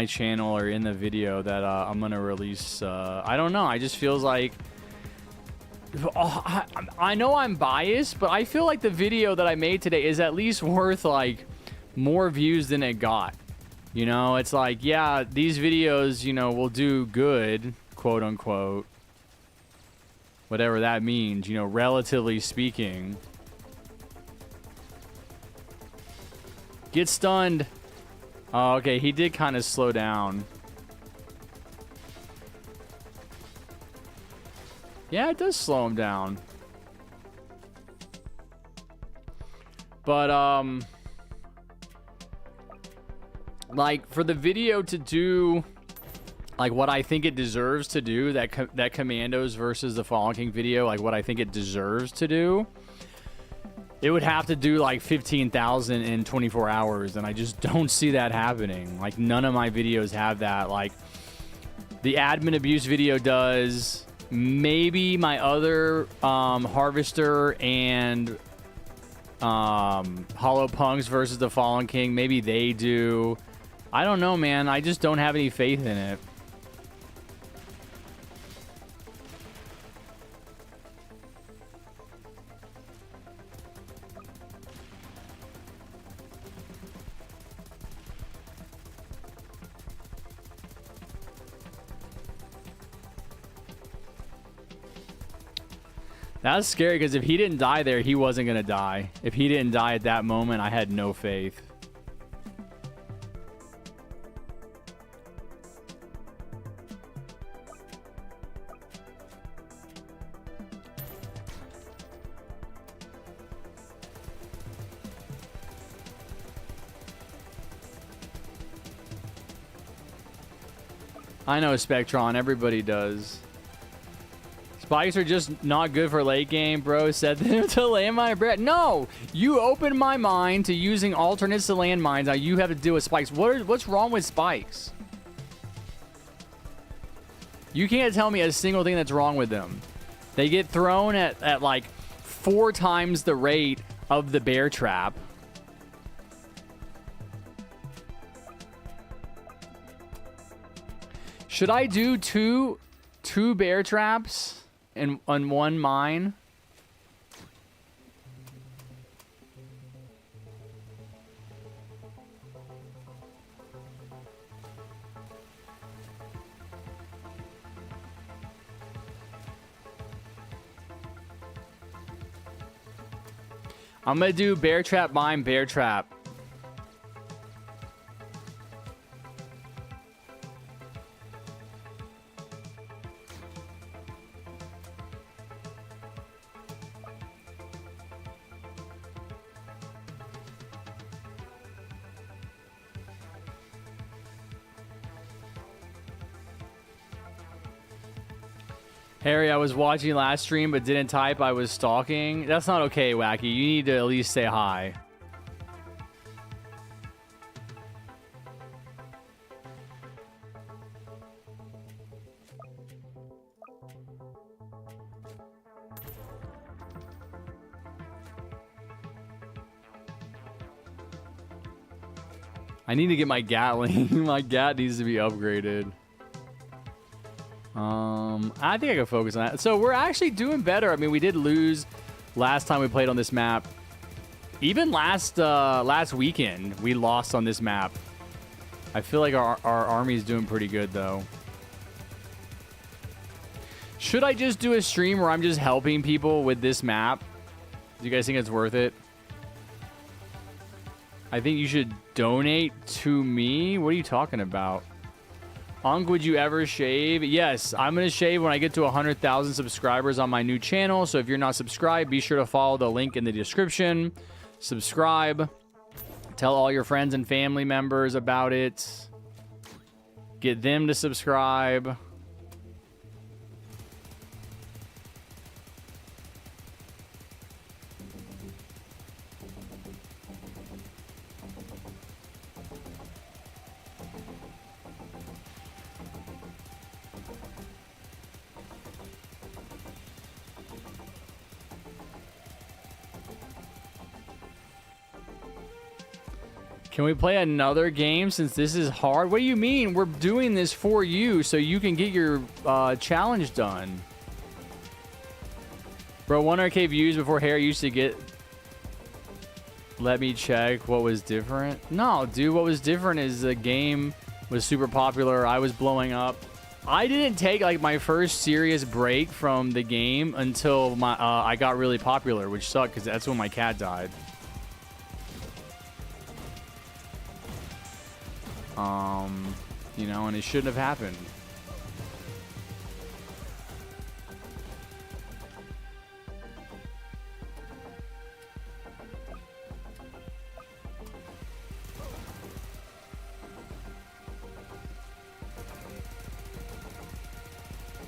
channel or in the video that I'm gonna release. I don't know. I just feels like I know I'm biased, but I feel like the video that I made today is at least worth like more views than it got. You know, it's like, yeah, these videos, you know, will do good, quote unquote. Whatever that means, you know, relatively speaking. Get stunned. Oh, okay, he did kind of slow down. Yeah, it does slow him down. But, like, for the video to do, like, what I think it deserves to do, that Commandos versus the Fallen King video, like, what I think it deserves to do, it would have to do, like, 15,000 in 24 hours, and I just don't see that happening. Like, none of my videos have that. Like, the admin abuse video does. Maybe my other Harvester and Hollow Punks versus the Fallen King, maybe they do. I don't know, man. I just don't have any faith in it. That's scary because if he didn't die there, he wasn't going to die. If he didn't die at that moment, I had no faith. I know, Spectron. Everybody does. Spikes are just not good for late game, bro. Set them to landmine bread. No! You opened my mind to using alternates to landmines. Now you have to deal with spikes. What's wrong with spikes? You can't tell me a single thing that's wrong with them. They get thrown at like 4 times the rate of the bear trap. Should I do two bear traps on one mine? I'm gonna do bear trap, mine, bear trap. Harry, I was watching last stream but didn't type. I was stalking. That's not okay, Wacky. You need to at least say hi. I need to get my Gatling. My Gat needs to be upgraded. I think I can focus on that. So we're actually doing better. I mean, we did lose last time we played on this map. Even last weekend, we lost on this map. I feel like our army's doing pretty good, though. Should I just do a stream where I'm just helping people with this map? Do you guys think it's worth it? I think you should donate to me. What are you talking about? Unk, would you ever shave? Yes, I'm going to shave when I get to 100,000 subscribers on my new channel. So if you're not subscribed, be sure to follow the link in the description. Subscribe. Tell all your friends and family members about it. Get them to subscribe. Can we play another game since this is hard? What do you mean? We're doing this for you so you can get your challenge done. Bro, 100K views before Harry used to get... Let me check what was different. No, dude, what was different is the game was super popular. I was blowing up. I didn't take like my first serious break from the game until I got really popular, which sucked because that's when my cat died. You know, and it shouldn't have happened.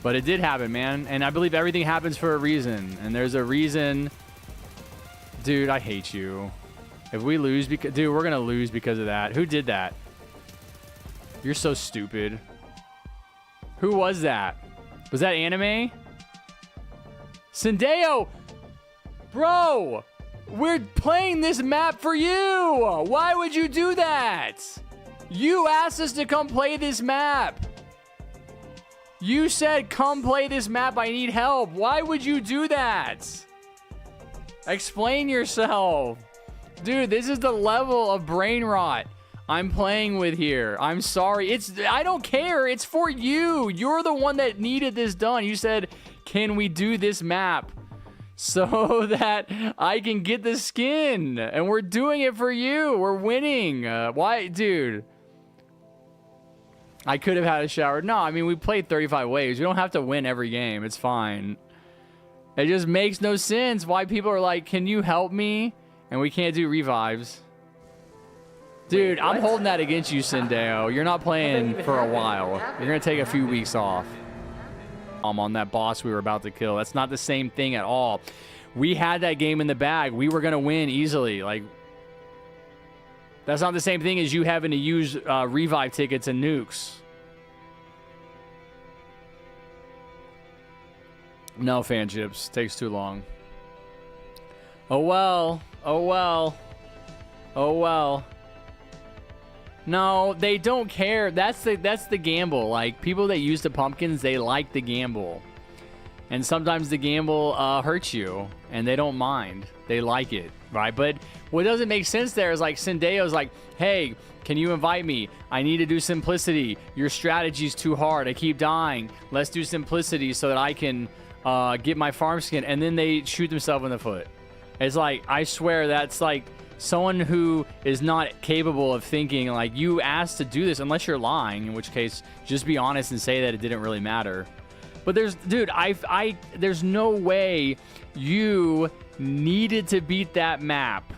But it did happen, man. And I believe everything happens for a reason. And there's a reason. Dude, I hate you. If we lose, dude, we're going to lose because of that. Who did that? You're so stupid. Who was that? Was that anime? Sendeo! Bro! We're playing this map for you! Why would you do that? You asked us to come play this map. You said, come play this map, I need help. Why would you do that? Explain yourself. Dude, this is the level of brain rot I'm playing with here. I'm sorry. I don't care. It's for you. You're the one that needed this done. You said, can we do this map? so that I can get the skin. And we're doing it for you. We're winning. Why, dude? I could have had a shower. No, I mean, we played 35 waves. We don't have to win every game. It's fine. It just makes no sense why people are like, can you help me? And we can't do revives. Dude, wait, I'm holding that against you, Sindeo. You're not playing for a while. You're going to take a few weeks off. On that boss we were about to kill. That's not the same thing at all. We had that game in the bag. We were going to win easily. Like, that's not the same thing as you having to use revive tickets and nukes. No, fan chips. Takes too long. Oh well. Oh well. Oh well. No, they don't care. That's the gamble. Like, people that use the pumpkins, they like the gamble. And sometimes the gamble hurts you, and they don't mind. They like it, right? But what doesn't make sense there is, like, Sindeo's like, hey, can you invite me? I need to do simplicity. Your strategy's too hard. I keep dying. Let's do simplicity so that I can get my farm skin. And then they shoot themselves in the foot. It's like, I swear that's like someone who is not capable of thinking, like, you asked to do this, unless you're lying, in which case just be honest and say that it didn't really matter. But there's, dude, there's no way you needed to beat that map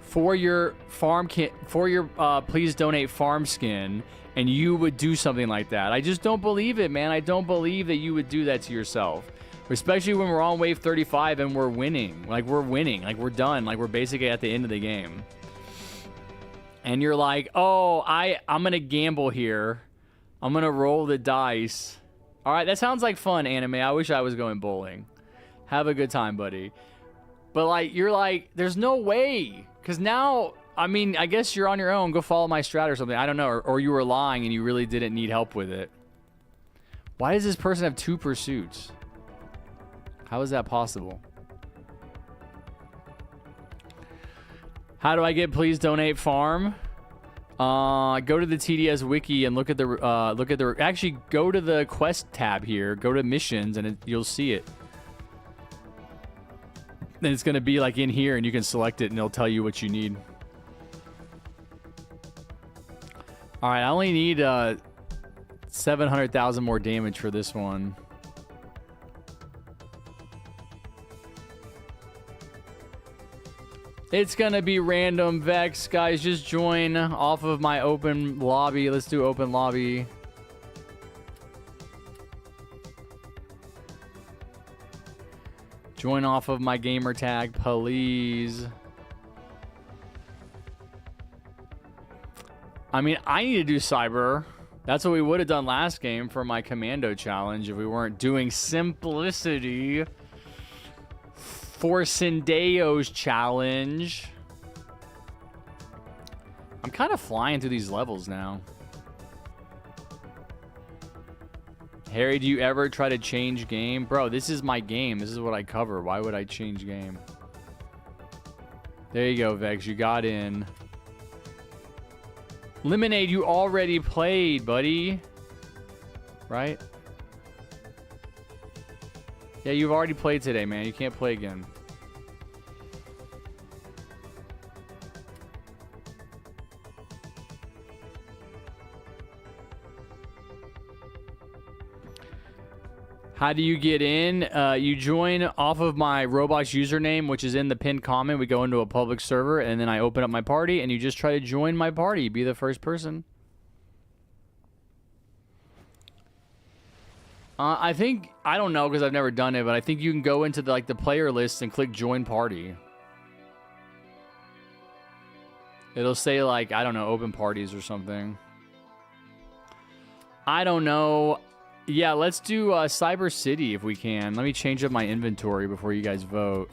for your farm kit, for your please donate farm skin, and you would do something like that. I just don't believe it, man. I don't believe that you would do that to yourself. Especially when we're on wave 35 and we're winning. Like, we're winning. Like, we're done. Like, we're basically at the end of the game. And you're like, oh, I'm going to gamble here. I'm going to roll the dice. All right, that sounds like fun, anime. I wish I was going bowling. Have a good time, buddy. But, like, you're like, there's no way. Because now, I mean, I guess you're on your own. Go follow my strat or something. I don't know. Or you were lying and you really didn't need help with it. Why does this person have 2 pursuits? How is that possible? How do I get please donate farm? Go to the TDS wiki and look at the actually go to the quest tab here. Go to missions and you'll see it. Then it's gonna be like in here and you can select it and it'll tell you what you need. All right, I only need 700,000 more damage for this one. It's gonna be random, Vex. Guys, just join off of my open lobby. Let's do open lobby. Join off of my gamer tag, please. I mean, I need to do cyber. That's what we would have done last game for my commando challenge if we weren't doing simplicity. For Sindeo's challenge. I'm kind of flying through these levels now. Harry, do you ever try to change game? Bro, this is my game. This is what I cover. Why would I change game? There you go, Vex. You got in. Lemonade, you already played, buddy. Right? Yeah, you've already played today, man. You can't play again. How do you get in? You join off of my Roblox username, which is in the pinned comment. We go into a public server, and then I open up my party, and you just try to join my party. Be the first person. I think, I don't know because I've never done it, but I think you can go into the, like, the player list and click join party. It'll say, like, I don't know, open parties or something. I don't know. Yeah, let's do Cyber City if we can. Let me change up my inventory before you guys vote.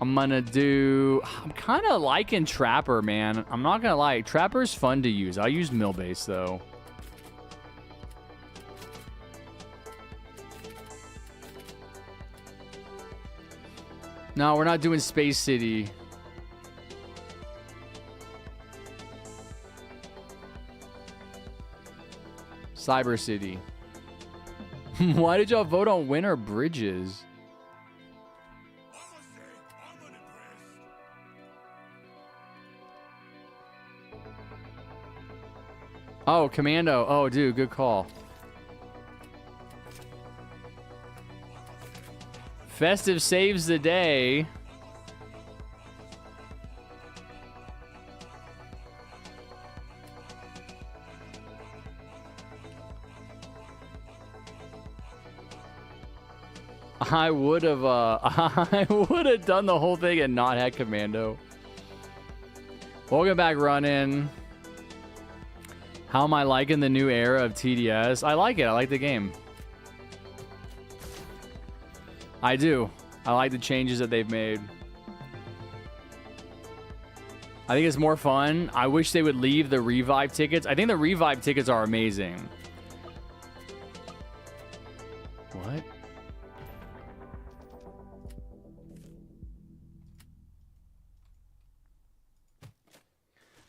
I'm gonna do... I'm kind of liking Trapper, man. I'm not gonna lie. Trapper's fun to use. I'll use Millbase, though. No, we're not doing Space City. Cyber City. Why did y'all vote on winner bridges? Oh, commando. Oh, dude, good call. Festive saves the day. I would have done the whole thing and not had commando. Welcome back, run-in. How am I liking the new era of TDS? I like it. I like the game. I do. I like the changes that they've made. I think it's more fun. I wish they would leave the revive tickets. I think the revive tickets are amazing. What?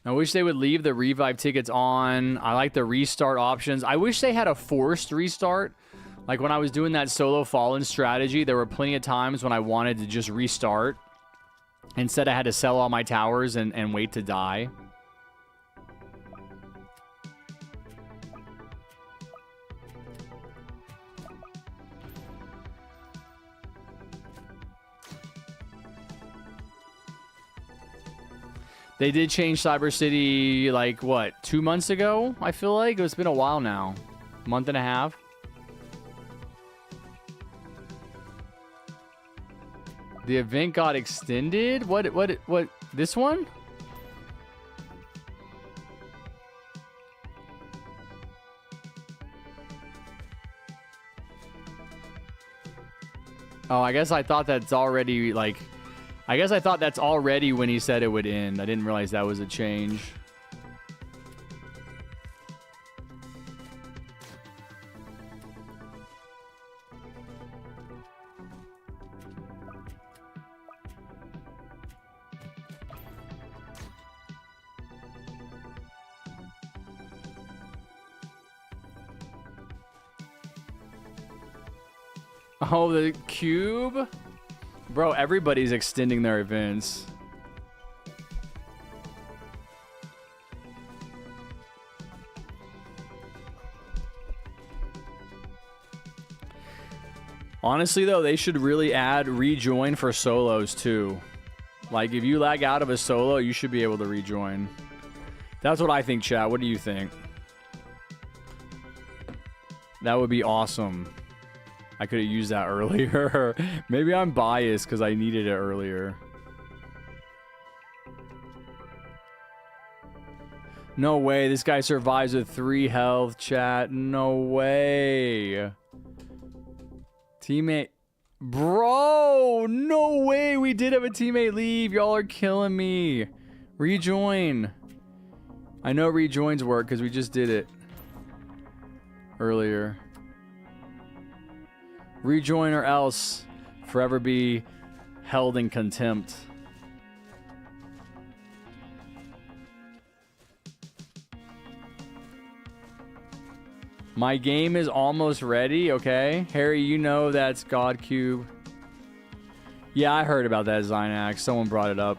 I wish they would leave the revive tickets on. I like the restart options. I wish they had a forced restart. Like when I was doing that solo fallen strategy, there were plenty of times when I wanted to just restart. Instead, I had to sell all my towers and wait to die. They did change Cyber City, like, what, 2 months ago? I feel like it's been a while now. Month and a half. The event got extended? What, this one? Oh, I guess I thought that's already, like... I guess I thought that's already when he said it would end. I didn't realize that was a change. Oh, the cube? Bro, everybody's extending their events. Honestly, though, they should really add rejoin for solos, too. Like, if you lag out of a solo, you should be able to rejoin. That's what I think, chat. What do you think? That would be awesome. I could have used that earlier. Maybe I'm biased because I needed it earlier. No way. This guy survives with 3 health, chat. No way. Teammate. Bro, no way. We did have a teammate leave. Y'all are killing me. Rejoin. I know rejoins work because we just did it earlier. Rejoin or else forever be held in contempt. My game is almost ready. Okay. Harry, you know that's God Cube. Yeah, I heard about that, Zynax. Someone brought it up.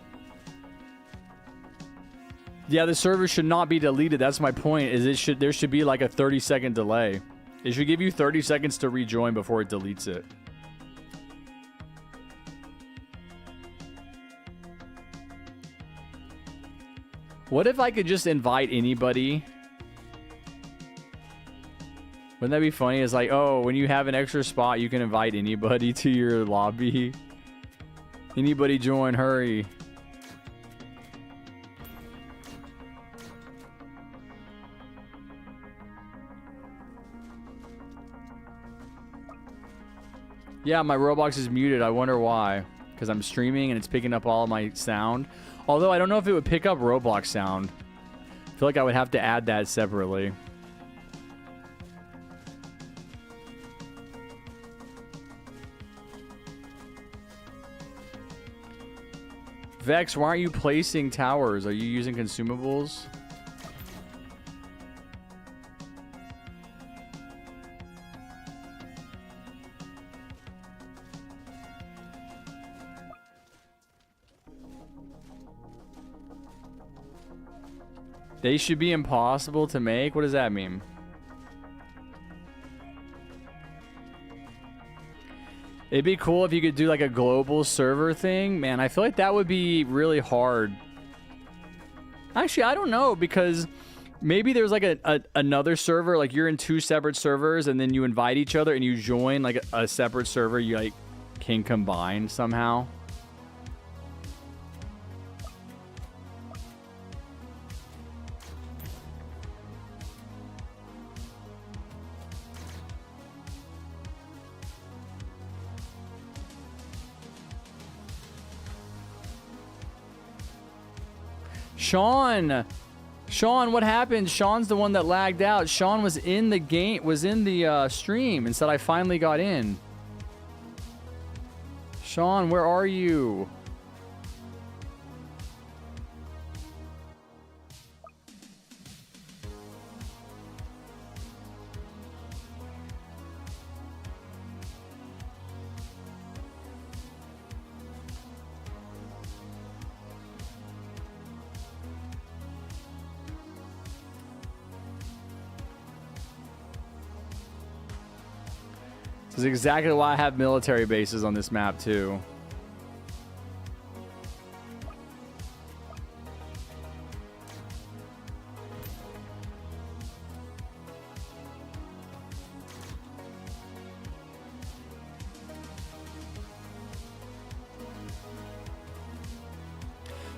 Yeah, the server should not be deleted. That's my point. There should be like a 30-second delay. It should give you 30 seconds to rejoin before it deletes it. What if I could just invite anybody? Wouldn't that be funny? It's like, oh, when you have an extra spot, you can invite anybody to your lobby. Anybody join, hurry. Yeah, my Roblox is muted. I wonder why. Because I'm streaming and it's picking up all of my sound. Although I don't know if it would pick up Roblox sound. I feel like I would have to add that separately. Vex, why aren't you placing towers? Are you using consumables? They should be impossible to make? What does that mean? It'd be cool if you could do like a global server thing. Man, I feel like that would be really hard. Actually, I don't know, because maybe there's like another server, like you're in 2 separate servers and then you invite each other and you join like a separate server you like can combine somehow. Sean, what happened? Sean's the one that lagged out. Sean was in the game, was in the stream and said I finally got in. Sean, where are you? This is exactly why I have military bases on this map too.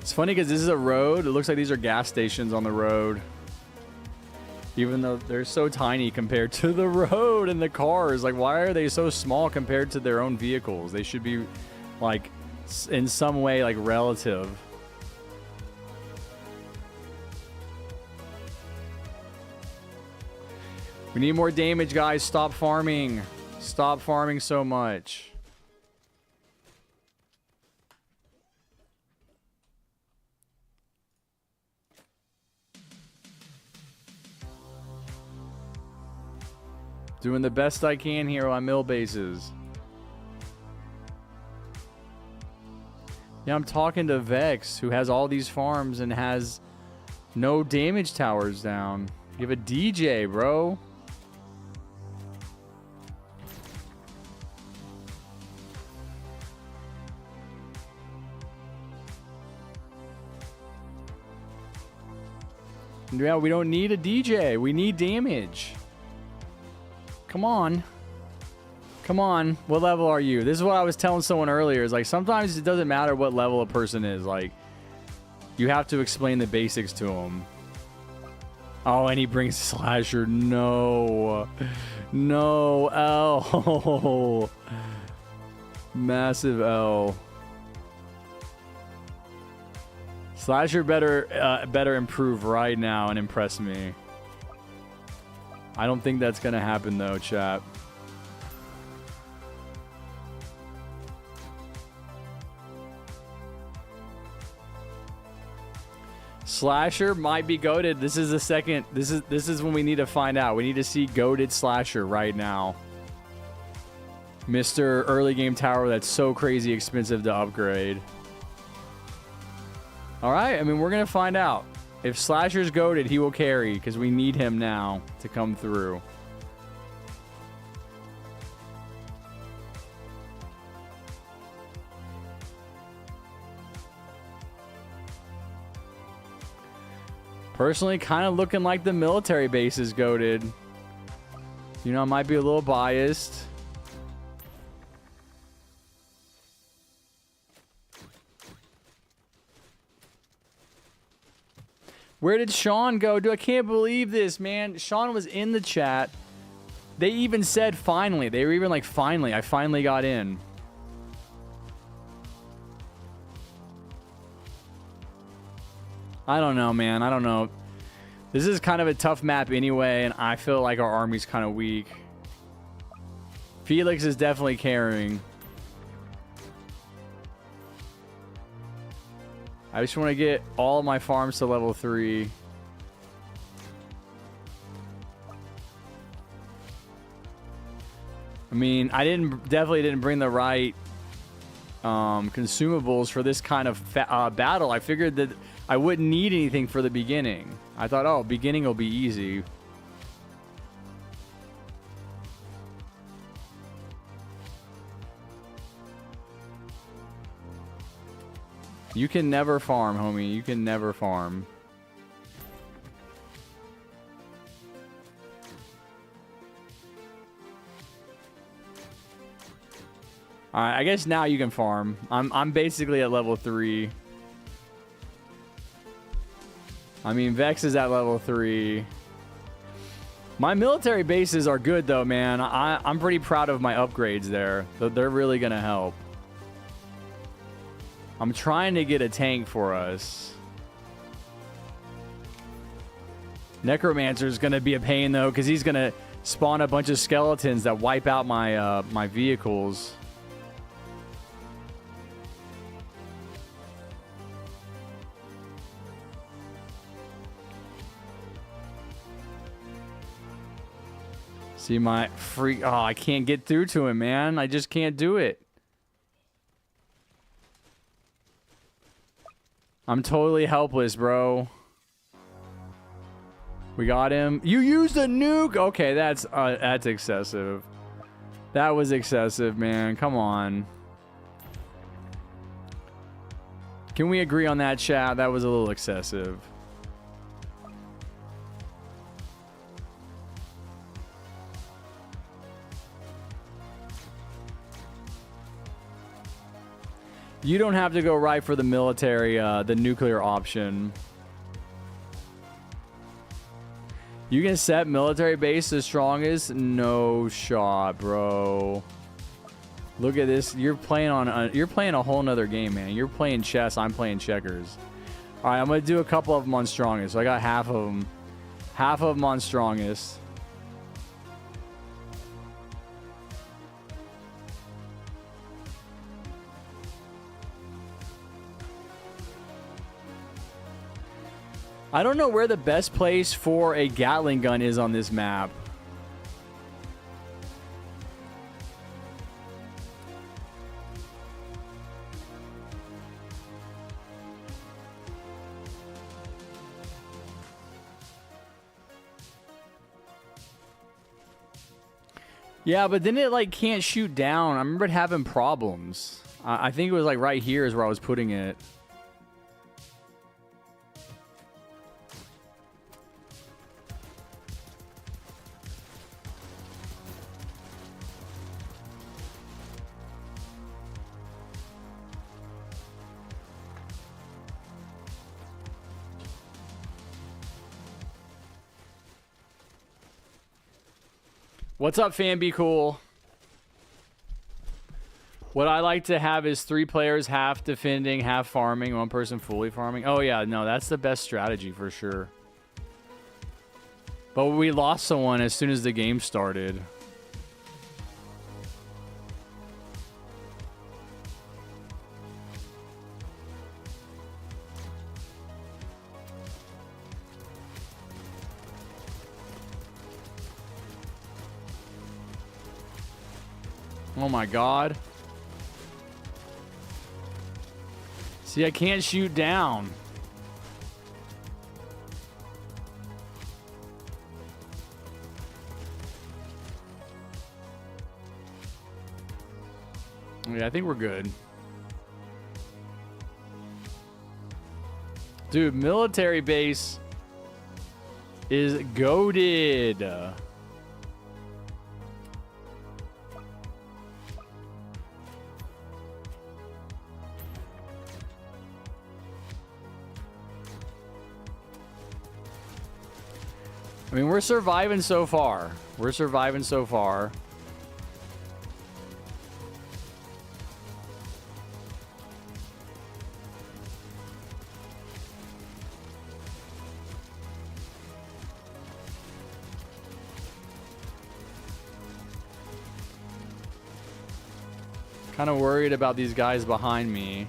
It's funny because this is a road. It looks like these are gas stations on the road. Even though they're so tiny compared to the road and the cars. Like, why are they so small compared to their own vehicles? They should be, like, in some way, like, relative. We need more damage, guys. Stop farming. Stop farming so much. Doing the best I can here on mill bases. Yeah, I'm talking to Vex, who has all these farms and has no damage towers down. You have a DJ, bro. Yeah, we don't need a DJ. We need damage. Come on. Come on. What level are you? This is what I was telling someone earlier. Is like sometimes it doesn't matter what level a person is. Like you have to explain the basics to them. Oh, and he brings slasher. No. No. L. Massive L. Slasher better improve right now and impress me. I don't think that's gonna happen though, chat. Slasher might be goated. This is the second. This is when we need to find out. We need to see goated Slasher right now. Mr. Early Game Tower that's so crazy expensive to upgrade. All right, I mean we're gonna find out. If Slasher's goated, he will carry because we need him now to come through. Personally, kind of looking like the military base is goated. You know, I might be a little biased. Where did Sean go? Dude, I can't believe this, man. Sean was in the chat. They even said finally. They were even like, finally. I finally got in. I don't know, man. I don't know. This is kind of a tough map anyway, and I feel like our army's kind of weak. Felix is definitely carrying. I just want to get all my farms to level 3. I mean, I definitely didn't bring the right consumables for this kind of battle. I figured I wouldn't need anything for the beginning. I thought, oh, beginning will be easy. You can never farm, homie. You can never farm. Alright, I guess now you can farm. I'm basically at level 3. I mean, Vex is at level 3. My military bases are good, though, man. I'm pretty proud of my upgrades there. They're really going to help. I'm trying to get a tank for us. Necromancer is going to be a pain, though, because he's going to spawn a bunch of skeletons that wipe out my, my vehicles. See my freak. Oh, I can't get through to him, man. I just can't do it. I'm totally helpless, bro. We got him. You used a nuke. Okay, that's excessive. That was excessive, man. Come on. Can we agree on that, chat? That was a little excessive. You don't have to go right for the military, the nuclear option. You can set military base the strongest? No shot, bro. Look at this. You're playing on you're playing a whole nother game, man. You're playing chess. I'm playing checkers. All right, I'm gonna do a couple of them on strongest. So I got half of them. Half of them on strongest. I don't know where the best place for a Gatling gun is on this map. Yeah, but then it like can't shoot down. I remember it having problems. I think it was like right here is where I was putting it. What's up, fan? Be cool. What I like to have is 3 players, half defending, half farming, 1 person fully farming. Oh yeah, no, that's the best strategy for sure. But we lost someone as soon as the game started. Oh my god. See, I can't shoot down. Yeah, I think we're good. Dude, military base is goated. I mean, we're surviving so far. We're surviving so far. Kind of worried about these guys behind me.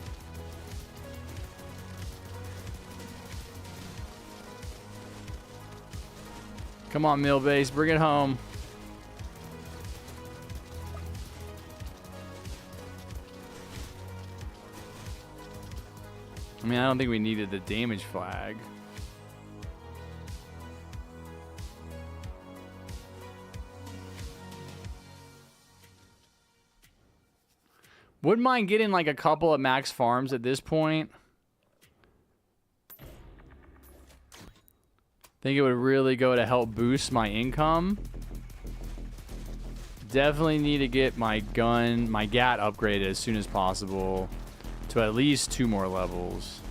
Come on, mill base, bring it home. I mean, I don't think we needed the damage flag. Wouldn't mind getting like a couple of max farms at this point. Think it would really go to help boost my income. Definitely need to get my gun, my GAT upgraded as soon as possible to at least 2 more levels.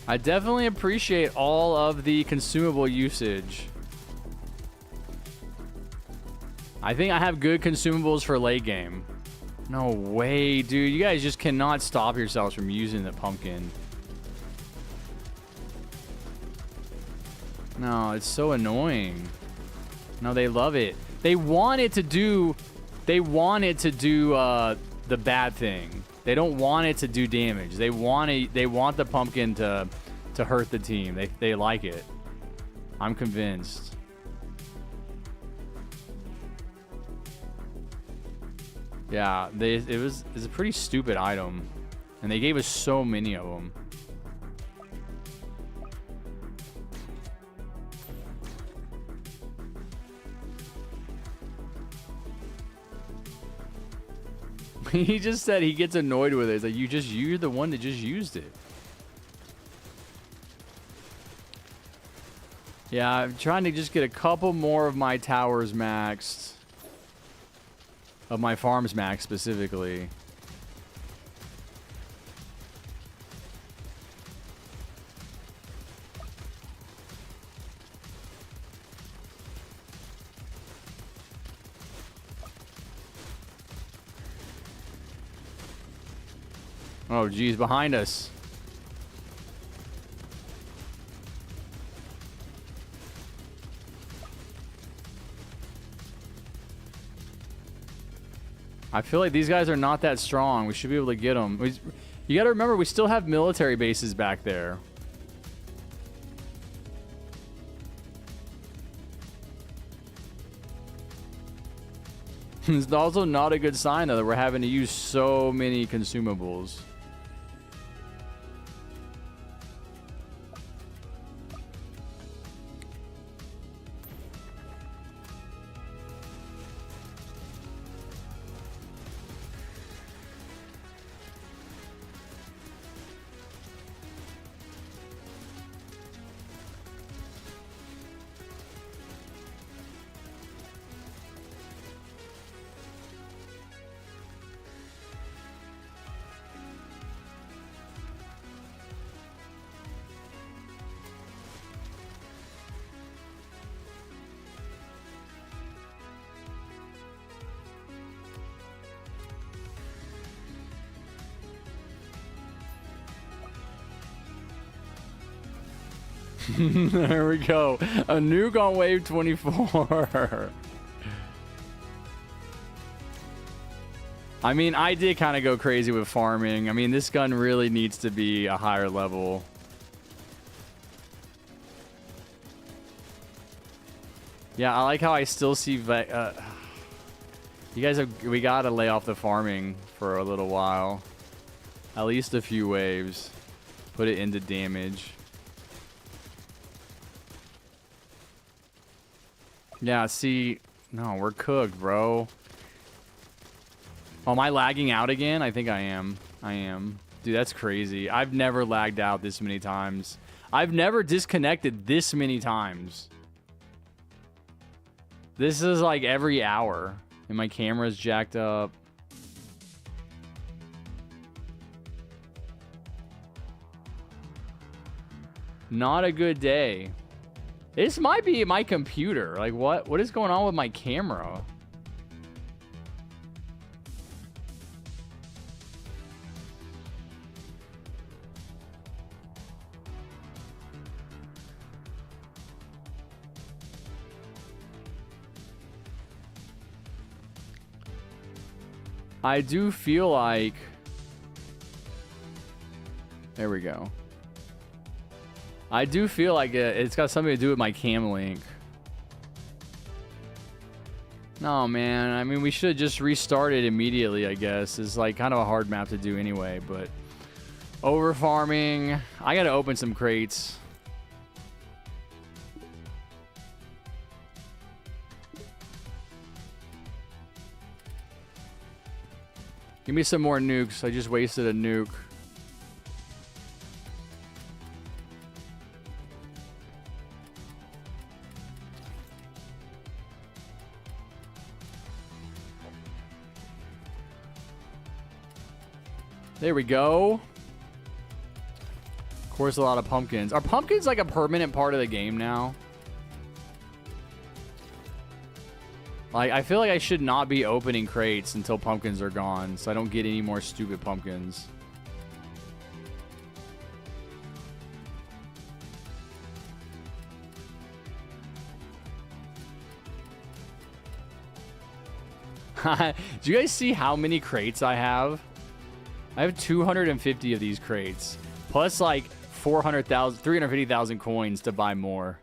I definitely appreciate all of the consumable usage. I think I have good consumables for late game. No way, dude. You guys just cannot stop yourselves from using the pumpkin. No, it's so annoying. No, they love it. They want it to do... They want it to do the bad thing. They don't want it to do damage. They want the pumpkin to hurt the team. They like it. I'm convinced. Yeah, it's a pretty stupid item, and they gave us so many of them. He just said he gets annoyed with it. It's like, you're the one that just used it. Yeah, I'm trying to just get a couple more of my towers maxed. Of my farms maxed specifically. Oh, geez, behind us. I feel like these guys are not that strong. We should be able to get them. You got to remember, we still have military bases back there. It's also not a good sign, though, that we're having to use so many consumables. There we go. A nuke on wave 24. I mean, I did kind of go crazy with farming. I mean, this gun really needs to be a higher level. Yeah, I like how I still see... you guys have... We gotta lay off the farming for a little while. At least a few waves. Put it into damage. Yeah, see... No, we're cooked, bro. Oh, am I lagging out again? I think I am. I am. Dude, that's crazy. I've never lagged out this many times. I've never disconnected this many times. This is like every hour. And my camera's jacked up. Not a good day. This might be my computer. Like, what is going on with my camera? I do feel like... There we go. I do feel like it's got something to do with my cam link. No, man. I mean, we should have just restarted immediately, I guess. It's like kind of a hard map to do anyway, but... Over farming. I gotta open some crates. Give me some more nukes. I just wasted a nuke. There we go. Of course, a lot of pumpkins. Are pumpkins like a permanent part of the game now? Like, I feel like I should not be opening crates until pumpkins are gone, so I don't get any more stupid pumpkins. Do you guys see how many crates I have? I have 250 of these crates, plus like 350,000 coins to buy more.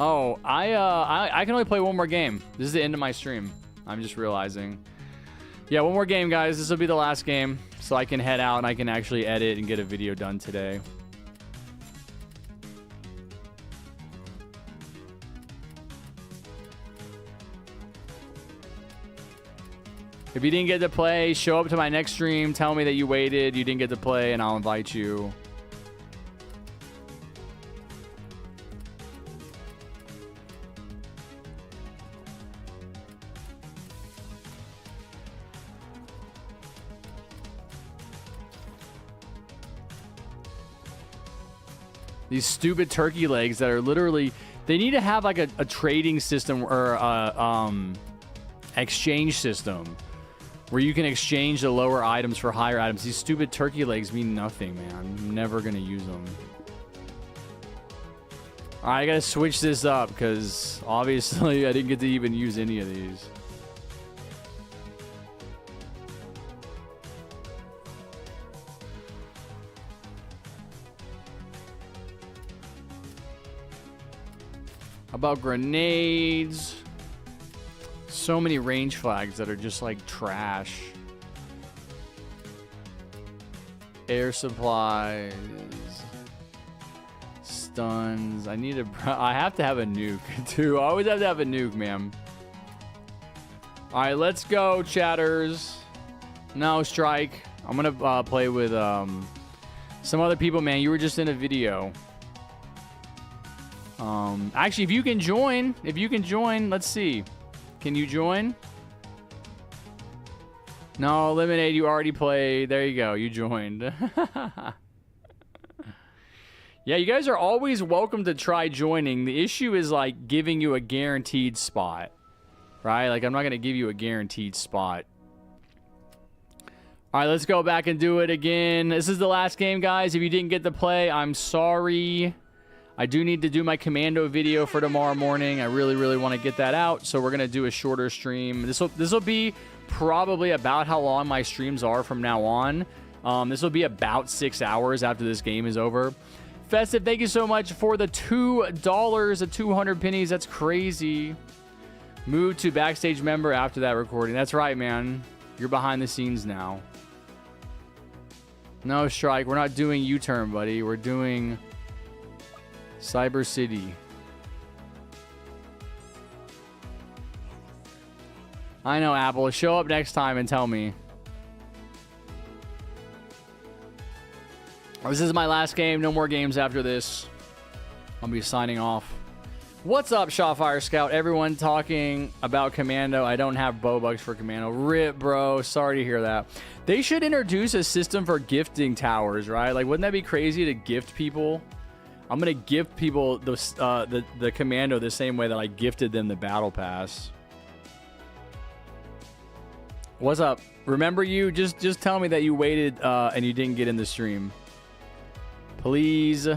Oh, I can only play one more game. This is the end of my stream. I'm just realizing. Yeah, one more game, guys. This will be the last game, so I can head out and I can actually edit and get a video done today. If you didn't get to play, show up to my next stream. Tell me that you waited, you didn't get to play, and I'll invite you. These stupid turkey legs that are literally... They need to have like a trading system or a exchange system where you can exchange the lower items for higher items. These stupid turkey legs mean nothing, man. I'm never going to use them. All right, I got to switch this up because obviously I didn't get to even use any of these. How about grenades? So many range flags that are just like trash. Air supplies. Stuns. I have to have a nuke too. I always have to have a nuke, man. All right, let's go, chatters. No, Strike. I'm gonna play with some other people, man. You were just in a video. Actually, if you can join, let's see. Can you join? No, Lemonade, you already played. There you go. You joined. Yeah, you guys are always welcome to try joining. The issue is like giving you a guaranteed spot, right? Like I'm not going to give you a guaranteed spot. All right, let's go back and do it again. This is the last game, guys. If you didn't get to play, I'm sorry. I do need to do my commando video for tomorrow morning. I really, really want to get that out. So we're going to do a shorter stream. This will be probably about how long my streams are from now on. This will be about 6 hours after this game is over. Festive, thank you so much for the $2 at 200 pennies. That's crazy. Move to backstage member after that recording. That's right, man. You're behind the scenes now. No, Strike. We're not doing U-turn, buddy. We're doing... Cyber City. I know, Apple. Show up next time and tell me. This is my last game. No more games after this. I'll be signing off. What's up, Shotfire Scout? Everyone talking about Commando. I don't have Bobucks for Commando. Rip, bro. Sorry to hear that. They should introduce a system for gifting towers, right? Like, wouldn't that be crazy to gift people? I'm gonna gift people the Commando the same way that I gifted them the Battle Pass. What's up? Remember you? Just tell me that you waited and you didn't get in the stream. Please.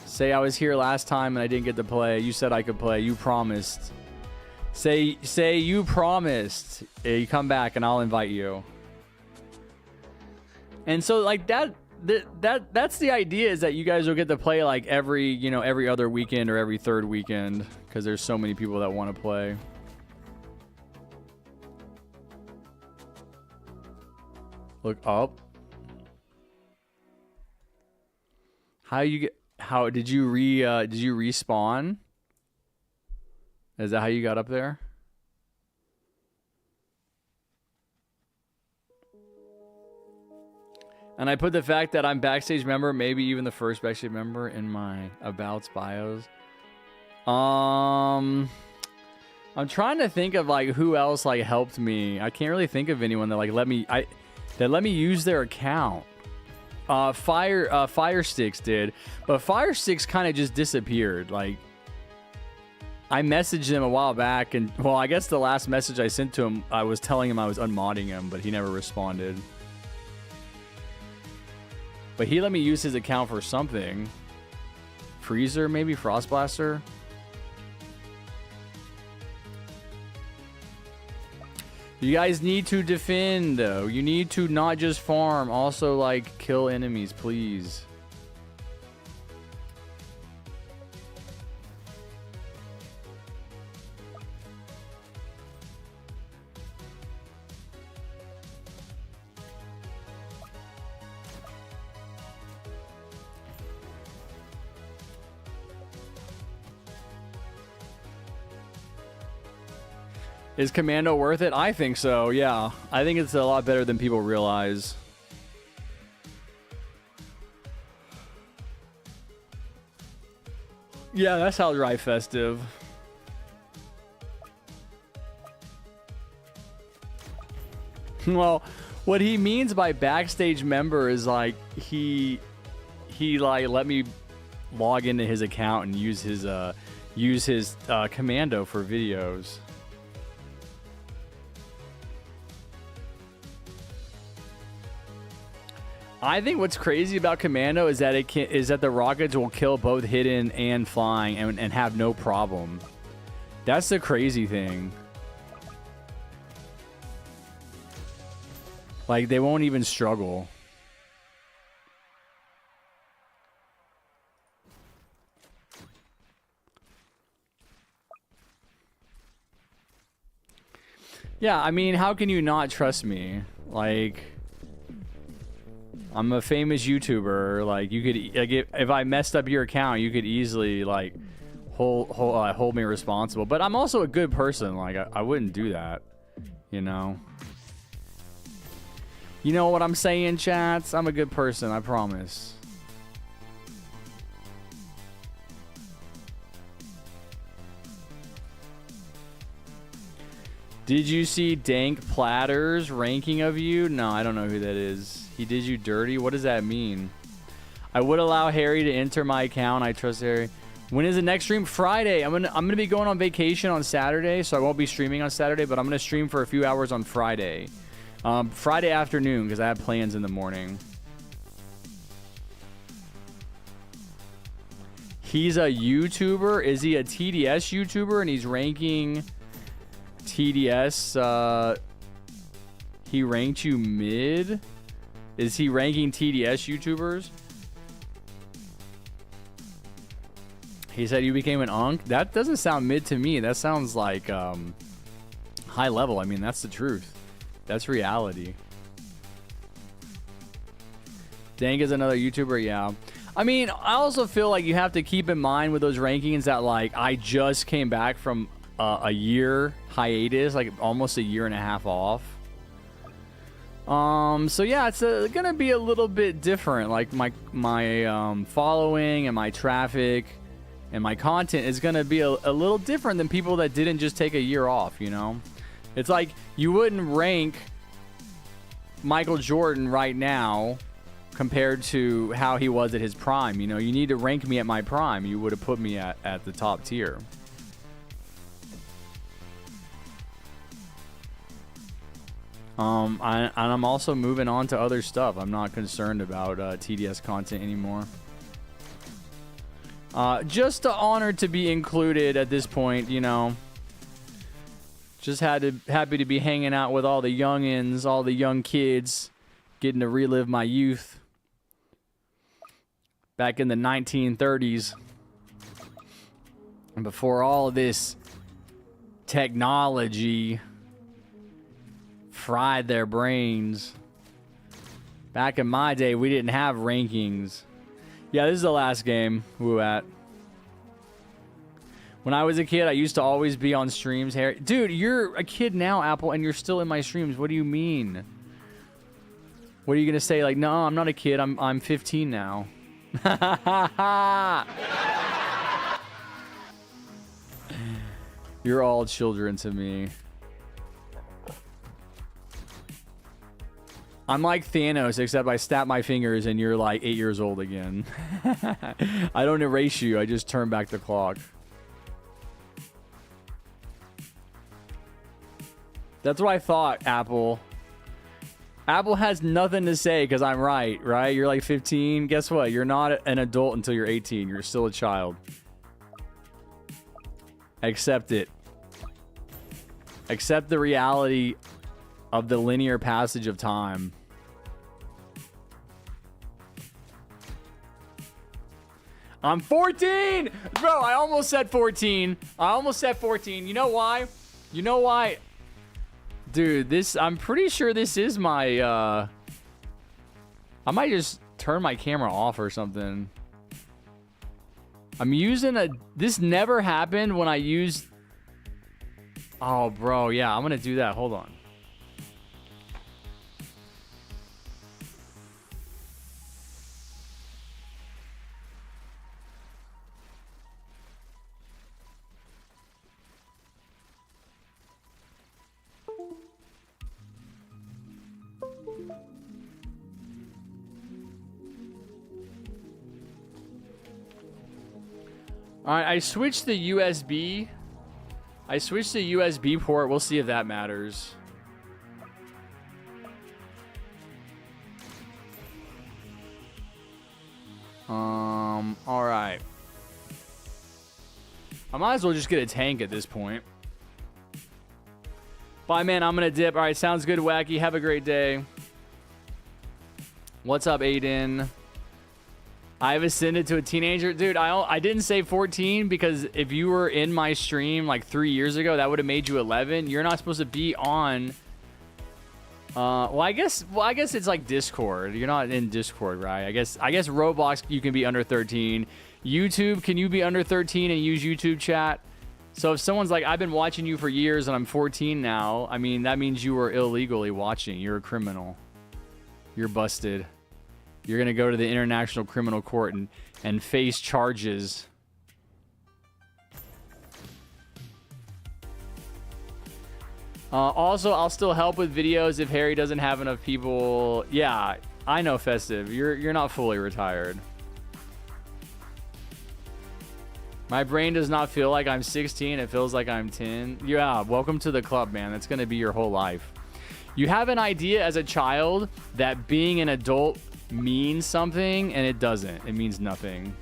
Say I was here last time and I didn't get to play. You said I could play. You promised. Say you promised. You come back and I'll invite you. And so like that's the idea, is that you guys will get to play like every other weekend or every third weekend, because there's so many people that want to play. Look up. How did you respawn? Is that how you got up there? And I put the fact that I'm backstage member, maybe even the first backstage member, in my abouts bios. I'm trying to think of like who else like helped me. I can't really think of anyone that like let me use their account. Firesticks did, but Firesticks kind of just disappeared. Like, I messaged him a while back, and well, I guess the last message I sent to him, I was telling him I was unmodding him, but he never responded. But he let me use his account for something. Freezer, maybe? Frostblaster? You guys need to defend, though. You need to not just farm. Also, like, kill enemies, please. Is Commando worth it? I think so, yeah. I think it's a lot better than people realize. Yeah, that sounds right, Festive. Well, what he means by backstage member is like he like let me log into his account and use his commando for videos. I think what's crazy about Commando is that the rockets will kill both hidden and flying and have no problem. That's the crazy thing. Like, they won't even struggle. Yeah, I mean, how can you not trust me? Like, I'm a famous YouTuber. Like, you could, like, if I messed up your account, you could easily like hold me responsible. But I'm also a good person. Like, I wouldn't do that. You know. You know what I'm saying, chats? I'm a good person. I promise. Did you see Dank Platter's ranking of you? No, I don't know who that is. He did you dirty? What does that mean? I would allow Harry to enter my account. I trust Harry. When is the next stream? Friday. I'm gonna be going on vacation on Saturday, so I won't be streaming on Saturday, but I'm gonna stream for a few hours on Friday. Friday afternoon, because I have plans in the morning. He's a YouTuber. Is he a TDS YouTuber? And he's ranking TDS. He ranked you mid. Is he ranking TDS YouTubers? He said you became an unk. That doesn't sound mid to me. That sounds like high level. I mean, that's the truth. That's reality. Dank is another YouTuber. Yeah. I mean, I also feel like you have to keep in mind with those rankings that, like, I just came back from a year hiatus, like almost a year and a half off. So yeah, it's gonna be a little bit different. Like my following and my traffic and my content is gonna be a little different than people that didn't just take a year off, you know? It's like you wouldn't rank Michael Jordan right now compared to how he was at his prime. You know, you need to rank me at my prime. You would have put me at the top tier. And I'm also moving on to other stuff. I'm not concerned about TDS content anymore. Just honored to be included at this point, you know. Just happy to be hanging out with all the youngins, all the young kids, getting to relive my youth back in the 1930s. And before all of this technology fried their brains. Back in my day, we didn't have rankings. Yeah, this is the last game. Woo at. When I was a kid, I used to always be on streams. Harry, dude, you're a kid now, Apple, and you're still in my streams. What do you mean? What are you gonna say? Like, no, I'm not a kid. I'm 15 now. You're all children to me. I'm like Thanos, except I snap my fingers and you're like 8 years old again. I don't erase you. I just turn back the clock. That's what I thought, Apple. Apple has nothing to say because I'm right? You're like 15. Guess what? You're not an adult until you're 18. You're still a child. Accept it. Accept the reality of the linear passage of time. I'm 14! Bro, I almost said 14. You know why? You know why? Dude, I'm pretty sure this is my, I might just turn my camera off or something. I'm using this never happened when I used, oh, bro, yeah, I'm gonna do that. Hold on. All right, I switched the USB. I switched the USB port. We'll see if that matters. All right. I might as well just get a tank at this point. Bye, man. I'm gonna dip. All right, sounds good, Wacky. Have a great day. What's up, Aiden? I've ascended to a teenager. Dude, I didn't say 14 because if you were in my stream like 3 years ago, that would have made you 11. You're not supposed to be on... Well, I guess it's like Discord. You're not in Discord, right? I guess Roblox, you can be under 13. YouTube, can you be under 13 and use YouTube chat? So if someone's like, I've been watching you for years and I'm 14 now, I mean, that means you were illegally watching. You're a criminal. You're busted. You're going to go to the International Criminal Court and face charges. Also, I'll still help with videos if Harry doesn't have enough people. Yeah, I know, Festive. You're not fully retired. My brain does not feel like I'm 16. It feels like I'm 10. Yeah, welcome to the club, man. That's going to be your whole life. You have an idea as a child that being an adult means something, and it doesn't. It means nothing.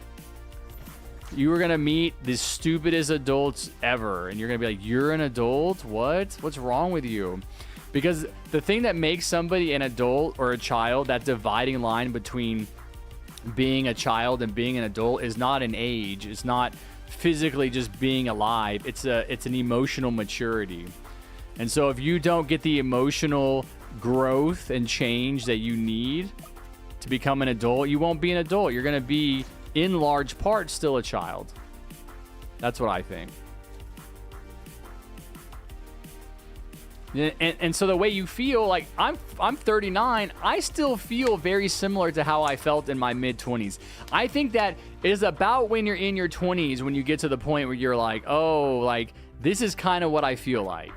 You are gonna meet the stupidest adults ever, and you're gonna be like, you're an adult? What's wrong with you? Because the thing that makes somebody an adult or a child, that dividing line between being a child and being an adult, is not an age. It's not physically just being alive. It's an emotional maturity. And so if you don't get the emotional growth and change that you need to become an adult, you won't be an adult. You're going to be, in large part, still a child. That's what I think. And so the way you feel, like, I'm 39, I still feel very similar to how I felt in my mid-20s. I think that it is about when you're in your 20s when you get to the point where you're like, oh, like, this is kind of what I feel like.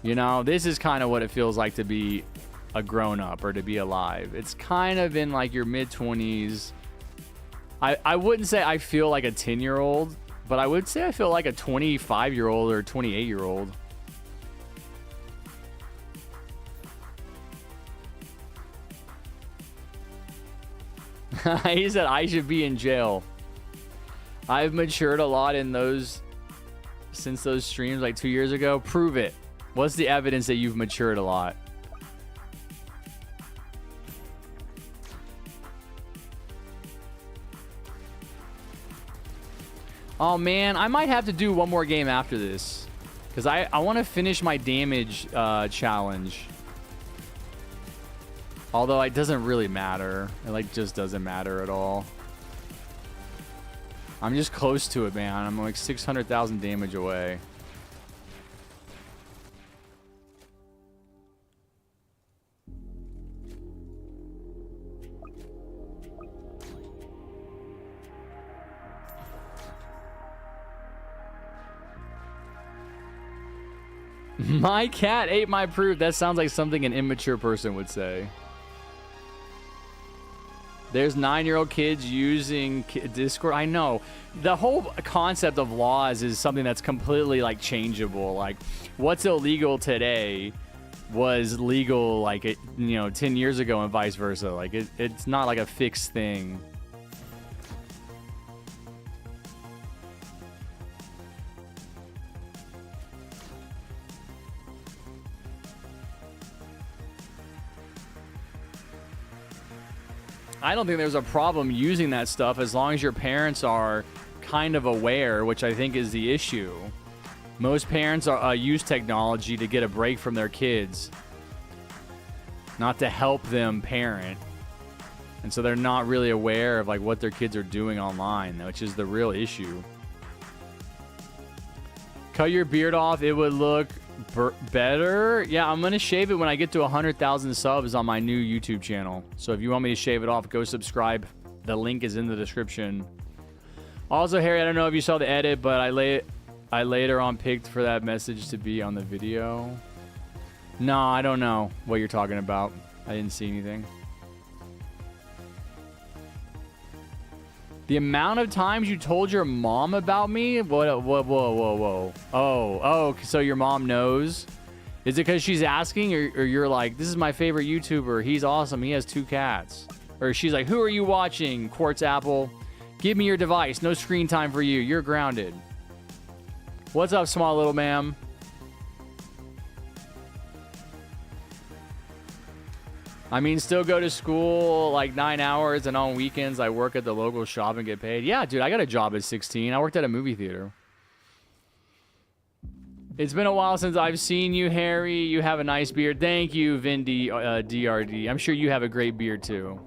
You know, this is kind of what it feels like to be a grown-up or to be alive. It's kind of in like your mid-20s. I wouldn't say I feel like a 10-year-old, but I would say I feel like a 25-year-old or 28-year-old. He said I should be in jail. I've matured a lot in those since those streams like 2 years ago. Prove it. What's the evidence that you've matured a lot? Oh man, I might have to do one more game after this because I want to finish my damage challenge. Although it doesn't really matter. It like just doesn't matter at all. I'm just close to it, man. I'm like 600,000 damage away. My cat ate my proof. That sounds like something an immature person would say. There's 9-year-old kids using Discord. I know. The whole concept of laws is something that's completely like changeable. Like what's illegal today was legal like 10 years ago and vice versa. Like it's not like a fixed thing. I don't think there's a problem using that stuff as long as your parents are kind of aware, which I think is the issue. Most parents are use technology to get a break from their kids, not to help them parent. And so they're not really aware of like what their kids are doing online, which is the real issue. Cut your beard off, it would look better. Yeah, I'm gonna shave it when I get to 100,000 subs on my new YouTube channel. So if you want me to shave it off, go subscribe. The link is in the description. Also, Harry, I don't know if you saw the edit, but I later on picked for that message to be on the video. No, I don't know what you're talking about. I didn't see anything. The amount of times you told your mom about me? Whoa. Oh, so your mom knows? Is it because she's asking or you're like, this is my favorite YouTuber. He's awesome. He has 2 cats. Or she's like, who are you watching? Quartz Apple. Give me your device. No screen time for you. You're grounded. What's up, small little ma'am? I mean, still go to school like 9 hours, and on weekends I work at the local shop and get paid. Yeah, dude, I got a job at 16. I worked at a movie theater. It's been a while since I've seen you, Harry. You have a nice beard. Thank you, Vindy DRD. I'm sure you have a great beard, too.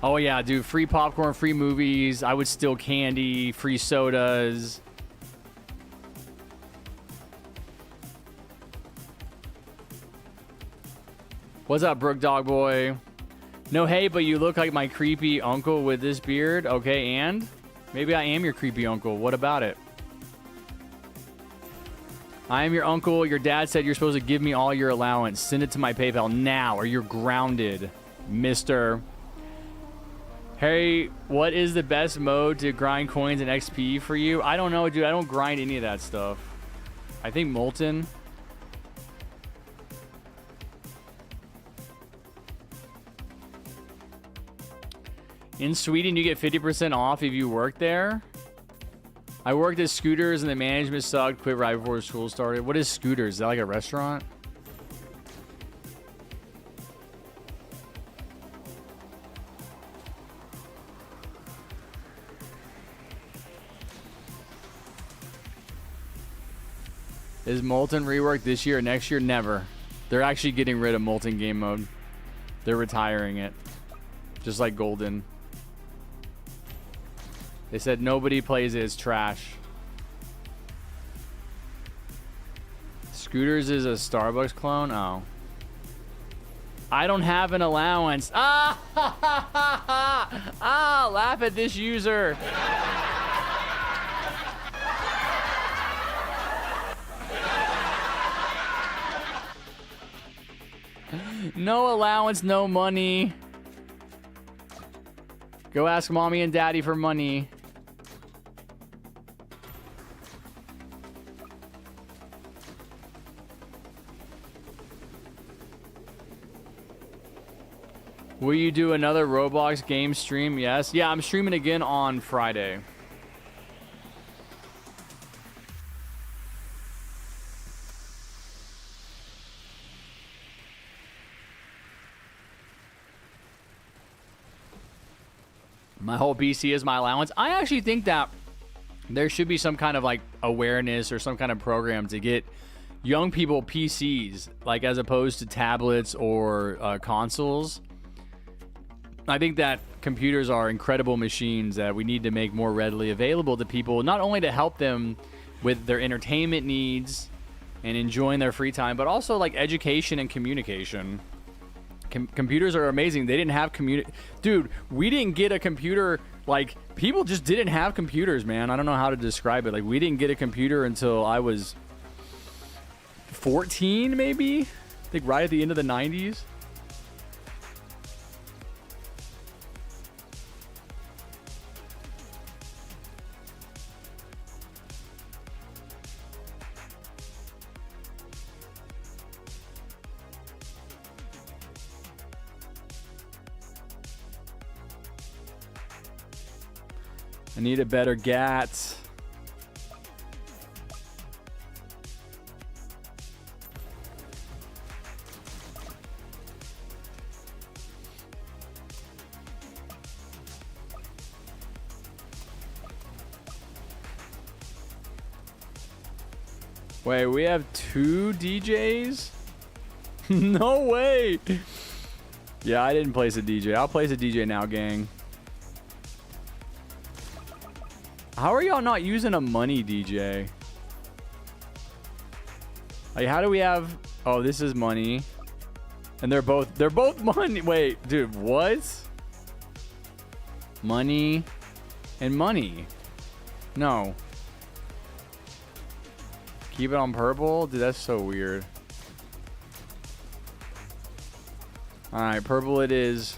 Oh, yeah, dude. Free popcorn, free movies. I would steal candy, free sodas. What's up, Brook Dog Boy? No, hey, but you look like my creepy uncle with this beard. Okay, and? Maybe I am your creepy uncle. What about it? I am your uncle. Your dad said you're supposed to give me all your allowance. Send it to my PayPal now or you're grounded, mister. Harry, what is the best mode to grind coins and XP for you? I don't know, dude. I don't grind any of that stuff. I think Molten. In Sweden, you get 50% off if you work there. I worked at Scooters and the management sucked. Quit right before school started. What is Scooters? Is that like a restaurant? Is Molten reworked this year or next year? Never. They're actually getting rid of Molten game mode. They're retiring it. Just like Golden. They said nobody plays it. It's trash. Scooters is a Starbucks clone? Oh. I don't have an allowance. Ah! Ah! Laugh at this user. No allowance, no money. Go ask mommy and daddy for money. Will you do another Roblox game stream? Yes. Yeah, I'm streaming again on Friday. My whole PC is my allowance. I actually think that there should be some kind of like awareness or some kind of program to get young people PCs, like as opposed to tablets or consoles. I think that computers are incredible machines that we need to make more readily available to people, not only to help them with their entertainment needs and enjoying their free time, but also like education and communication. Computers are amazing. They didn't have dude, we didn't get a computer. Like, people just didn't have computers, man. I don't know how to describe it. Like, we didn't get a computer until I was 14, maybe? I think right at the end of the 90s. I need a better GAT. Wait, we have 2 DJs? No way! Yeah, I didn't place a DJ. I'll place a DJ now, gang. How are y'all not using a money DJ? Like, how do we have... Oh, this is money. And they're both money. Wait, dude, what? Money and money. No. Keep it on purple? Dude, that's so weird. Alright, purple it is.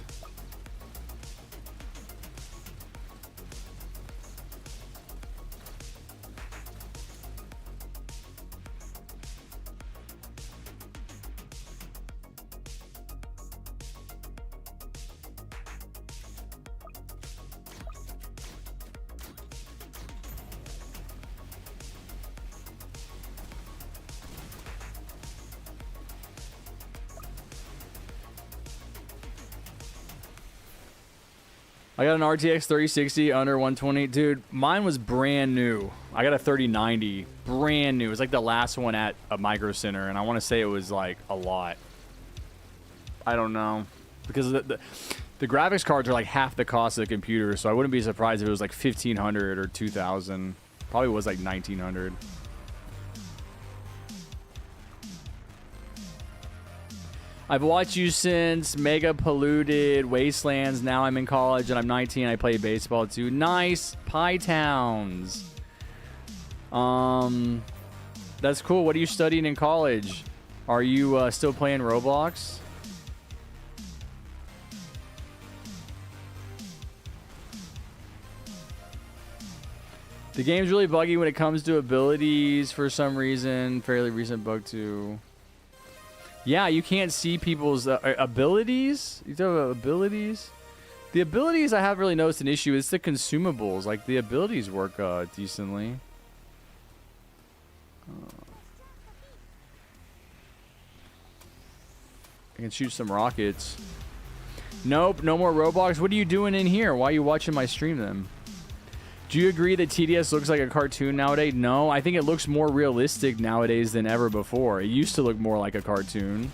I got an RTX 3060 under 120. Dude, mine was brand new. I got a 3090. Brand new. It was like the last one at a Micro Center, and I want to say it was like a lot. I don't know. Because the graphics cards are like half the cost of the computer, so I wouldn't be surprised if it was like 1500 or 2000. Probably was like 1900. I've watched you since Mega Polluted Wastelands. Now I'm in college and I'm 19. I play baseball too. Nice. Pie Towns. That's cool. What are you studying in college? Are you still playing Roblox? The game's really buggy when it comes to abilities for some reason. Fairly recent bug too. Yeah, you can't see people's abilities. You talk about abilities? The abilities I haven't really noticed an issue. It's the consumables. Like, the abilities work decently. I can shoot some rockets. Nope, no more Roblox. What are you doing in here? Why are you watching my stream then? Do you agree that TDS looks like a cartoon nowadays? No, I think it looks more realistic nowadays than ever before. It used to look more like a cartoon.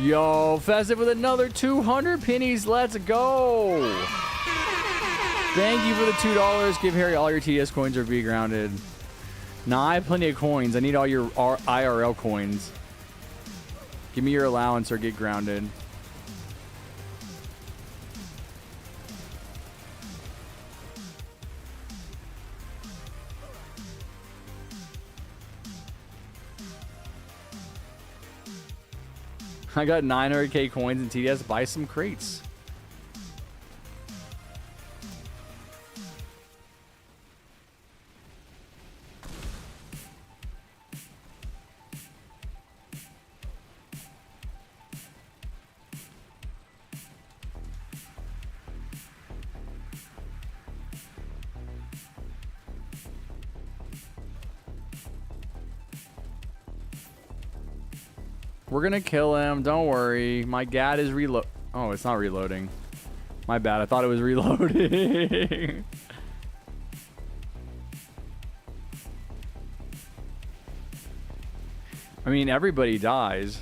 Yo, Festive with another 200 pennies. Let's go. Thank you for the $2. Give Harry all your TDS coins or be grounded. Nah, I have plenty of coins. I need all your IRL coins. Give me your allowance or get grounded. I got 900k coins in TDS. Buy some crates. We're gonna kill him. Don't worry. My GAT is reload. Oh, it's not reloading. My bad. I thought it was reloading. I mean, everybody dies.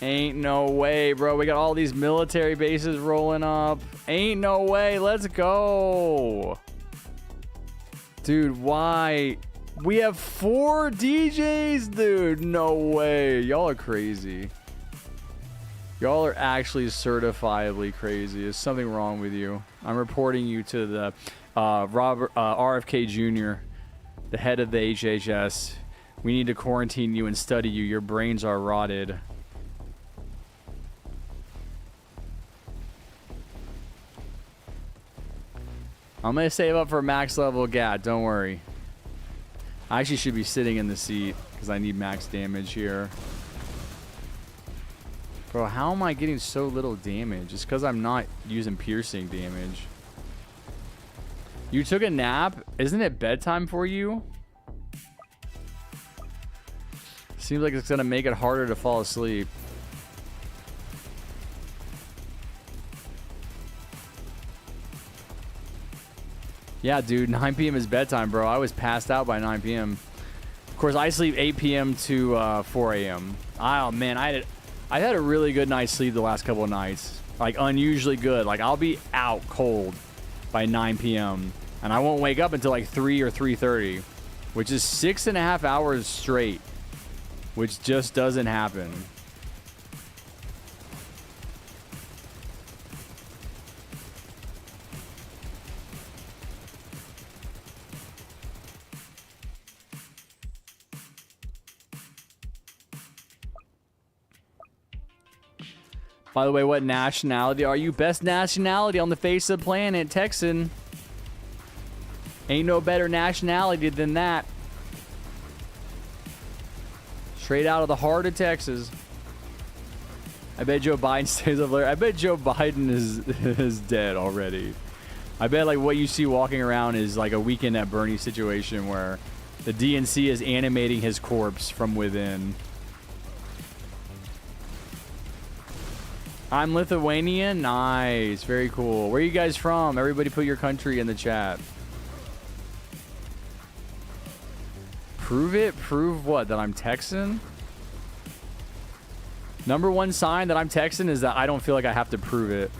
Ain't no way, bro. We got all these military bases rolling up. Ain't no way. Let's go. Dude, why? We have 4 DJs, dude. No way. Y'all are crazy. Y'all are actually certifiably crazy. There's something wrong with you. I'm reporting you to the RFK Jr., the head of the HHS. We need to quarantine you and study you. Your brains are rotted. I'm going to save up for max level GAT. Don't worry. I actually should be sitting in the seat because I need max damage here. Bro, how am I getting so little damage? It's because I'm not using piercing damage. You took a nap? Isn't it bedtime for you? Seems like it's going to make it harder to fall asleep. Yeah, dude, 9 p.m. is bedtime, bro. I was passed out by 9 p.m. Of course, I sleep 8 p.m. to 4 a.m. Oh, man, I had a really good night's sleep the last couple of nights. Like, unusually good. Like, I'll be out cold by 9 p.m. And I won't wake up until like 3 or 3:30, which is 6.5 hours straight, which just doesn't happen. By the way, what nationality are you? Best nationality on the face of the planet, Texan. Ain't no better nationality than that. Straight out of the heart of Texas. I bet Joe Biden stays over there. I bet Joe Biden is dead already. I bet like what you see walking around is like a Weekend at Bernie situation where the DNC is animating his corpse from within. I'm Lithuanian. Nice. Very cool. Where are you guys from? Everybody put your country in the chat. Prove it? Prove what? That I'm Texan? Number one sign that I'm Texan is that I don't feel like I have to prove it.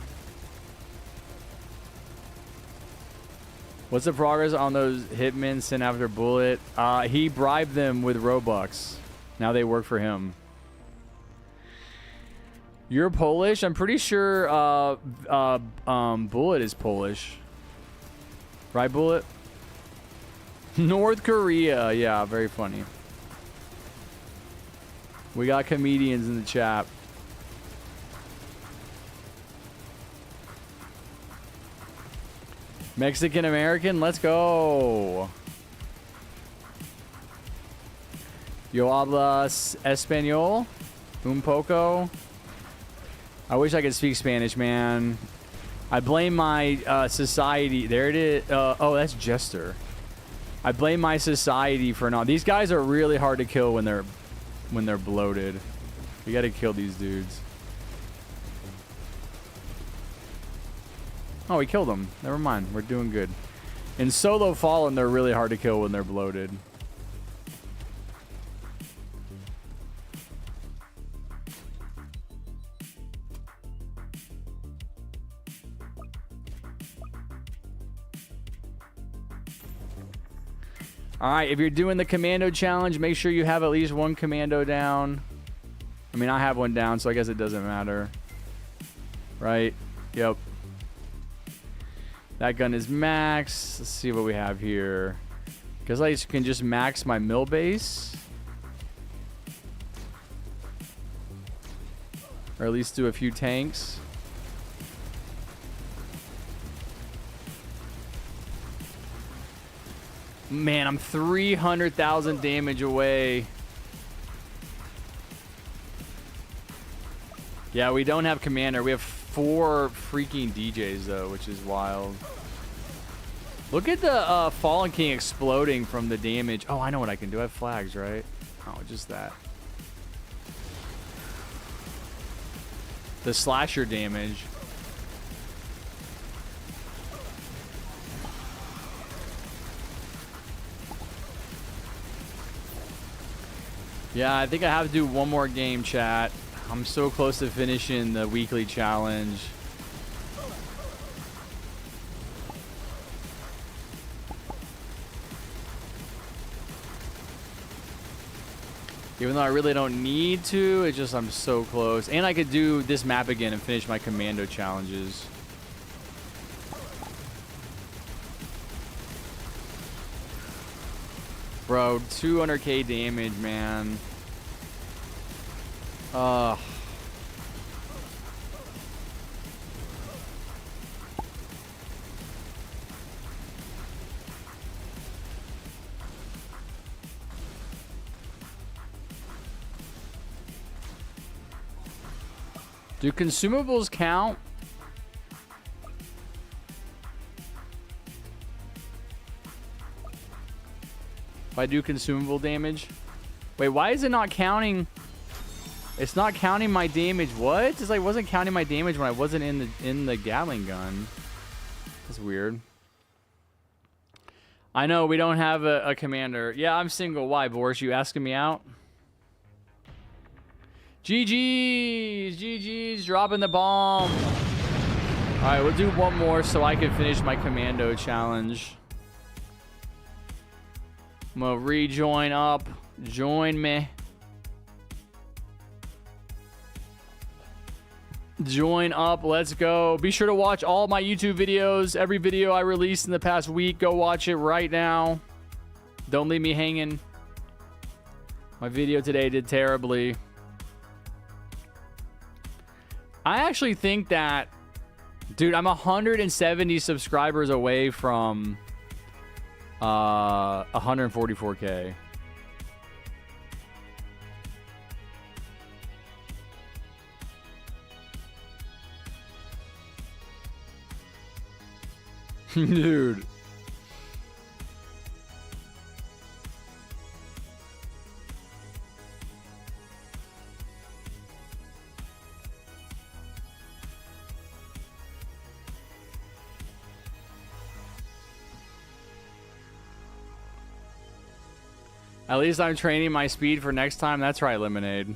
What's the progress on those hitmen sent after Bullet? He bribed them with Robux. Now they work for him. You're Polish? I'm pretty sure Bullet is Polish. Right, Bullet? North Korea. Yeah, very funny. We got comedians in the chat. Mexican American, let's go. Yo hablas español? Un poco? I wish I could speak Spanish, man. I blame my society. There it is. Oh, that's Jester. I blame my society for not. These guys are really hard to kill when they're bloated. We got to kill these dudes. Oh, we killed them. Never mind. We're doing good. In Solo Fallen, they're really hard to kill when they're bloated. All right, if you're doing the commando challenge, make sure you have at least one commando down. I mean, I have one down, so I guess it doesn't matter. Right? Yep. That gun is max. Let's see what we have here. Because I can just max my mill base. Or at least do a few tanks. Man, I'm 300,000 damage away. Yeah, we don't have commander. We have 4 freaking DJs though, which is wild. Look at the Fallen King exploding from the damage. Oh, I know what I can do. I have flags, right? Oh, just that. The slasher damage. Yeah, I think I have to do one more game, chat. I'm so close to finishing the weekly challenge. Even though I really don't need to, it's just I'm so close. And I could do this map again and finish my commando challenges. Bro, 200k damage, man. Ugh. Do consumables count? If I do consumable damage? Wait, why is it not counting? It's not counting my damage. What? It's like it wasn't counting my damage when I wasn't in the Gatling gun. That's weird. I know we don't have a commander. Yeah, I'm single. Why, Boris? You asking me out? GG's, GG's, dropping the bomb. All right, we'll do one more so I can finish my commando challenge. I'm gonna rejoin up. Join me. Join up. Let's go. Be sure to watch all my YouTube videos. Every video I released in the past week, go watch it right now. Don't leave me hanging. My video today did terribly. I actually think that, dude, I'm 170 subscribers away from 144k. Dude. At least I'm training my speed for next time. That's right, Lemonade.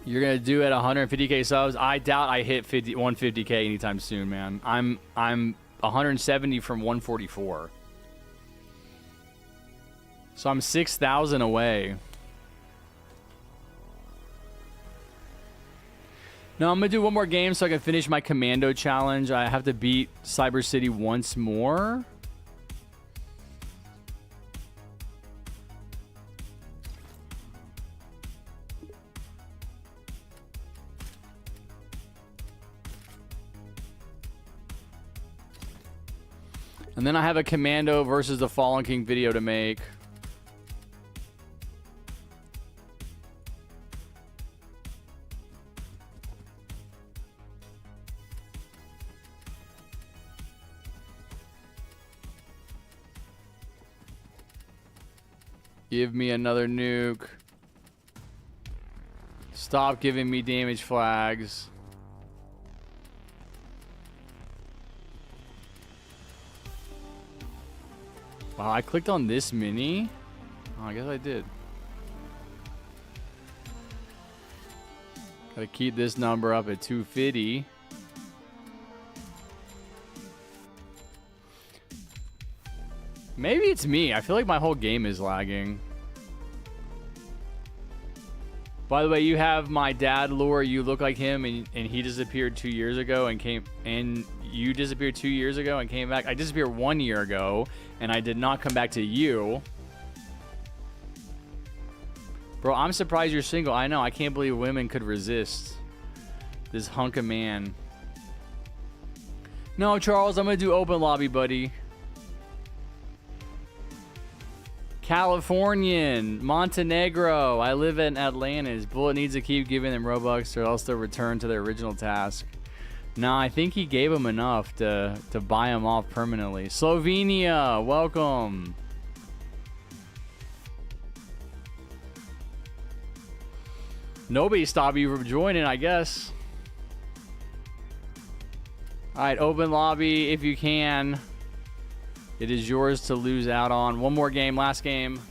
You're gonna do it 150k subs. I doubt I hit 150k anytime soon, man. I'm 170 from 144. So I'm 6,000 away. No, I'm gonna do one more game so I can finish my commando challenge. I have to beat Cyber City once more. And then I have a Commando versus the Fallen King video to make. Give me another nuke. Stop giving me damage flags. Wow, I clicked on this mini? Oh, I guess I did. Gotta keep this number up at 250. Maybe it's me. I feel like my whole game is lagging. By the way, you have my dad lure. You look like him, and he disappeared 2 years ago and came. And you disappeared 2 years ago and came back. I disappeared 1 year ago, and I did not come back to you. Bro, I'm surprised you're single. I know. I can't believe women could resist this hunk of man. No, Charles, I'm gonna do open lobby, buddy. Californian, Montenegro. I live in Atlantis. Bullet needs to keep giving them Robux or else they'll return to their original task. No, I think he gave him enough to buy him off permanently. Slovenia, welcome. Nobody stopped you from joining, I guess. All right, open lobby if you can. It is yours to lose out on. One more game, last game.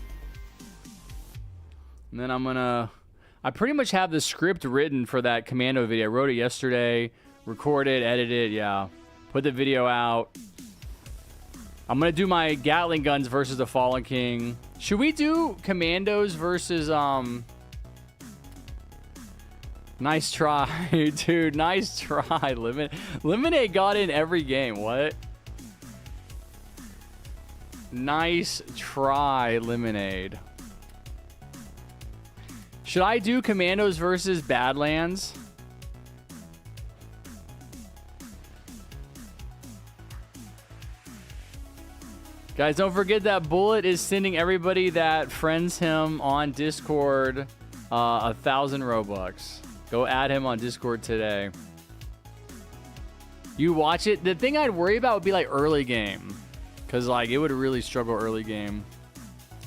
And then I pretty much have the script written for that commando video. I wrote it yesterday, recorded, edited, yeah. Put the video out. I'm going to do my Gatling guns versus the Fallen King. Should we do commandos versus, Nice try, dude. Nice try, Lemonade got in every game. What? Nice try, Lemonade. Should I do Commandos versus Badlands? Guys, don't forget that Bullet is sending everybody that friends him on Discord 1,000 Robux. Go add him on Discord today. You watch it. The thing I'd worry about would be like early game. Because like it would really struggle early game.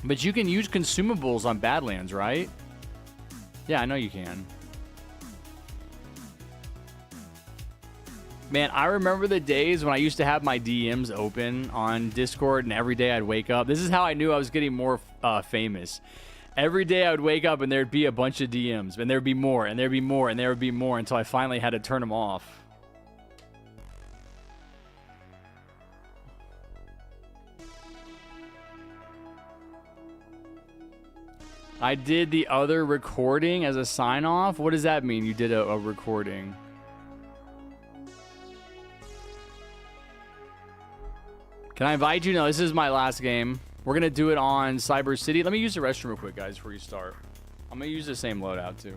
But you can use consumables on Badlands, right? Yeah, I know you can. Man, I remember the days when I used to have my DMs open on Discord and every day I'd wake up. This is how I knew I was getting more famous. Every day I would wake up and there'd be a bunch of DMs and there'd be more and there'd be more and there would be more until I finally had to turn them off. I did the other recording as a sign off. What does that mean? You did a recording. Can I invite you? No, this is my last game. We're going to do it on Cyber City. Let me use the restroom real quick, guys, before you start. I'm going to use the same loadout, too.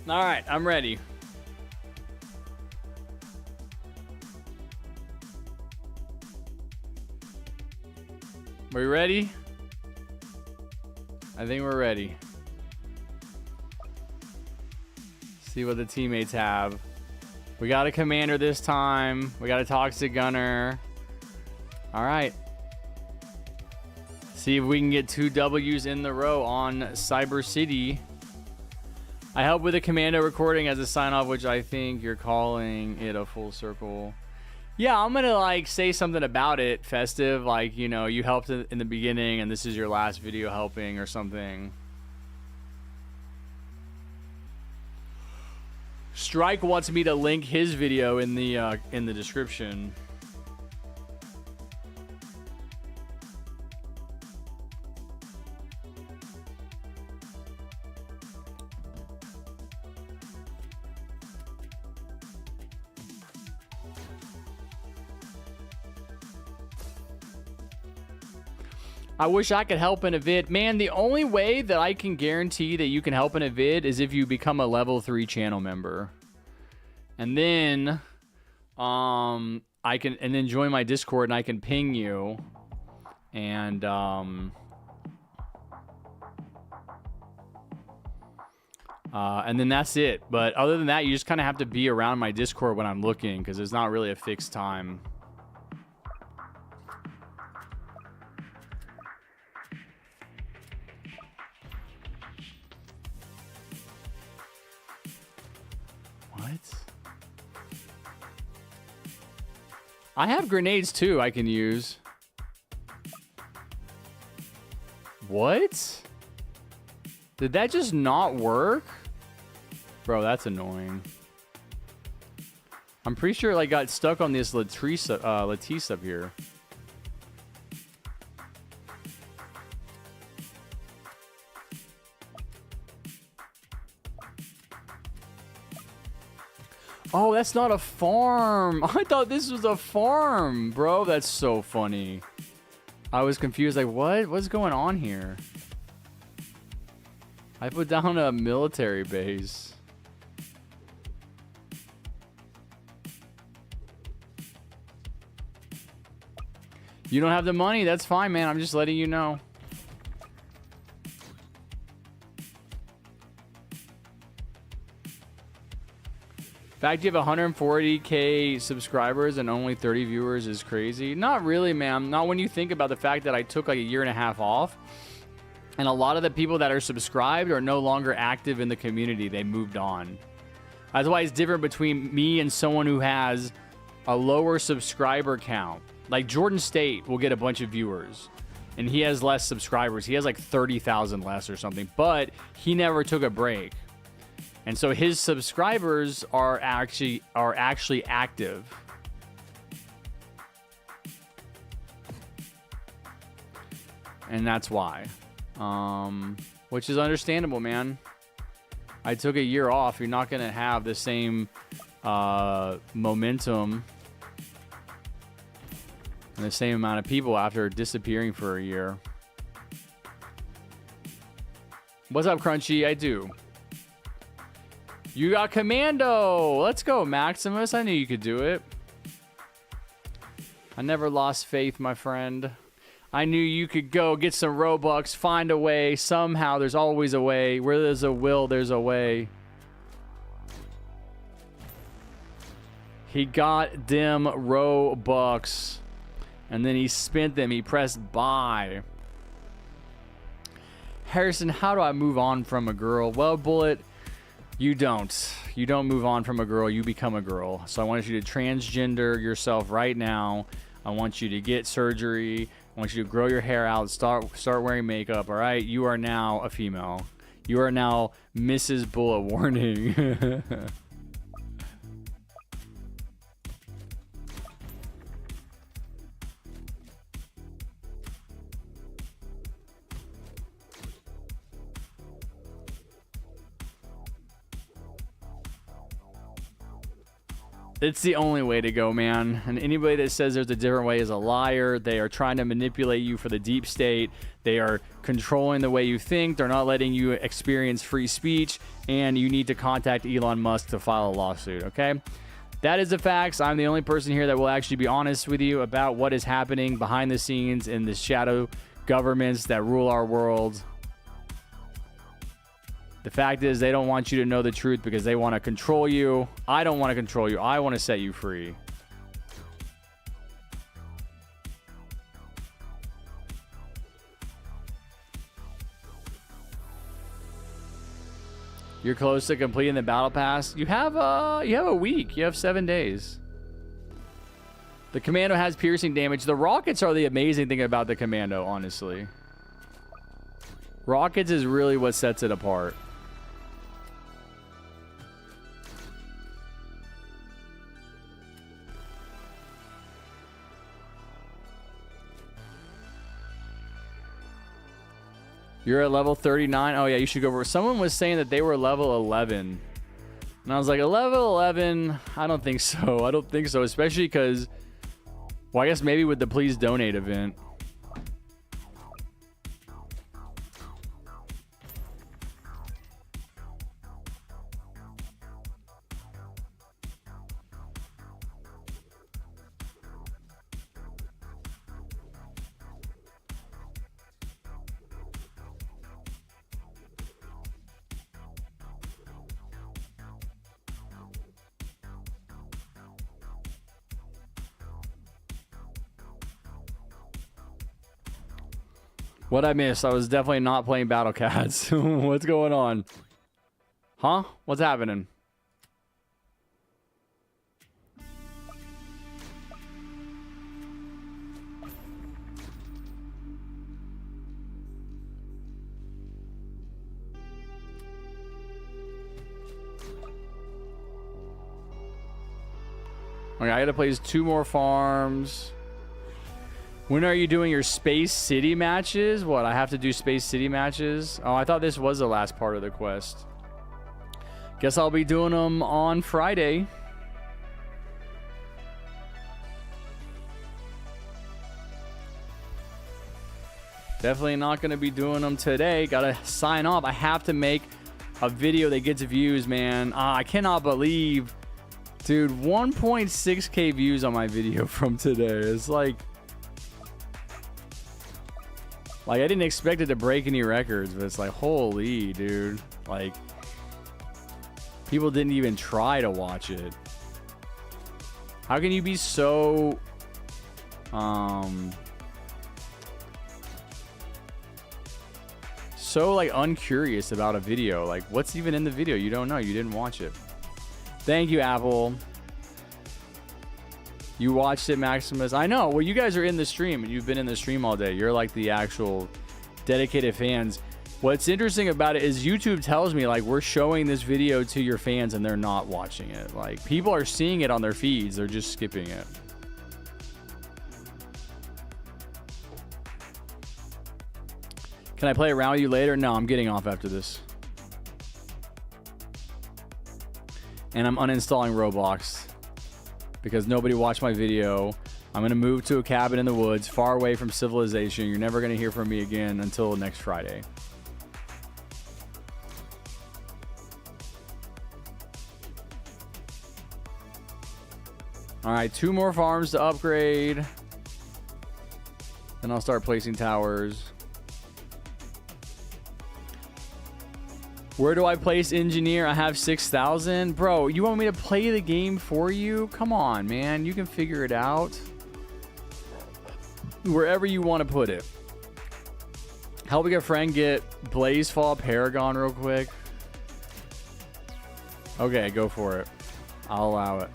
All right, I'm ready. We ready? I think we're ready. See what the teammates have. We got a commander this time. We got a toxic gunner. All right. See if we can get 2 W's in the row on Cyber City. I help with a commando recording as a sign off, which I think you're calling it a full circle. Yeah, I'm gonna like say something about it, festive, like, you know, you helped in the beginning and this is your last video helping or something. Strike wants me to link his video in the description. I wish I could help in a vid. Man, the only way that I can guarantee that you can help in a vid is if you become a level 3 channel member. And then I can then join my Discord and I can ping you. And then that's it. But other than that, you just kind of have to be around my Discord when I'm looking, because there's not really a fixed time. What? I have grenades too I can use. What? Did that just not work? Bro, that's annoying. I'm pretty sure it like got stuck on this Latisse up here. Oh, that's not a farm. I thought this was a farm, bro. That's so funny. I was confused. Like, what? What's going on here? I put down a military base. You don't have the money. That's fine, man. I'm just letting you know. The fact you have 140K subscribers and only 30 viewers is crazy. Not really, man. Not when you think about the fact that I took like a year and a half off. And a lot of the people that are subscribed are no longer active in the community. They moved on. That's why it's different between me and someone who has a lower subscriber count. Like Jordan State will get a bunch of viewers. And he has less subscribers. He has like 30,000 less or something. But he never took a break. And so his subscribers are actually active. And that's why. Which is understandable, man. I took a year off. You're not going to have the same momentum and the same amount of people after disappearing for a year. What's up, Crunchy? I do. You got commando. Let's go, Maximus. I knew you could do it. I never lost faith, my friend. I knew you could go get some Robux, find a way. Somehow, there's always a way. Where there's a will, there's a way. He got them Robux. And then he spent them. He pressed buy. Harrison, how do I move on from a girl? Well, Bullet, you don't. You don't move on from a girl. You become a girl. So I want you to transgender yourself right now. I want you to get surgery. I want you to grow your hair out. Start wearing makeup. All right. You are now a female. You are now Mrs. Bullet Warning. It's the only way to go, man. And anybody that says there's a different way is a liar. They are trying to manipulate you for the deep state. They are controlling the way you think. They're not letting you experience free speech. And you need to contact Elon Musk to file a lawsuit, okay? That is the facts. I'm the only person here that will actually be honest with you about what is happening behind the scenes in the shadow governments that rule our world. The fact is, they don't want you to know the truth because they want to control you. I don't want to control you. I want to set you free. You're close to completing the battle pass. You have a week. You have 7 days. The commando has piercing damage. The rockets are the amazing thing about the commando, honestly. Rockets is really what sets it apart. You're at level 39. Oh, yeah, you should go over. Someone was saying that they were level 11. And I was like, a level 11? I don't think so. I don't think so, especially because, well, I guess maybe with the Please Donate event. What I missed? I was definitely not playing Battle Cats. What's going on? Huh? What's happening? Okay, I gotta place 2 more farms. When are you doing your Space City matches? What, I have to do Space City matches? Oh, I thought this was the last part of the quest. Guess I'll be doing them on Friday. Definitely not going to be doing them today. Gotta sign off. I have to make a video that gets views, man. I cannot believe... Dude, 1.6k views on my video from today. It's like I didn't expect it to break any records, but it's like, holy, dude. Like, people didn't even try to watch it. How can you be so like uncurious about a video? Like, what's even in the video? You don't know. You didn't watch it. Thank you, Apple. You watched it, Maximus. I know. Well, you guys are in the stream, and you've been in the stream all day. You're like the actual dedicated fans. What's interesting about it is YouTube tells me, like, we're showing this video to your fans, and they're not watching it. Like, people are seeing it on their feeds. They're just skipping it. Can I play around with you later? No, I'm getting off after this. And I'm uninstalling Roblox because nobody watched my video. I'm going to move to a cabin in the woods far away from civilization. You're never going to hear from me again until next Friday. All right, 2 more farms to upgrade. Then I'll start placing towers. Where do I place engineer? I have 6,000. Bro, you want me to play the game for you? Come on, man. You can figure it out. Wherever you want to put it. Helping a friend get Blazefall Paragon real quick. Okay, go for it. I'll allow it.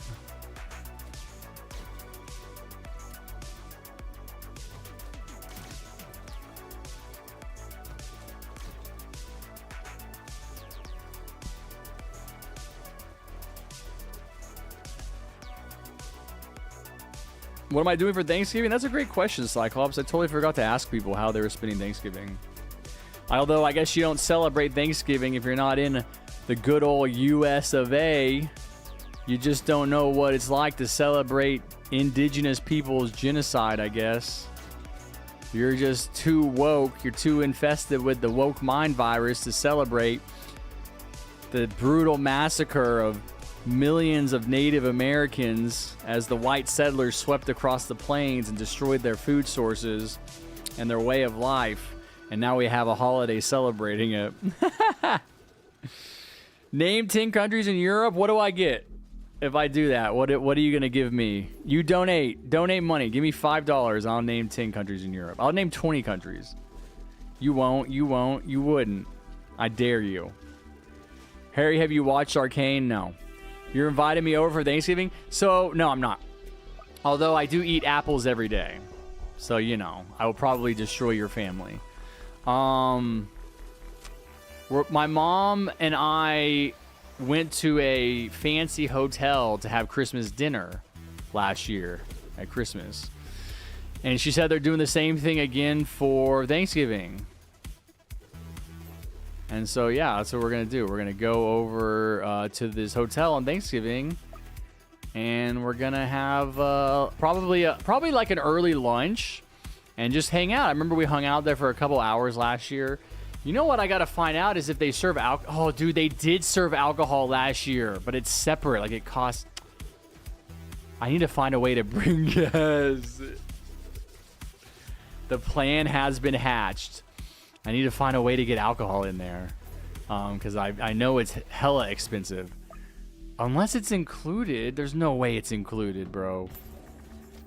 What am I doing for Thanksgiving? That's a great question, Cyclops. I totally forgot to ask people how they were spending Thanksgiving. Although, I guess you don't celebrate Thanksgiving if you're not in the good old US of A. You just don't know what it's like to celebrate indigenous people's genocide, I guess. You're just too woke. You're too infested with the woke mind virus to celebrate the brutal massacre of millions of Native Americans as the white settlers swept across the plains and destroyed their food sources and their way of life. And now we have a holiday celebrating it. Name 10 countries in Europe. What do I get if I do that? What are you going to give me? You donate. Donate money. Give me $5. I'll name 10 countries in Europe. I'll name 20 countries. You won't. You won't. You wouldn't. I dare you. Harry, have you watched Arcane? No. You're inviting me over for Thanksgiving? So, no, I'm not. Although I do eat apples every day. So, you know, I will probably destroy your family. My mom and I went to a fancy hotel to have Christmas dinner last year at Christmas. And she said they're doing the same thing again for Thanksgiving. And so, yeah, that's what we're going to do. We're going to go over to this hotel on Thanksgiving. And we're going to have probably like an early lunch and just hang out. I remember we hung out there for a couple hours last year. You know what I got to find out is if they serve alcohol. Oh, dude, they did serve alcohol last year, but it's separate. Like, it costs... I need to find a way to bring gas. The plan has been hatched. I need to find a way to get alcohol in there. Because I know it's hella expensive. Unless it's included. There's no way it's included, bro.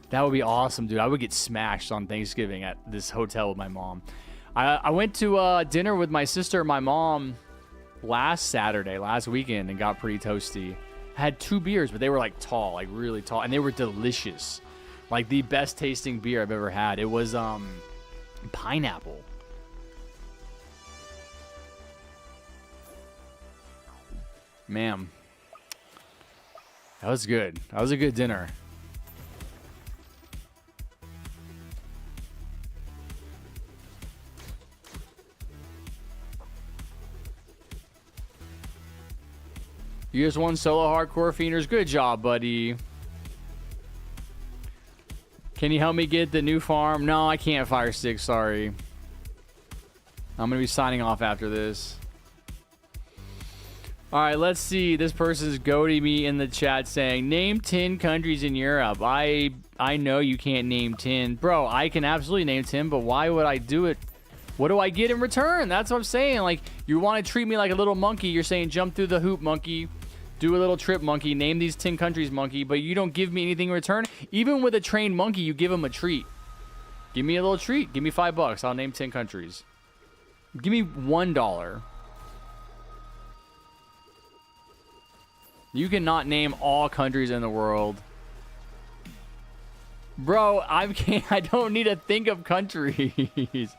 That would be awesome, dude. I would get smashed on Thanksgiving at this hotel with my mom. I went to dinner with my sister and my mom last weekend, and got pretty toasty. I had 2 beers, but they were like tall, like really tall, and they were delicious. Like the best tasting beer I've ever had. It was pineapple. Ma'am. That was good. That was a good dinner. You just won solo hardcore fienders. Good job, buddy. Can you help me get the new farm? No, I can't, Fire Stick. Sorry. I'm going to be signing off after this. All right, let's see. This person's goading me in the chat saying, name 10 countries in Europe. I know you can't name 10. Bro, I can absolutely name 10, but why would I do it? What do I get in return? That's what I'm saying. Like, you want to treat me like a little monkey. You're saying jump through the hoop, monkey. Do a little trip, monkey. Name these 10 countries, monkey. But you don't give me anything in return. Even with a trained monkey, you give him a treat. Give me a little treat. Give me $5. I'll name 10 countries. Give me $1. You cannot name all countries in the world. Bro, I don't need to think of countries.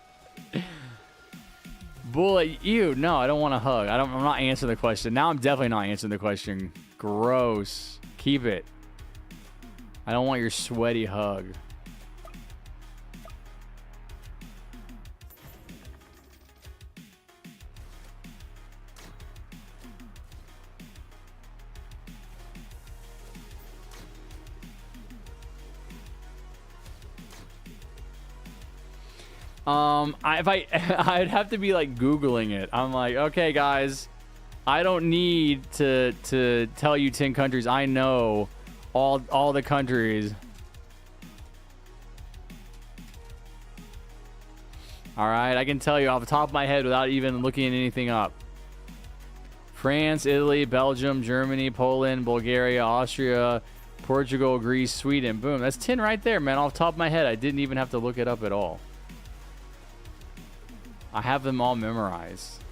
Bullet, ew, no, I don't want to hug. I'm not answering the question. Now I'm definitely not answering the question. Gross. Keep it. I don't want your sweaty hug. I'd have to be like Googling it. I'm like, okay, guys, I don't need to tell you 10 countries. I know all the countries. All right, I can tell you off the top of my head without even looking anything up. France, Italy, Belgium, Germany, Poland, Bulgaria, Austria, Portugal, Greece, Sweden. Boom, that's 10 right there, man. Off the top of my head, I didn't even have to look it up at all. I have them all memorized.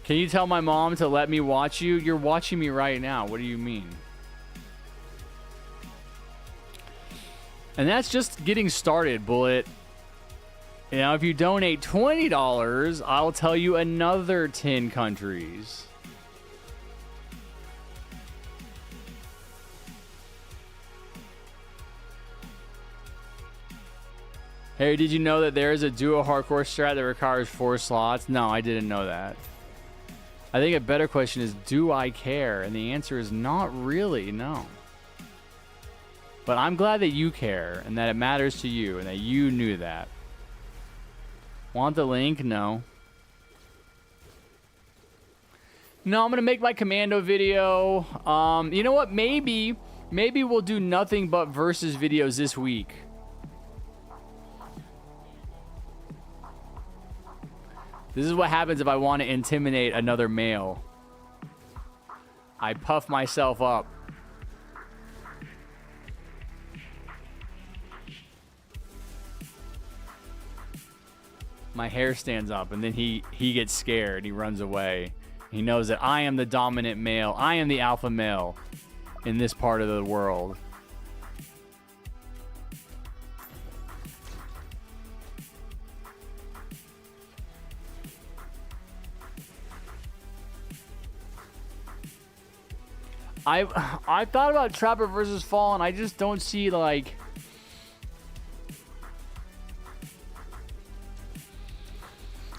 Can you tell my mom to let me watch you? You're watching me right now. What do you mean? And that's just getting started, Bullet. You know, if you donate $20, I'll tell you another 10 countries. Hey, did you know that there is a duo hardcore strat that requires 4 slots? No, I didn't know that. I think a better question is, do I care? And the answer is not really, no. But I'm glad that you care and that it matters to you and that you knew that. Want the link? No. No, I'm going to make my commando video. You know what? Maybe we'll do nothing but versus videos this week. This is what happens if I want to intimidate another male. I puff myself up. My hair stands up, and then he gets scared. He runs away. He knows that I am the dominant male. I am the alpha male in this part of the world. I thought about Trapper versus Fallen. I just don't see, like...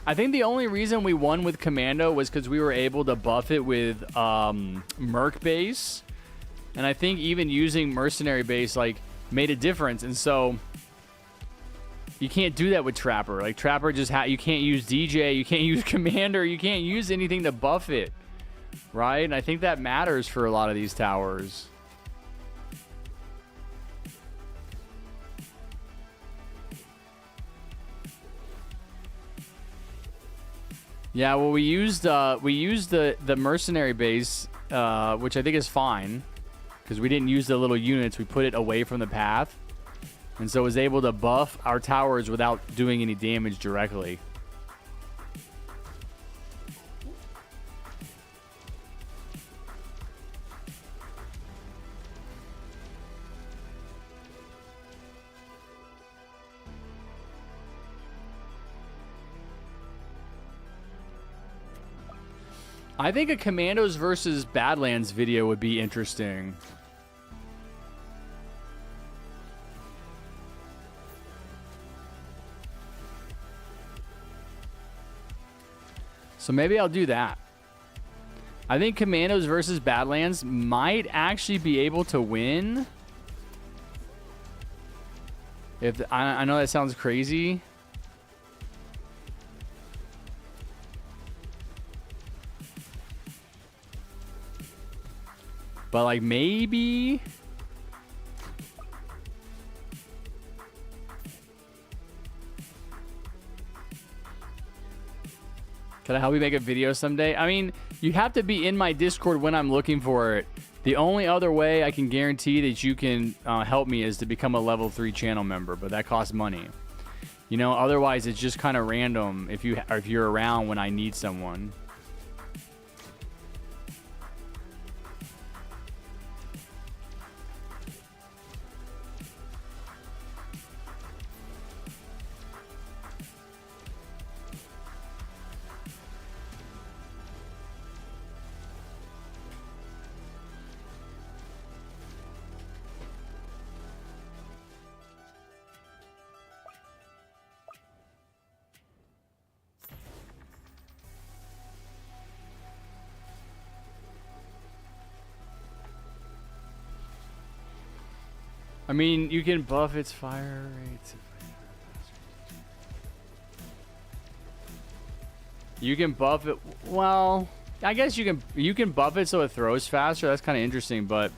I think the only reason we won with Commando was because we were able to buff it with Merc base. And I think even using Mercenary base, like, made a difference. And so... you can't do that with Trapper. Like, Trapper just... you can't use DJ, you can't use Commander, you can't use anything to buff it. Right? And I think that matters for a lot of these towers. Yeah, well, we used the mercenary base, which I think is fine. because we didn't use the little units. We put it away from the path, and so it was able to buff our towers without doing any damage directly. I think a Commandos versus Badlands video would be interesting. So maybe I'll do that. I think Commandos versus Badlands might actually be able to win. If I know that sounds crazy. But, like, maybe... Can I help you make a video someday? I mean, you have to be in my Discord when I'm looking for it. The only other way I can guarantee that you can help me is to become a level 3 channel member, but that costs money. You know, otherwise it's just kind of random if you're around when I need someone. I mean, you can buff its fire rates. You can buff it. Well, I guess you can buff it so it throws faster. That's kind of interesting, but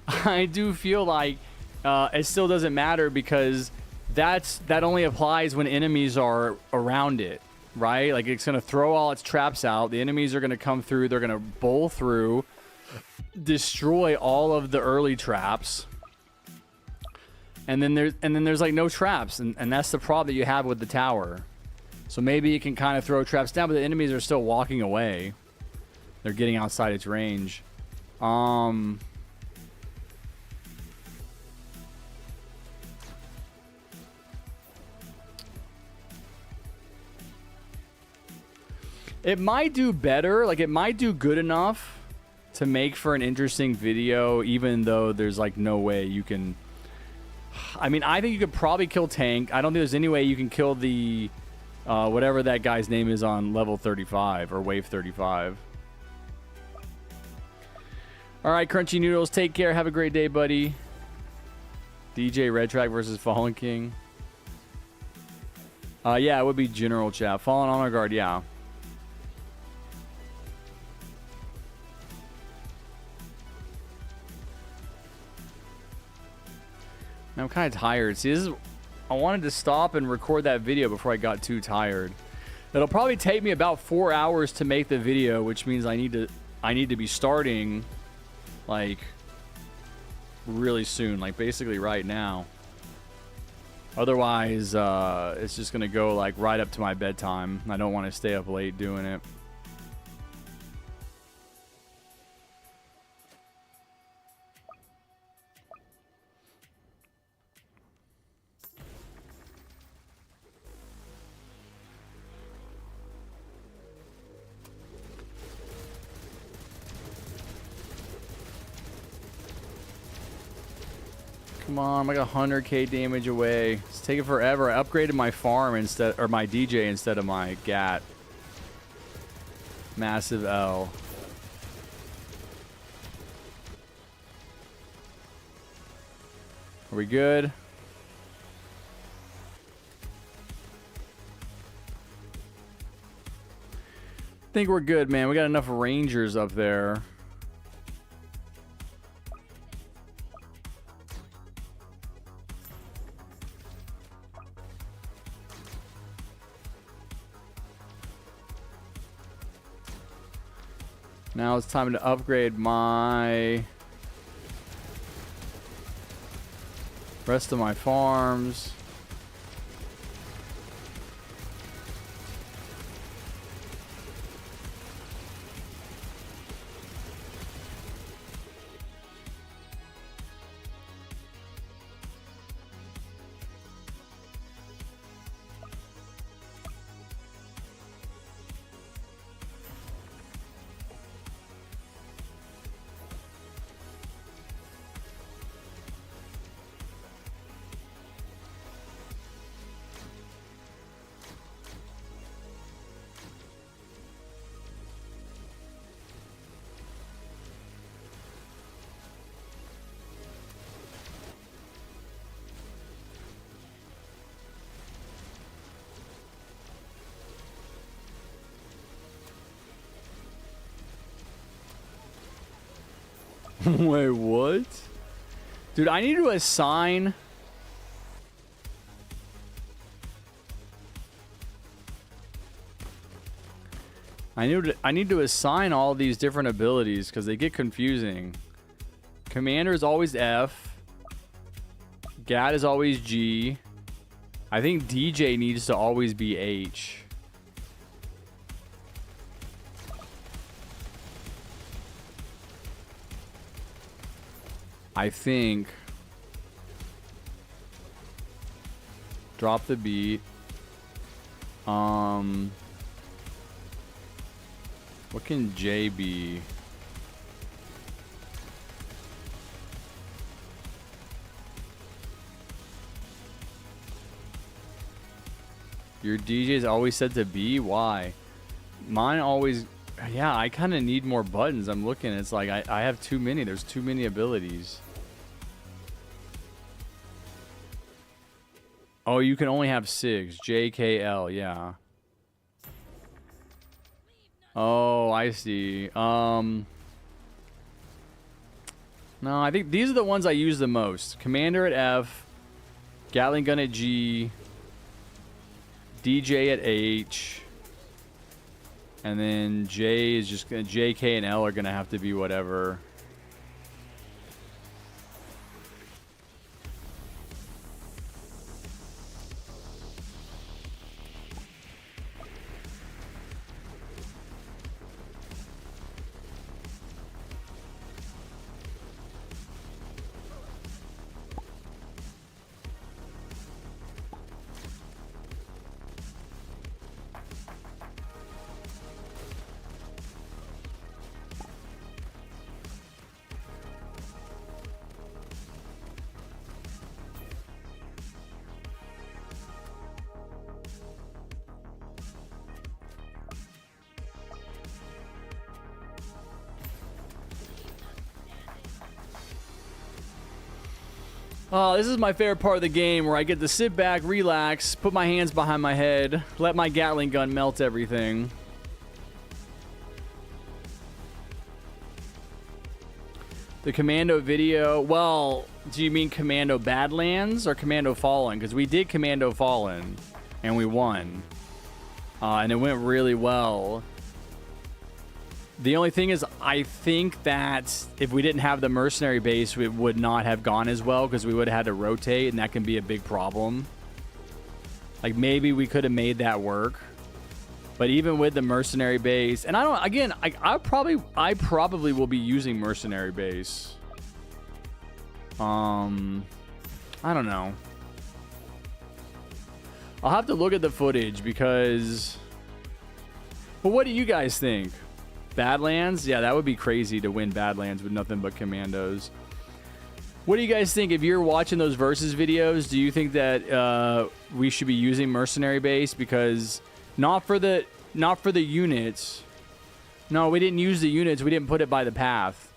I do feel like it still doesn't matter because that only applies when enemies are around it, right? Like it's gonna throw all its traps out. The enemies are gonna come through. They're gonna bowl through, destroy all of the early traps. And then there's like no traps, and that's the problem that you have with the tower. So maybe you can kind of throw traps down, but the enemies are still walking away. They're getting outside its range. It might do better, like it might do good enough to make for an interesting video, even though there's like no way you can. I mean, I think you could probably kill Tank. I don't think there's any way you can kill the whatever that guy's name is on level 35 or wave 35. All right, Crunchy Noodles, take care. Have a great day, buddy. DJ Red Track versus Fallen King. Yeah, it would be General Chat. Fallen Honor Guard, yeah. I'm kind of tired. See, I wanted to stop and record that video before I got too tired. It'll probably take me about 4 hours to make the video, which means I need to be starting like really soon, like basically right now. Otherwise, it's just gonna go like right up to my bedtime. I don't want to stay up late doing it. Come on, I'm like 100k damage away. It's taking forever. I upgraded my farm instead, or my DJ instead of my GAT. Massive L. Are we good? I think we're good, man. We got enough Rangers up there. Now it's time to upgrade my Rest of my farms. Wait, what? Dude, I need to assign... I need to assign all these different abilities because they get confusing. Commander is always F. Gat is always G. I think DJ needs to always be H. I think. Drop the beat. What can J be? Your DJ is always set to B? Why? Mine always... Yeah, I kind of need more buttons. I'm looking. It's like I have too many. There's too many abilities. Oh, you can only have 6. J, K, L. Yeah. Oh, I see. No, I think these are the ones I use the most. Commander at F. Gatling gun at G. DJ at H. And then J is just gonna... J, K, and L are gonna have to be whatever. Oh, this is my favorite part of the game where I get to sit back, relax, put my hands behind my head, let my Gatling gun melt everything. The Commando video, well, do you mean Commando Badlands or Commando Fallen? Because we did Commando Fallen and we won. And it went really well. The only thing is, I think that if we didn't have the mercenary base, it would not have gone as well because we would have had to rotate, and that can be a big problem. Like, maybe we could have made that work. But even with the mercenary base, and I don't, again, I probably will be using mercenary base. I don't know. I'll have to look at the footage because... But what do you guys think? Badlands? Yeah, that would be crazy to win Badlands with nothing but commandos. What do you guys think? If you're watching those versus videos, do you think that we should be using mercenary base? Because not for the units. No, we didn't use the units. We didn't put it by the path.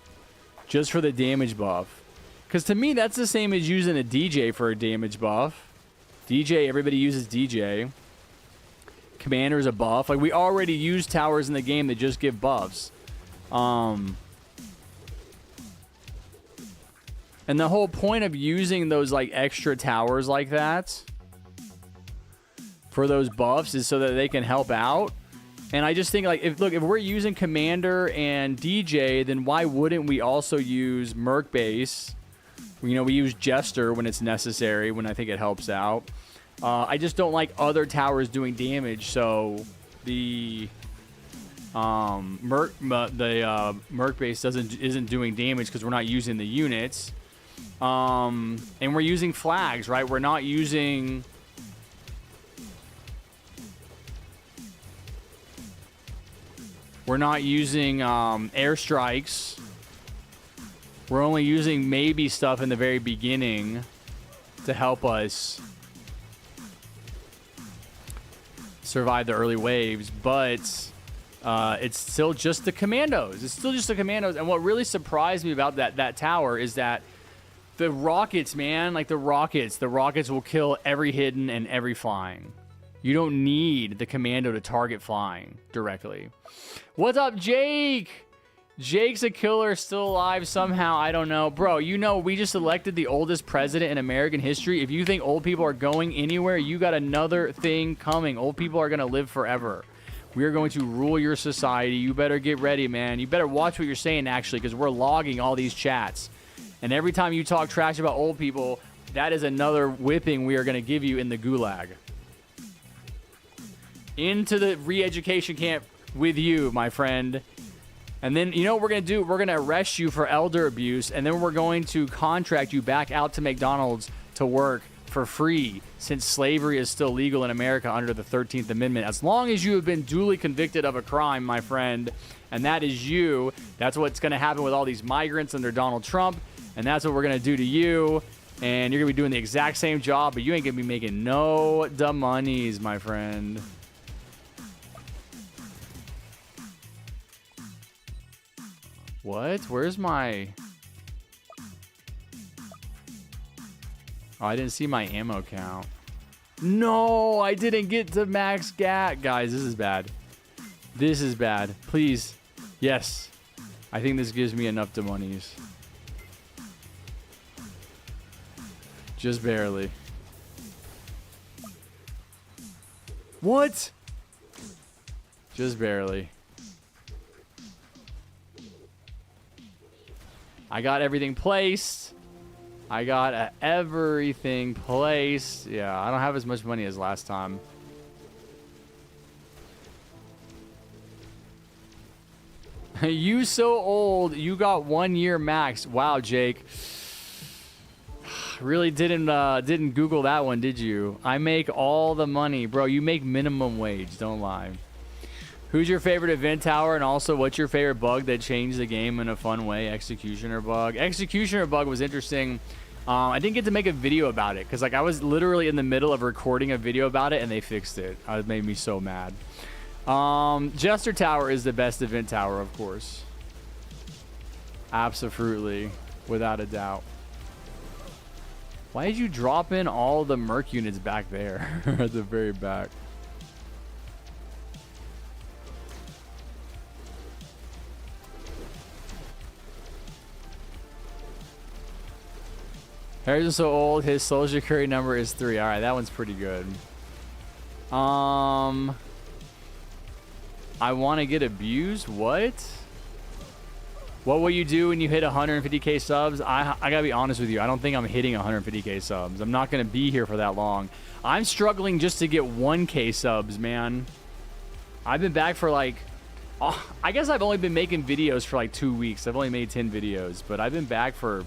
Just for the damage buff. Because to me, that's the same as using a DJ for a damage buff. DJ, everybody uses DJ. Commander's a buff. Like, we already use towers in the game that just give buffs. And the whole point of using those, like, extra towers like that for those buffs is so that they can help out. And I just think, like, if we're using Commander and DJ, then why wouldn't we also use Merc Base You know, we use Jester when it's necessary, when I think it helps out. I just don't like other towers doing damage, so the Merc base isn't doing damage because we're not using the units. And we're using flags, right? We're not using airstrikes. We're only using maybe stuff in the very beginning to help us survive the early waves, but it's still just the commandos. It's still just the commandos. And what really surprised me about that tower is that the rockets, man, like the rockets will kill every hidden and every flying. You don't need the commando to target flying directly. What's up, Jake? Jake's a killer, still alive somehow. I don't know. Bro, you know, we just elected the oldest president in American history. If you think old people are going anywhere, you got another thing coming. Old people are going to live forever. We are going to rule your society. You better get ready, man. You better watch what you're saying, actually, because we're logging all these chats. And every time you talk trash about old people, that is another whipping we are going to give you in the gulag. Into the re-education camp with you, my friend. And then, you know what we're going to do? We're going to arrest you for elder abuse, and then we're going to contract you back out to McDonald's to work for free, since slavery is still legal in America under the 13th Amendment. As long as you have been duly convicted of a crime, my friend, and that is you. That's what's going to happen with all these migrants under Donald Trump, and that's what we're going to do to you. And you're going to be doing the exact same job, but you ain't going to be making no da monies, my friend. What? Where's my... Oh, I didn't see my ammo count. No, I didn't get to max gat. Guys, this is bad. This is bad. Please. Yes. I think this gives me enough to monies. Just barely. What? Just barely. I got everything placed. I got everything placed. Yeah, I don't have as much money as last time. You so old. You got 1 year max. Wow, Jake. Really didn't Google that one, did you? I make all the money. Bro, you make minimum wage. Don't lie. Who's your favorite event tower, and also what's your favorite bug that changed the game in a fun way? Executioner bug. Executioner bug was interesting. I didn't get to make a video about it because, like, I was literally in the middle of recording a video about it and they fixed it. It made me so mad. Jester Tower is the best event tower, of course. Absolutely, without a doubt. Why did you drop in all the Merc units back there at the very back? Harrison's so old, his social security number is 3. All right, that one's pretty good. I want to get abused? What? What will you do when you hit 150k subs? I gotta be honest with you. I don't think I'm hitting 150k subs. I'm not gonna be here for that long. I'm struggling just to get 1k subs, man. I've been back for like... I guess I've only been making videos for like 2 weeks. I've only made 10 videos, but I've been back for...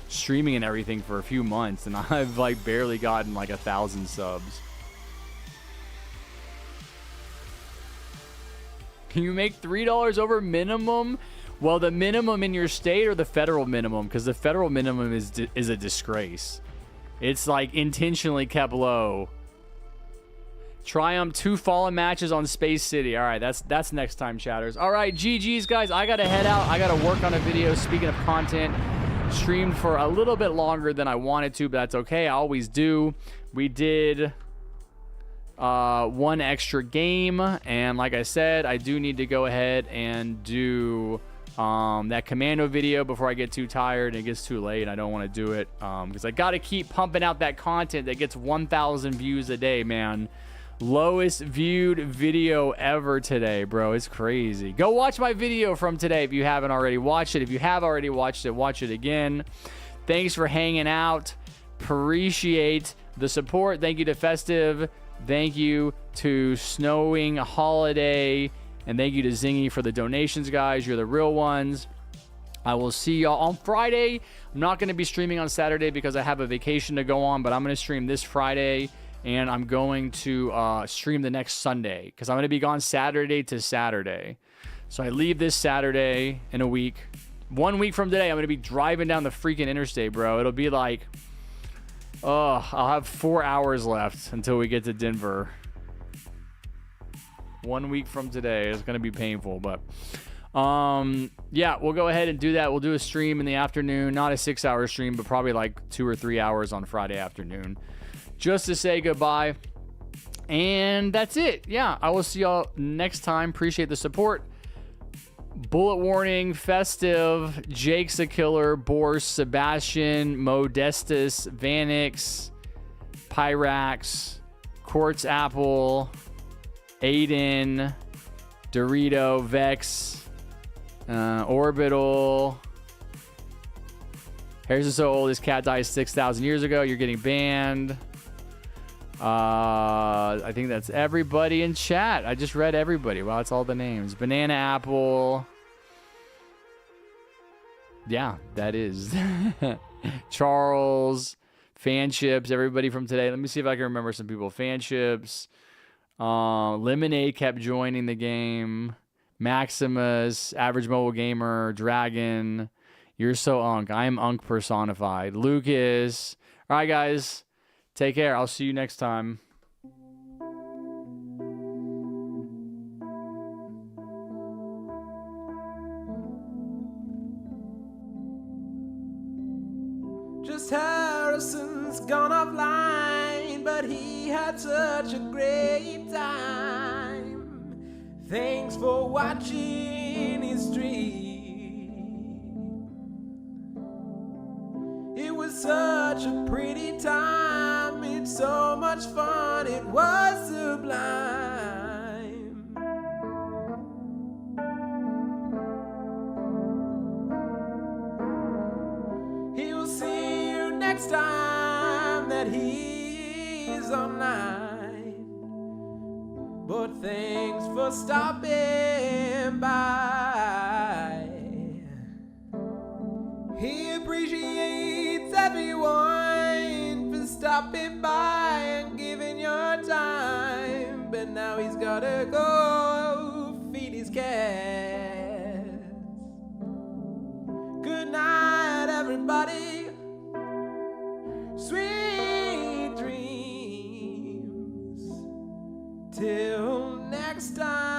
streaming and everything for a few months, and I've like barely gotten like 1,000 subs. Can you make $3 over minimum? Well, the minimum in your state or the federal minimum, because the federal minimum is a disgrace. It's like intentionally kept low. Triumph 2 fallen matches on Space City. All right, that's next time, chatters. All right, GG's, guys. I gotta head out. I gotta work on a video. Speaking of content, streamed for a little bit longer than I wanted to, but that's okay. I always do. We did one extra game, and like I said, I do need to go ahead and do that commando video before I get too tired and it gets too late. I don't want to do it because I got to keep pumping out that content that gets 1,000 views a day, man. Lowest viewed video ever today, bro. It's crazy. Go watch my video from today if you haven't already watched it. If you have already watched it, watch it again. Thanks for hanging out. Appreciate the support. Thank you to Festive. Thank you to Snowing Holiday. And thank you to Zingy for the donations, guys. You're the real ones. I will see y'all on Friday. I'm not going to be streaming on Saturday because I have a vacation to go on, but I'm going to stream this Friday, and I'm going to stream the next Sunday because I'm going to be gone Saturday to Saturday. So I leave this Saturday in a week. 1 week from today, I'm going to be driving down the freaking interstate, bro. It'll be like, I'll have 4 hours left until we get to Denver. 1 week from today. It's going to be painful, but yeah, we'll go ahead and do that. We'll do a stream in the afternoon, not a 6-hour stream, but probably like 2 or 3 hours on Friday afternoon, just to say goodbye. And that's it. Yeah, I will see y'all next time. Appreciate the support. Bullet Warning, Festive, Jake's a Killer, Boris, Sebastian, Modestus, Vanix, Pyrax, Quartz Apple, Aiden, Dorito, Vex, Orbital. Harrison so old, his cat died 6,000 years ago. You're getting banned. I think that's everybody in chat. I just read everybody. Wow, that's all the names. Banana Apple. Yeah, that is. Charles. Fanships. Everybody from today. Let me see if I can remember some people. Fanships. Lemonade kept joining the game. Maximus. Average Mobile Gamer. Dragon. You're so Unk. I am Unk personified. Lucas. All right, guys. Take care. I'll see you next time. JustHarrison's gone offline, but he had such a great time. Thanks for watching his stream. It was such a pretty time. It's so much fun. It was sublime. He will see you next time that he's online. But thanks for stopping by. He appreciates everyone for stopping by and giving your time. But now he's gotta go feed his cats. Good night, everybody. Sweet dreams. Till next time.